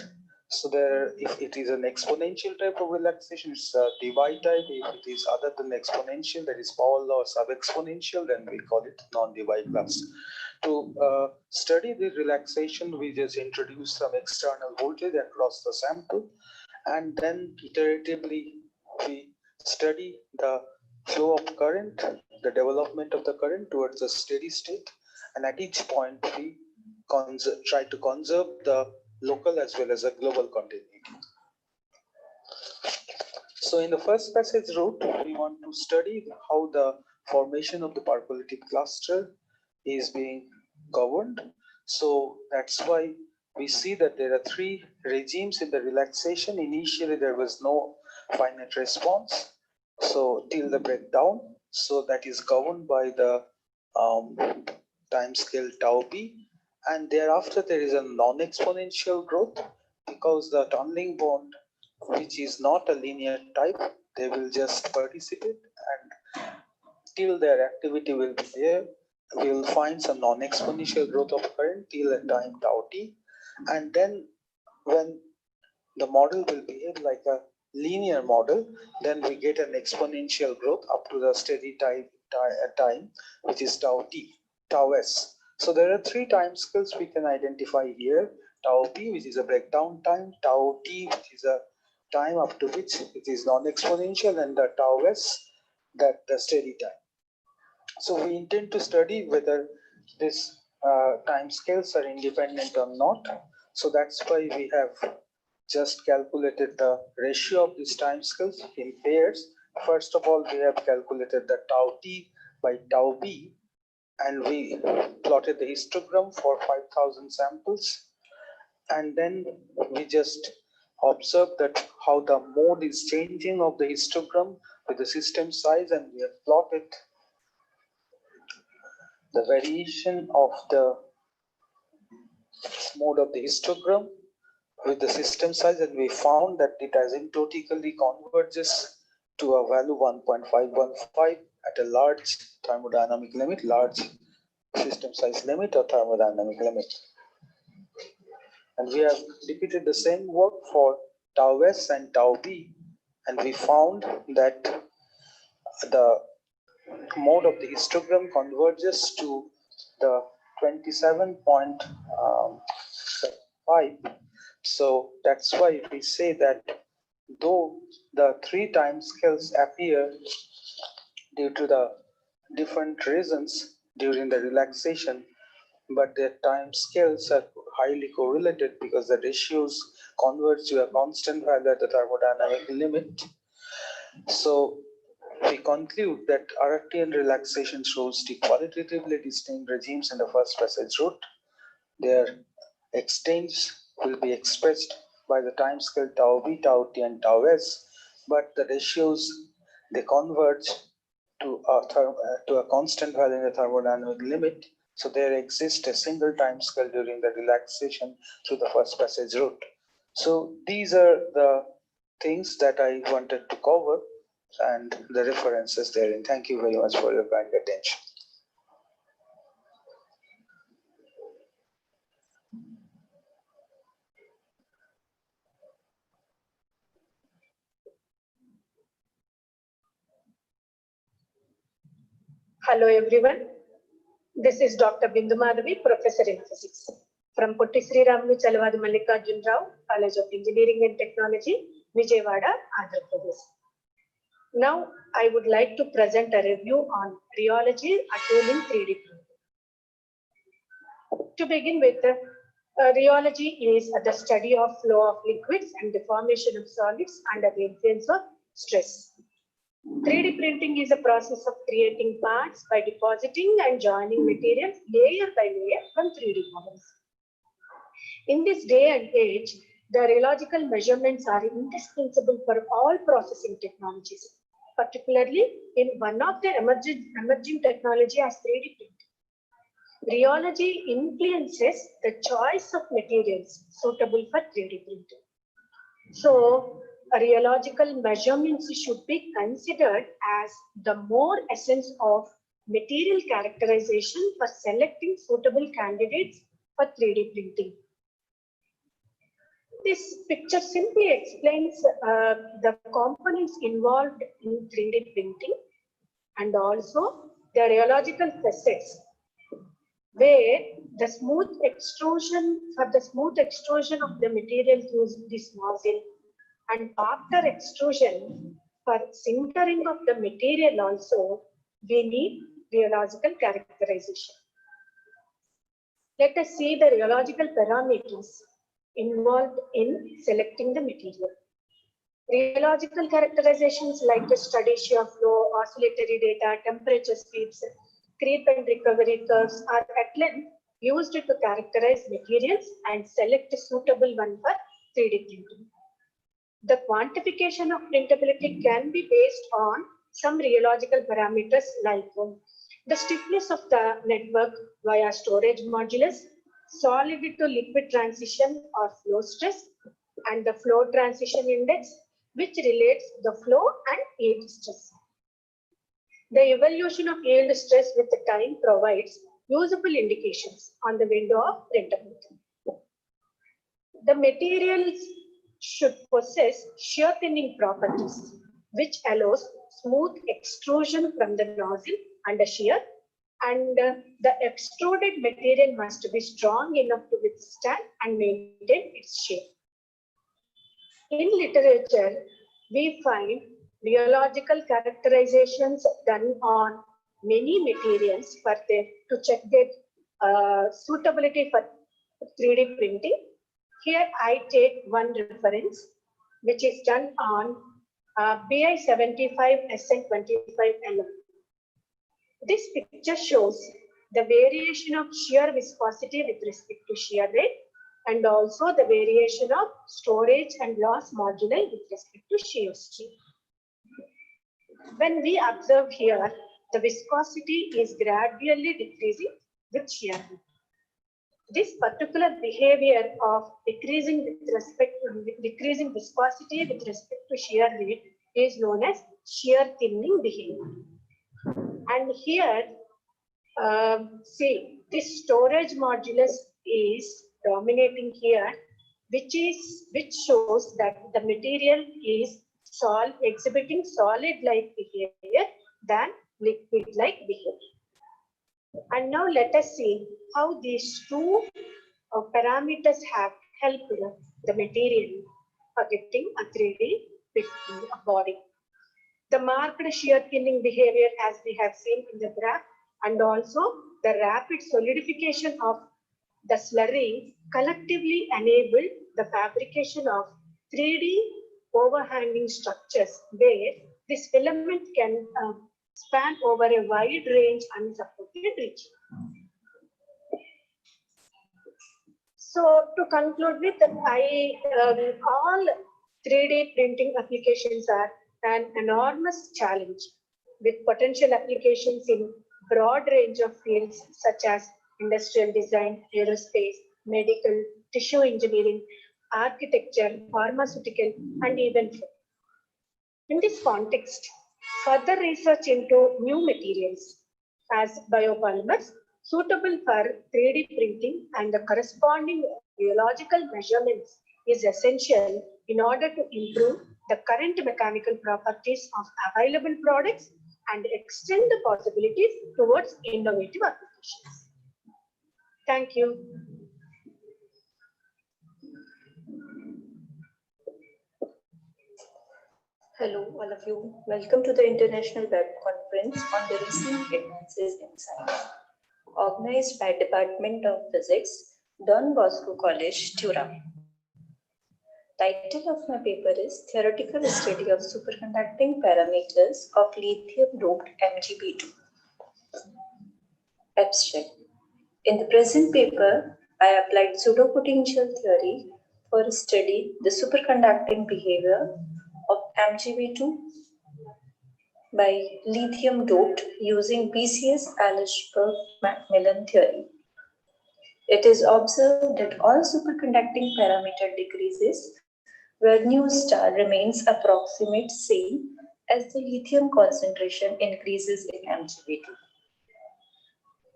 So there, if it is an exponential type of relaxation, it's a divide type. If it is other than exponential, that is power law sub-exponential, then we call it non-divide class. To study the relaxation, we just introduce some external voltage across the sample, and then iteratively we study the flow of current, the development of the current towards a steady state, and at each point we try to conserve the local as well as a global continuity. So in the first passage route, we want to study how the formation of the percolative cluster is being governed. So that's why we see that there are three regimes in the relaxation. Initially, there was no finite response, so till the breakdown. So that is governed by the time scale tau p, and thereafter there is a non-exponential growth because the tunneling bond, which is not a linear type, they will just participate, and till their activity will be there, we will find some non-exponential growth of current till a time tau t, and then when the model will behave like a linear model, then we get an exponential growth up to the steady time, which is tau t, tau s. So there are three time scales we can identify here: tau p, which is a breakdown time; tau t, which is a time up to which it is non-exponential; and the tau s, that the steady time. So we intend to study whether these time scales are independent or not. So that's why we have just calculated the ratio of these time scales in pairs. First of all, we have calculated the tau t by tau b, and we plotted the histogram for 5,000 samples. And then we just observe that how the mode is changing of the histogram with the system size, and we have plotted the variation of the mode of the histogram with the system size, and we found that it asymptotically converges to a value 1.515 at a large thermodynamic limit, large system size limit or thermodynamic limit. And we have repeated the same work for tau S and tau B, and we found that the mode of the histogram converges to the 27.5. So that's why we say that though the 3 time scales appear due to the different reasons during the relaxation, but their time scales are highly correlated because the ratios converge to a constant value at the thermodynamic limit. So we conclude that Arctian relaxation shows the qualitatively distinct regimes in the first passage route. Their extents will be expressed by the time scale tau B, tau T, and tau S, but the ratios, they converge to a constant value in the thermodynamic limit. So there exists a single time scale during the relaxation through the first passage route. So these are the things that I wanted to cover and the references therein. Thank you very much for your kind attention. Hello everyone. This is Dr. Bindu Madhavi, Professor in Physics from Potti Sri Ramlu Chalwadi Mallikarjun Rao, College of Engineering and Technology, Vijayawada, Andhra Pradesh. Now I would like to present a review on rheology attaining 3D printing. To begin with, rheology is the study of flow of liquids and deformation of solids under the influence of stress. 3D printing is a process of creating parts by depositing and joining materials layer by layer from 3D models. In this day and age, the rheological measurements are indispensable for all processing technologies, particularly in one of the emerging technology as 3D printing. Rheology influences the choice of materials suitable for 3D printing. So, rheological measurements should be considered as the more essence of material characterization for selecting suitable candidates for 3D printing. This picture simply explains the components involved in 3D printing and also the rheological facets, where the smooth extrusion of the material through this nozzle, and after extrusion, for sintering of the material also, we need rheological characterization. Let us see the rheological parameters involved in selecting the material. Rheological characterizations like the study shear flow, oscillatory data, temperature speeds, creep and recovery curves are at length used to characterize materials and select a suitable one for 3D printing. The quantification of printability can be based on some rheological parameters like the stiffness of the network via storage modulus, solid to liquid transition or flow stress, and the flow transition index, which relates the flow and yield stress. The evaluation of yield stress with the time provides usable indications on the window of printability. The materials should possess shear thinning properties, which allows smooth extrusion from the nozzle under shear, and the extruded material must be strong enough to withstand and maintain its shape. In literature, we find rheological characterizations done on many materials to check their suitability for 3D printing. Here I take one reference, which is done on BI 75 SN25LM. This picture shows the variation of shear viscosity with respect to shear rate, and also the variation of storage and loss moduli with respect to shear strain. When we observe here, the viscosity is gradually decreasing with shear rate. This particular behavior of decreasing viscosity with respect to shear rate is known as shear thinning behavior. And here, see, this storage modulus is dominating here, which shows that the material is exhibiting solid-like behavior than liquid-like behavior. And now let us see how these two parameters have helped the material for getting a 3D body. The marked shear thinning behavior, as we have seen in the graph, and also the rapid solidification of the slurry collectively enabled the fabrication of 3D overhanging structures where this filament can span over a wide range unsupported region. So to conclude with, all 3D printing applications are an enormous challenge with potential applications in broad range of fields such as industrial design, aerospace, medical, tissue engineering, architecture, pharmaceutical, and even food. In this context, further research into new materials as biopolymers suitable for 3D printing and the corresponding rheological measurements is essential in order to improve the current mechanical properties of available products and extend the possibilities towards innovative applications. Thank you. Hello, all of you. Welcome to the International Web Conference on the Recent Advances in Science, organized by Department of Physics, Don Bosco College, Tura. Title of my paper is Theoretical Study of Superconducting Parameters of Lithium-Doped MgB2. Abstract. In the present paper, I applied pseudopotential theory for study the superconducting behavior of MgB2 by lithium doped using BCS-Aleshberg-Macmillan theory. It is observed that all superconducting parameter decreases where nu star remains approximate same as the lithium concentration increases in MgB2.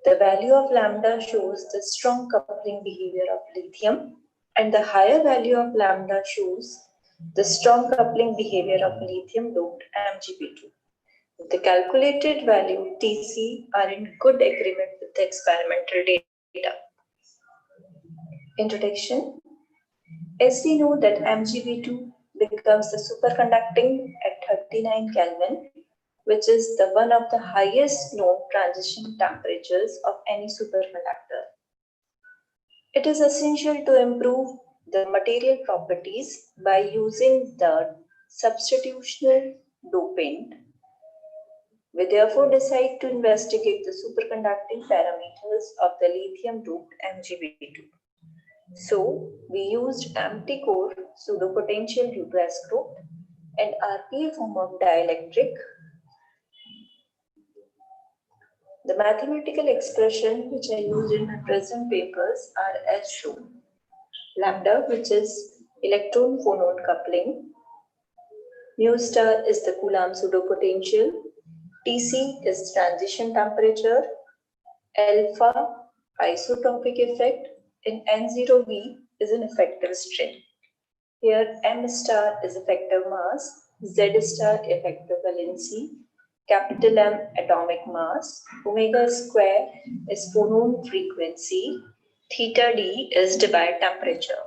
The value of lambda shows the strong coupling behavior of lithium, and the higher value of lambda shows the strong coupling behavior of lithium doped MgB2. The calculated value Tc are in good agreement with the experimental data. Introduction. As we know that MgB2 becomes the superconducting at 39 Kelvin, which is the one of the highest known transition temperatures of any superconductor. It is essential to improve the material properties by using the substitutional dopant. We therefore decide to investigate the superconducting parameters of the lithium-doped MgB2. So, we used empty core pseudopotential Iwcras group and RPA form of dielectric. The mathematical expression which I used in my present papers are as shown. Lambda, which is electron-phonon coupling. Mu star is the Coulomb pseudopotential. Tc is transition temperature. Alpha, isotopic effect, and N0V is an effective strain. Here M star is effective mass, Z star effective valency, capital M atomic mass, omega square is phonon frequency, theta d is Debye temperature.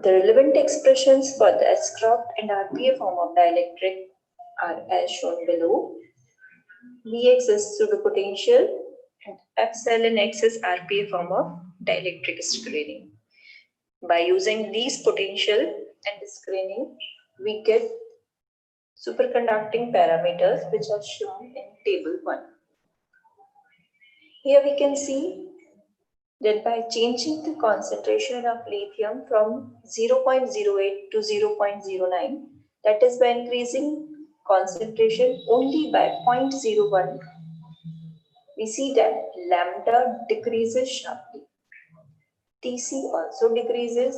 The relevant expressions for the S-cropped and RPA form of dielectric are as shown below. Vx is pseudopotential and epsilon x is RPA form of dielectric screening. By using these potential and screening, we get superconducting parameters which are shown in table 1. Here we can see that by changing the concentration of lithium from 0.08 to 0.09, that is by increasing concentration only by 0.01, we see that lambda decreases sharply. Tc also decreases,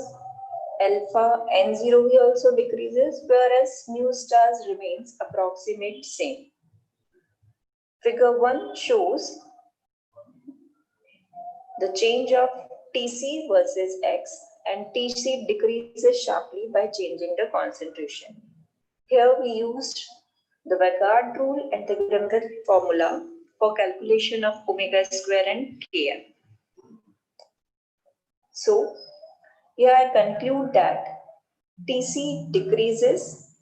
alpha N0V also decreases, whereas mu stars remains approximate same. Figure 1 shows the change of Tc versus X, and Tc decreases sharply by changing the concentration. Here we used the Vanguard rule and the Grangar formula for calculation of omega square and Km. So here I conclude that Tc decreases,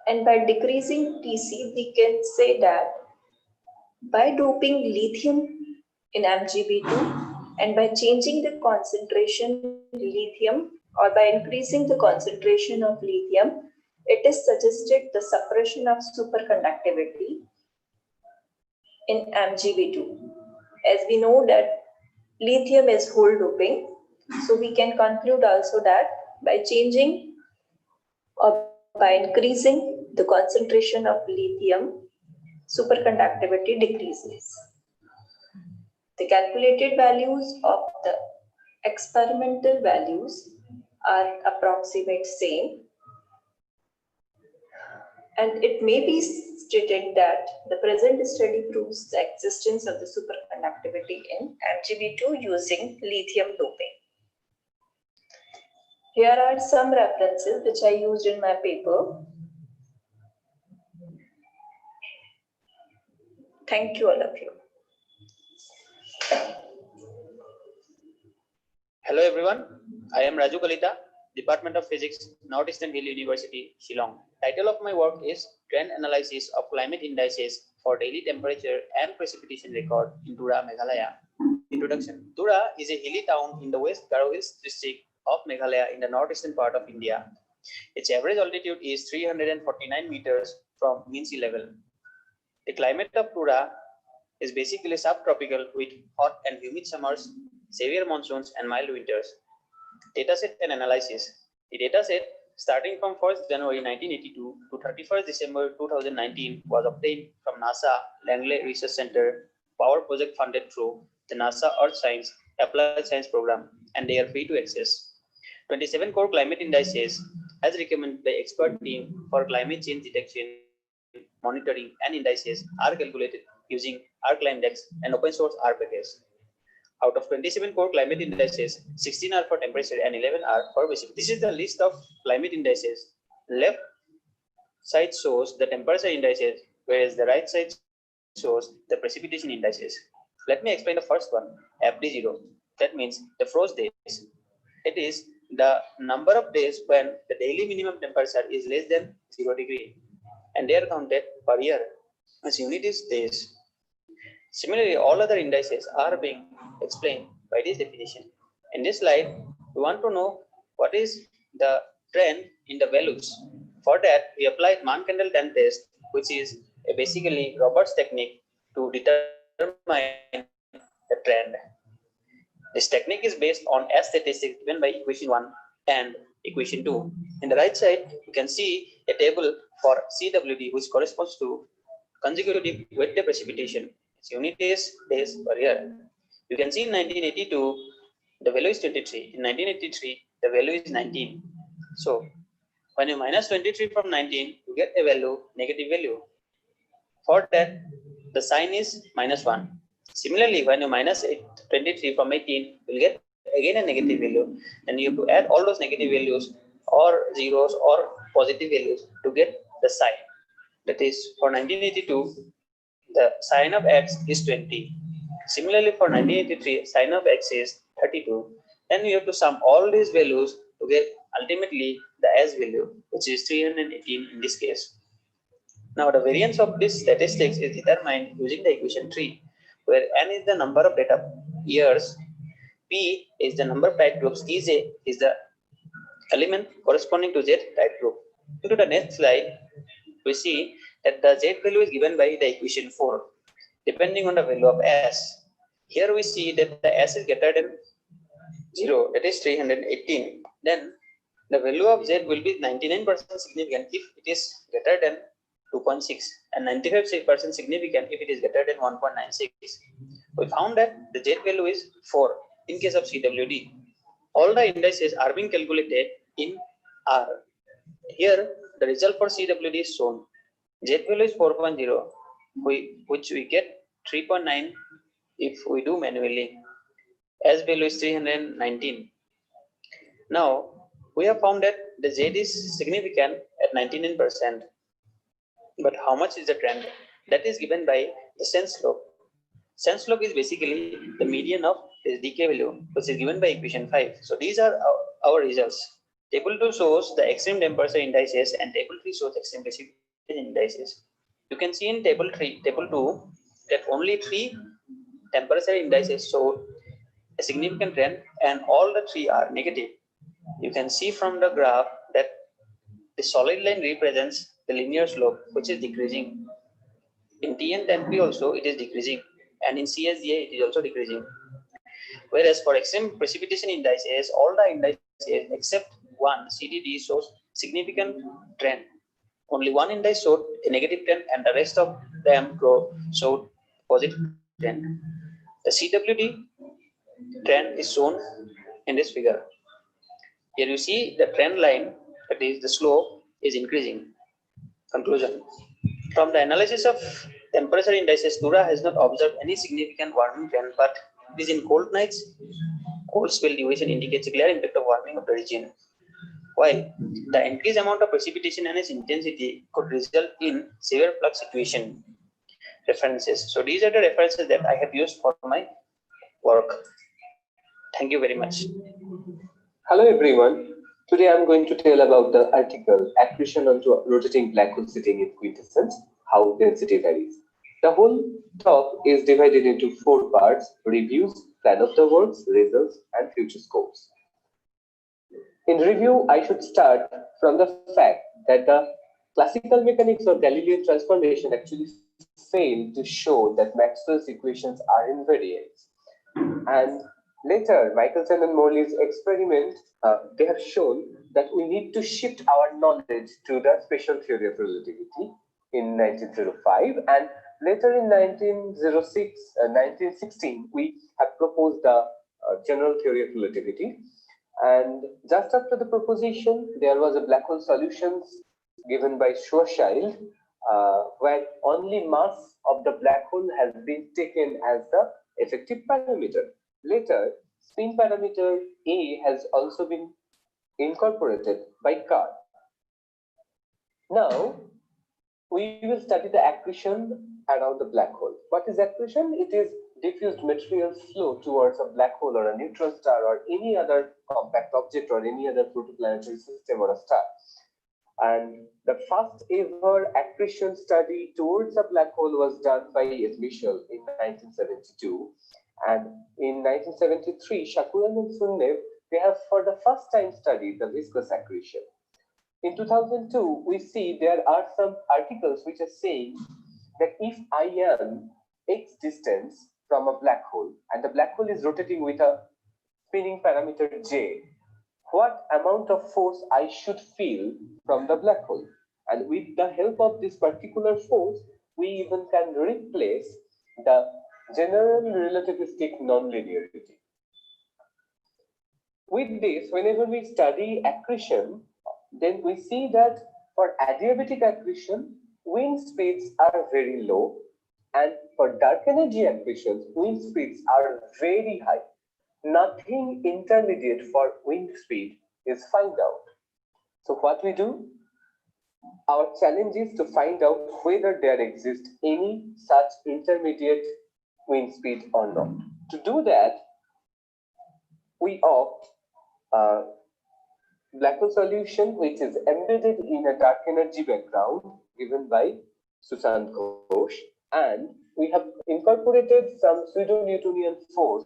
and by decreasing Tc we can say that by doping lithium in MgB2 and by changing the concentration lithium, or by increasing the concentration of lithium, it is suggested the suppression of superconductivity in MgB2. As we know that lithium is hole doping, so we can conclude also that by changing or by increasing the concentration of lithium, superconductivity decreases. The calculated values of the experimental values are approximate same, and it may be stated that the present study proves the existence of the superconductivity in MgB2 using lithium doping. Here are some references which I used in my paper. Thank you all of you. Hello everyone, I am Raju Kalita, Department of Physics, Northeastern Hill University, Shillong. Title of my work is Trend Analysis of Climate Indices for Daily Temperature and Precipitation Record in Tura, Meghalaya. Introduction. Tura is a hilly town in the West Garo Hills district of Meghalaya in the northeastern part of India. Its average altitude is 349 meters from mean sea level. The climate of Tura is basically subtropical with hot and humid summers, severe monsoons and mild winters. Dataset and analysis. The dataset starting from 1st January 1982 to 31st December 2019 was obtained from NASA Langley Research Center Power Project funded through the NASA Earth Science Applied Science Program, and they are free to access. 27 core climate indices as recommended by expert team for climate change detection, monitoring and indices are calculated using ArcClimateX and open source R package. Out of 27 core climate indices, 16 are for temperature and 11 are for precipitation. This is the list of climate indices. Left side shows the temperature indices, whereas the right side shows the precipitation indices. Let me explain the first one, FD0. That means the frost days. It is the number of days when the daily minimum temperature is less than 0 degree, and they are counted per year. Its unit is days. Similarly, all other indices are being explained by this definition. In this slide, we want to know what is the trend in the values. For that, we applied Mann-Kendall 10 test, which is basically Roberts technique to determine the trend. This technique is based on S statistics given by equation 1 and equation 2. In the right side, you can see a table for CWD, which corresponds to consecutive wet day precipitation. Its unit is days per year. You can see in 1982, the value is 23. In 1983, the value is 19. So, when you minus 23 from 19, you get a value, negative value. For that, the sign is -1. Similarly, when you minus 23 from 18, you will get again a negative value. Then you have to add all those negative values or zeros or positive values to get the sign. That is, for 1982, the sign of X is 20. Similarly, for 1983, sign of X is 32. Then you have to sum all these values to get ultimately the S value, which is 318 in this case. Now, the variance of this statistics is determined using the equation 3, where N is the number of data years, P is the number of type groups, EJ is the element corresponding to Z type group. Into the next slide, we see that the Z value is given by the equation 4, depending on the value of S. Here we see that the S is greater than 0, that is 318. Then the value of Z will be 99% significant if it is greater than 2.6 and 95% significant if it is greater than 1.96. We found that the Z value is 4 in case of CWD. All the indices are being calculated in R. Here, the result for CWD is shown. Z value is 4.0, which we get 3.9 if we do manually. as value is 319. Now, we have found that the Z is significant at 99%. But how much is the trend? That is given by the sense slope. Sense slope is basically the median of this decay value, which is given by equation 5. So these are our results. Table 2 shows the extreme temperature indices and table 3 shows extreme precipitation indices. You can see in table 2, that only 3 temperature indices show a significant trend and all the 3 are negative. You can see from the graph that the solid line represents the linear slope, which is decreasing. In TN and P also it is decreasing, and in CSGA it is also decreasing. Whereas for extreme precipitation indices, all the indices except one, CDD, shows significant trend. Only one index showed a negative trend, and the rest of them showed positive trend. The CWD trend is shown in this figure. Here you see the trend line, that is the slope is increasing. Conclusion. From the analysis of temperature indices, Tura has not observed any significant warming trend, but it is in cold nights, cold spell duration indicates a clear impact of warming of the region. While the increased amount of precipitation and its intensity could result in severe flood situation. References. So these are the references that I have used for my work. Thank you very much. Hello everyone. Today I'm going to tell about the article Accretion onto a Rotating Black Hole Sitting in Quintessence, How Density Varies. The whole talk is divided into 4 parts: reviews, plan of the works, results, and future scopes. In review, I should start from the fact that the classical mechanics of Galilean transformation actually failed to show that Maxwell's equations are invariant. And later, Michelson and Morley's experiment, they have shown that we need to shift our knowledge to the special theory of relativity in 1905. And later in 1916, we have proposed the general theory of relativity. And just after the proposition, there was a black hole solutions given by Schwarzschild, where only mass of the black hole has been taken as the effective parameter. Later, spin parameter A has also been incorporated by Carr. Now, we will study the accretion around the black hole. What is accretion? It is diffused material flow towards a black hole or a neutron star or any other compact object or any other protoplanetary system or a star. And the first ever accretion study towards a black hole was done by Michel in 1972. And in 1973, Shakuran and Sunnev, they have for the first time studied the viscous accretion. In 2002, we see there are some articles which are saying that if I am x distance from a black hole and the black hole is rotating with a spinning parameter j, what amount of force I should feel from the black hole. And with the help of this particular force, we even can replace the general relativistic nonlinearity. With this, whenever we study accretion, then we see that for adiabatic accretion, wind speeds are very low, and for dark energy accretions, wind speeds are very high. Nothing intermediate for wind speed is found out. So what we do? Our challenge is to find out whether there exists any such intermediate wind speed or not. To do that, we opt black hole solution which is embedded in a dark energy background given by Sushant Ghosh, and we have incorporated some pseudo-Newtonian force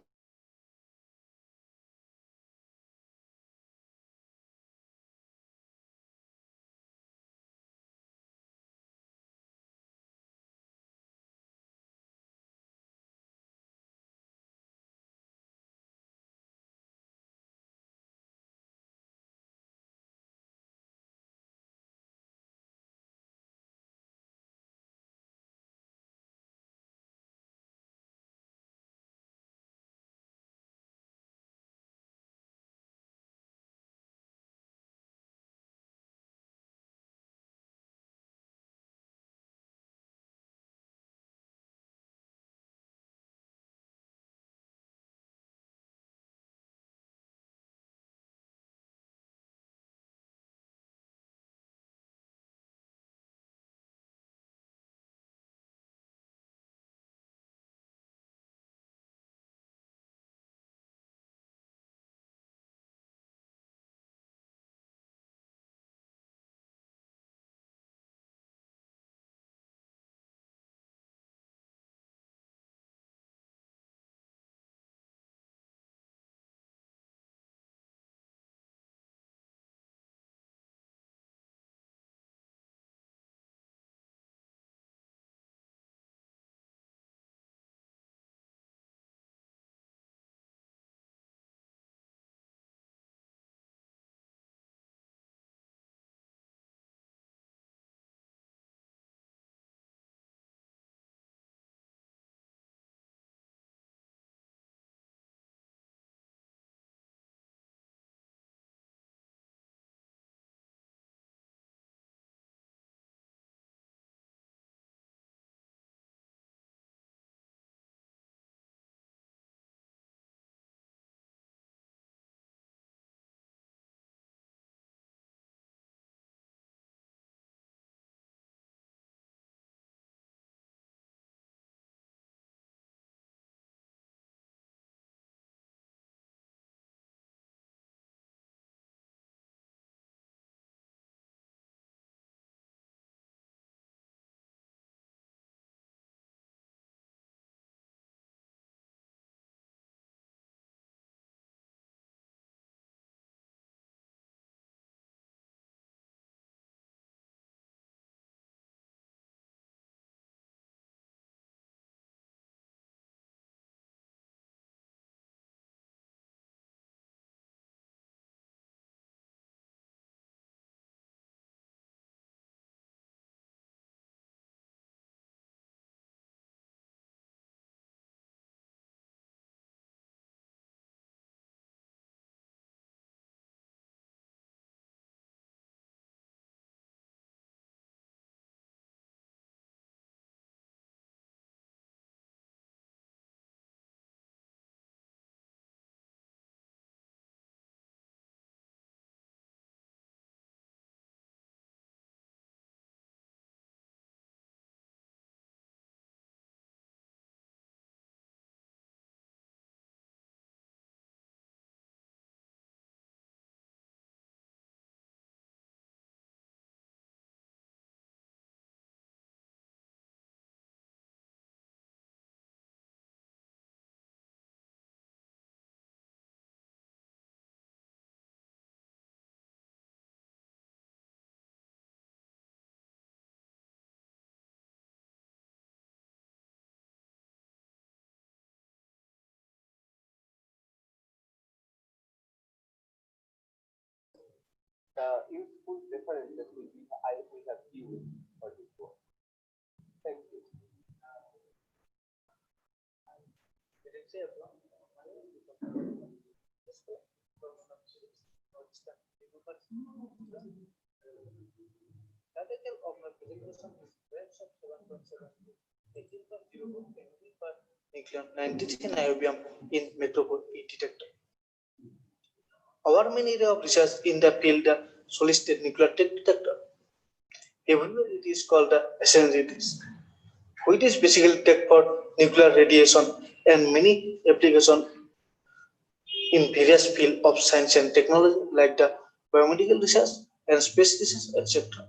useful references we have used for this work. Thank you. The title of my presentation is Branch of 7.7 to 18.0 MV per nucleon 93 niobium in metropole E detector. Our main area of research in the field of solid state nuclear detector. Everywhere it is called the SNRDs, which is basically tech for nuclear radiation and many applications in various fields of science and technology like the biomedical research and space research, etc.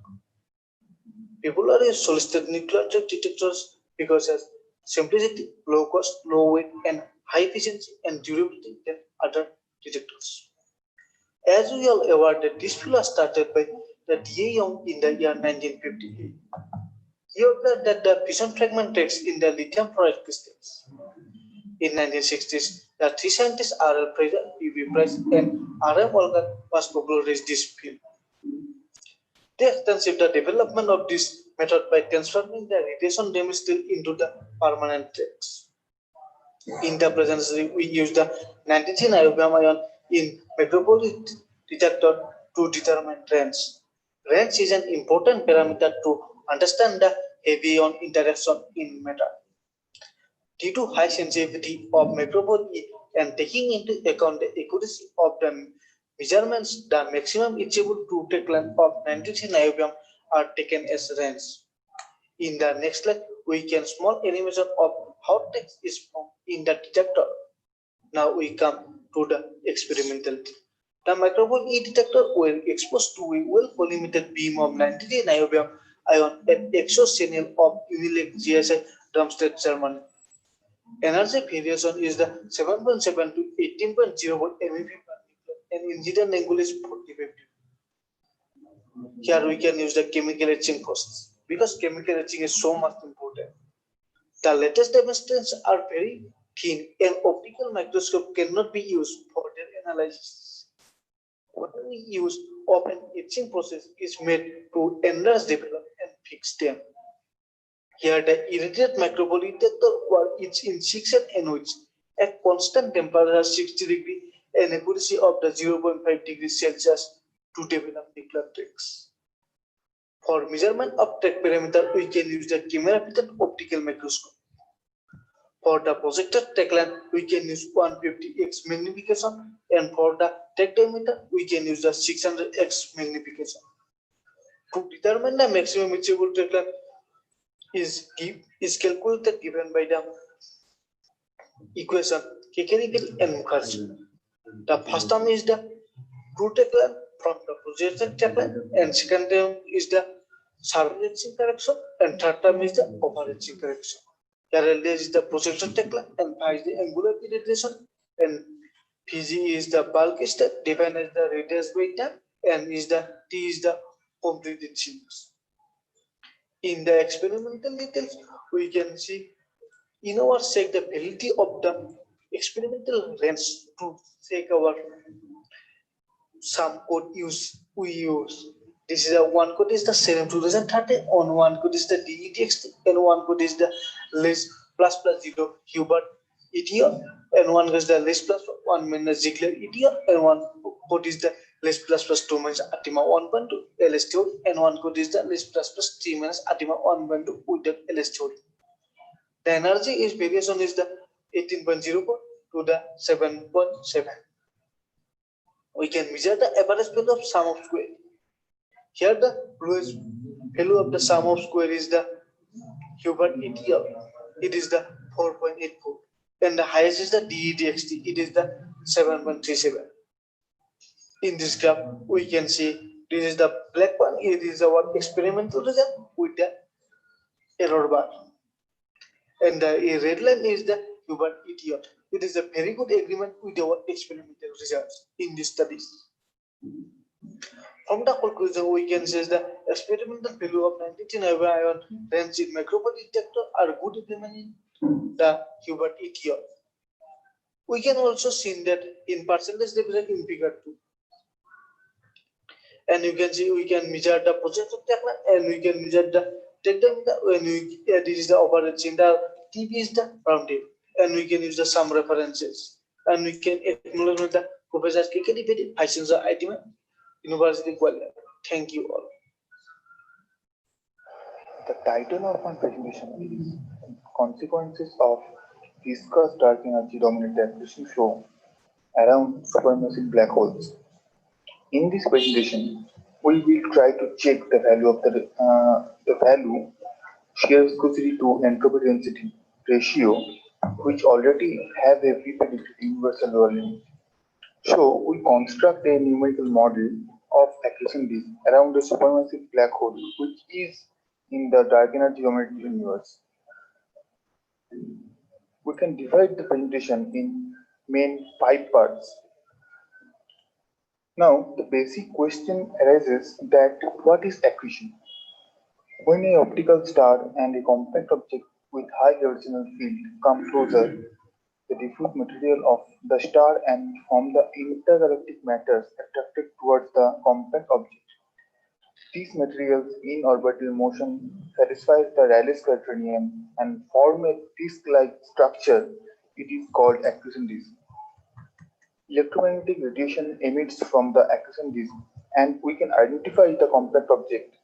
People are used solid state nuclear detectors because of simplicity, low cost, low weight, and high efficiency and durability than other detectors. As we all aware that this field was started by the D.A. Young in the year 1958. He observed that the fission fragment tracks in the lithium fluoride crystals. In 1960s, the three scientists R.L. Fraser, Iwcras, and R.M. Olgan was popularized this field. They extended the development of this method by transforming the radiation damaged steel into the permanent tracks. In the present, we use the 93 niobium ion in metropolitan detector to determine range. Range is an important parameter to understand the heavy ion interaction in matter. Due to high sensitivity of metropolitan and taking into account the accuracy of the measurements, the maximum achievable true-take length of 93 niobium are taken as range. In the next slide, we can small animation of how text is formed in the detector. Now we come to the experimental. The microwave E detector will exposed to a well-collimated beam of 93 niobium ion at exochannel of Unilag GSI Darmstadt, Germany. Energy variation is the 7.7 to 18.0 volt MeV per nucleon and incident angle is 45 degrees. Here we can use the chemical etching process because chemical etching is so much important. The latest demonstrations are very thin and optical microscope cannot be used for their analysis. What we use of an etching process is made to enlarge, develop and fix them. Here the irradiated microball detector is in 6 NOH at constant temperature 60 degrees and accuracy of the 0.5 degrees Celsius to develop nuclear tracks. For measurement of track parameter, we can use the camera-fitted optical microscope. For the projected track length, we can use 150x magnification, and for the track diameter, we can use the 600x magnification. To determine the maximum achievable track length is calculated given by the equation Kekeringel and Mukherjee. The first term is the true track length from the projected track length, and second term is the survey-reaching correction, and third term is the overreaching correction. Here L is the projected track length, and phi is the angular irradiation, and Pg is the bulk step defined as the radius by time, and T is the completed series. In the experimental details, we can see in our check the validity of the experimental range to check our some code we use. This is one code is the 2030, on one code is the DETXT, and one code is the list plus plus 0 Hubert ETR, and one is the list plus 1 minus Ziegler ETR, and one code is the list plus plus 2 minus Atima 1.2 LS theory, and one code is the list plus plus 3 minus Atima 1.2 without LS theory. The energy is variation is the 18.0 to the 7.7. We can measure the average value of sum of square. Here the lowest value of the sum of square is the Hubert ETR. It is the 4.84. And the highest is the DETXT. It is the 7.37. In this graph, we can see this is the black one. It is our experimental result with the error bar. And the red line is the Hubert ETR. It is a very good agreement with our experimental results in these studies. From the conclusion, we can say the experimental value of 93 ion range in microball detector are good agreement in the Hubert ETR. We can also see that in percentage division in figure 2. and you can see we can measure the position of the and we can measure the when we this is the operator in the TV is the round table, and we can use the some references, and we can acknowledge the professors KKD Vice item University Kuala. Thank you all. The title of my presentation is Consequences of Viscous Dark Energy Dominated Accretion Flow Around Supermassive Black Holes. In this presentation, we will try to check the value of the value shear viscosity to entropy density ratio, which already have a predicted universal lower limit. So we construct a numerical model of accretion disk around a supermassive black hole, which is in the dark energy geometry universe. We can divide the presentation in main 5 parts. Now, the basic question arises that what is accretion? When an optical star and a compact object with high gravitational field come closer, the diffuse material of the star and form the intergalactic matters attracted towards the compact object. These materials in orbital motion satisfies the Rayleigh's criterion and form a disk-like structure. It is called accretion disk. Electromagnetic radiation emits from the accretion disk, and we can identify the compact object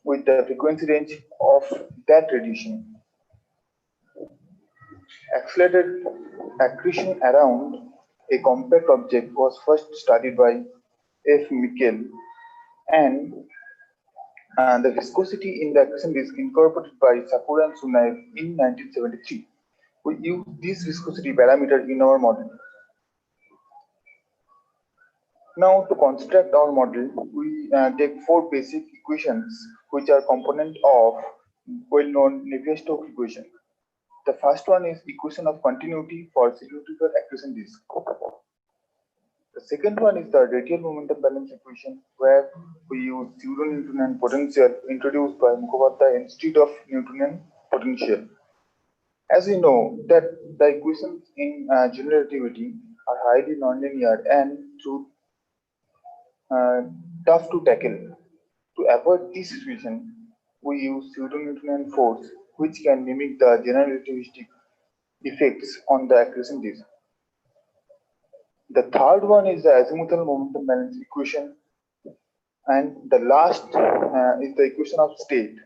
with the frequency range of that radiation. Accelerated accretion around a compact object was first studied by F. Michael, and the viscosity in the accretion disk incorporated by Sakura and Sunaev in 1973. We use this viscosity parameter in our model. Now, to construct our model, we take 4 basic equations which are component of well-known Navier-Stokes equation. The first one is equation of continuity for cylindrical accretion disk. The second one is the radial momentum balance equation, where we use pseudo-Newtonian potential introduced by Mukhopadhyay instead of Newtonian potential. As we know that the equations in general relativity are highly nonlinear and tough to tackle. To avoid this situation, we use pseudo-Newtonian force, which can mimic the general relativistic effects on the accretion disk. The third one is the azimuthal momentum balance equation, and the last is the equation of state.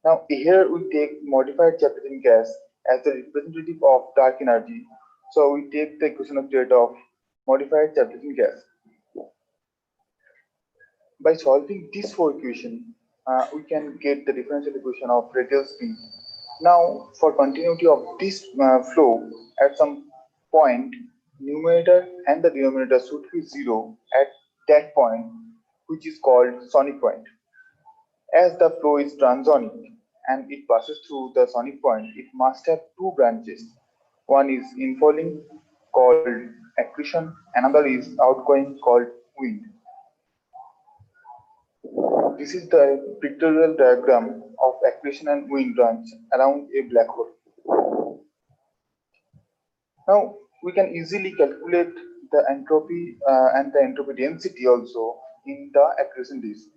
Now here we take modified Chapman gas as the representative of dark energy, so we take the equation of state of modified Chapman gas. By solving these 4 equations, we can get the differential equation of radial speed. Now, for continuity of this flow, at some point, numerator and the denominator should be 0 at that point, which is called sonic point. As the flow is transonic and it passes through the sonic point, it must have 2 branches. One is infalling called accretion, another is outgoing called wind. This is the pictorial diagram of accretion and wind branch around a black hole. Now we can easily calculate the entropy and the entropy density also in the accretion disk,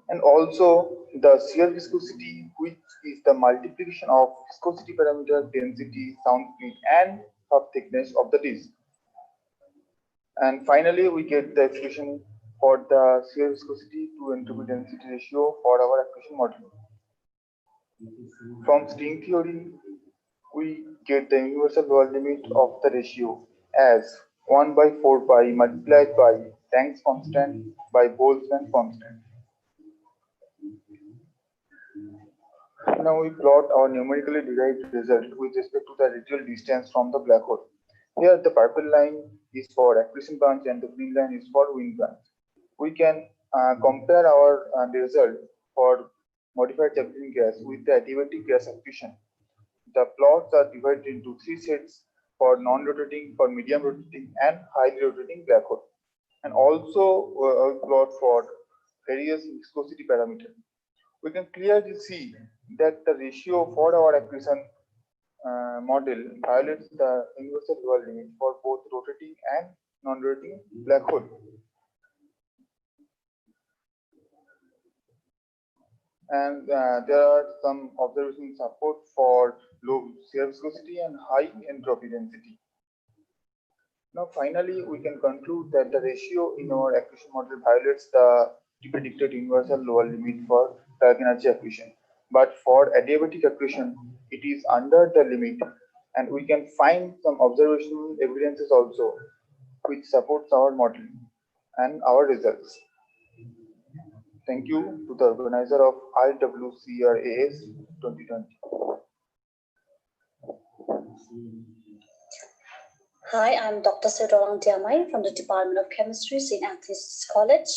and also the shear viscosity, which is the multiplication of viscosity parameter, density, sound speed, and of thickness of the disk. And finally, we get the expression for the shear viscosity to entropy density ratio for our accretion model. From string theory, we get the universal lower limit of the ratio as 1/4 pi multiplied by Planck's constant by Boltzmann constant. Now we plot our numerically derived result with respect to the radial distance from the black hole. Here the purple line is for accretion branch and the green line is for wind branch. We can compare our result for modified Chapman gas with the adiabatic gas accretion. The plots are divided into 3 sets for non-rotating, for medium rotating, and highly rotating black hole, and also a plot for various viscosity parameters. We can clearly see that the ratio for our accretion model violates the universal lower limit for both rotating and non-rotating black hole. And there are some observation support for low shear viscosity and high entropy density. Now, finally, we can conclude that the ratio in our accretion model violates the predicted universal lower limit for dark energy accretion. But for adiabatic accretion, it is under the limit, and we can find some observational evidences also which supports our modeling and our results. Thank you to the organizer of IWCRAS 2020. Hi, I'm Dr. Sedorang Diamai from the Department of Chemistry, St. Anthony's College.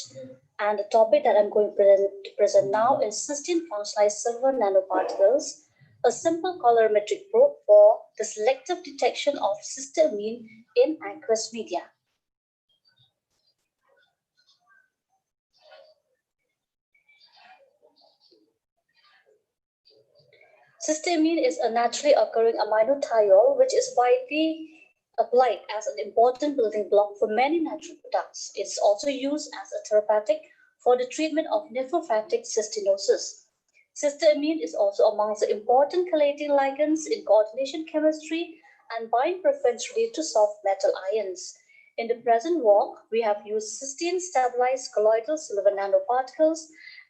And the topic that I'm going to present now is cysteine functionalized silver nanoparticles, a simple colorimetric probe for the selective detection of cysteamine in aqueous media. Cysteamine is a naturally occurring amino thiol which is widely applied as an important building block for many natural products. It's also used as a therapeutic for the treatment of nephrophatic cystinosis. Cysteamine is also amongst the important chelating ligands in coordination chemistry and bind preferentially to soft metal ions. In the present work, we have used cysteine stabilized colloidal silver nanoparticles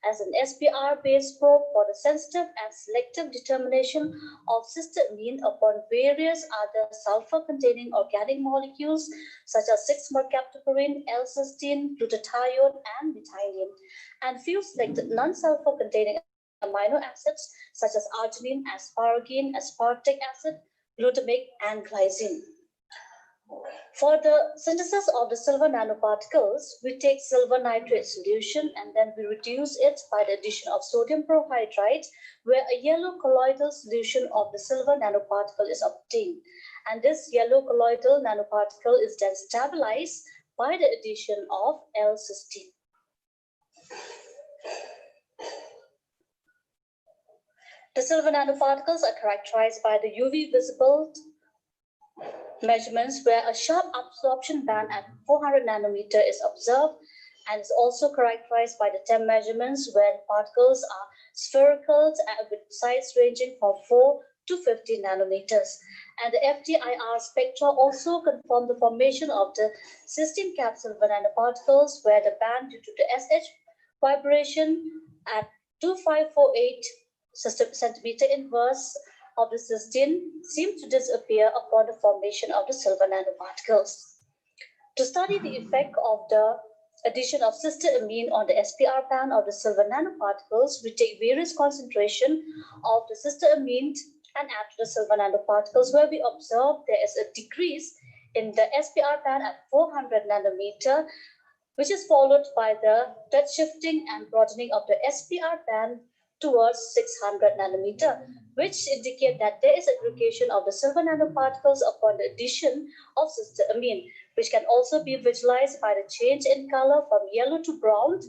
as an SPR-based probe for the sensitive and selective determination of cysteamine upon various other sulfur-containing organic molecules such as 6-mercaptopurine, L-cysteine, glutathione, and methionine, and few selected non-sulfur-containing amino acids such as arginine, asparagine, aspartic acid, glutamic, and glycine. For the synthesis of the silver nanoparticles, we take silver nitrate solution and then we reduce it by the addition of sodium prohydride, where a yellow colloidal solution of the silver nanoparticle is obtained. And this yellow colloidal nanoparticle is then stabilized by the addition of L-cysteine. The silver nanoparticles are characterized by the UV visible measurements where a sharp absorption band at 400 nanometer is observed, and is also characterized by the TEM measurements where the particles are spherical with size ranging from 4 to 50 nanometers. And the FTIR spectra also confirm the formation of the cysteine cap silver nanoparticles where the band due to the SH vibration at 2548 centimeter inverse of the cysteine seem to disappear upon the formation of the silver nanoparticles. To study the effect of the addition of cysteamine on the SPR band of the silver nanoparticles, we take various concentration of the cysteamine and add to the silver nanoparticles, where we observe there is a decrease in the SPR band at 400 nanometer, which is followed by the shifting and broadening of the SPR band towards 600 nanometer, which indicate that there is aggregation of the silver nanoparticles upon the addition of cysteamine, which can also be visualized by the change in color from yellow to brown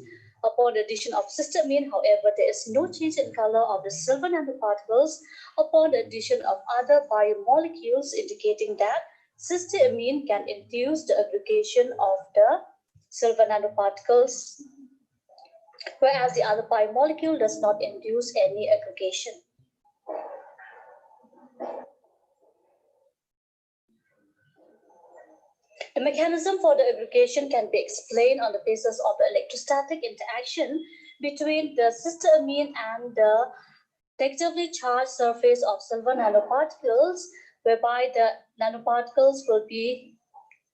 upon the addition of cysteamine. However, there is no change in color of the silver nanoparticles upon the addition of other biomolecules, indicating that cysteamine can induce the aggregation of the silver nanoparticles, whereas the other biomolecule does not induce any aggregation. The mechanism for the aggregation can be explained on the basis of the electrostatic interaction between the cysteamine and the negatively charged surface of silver nanoparticles, whereby the nanoparticles will be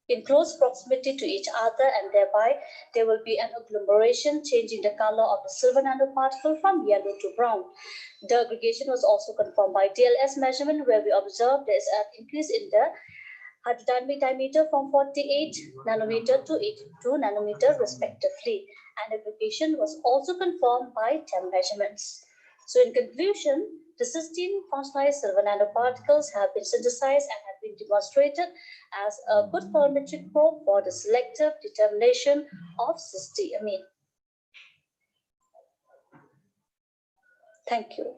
in close proximity to each other, and thereby there will be an agglomeration changing the color of the silver nanoparticle from yellow to brown. The aggregation was also confirmed by DLS measurement, where we observed there is an increase in the hydrodynamic diameter from 48 nanometer to 82 nanometer respectively, and aggregation was also confirmed by TEM measurements. So in conclusion, the cysteine functionalized silver nanoparticles have been synthesized and have been demonstrated as a good colorimetric probe for the selective determination of cysteamine. Thank you.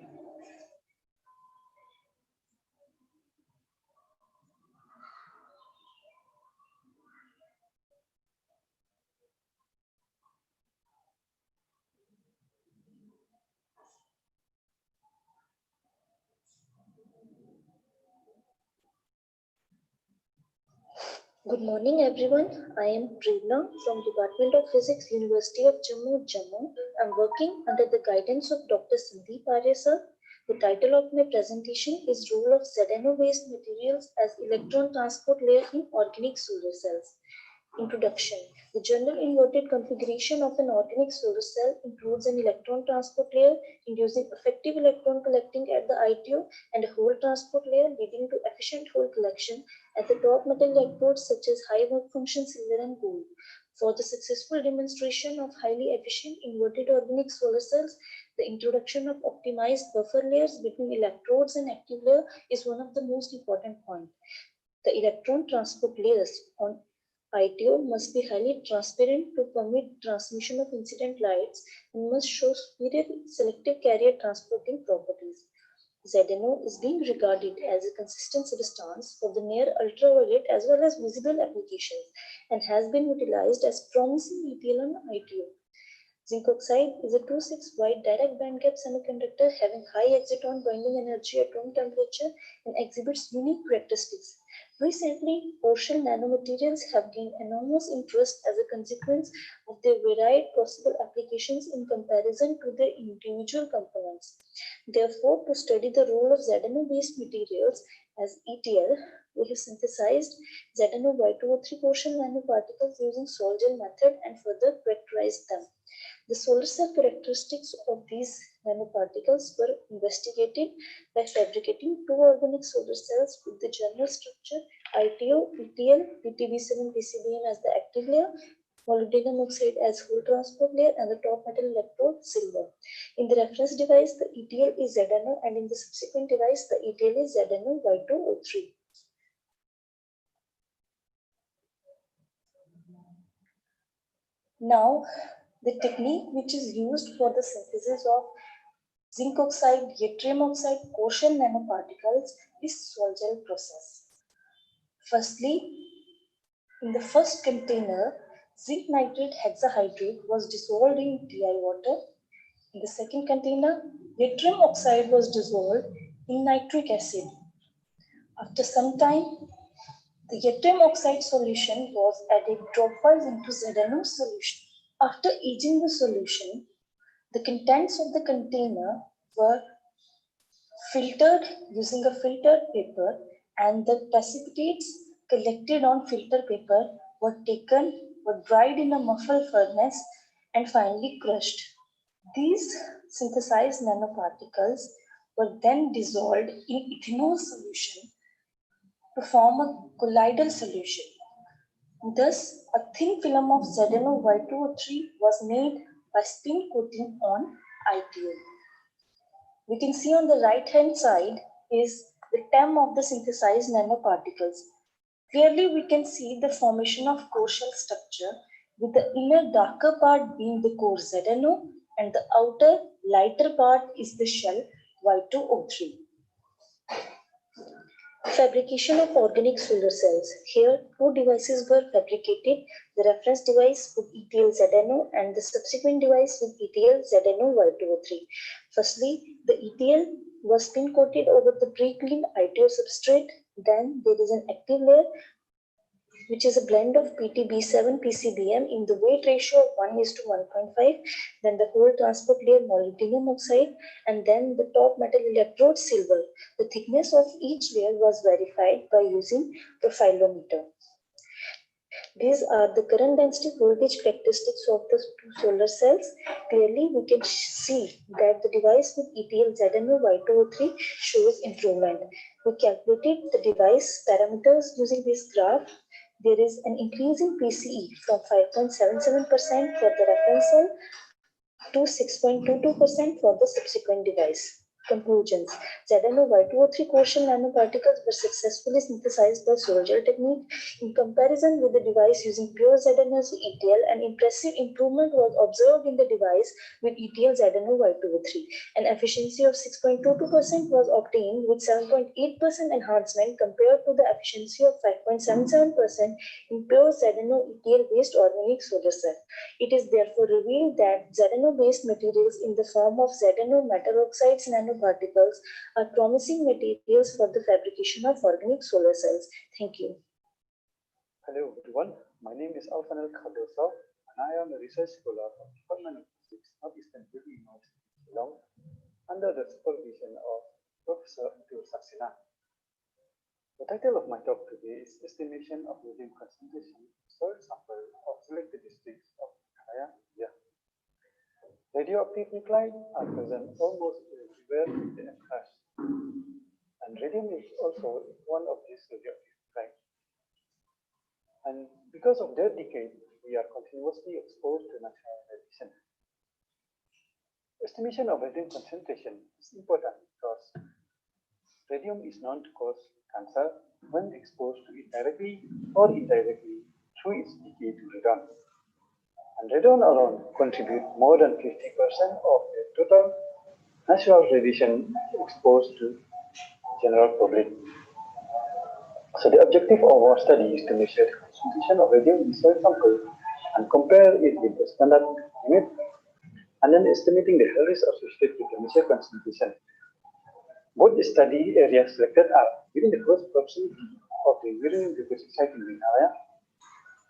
Good morning, everyone. I am Prerna from Department of Physics, University of Jammu, Jammu. I'm working under the guidance of Dr. Sandeep Arya sir. The title of my presentation is Role of ZNO-based materials as electron transport layer in organic solar cells. Introduction. The general inverted configuration of an organic solar cell includes an electron transport layer inducing effective electron collecting at the ITO and a hole transport layer leading to efficient hole collection at the top metal electrodes such as high work function silver and gold. For the successful demonstration of highly efficient inverted organic solar cells, the introduction of optimized buffer layers between electrodes and active layer is one of the most important points. The electron transport layers on ITO must be highly transparent to permit transmission of incident lights and must show superior selective carrier transporting properties. ZNO is being regarded as a consistent substance for the near ultraviolet as well as visible applications and has been utilized as promising ETL on ITO. Zinc oxide is a 2,6 wide direct bandgap semiconductor having high exciton binding energy at room temperature and exhibits unique characteristics. Recently, partial nanomaterials have gained enormous interest as a consequence of their varied possible applications in comparison to their individual components. Therefore, to study the role of ZNO-based materials as ETL, we have synthesized ZNO Y2O3 partial nanoparticles using sol gel method and further characterized them. The solar cell characteristics of these nanoparticles were investigated by fabricating two organic solar cells with the general structure ITO, ETL, PTB7 PCBM as the active layer, molybdenum oxide as whole transport layer, and the top metal electrode silver. In the reference device, the ETL is ZNO, and in the subsequent device, the ETL is ZNO Y2O3. Now, the technique which is used for the synthesis of zinc oxide, yttrium oxide, partial nanoparticles is sol gel process. Firstly, in the first container, zinc nitrate hexahydrate was dissolved in DI water. In the second container, yttrium oxide was dissolved in nitric acid. After some time, the yttrium oxide solution was added dropwise into ZNO solution. After aging the solution, the contents of the container were filtered using a filtered paper, and the precipitates collected on filter paper were dried in a muffle furnace, and finally crushed. These synthesized nanoparticles were then dissolved in ethanol solution to form a colloidal solution. Thus, a thin film of ZNO Y2O3 was made by spin coating on ITO. We can see on the right hand side is the TEM of the synthesized nanoparticles. Clearly, we can see the formation of core shell structure with the inner darker part being the core ZNO and the outer lighter part is the shell Y2O3. Fabrication of organic solar cells. Here, two devices were fabricated, the reference device with ETL ZNO and the subsequent device with ETL ZNO Y2O3. Firstly, the ETL was spin coated over the pre-cleaned ITO substrate. Then there is an active layer which is a blend of PTB7 PCBM in the weight ratio of 1:1.5, then the whole transport layer molybdenum oxide, and then the top metal electrode silver. The thickness of each layer was verified by using profilometer. These are the current density voltage characteristics of the two solar cells. Clearly, we can see that the device with ETL ZNO Y2O3 shows improvement. We calculated the device parameters using this graph. There is an increase in PCE from 5.77% for the reference cell to 6.22% for the subsequent device. Conclusions. ZNO Y2O3 quotient nanoparticles were successfully synthesized by sol gel technique. In comparison with the device using pure ZNO's ETL, an impressive improvement was observed in the device with ETL ZNO Y2O3. An efficiency of 6.22% was obtained with 7.8% enhancement compared to the efficiency of 5.77% in pure ZNO ETL based organic solar cell. It is therefore revealed that ZNO based materials in the form of ZNO metal oxides nanoparticles are promising materials for the fabrication of organic solar cells. Thank you. Hello everyone, my name is Alfanel Khaldosa and I am a research scholar of Department of Physics of Eastern University, Shillong, under the supervision of Professor Tura. The title of my talk today is Estimation of Radium Concentration Soil Sample of Selected Districts of Meghalaya, India. Radioactive nuclei are present almost everywhere in the Iwcras, and radium is also one of these radioactive nuclei. And because of their decay, we are continuously exposed to natural radiation. Estimation of radium concentration is important because radium is known to cause cancer when exposed to it directly or indirectly through its decay to radon. And radon alone contributes more than 50% of the total natural radiation exposed to general public. So the objective of our study is to measure the concentration of radium in soil sample and compare it with the standard limit, and then estimating the health risk associated with the measured concentration. Both the study areas selected are within the close proximity of the uranium deposit site in Meghalaya,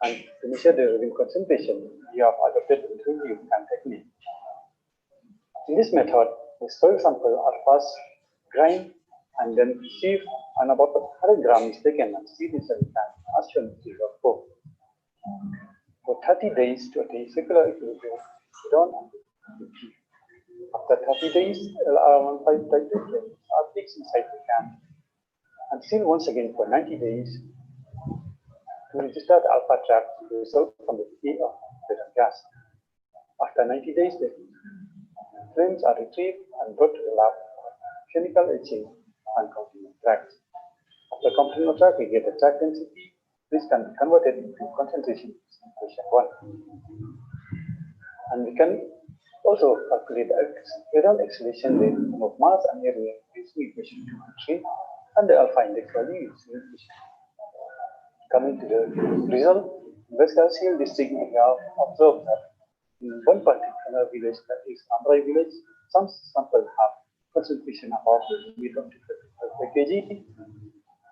and to measure the radium concentration, we have adopted the radium technique. In this method, the soil sample are first grind and then sieved, and about 100 grams is taken and seed inside the tank as shown in figure 4. For 30 days to attain circular equilibrium, radon and P. After 30 days, LR15 titration are fixed inside the can and sealed once again for 90 days to register the alpha track result from the decay of the gas. After 90 days, the frames are retrieved and brought to the lab for chemical etching and continuous tracks. After continuous track, we get the track density. This can be converted into concentration in equation 1. And we can also calculate the radon acceleration rate of mass and area using equation 2 and 3, and the alpha index value using equation 2. Coming to the result, in West Calcium district, we have observed that in one particular village, that is Amrai village, some samples have concentration above the limit of 2 per kg,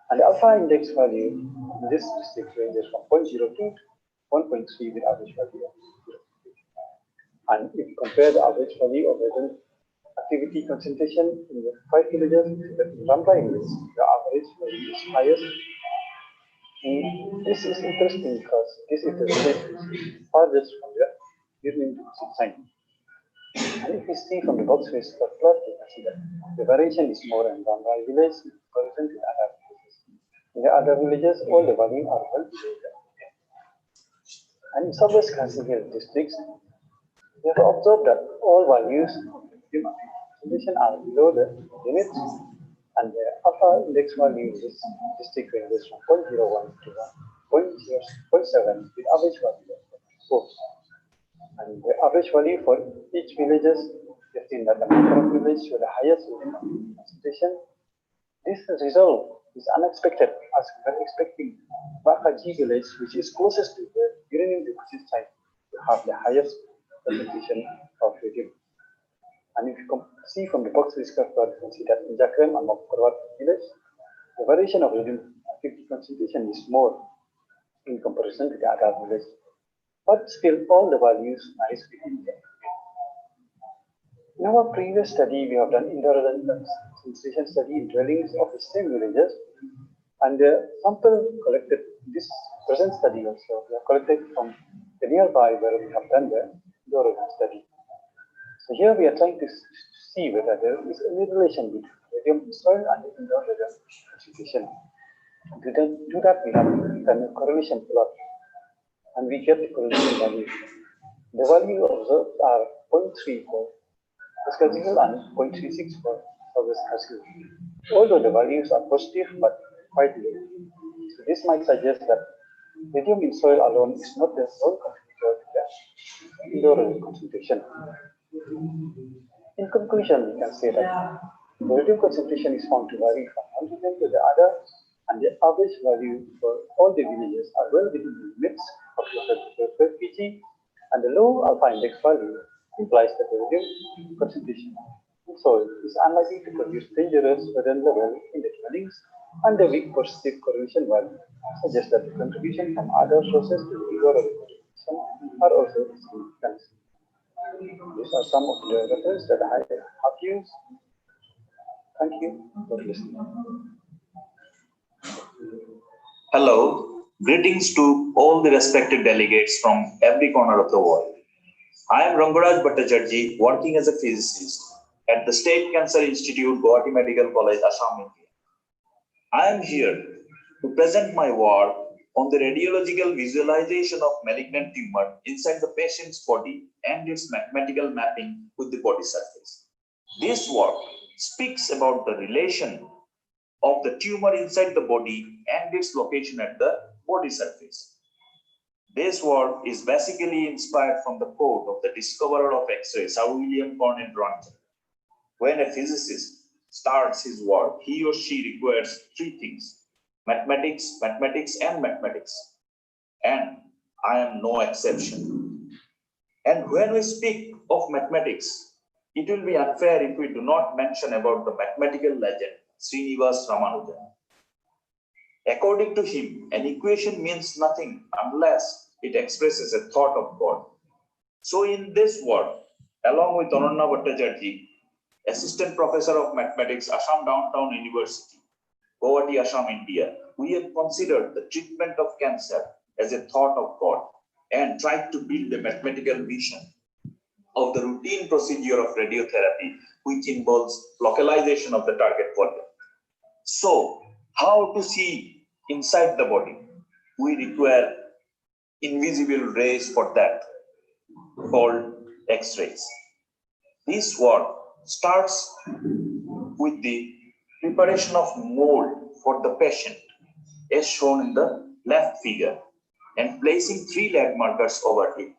and the alpha index value in this district ranges from 0.02 to 1.3 with average value of 0. And if you compare the average value of radon activity concentration in the 5 villages, in Ramrai village, the average value is highest. And this is interesting because this is the village farthest from the uranium deposit site. And if we see from the box face plot, we can see that the variation is more in Ramrai village in comparison to other villages. In the other villages, all the values are well below the median. And in Southwest Classical districts, we have observed that all values of the concentration are below the limits, and the alpha index value in this district ranges from 0.01 to 1.7 with average value of 4. And the average value for each villages, we have seen that the Mekhalaya village show the highest concentration. This result is unexpected as we were expecting Bakaji village, which is closest to the uranium deposit site, to have the highest concentration of radium. And if you see from the box discussed, you can see that in Jakrem and Mokkorwat village, the variation of radium activity concentration is more in comparison to the other villages. But still, all the values lies within the limit. In our previous study, we have done indirect concentration study in dwellings of the same villages, and the sample collected in this present study also, we have collected from the nearby where we have done the indirect study. So here we are trying to see whether there is any relation between radium in soil and the indoor radium concentration. To do that, we have done a correlation plot, and we get the correlation value. The value observed are 0.3 for Pascal and 0.36 for Southwest Pascal. Although the values are positive but quite low. So this might suggest that radium in soil alone is not the sole contributor to the indoor radium concentration. In conclusion, we can say that the radium concentration is found to vary from one region to the other, and the average value for all the villages are well within the limits of the per kg, and the low alpha index value implies that the radium concentration in soil is unlikely to produce dangerous radon level in the dwellings and the weak perceived correlation value suggests that the contribution from other sources to trigger a correlation are also significant. These are some of the references that I have used. Thank you for listening. Hello, greetings to all the respected delegates from every corner of the world. I am Ranguraj Bhattacharjee, working as a physicist at the State Cancer Institute, Guwahati Medical College, Assam, India. I am here to present my work on the radiological visualization of malignant tumor inside the patient's body and its mathematical mapping with the body surface. This work speaks about the relation of the tumor inside the body and its location at the body surface. This work is basically inspired from the quote of the discoverer of X-ray, Sir William Cornell Röntgen. When a physicist starts his work, he or she requires three things: mathematics, mathematics, and mathematics. And I am no exception. And when we speak of mathematics, it will be unfair if we do not mention about the mathematical legend, Srinivas Ramanujan. According to him, an equation means nothing unless it expresses a thought of God. So in this work, along with Ananya Bhattacharjee, Assistant Professor of Mathematics, Assam Downtown University, Guwahati, Assam, India, we have considered the treatment of cancer as a thought of God and tried to build a mathematical vision of the routine procedure of radiotherapy, which involves localization of the target volume. So, how to see inside the body? We require invisible rays for that, called X-rays. This work starts with the preparation of mold for the patient, as shown in the left figure, and placing 3 lead markers over it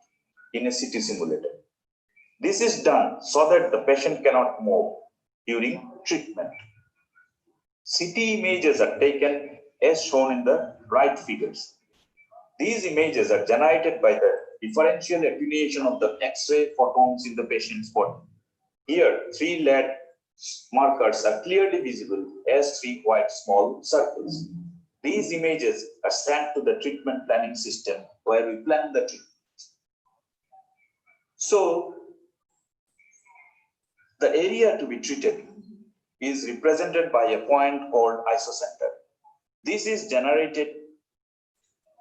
in a CT simulator. This is done so that the patient cannot move during treatment. CT images are taken as shown in the right figures. These images are generated by the differential attenuation of the X-ray photons in the patient's body. Here, 3 lead markers are clearly visible as 3 white small circles. These images are sent to the treatment planning system where we plan the treatment. So, the area to be treated is represented by a point called isocenter. This is generated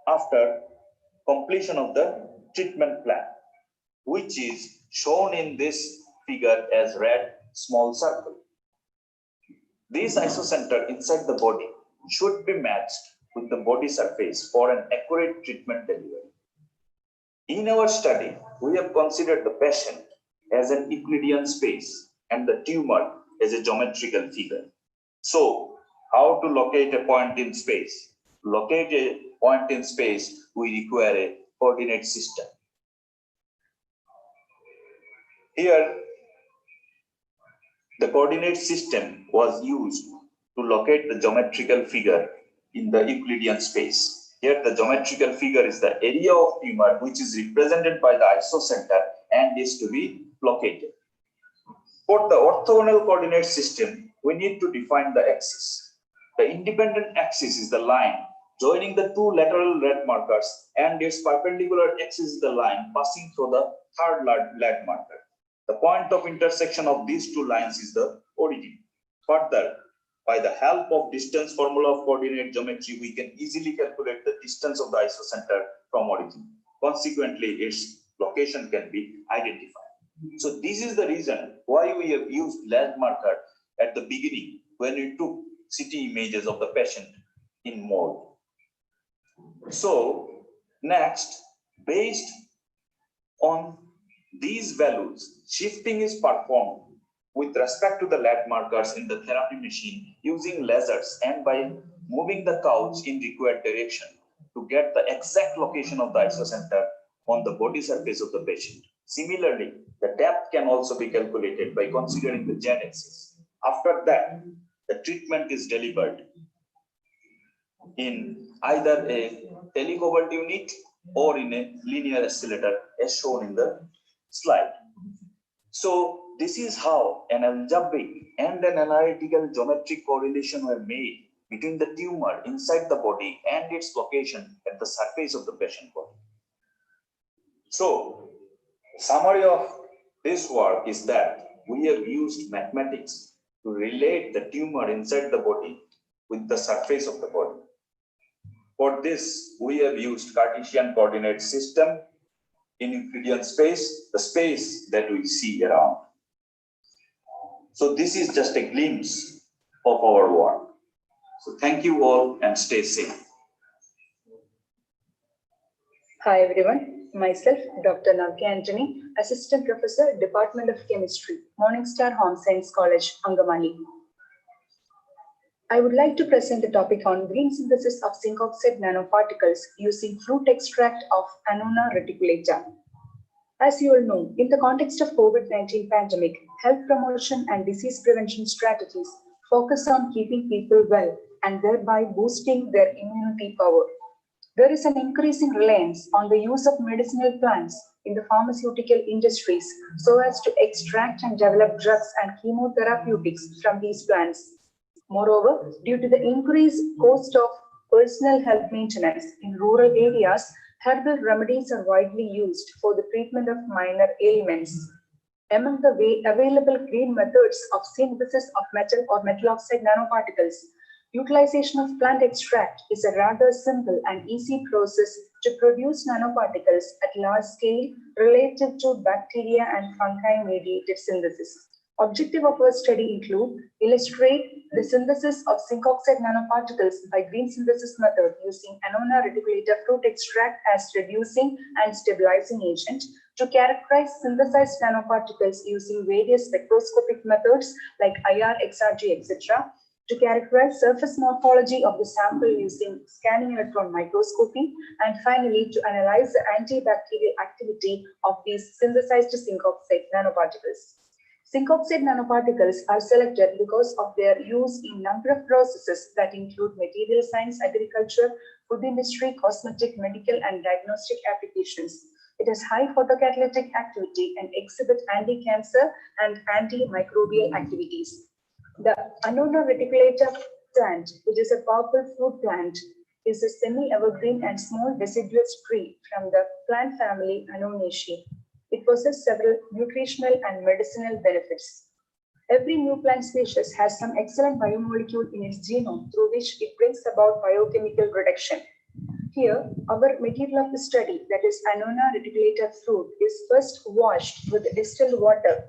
after completion of the treatment plan, which is shown in this figure as red small circle. This isocenter inside the body should be matched with the body surface for an accurate treatment delivery. In our study, we have considered the patient as an Euclidean space and the tumor as a geometrical figure. So, how to locate a point in space? To locate a point in space, we require a coordinate system. Here, the coordinate system was used to locate the geometrical figure in the Euclidean space. Here, the geometrical figure is the area of tumor, which is represented by the isocenter and is to be located. For the orthogonal coordinate system, we need to define the axis. The independent axis is the line joining the 2 lateral red markers, and its perpendicular axis is the line passing through the 3rd lead marker. The point of intersection of these 2 lines is the origin. Further, by the help of distance formula of coordinate geometry, we can easily calculate the distance of the isocenter from origin. Consequently, its location can be identified. So this is the reason why we have used lead marker at the beginning when we took CT images of the patient in mold. So next, based on these values, shifting is performed with respect to the lead markers in the therapy machine using lasers and by moving the couch in required direction to get the exact location of the isocenter on the body surface of the patient. Similarly, the depth can also be calculated by considering the z-axis. After that, the treatment is delivered in either a telecovert unit or in a linear oscillator as shown in the slide. So this is how an algebraic and an analytical geometric correlation were made between the tumor inside the body and its location at the surface of the patient body. So, summary of this work is that we have used mathematics to relate the tumor inside the body with the surface of the body. For this, we have used Cartesian coordinate system in Euclidean space, the space that we see around. So this is just a glimpse of our work. So thank you all and stay safe. Hi everyone, myself Dr. Navya Antony, Assistant Professor, Department of Chemistry, Morningstar Home Science College, Angamali. I would like to present the topic on green synthesis of zinc oxide nanoparticles using fruit extract of Annona reticulata. As you all know, in the context of COVID-19 pandemic, health promotion and disease prevention strategies focus on keeping people well and thereby boosting their immunity power. There is an increasing reliance on the use of medicinal plants in the pharmaceutical industries so as to extract and develop drugs and chemotherapeutics from these plants. Moreover, due to the increased cost of personal health maintenance in rural areas, herbal remedies are widely used for the treatment of minor ailments. Among the available green methods of synthesis of metal or metal oxide nanoparticles, utilization of plant extract is a rather simple and easy process to produce nanoparticles at large scale relative to bacteria and fungi mediated synthesis. Objective of our study include illustrate the synthesis of zinc oxide nanoparticles by green synthesis method using Annona reticulata fruit extract as reducing and stabilizing agent, to characterize synthesized nanoparticles using various spectroscopic methods like IR, XRG, etc., to characterize surface morphology of the sample using scanning electron microscopy, and finally to analyze the antibacterial activity of these synthesized zinc oxide nanoparticles. Zinc oxide nanoparticles are selected because of their use in number of processes that include material science, agriculture, food industry, cosmetic, medical, and diagnostic applications. It has high photocatalytic activity and exhibits anti-cancer and antimicrobial activities. The Annona reticulata plant, which is a powerful fruit plant, is a semi-evergreen and small deciduous tree from the plant family Annonaceae. It possesses several nutritional and medicinal benefits. Every new plant species has some excellent biomolecule in its genome through which it brings about biochemical reduction. Here, our material of the study, that is Annona reticulata fruit, is first washed with distilled water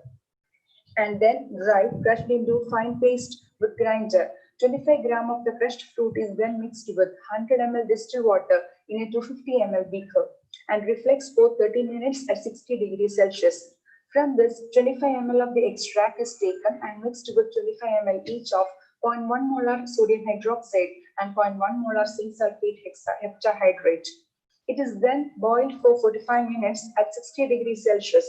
and then dried, crushed into fine paste with grinder. 25 grams of the crushed fruit is then mixed with 100 ml distilled water in a 250 ml beaker and reflects for 30 minutes at 60 degrees Celsius. From this, 25 ml of the extract is taken and mixed with 25 ml each of 0.1 molar sodium hydroxide and 0.1 molar zinc sulfate heptahydrate. It is then boiled for 45 minutes at 60 degrees Celsius.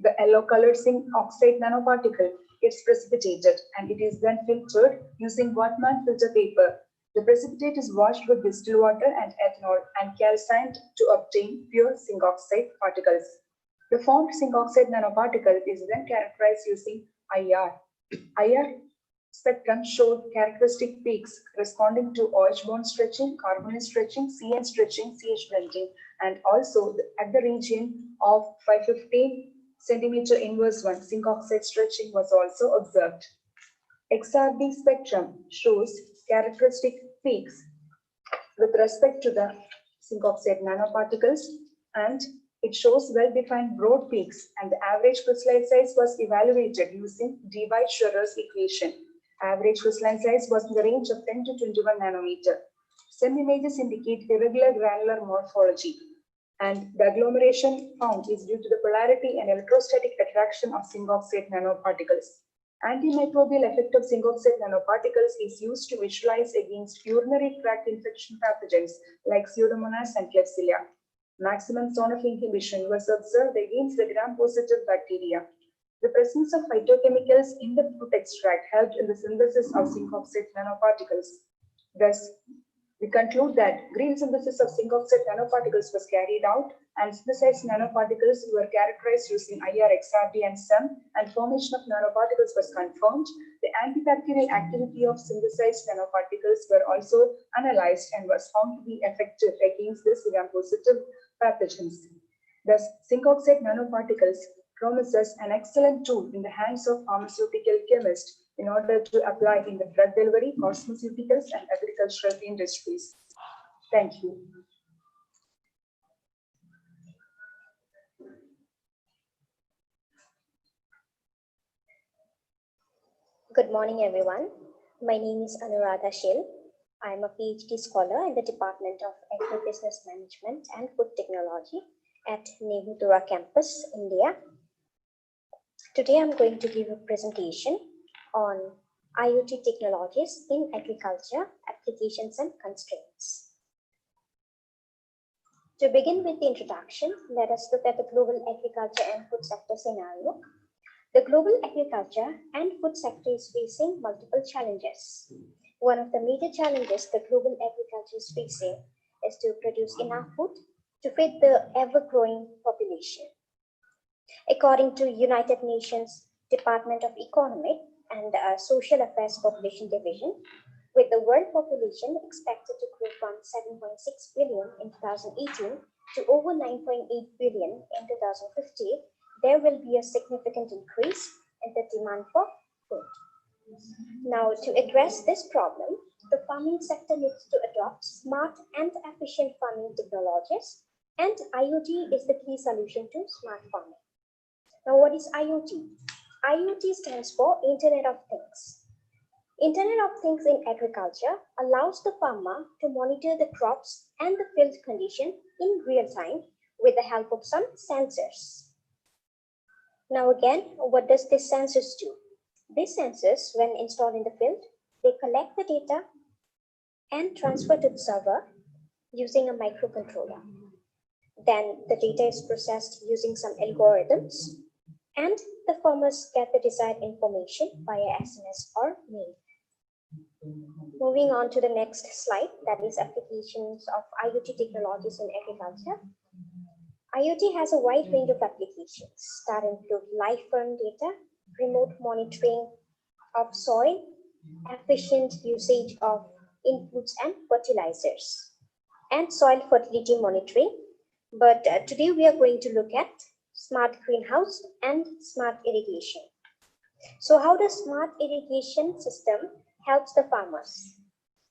The yellow-colored zinc oxide nanoparticle gets precipitated and it is then filtered using Wattmann filter paper. The precipitate is washed with distilled water and ethanol and calcined to obtain pure zinc oxide particles. The formed zinc oxide nanoparticle is then characterized using IR. IR spectrum showed characteristic peaks corresponding to OH bond stretching, carbonyl stretching, CN stretching, CH blending, and also at the region of 515 centimeter inverse 1 zinc oxide stretching was also observed. XRD spectrum shows characteristic peaks with respect to the zinc oxide nanoparticles, and it shows well-defined broad peaks, and the average crystalline size was evaluated using Debye-Schurer's equation. Average crystalline size was in the range of 10 to 21 nanometer. Some images indicate irregular granular morphology, and the agglomeration found is due to the polarity and electrostatic attraction of zinc oxide nanoparticles. Antimicrobial effect of zinc oxide nanoparticles is used to visualize against urinary tract infection pathogens like Pseudomonas and Klebsiella. Maximum zone of inhibition was observed against the gram-positive bacteria. The presence of phytochemicals in the fruit extract helped in the synthesis of zinc oxide nanoparticles. Thus, We conclude that green synthesis of zinc oxide nanoparticles was carried out and synthesized nanoparticles were characterized using IR-XRD and SEM, and formation of nanoparticles was confirmed. The antibacterial activity of synthesized nanoparticles were also analyzed and was found to be effective against the serum-positive pathogens. Thus, zinc oxide nanoparticles promises an excellent tool in the hands of pharmaceutical chemists in order to apply in the drug delivery, cosmeceuticals, and agricultural industries. Thank you. Good morning, everyone. My name is Anuradha Shil. I am a PhD scholar in the Department of Agribusiness Management and Food Technology at Tura campus, India. Today, I'm going to give a presentation on IoT technologies in agriculture, applications and constraints. To begin with the introduction, let us look at the global agriculture and food sector scenario. The global agriculture and food sector is facing multiple challenges. One of the major challenges the global agriculture is facing is to produce enough food to feed the ever-growing population. According to United Nations Department of Economic and Social Affairs Population Division, with the world population expected to grow from 7.6 billion in 2018 to over 9.8 billion in 2050, there will be a significant increase in the demand for food. Now, to address this problem, the farming sector needs to adopt smart and efficient farming technologies, and IoT is the key solution to smart farming. Now, what is IoT? IoT stands for Internet of Things. Internet of Things in agriculture allows the farmer to monitor the crops and the field condition in real time with the help of some sensors. Now again, what does these sensors do? These sensors, when installed in the field, they collect the data and transfer to the server using a microcontroller. Then the data is processed using some algorithms, and the farmers get the desired information via SMS or mail. Moving on to the next slide, that is applications of IoT technologies in agriculture. IoT has a wide range of applications that include live farm data, remote monitoring of soil, efficient usage of inputs and fertilizers, and soil fertility monitoring. But today we are going to look at smart greenhouse and smart irrigation. So how does smart irrigation system helps the farmers?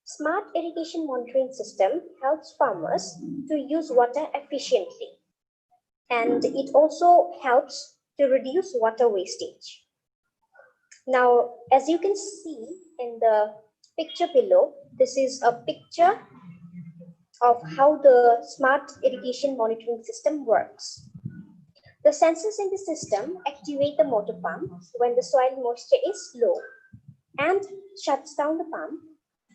Smart irrigation monitoring system helps farmers to use water efficiently, and it also helps to reduce water wastage. Now, as you can see in the picture below, this is a picture of how the smart irrigation monitoring system works. The sensors in the system activate the motor pump when the soil moisture is low and shuts down the pump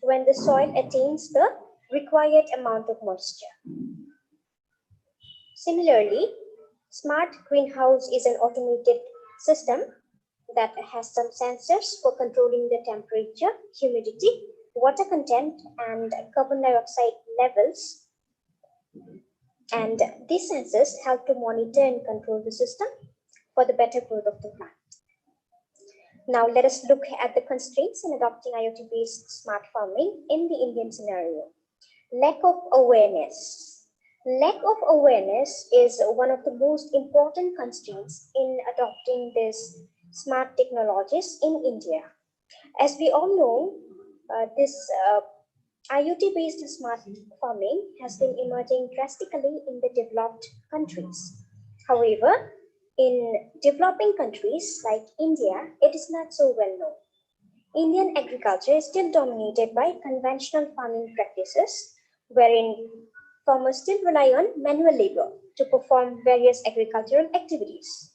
when the soil attains the required amount of moisture. Similarly, smart greenhouse is an automated system that has some sensors for controlling the temperature, humidity, water content, and carbon dioxide levels. And these sensors help to monitor and control the system for the better growth of the plant. Now let us look at the constraints in adopting IoT-based smart farming in the Indian scenario. Lack of awareness. Lack of awareness is one of the most important constraints in adopting these smart technologies in India. As we all know, this IoT-based smart farming has been emerging drastically in the developed countries. However, in developing countries like India, it is not so well known. Indian agriculture is still dominated by conventional farming practices, wherein farmers still rely on manual labor to perform various agricultural activities.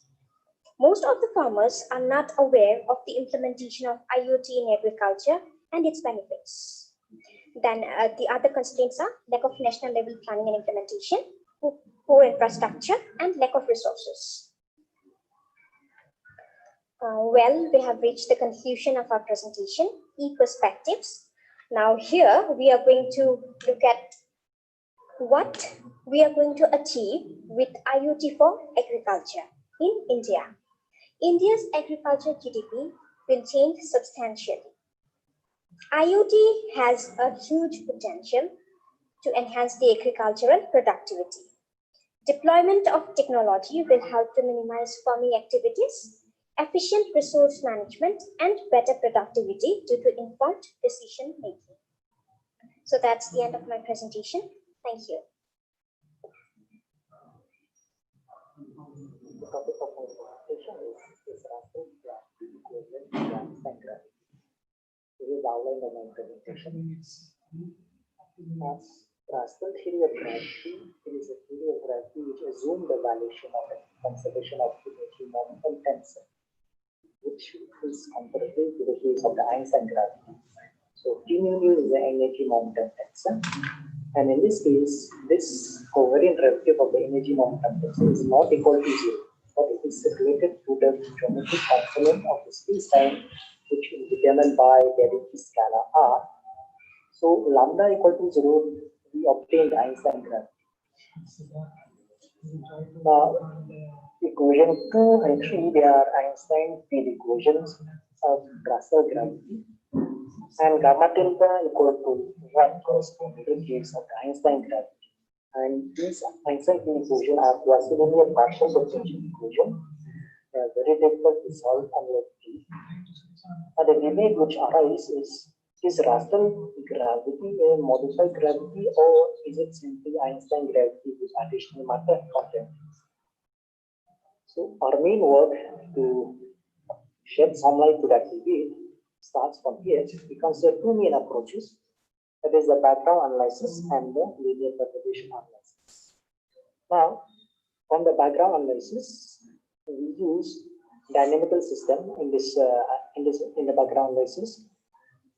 Most of the farmers are not aware of the implementation of IoT in agriculture and its benefits. Then the other constraints are lack of national level planning and implementation, poor infrastructure, and lack of resources. Well, we have reached the conclusion of our presentation, e-perspectives. Now here we are going to look at what we are going to achieve with IoT for agriculture in India. India's agriculture GDP will change substantially. IoT has a huge potential to enhance the agricultural productivity. Deployment of technology will help to minimize farming activities, efficient resource management, and better productivity due to informed decision making. So that's the end of my presentation. Thank you. The topic of my presentation is Rasta's gravity equivalent to Einstein gravity. This is the outline of my presentation. As Rasta's theory of gravity, it is a theory of gravity which assumed the valuation of a conservation of energy momentum tensor, which is comparative to the case of the Einstein gravity. So T mu is the energy momentum tensor. And in this case, this covariant derivative of the energy momentum tensor is not equal to 0, but it is related to the geometric component of the space-time, which is determined by derivative scalar r. So lambda equal to 0, we obtain the Einstein gravity. Now, equation 2 and 3, they are Einstein field equations of Russell gravity. And gamma delta equal to 1 corresponding to the case of the Einstein gravity. And these Einstein equations are quasi-linear partial differential equation. They are very difficult to solve unlike T. And the debate which arises is Russell gravity a modified gravity, or is it simply Einstein gravity with additional matter content? So our main work to shed some light to that debate starts from here. We consider two main approaches, that is the background analysis and the linear perturbation analysis. Now, from the background analysis, we use dynamical system in the background analysis,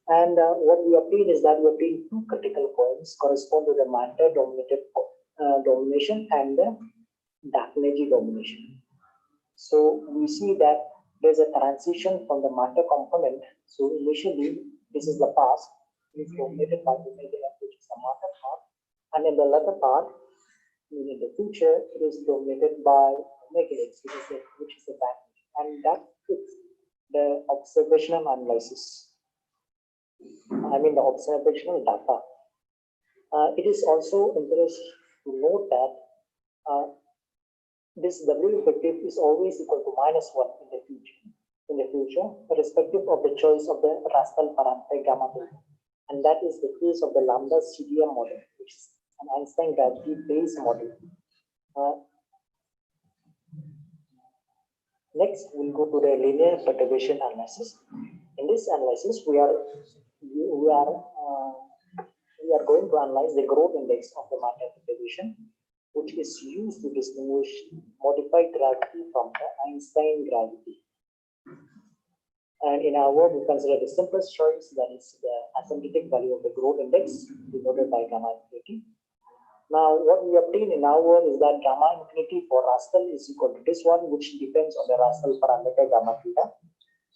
and what we obtain is that we obtain two critical points correspond to the matter dominated domination and the dark energy domination. So we see that there's a transition from the matter component. So initially, this is the past, it is dominated by the negative, which is the matter part, and in the latter part, in the future, it is dominated by negative, which is the back, and that fits the observational analysis. I mean the observational data. It is also interesting to note that this W effective is always equal to -1 in the future, irrespective of the choice of the Rasta's parameter gamma delta. And that is the case of the lambda CDM model, which is an Einstein gravity based model. Next, we'll go to the linear perturbation analysis. In this analysis, we are going to analyze the growth index of the matter perturbation, which is used to distinguish modified gravity from the Einstein gravity. And in our work, we consider the simplest choice, that is the asymptotic value of the growth index denoted by gamma infinity. Now, what we obtain in our work is that gamma infinity for Rasta's is equal to this one, which depends on the Rasta's parameter gamma theta,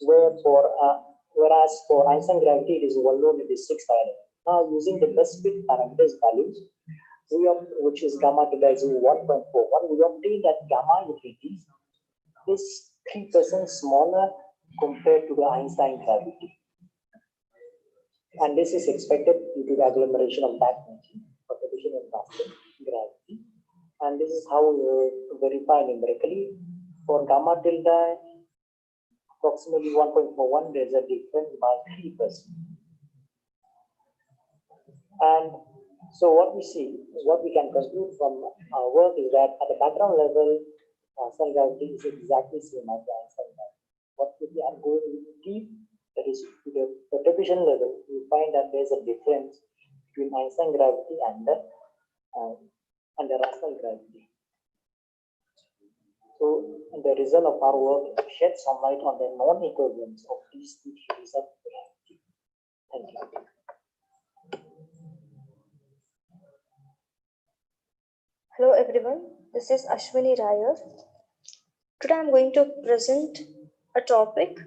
whereas for Einstein gravity, it is well-known in the 6th item. Now, using the best fit parameters values, which is gamma delta is 1.41, we obtain that gamma infinity is 3% smaller compared to the Einstein gravity. And this is expected due to the agglomeration of dark energy, perturbation in Rasta's gravity. And this is how we verify numerically. For gamma delta, approximately 1.41, there is a difference by 3%. And so what we see, what we can conclude from our work is that at the background level, Einstein gravity is exactly the same as the Einstein gravity. What we are going deep, that is to the perturbation level, we find that there is a difference between Einstein gravity and the Rasta's gravity. So the result of our work sheds some light on the non-equivalence of these two theories of gravity. Thank you. Hello everyone, this is Ashwini Raya. Today I am going to present a topic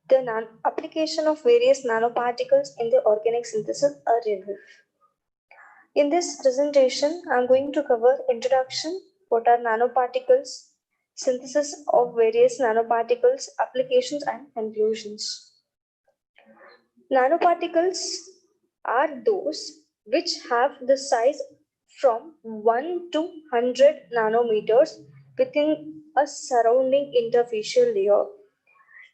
the application of various nanoparticles in the organic synthesis are reviewed. In this presentation, I am going to cover introduction, what are nanoparticles, synthesis of various nanoparticles, applications and conclusions. Nanoparticles are those which have the size from 1 to 100 nanometers within a surrounding interfacial layer.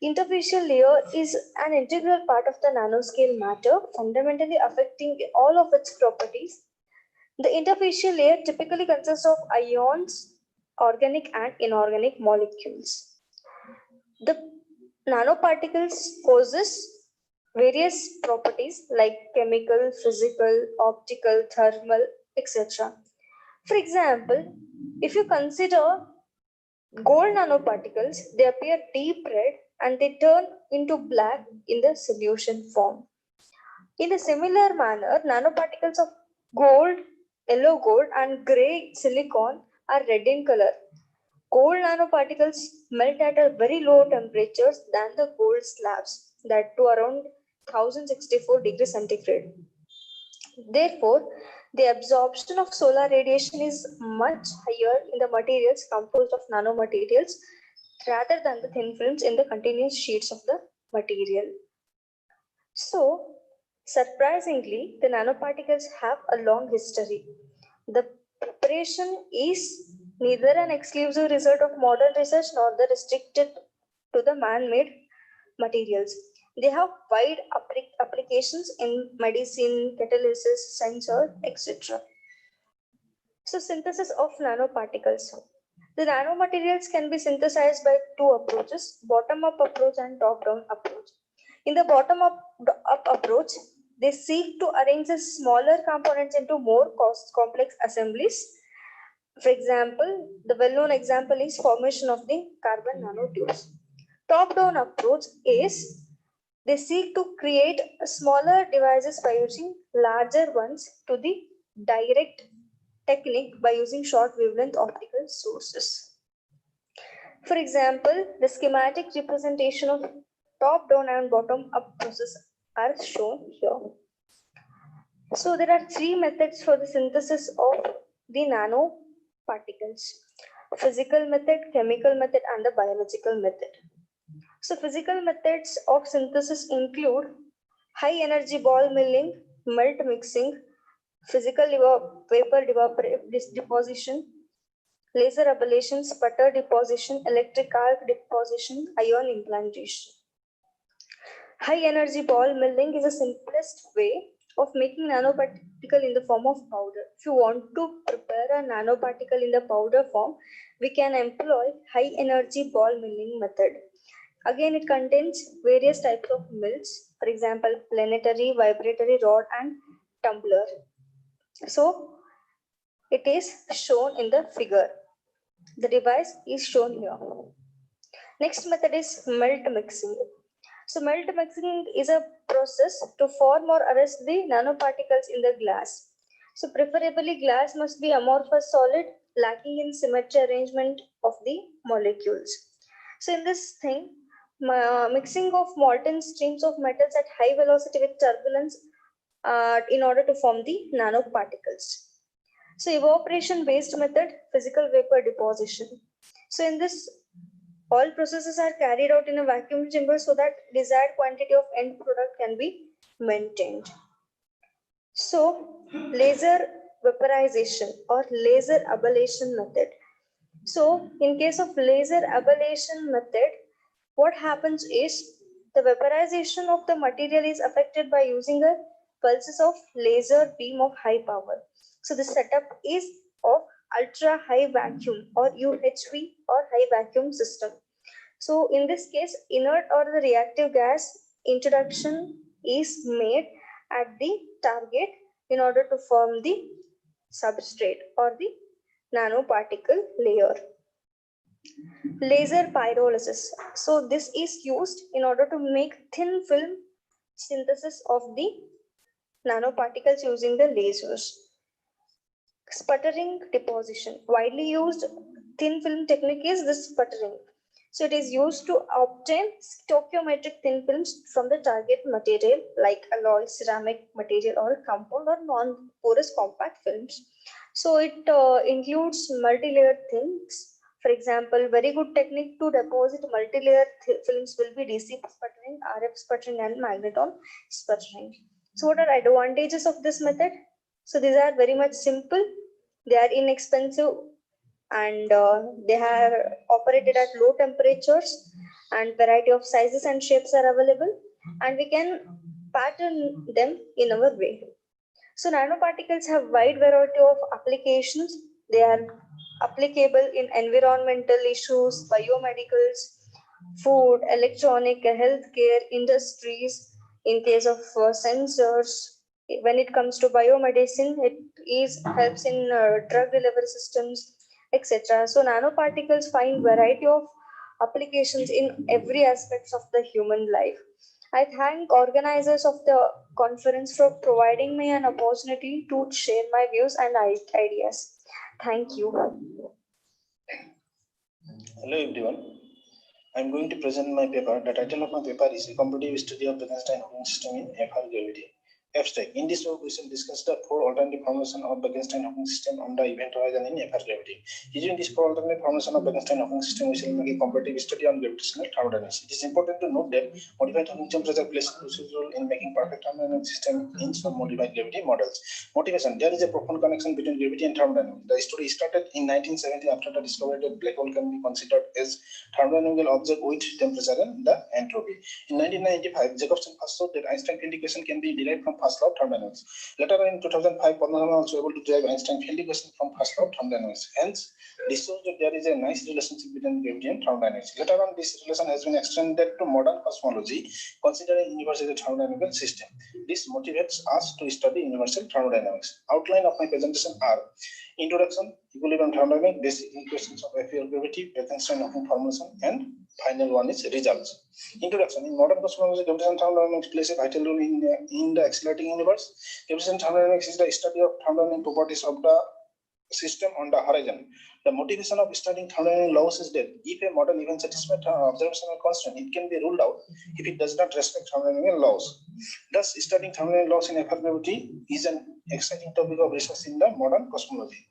Interfacial layer is an integral part of the nanoscale matter, fundamentally affecting all of its properties. The interfacial layer typically consists of ions, organic and inorganic molecules. The nanoparticles possess various properties like chemical, physical, optical, thermal, etc. For example, if you consider gold nanoparticles, they appear deep red and they turn into black in the solution form. In a similar manner, nanoparticles of gold, yellow gold and gray silicon are red in color. Gold nanoparticles melt at a very low temperatures than the gold slabs, that to around 1064 degrees centigrade. Therefore, the absorption of solar radiation is much higher in the materials composed of nanomaterials rather than the thin films in the continuous sheets of the material. So, surprisingly, the nanoparticles have a long history. The preparation is neither an exclusive result of modern research nor the restricted to the man-made materials. They have wide applications in medicine, catalysis, sensor, etc. So, synthesis of nanoparticles. The nanomaterials can be synthesized by two approaches, bottom-up approach and top-down approach. In the bottom-up approach, they seek to arrange the smaller components into more complex assemblies. For example, the well-known example is formation of the carbon nanotubes. Top-down approach is they seek to create smaller devices by using larger ones to the direct technique by using short wavelength optical sources. For example, the schematic representation of top-down and bottom-up process are shown here. So there are three methods for the synthesis of the nanoparticles: physical method, chemical method, and the biological method. So physical methods of synthesis include high energy ball milling, melt mixing, physical vapor deposition, laser ablation, sputter deposition, electric arc deposition, ion implantation. High energy ball milling is the simplest way of making nanoparticle in the form of powder. If you want to prepare a nanoparticle in the powder form, we can employ high energy ball milling method. Again, it contains various types of mills, for example, planetary, vibratory rod, and tumbler. So, it is shown in the figure. The device is shown here. Next method is melt mixing. So, melt mixing is a process to form or arrest the nanoparticles in the glass. So, preferably glass must be amorphous solid, lacking in symmetry arrangement of the molecules. So, in this thing, mixing of molten streams of metals at high velocity with turbulence in order to form the nanoparticles. So evaporation based method, physical vapor deposition. So in this, all processes are carried out in a vacuum chamber so that desired quantity of end product can be maintained. So laser vaporization or laser ablation method. So in case of laser ablation method, what happens is the vaporization of the material is affected by using a pulses of laser beam of high power. So the setup is of ultra high vacuum or UHV or high vacuum system. So in this case, inert or the reactive gas introduction is made at the target in order to form the substrate or the nanoparticle layer. Laser pyrolysis. So this is used in order to make thin film synthesis of the nanoparticles using the lasers. Sputtering deposition. Widely used thin film technique is this sputtering. So it is used to obtain stoichiometric thin films from the target material like alloy, ceramic material or compound or non-porous compact films. So it includes multi-layered things. For example, very good technique to deposit multi-layered films will be DC sputtering, RF sputtering and magneton sputtering. So what are advantages of this method? So these are very much simple. They are inexpensive and they are operated at low temperatures, and variety of sizes and shapes are available, and we can pattern them in our way. So nanoparticles have wide variety of applications. They are applicable in environmental issues, biomedicals, food, electronic, healthcare, industries. In case of sensors, when it comes to biomedicine, it helps in drug delivery systems, etc. So nanoparticles find variety of applications in every aspects of the human life. I thank organizers of the conference for providing me an opportunity to share my views and ideas. Thank you. Hello everyone. I am going to present my paper. The title of my paper is A Comparative Study of Bekenstein-Hawking System in FR Gravity. Abstract. In this work, we shall discuss the 4 alternative formations of Bekenstein-Hawking system on the event horizon in FR gravity. Using this 4 alternative formations of Bekenstein-Hawking system, we shall make a comparative study on gravitational thermodynamics. It is important to note that modified Hawking temperature plays a crucial role in making perfect thermodynamic system in some modified gravity models. Motivation. There is a profound connection between gravity and thermodynamics. The study started in 1970 after the discovery that black hole can be considered as thermodynamical object with temperature and the entropy. In 1995, Jacobson first showed that Einstein field equation can be derived from first law of thermodynamics. Later in 2005, Padma was also able to derive Einstein field equation from first law of thermodynamics. Hence, this shows that there is a nice relationship between gravity and thermodynamics. Later on, this relation has been extended to modern cosmology, considering universe as a thermodynamical system. This motivates us to study universal thermodynamics. Outline of my presentation are: introduction, equilibrium thermodynamics, basic equations of FEL gravity, Bekenstein-Hawking formation, and final one is results. Introduction. In modern cosmology, gravitational thermodynamics plays a vital role in the accelerating universe. Gravitational thermodynamics is the study of thermodynamic properties of the system on the horizon. The motivation of studying thermodynamic laws is that if a model even satisfies observational constant, it can be ruled out if it does not respect thermodynamic laws. Thus, studying thermodynamic laws in FR gravity is an exciting topic of research in the modern cosmology.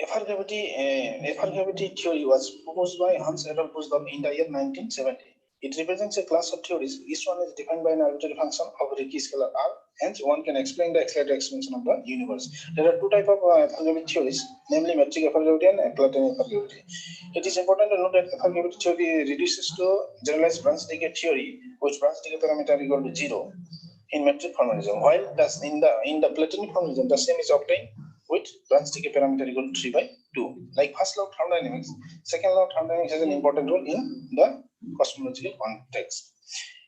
FR gravity theory was proposed by Hans Adolf Buchsbaum in the year 1970. It represents a class of theories. Each one is defined by an arbitrary function of Ricci scalar R. Hence, one can explain the accelerated expansion of the universe. There are 2 types of FR gravity theories, namely metric FR gravity and Platonic FR gravity. It is important to note that FR gravity theory reduces to generalized branch decay theory, which branch decay parameter equal to 0 in metric formalism, while thus in the Platonic formalism, the same is obtained with branch decay parameter equal to 3 by 2. Like first law of thermodynamics, second law of thermodynamics has an important role in the cosmological context.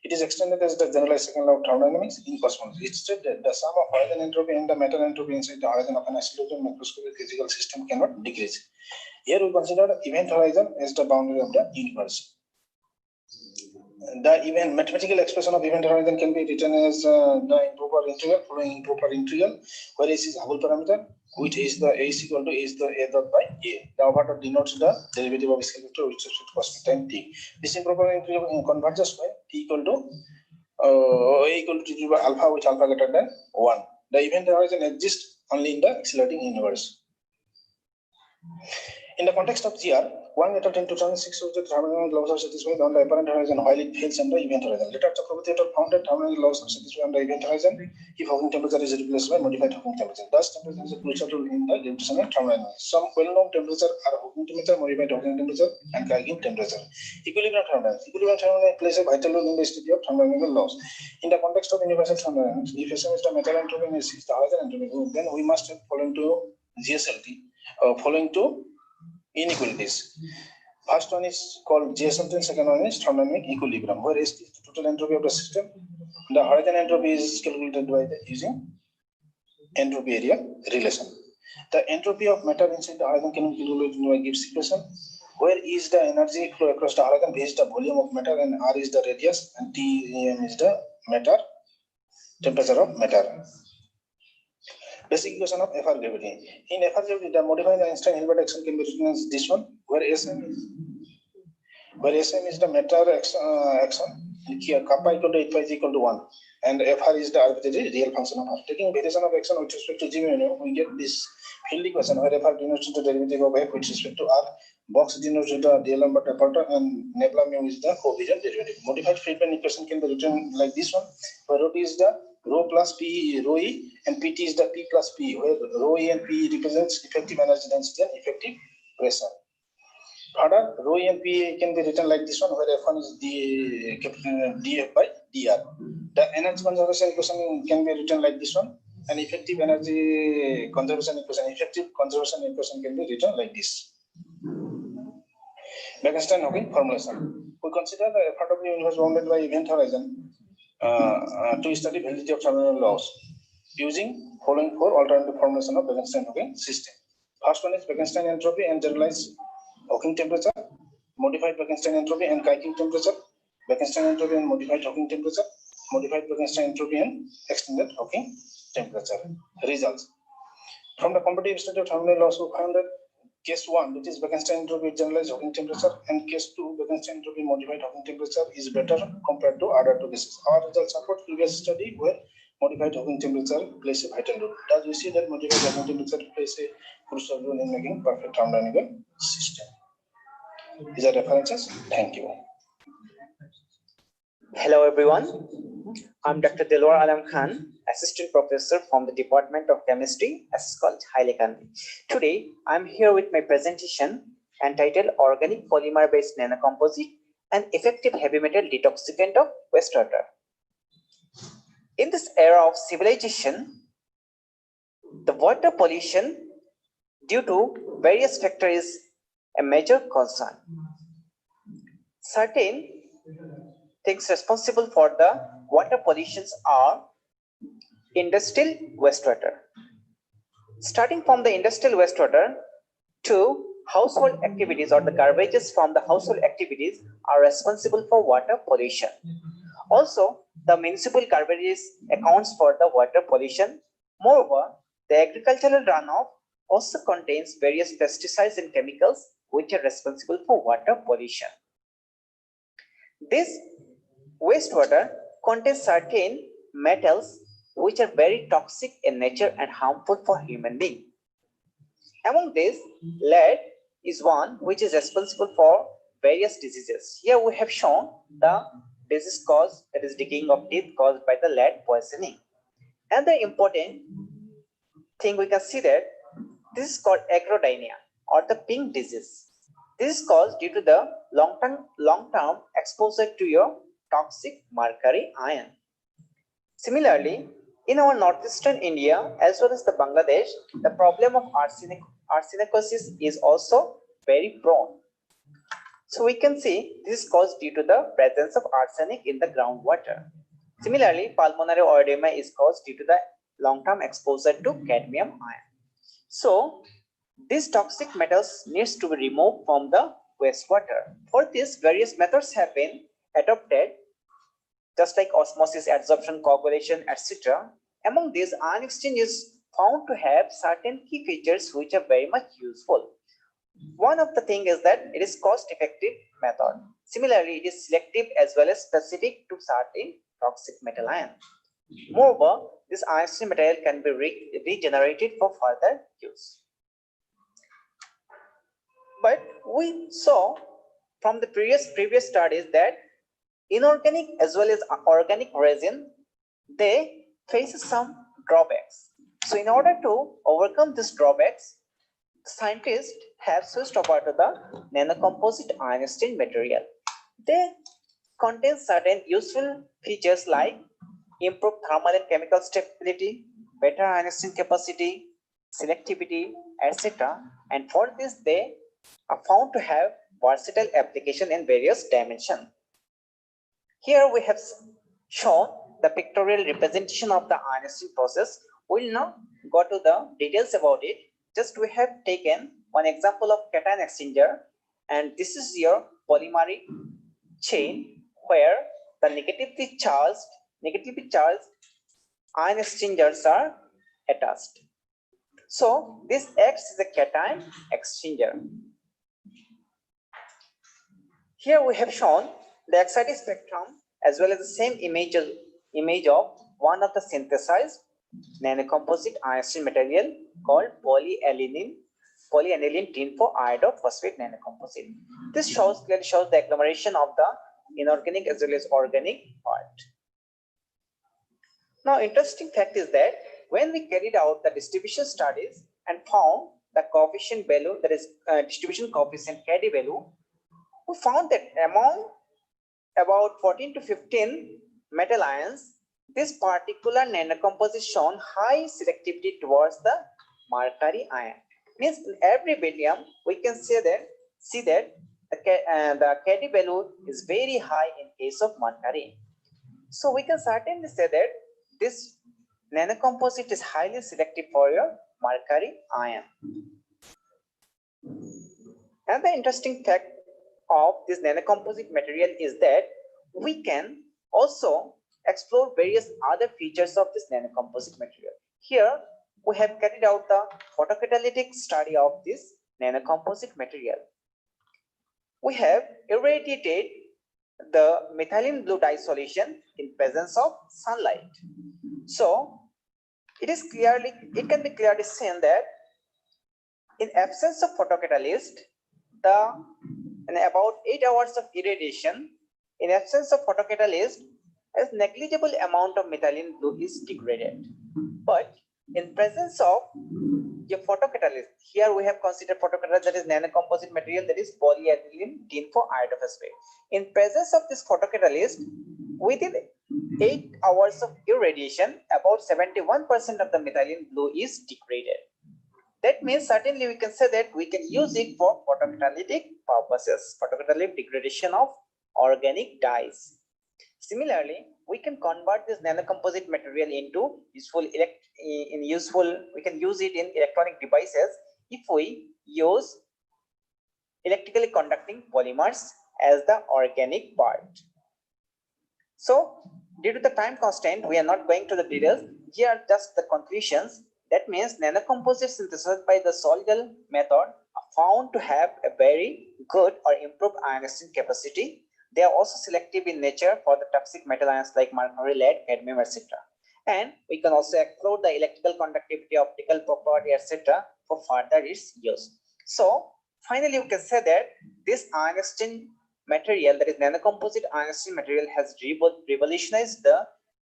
It is extended as the generalized second law of thermodynamics in cosmology. It states that the sum of horizon entropy and the matter entropy inside the horizon of an isolated macroscopic physical system cannot decrease. Here we consider the event horizon as the boundary of the universe. The event mathematical expression of event horizon can be written as the improper integral following improper integral, where S is Hubble parameter, which is the A is equal to is the A dot by A. The over dot denotes the derivative of scale vector with respect to cosmic time t. This improper integral converges when t equal to A equal to t by alpha, with alpha greater than 1. The event horizon exists only in the accelerating universe. In the context of GR, one method in 2006 shows that thermodynamic laws are satisfied on the apparent horizon while it fails on the event horizon. Later, Chakraborty found that thermodynamic laws are satisfied on the event horizon if Hawking temperature is replaced by modified Hawking temperature. Thus, temperature is a crucial role in the gravitational thermodynamics. Some well-known temperatures are Hawking temperature, modified Hawking temperature, and Craigian temperature. Equilibrium thermodynamics. Equilibrium thermodynamics plays a vital role in the study of thermodynamical laws. In the context of universal thermodynamics, if SM is the matter entropy and S is the horizon entropy, then we must have following to GSLT, following to inequalities. First one is called GSLT and second one is thermodynamic equilibrium, where S is the total entropy of the system. The horizon entropy is calculated by using entropy area relation. The entropy of matter inside the horizon can be calculated by Gibbs equation, where E is the energy flow across the horizon, V is the volume of matter, and R is the radius, and T is the matter temperature of matter. Basic equation of FR gravity. In FR gravity, the modified Einstein-Hilbert action can be written as this one, where SM is the matter action, here kappa equal to 8 pi is equal to 1, and FR is the arbitrary real function of R. Taking variation of action with respect to G mu, we get this field equation where FR denotes the derivative of F with respect to R, box denotes the DL number taper, and nebula mu is the covariant derivative. Modified Friedman equation can be written like this one, where rho T is the rho plus P rho E, and PT is the P plus P, where rho E and P represents effective energy density and effective pressure. Further, rho E and P can be written like this one, where F1 is the dF by dr. The energy conservation equation can be written like this one, and effective energy conservation equation can be written like this. Bekenstein-Hawking formulation. We consider the FRW universe bounded by event horizon to study validity of thermal laws using following four alternative formulation of Bekenstein-Hawking system. First one is Bekenstein entropy and generalized Hawking temperature, modified Bekenstein entropy and Keiking temperature, Bekenstein entropy and modified Hawking temperature, modified Bekenstein entropy and extended Hawking temperature. Results. From the competitive study of thermal laws, we found that case 1, which is Bekenstein entropy generalized Hawking temperature, and case 2, Bekenstein entropy modified Hawking temperature, is better compared to other two cases. Our results support previous study where modified Hawking temperature plays a vital role. Thus, we see that modified Hawking temperature plays a crucial role in making perfect thermodynamical system. These are references. Thank you. Hello everyone. I'm Dr. Dilwar Alam Khan, Assistant Professor from the Department of Chemistry, SS College, Hailekandi. Today, I'm here with my presentation entitled Organic Polymer-Based Nanocomposite and Effective Heavy Metal Detoxicant of Wastewater. In this era of civilization, the water pollution due to various factors is a major concern. Certain things responsible for the water pollutions are industrial wastewater. Starting from the industrial wastewater to household activities, or the garbages from the household activities are responsible for water pollution. Also, the municipal garbages accounts for the water pollution. Moreover, the agricultural runoff also contains various pesticides and chemicals which are responsible for water pollution. This wastewater contains certain metals which are very toxic in nature and harmful for human beings. Among these, lead is one which is responsible for various diseases. Here we have shown the disease cause, that is decaying of teeth caused by the lead poisoning. And the important thing we can see that this is called acrodynia or the pink disease. This is caused due to the long-term exposure to your toxic mercury ion. Similarly, in our northeastern India as well as the Bangladesh, the problem of arsenicosis is also very prone. So we can see this is caused due to the presence of arsenic in the groundwater. Similarly, pulmonary oedema is caused due to the long-term exposure to cadmium ion. So these toxic metals needs to be removed from the wastewater. For this, various methods have been adopted, just like osmosis, adsorption, coagulation, etc. Among these, ion exchange is found to have certain key features which are very much useful. One of the things is that it is cost-effective method. Similarly, it is selective as well as specific to certain toxic metal ion. Moreover, this ion exchange material can be regenerated for further use. But we saw from the previous studies that inorganic as well as organic resin, they face some drawbacks. So in order to overcome these drawbacks, scientists have switched over to the nanocomposite ion exchange material. They contain certain useful features like improved thermal and chemical stability, better ion exchange capacity, selectivity, etc. And for this, they are found to have versatile application in various dimensions. Here we have shown the pictorial representation of the ion exchange process. We will not go to the details about it. Just we have taken one example of cation exchanger, and this is your polymeric chain where the negatively charged ion exchangers are attached. So this acts as a cation exchanger. Here we have shown the excited spectrum as well as the same image of one of the synthesized nanocomposite iron material called polyaniline tin-4 iodophosphate nanocomposite. This clearly shows the agglomeration of the inorganic as well as organic part. Now, interesting fact is that when we carried out the distribution studies and found the coefficient value, that is distribution coefficient KD value, we found that among about 14 to 15 metal ions, this particular nanocomposite shown high selectivity towards the mercury ion. Means in every beryllium we can see that the KD value is very high in case of mercury. So we can certainly say that this nanocomposite is highly selective for your mercury ion. Another interesting fact of this nanocomposite material is that we can also explore various other features of this nanocomposite material. Here we have carried out the photocatalytic study of this nanocomposite material. We have irradiated the methylene blue dye solution in presence of sunlight. So it can be clearly seen that in absence of photocatalyst, in about 8 hours of irradiation, in absence of photocatalyst, a negligible amount of methylene blue is degraded. But in presence of your photocatalyst, here we have considered photocatalyst, that is nanocomposite material, that is polyaniline tin-4 iodophosphate. In presence of this photocatalyst, within 8 hours of irradiation, about 71% of the methylene blue is degraded. That means certainly we can say that we can use it for photocatalytic purposes, photocatalytic degradation of organic dyes. Similarly, we can convert this nanocomposite material into we can use it in electronic devices if we use electrically conducting polymers as the organic part. So due to the time constraint, we are not going to the details. Here are just the conclusions. That means nanocomposites synthesized by the Sol-Gel method are found to have a very good or improved ion exchange capacity. They are also selective in nature for the toxic metal ions like mercury, lead, cadmium, etc. And we can also explore the electrical conductivity, optical property, etc. for further its use. So finally, we can say that this ion exchange material, that is nanocomposite ion exchange material, has revolutionized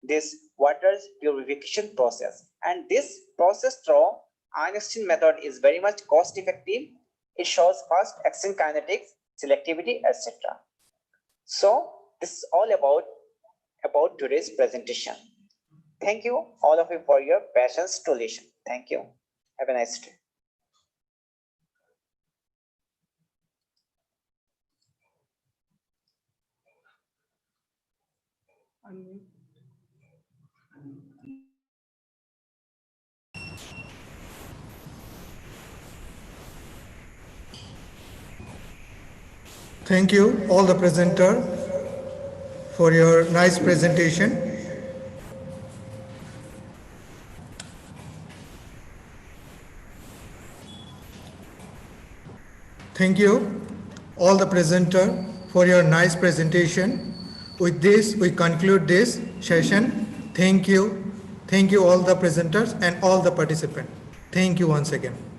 this water's purification process. And this process through ion exchange method is very much cost effective. It shows fast exchange kinetics, selectivity, etc. So this is all about today's presentation. Thank you all of you for your patience to listen. Thank you. Have a nice day. Thank you, all the presenter, for your nice presentation. Thank you, all the presenter, for your nice presentation. With this, we conclude this session. Thank you. Thank you, all the presenters and all the participants. Thank you once again.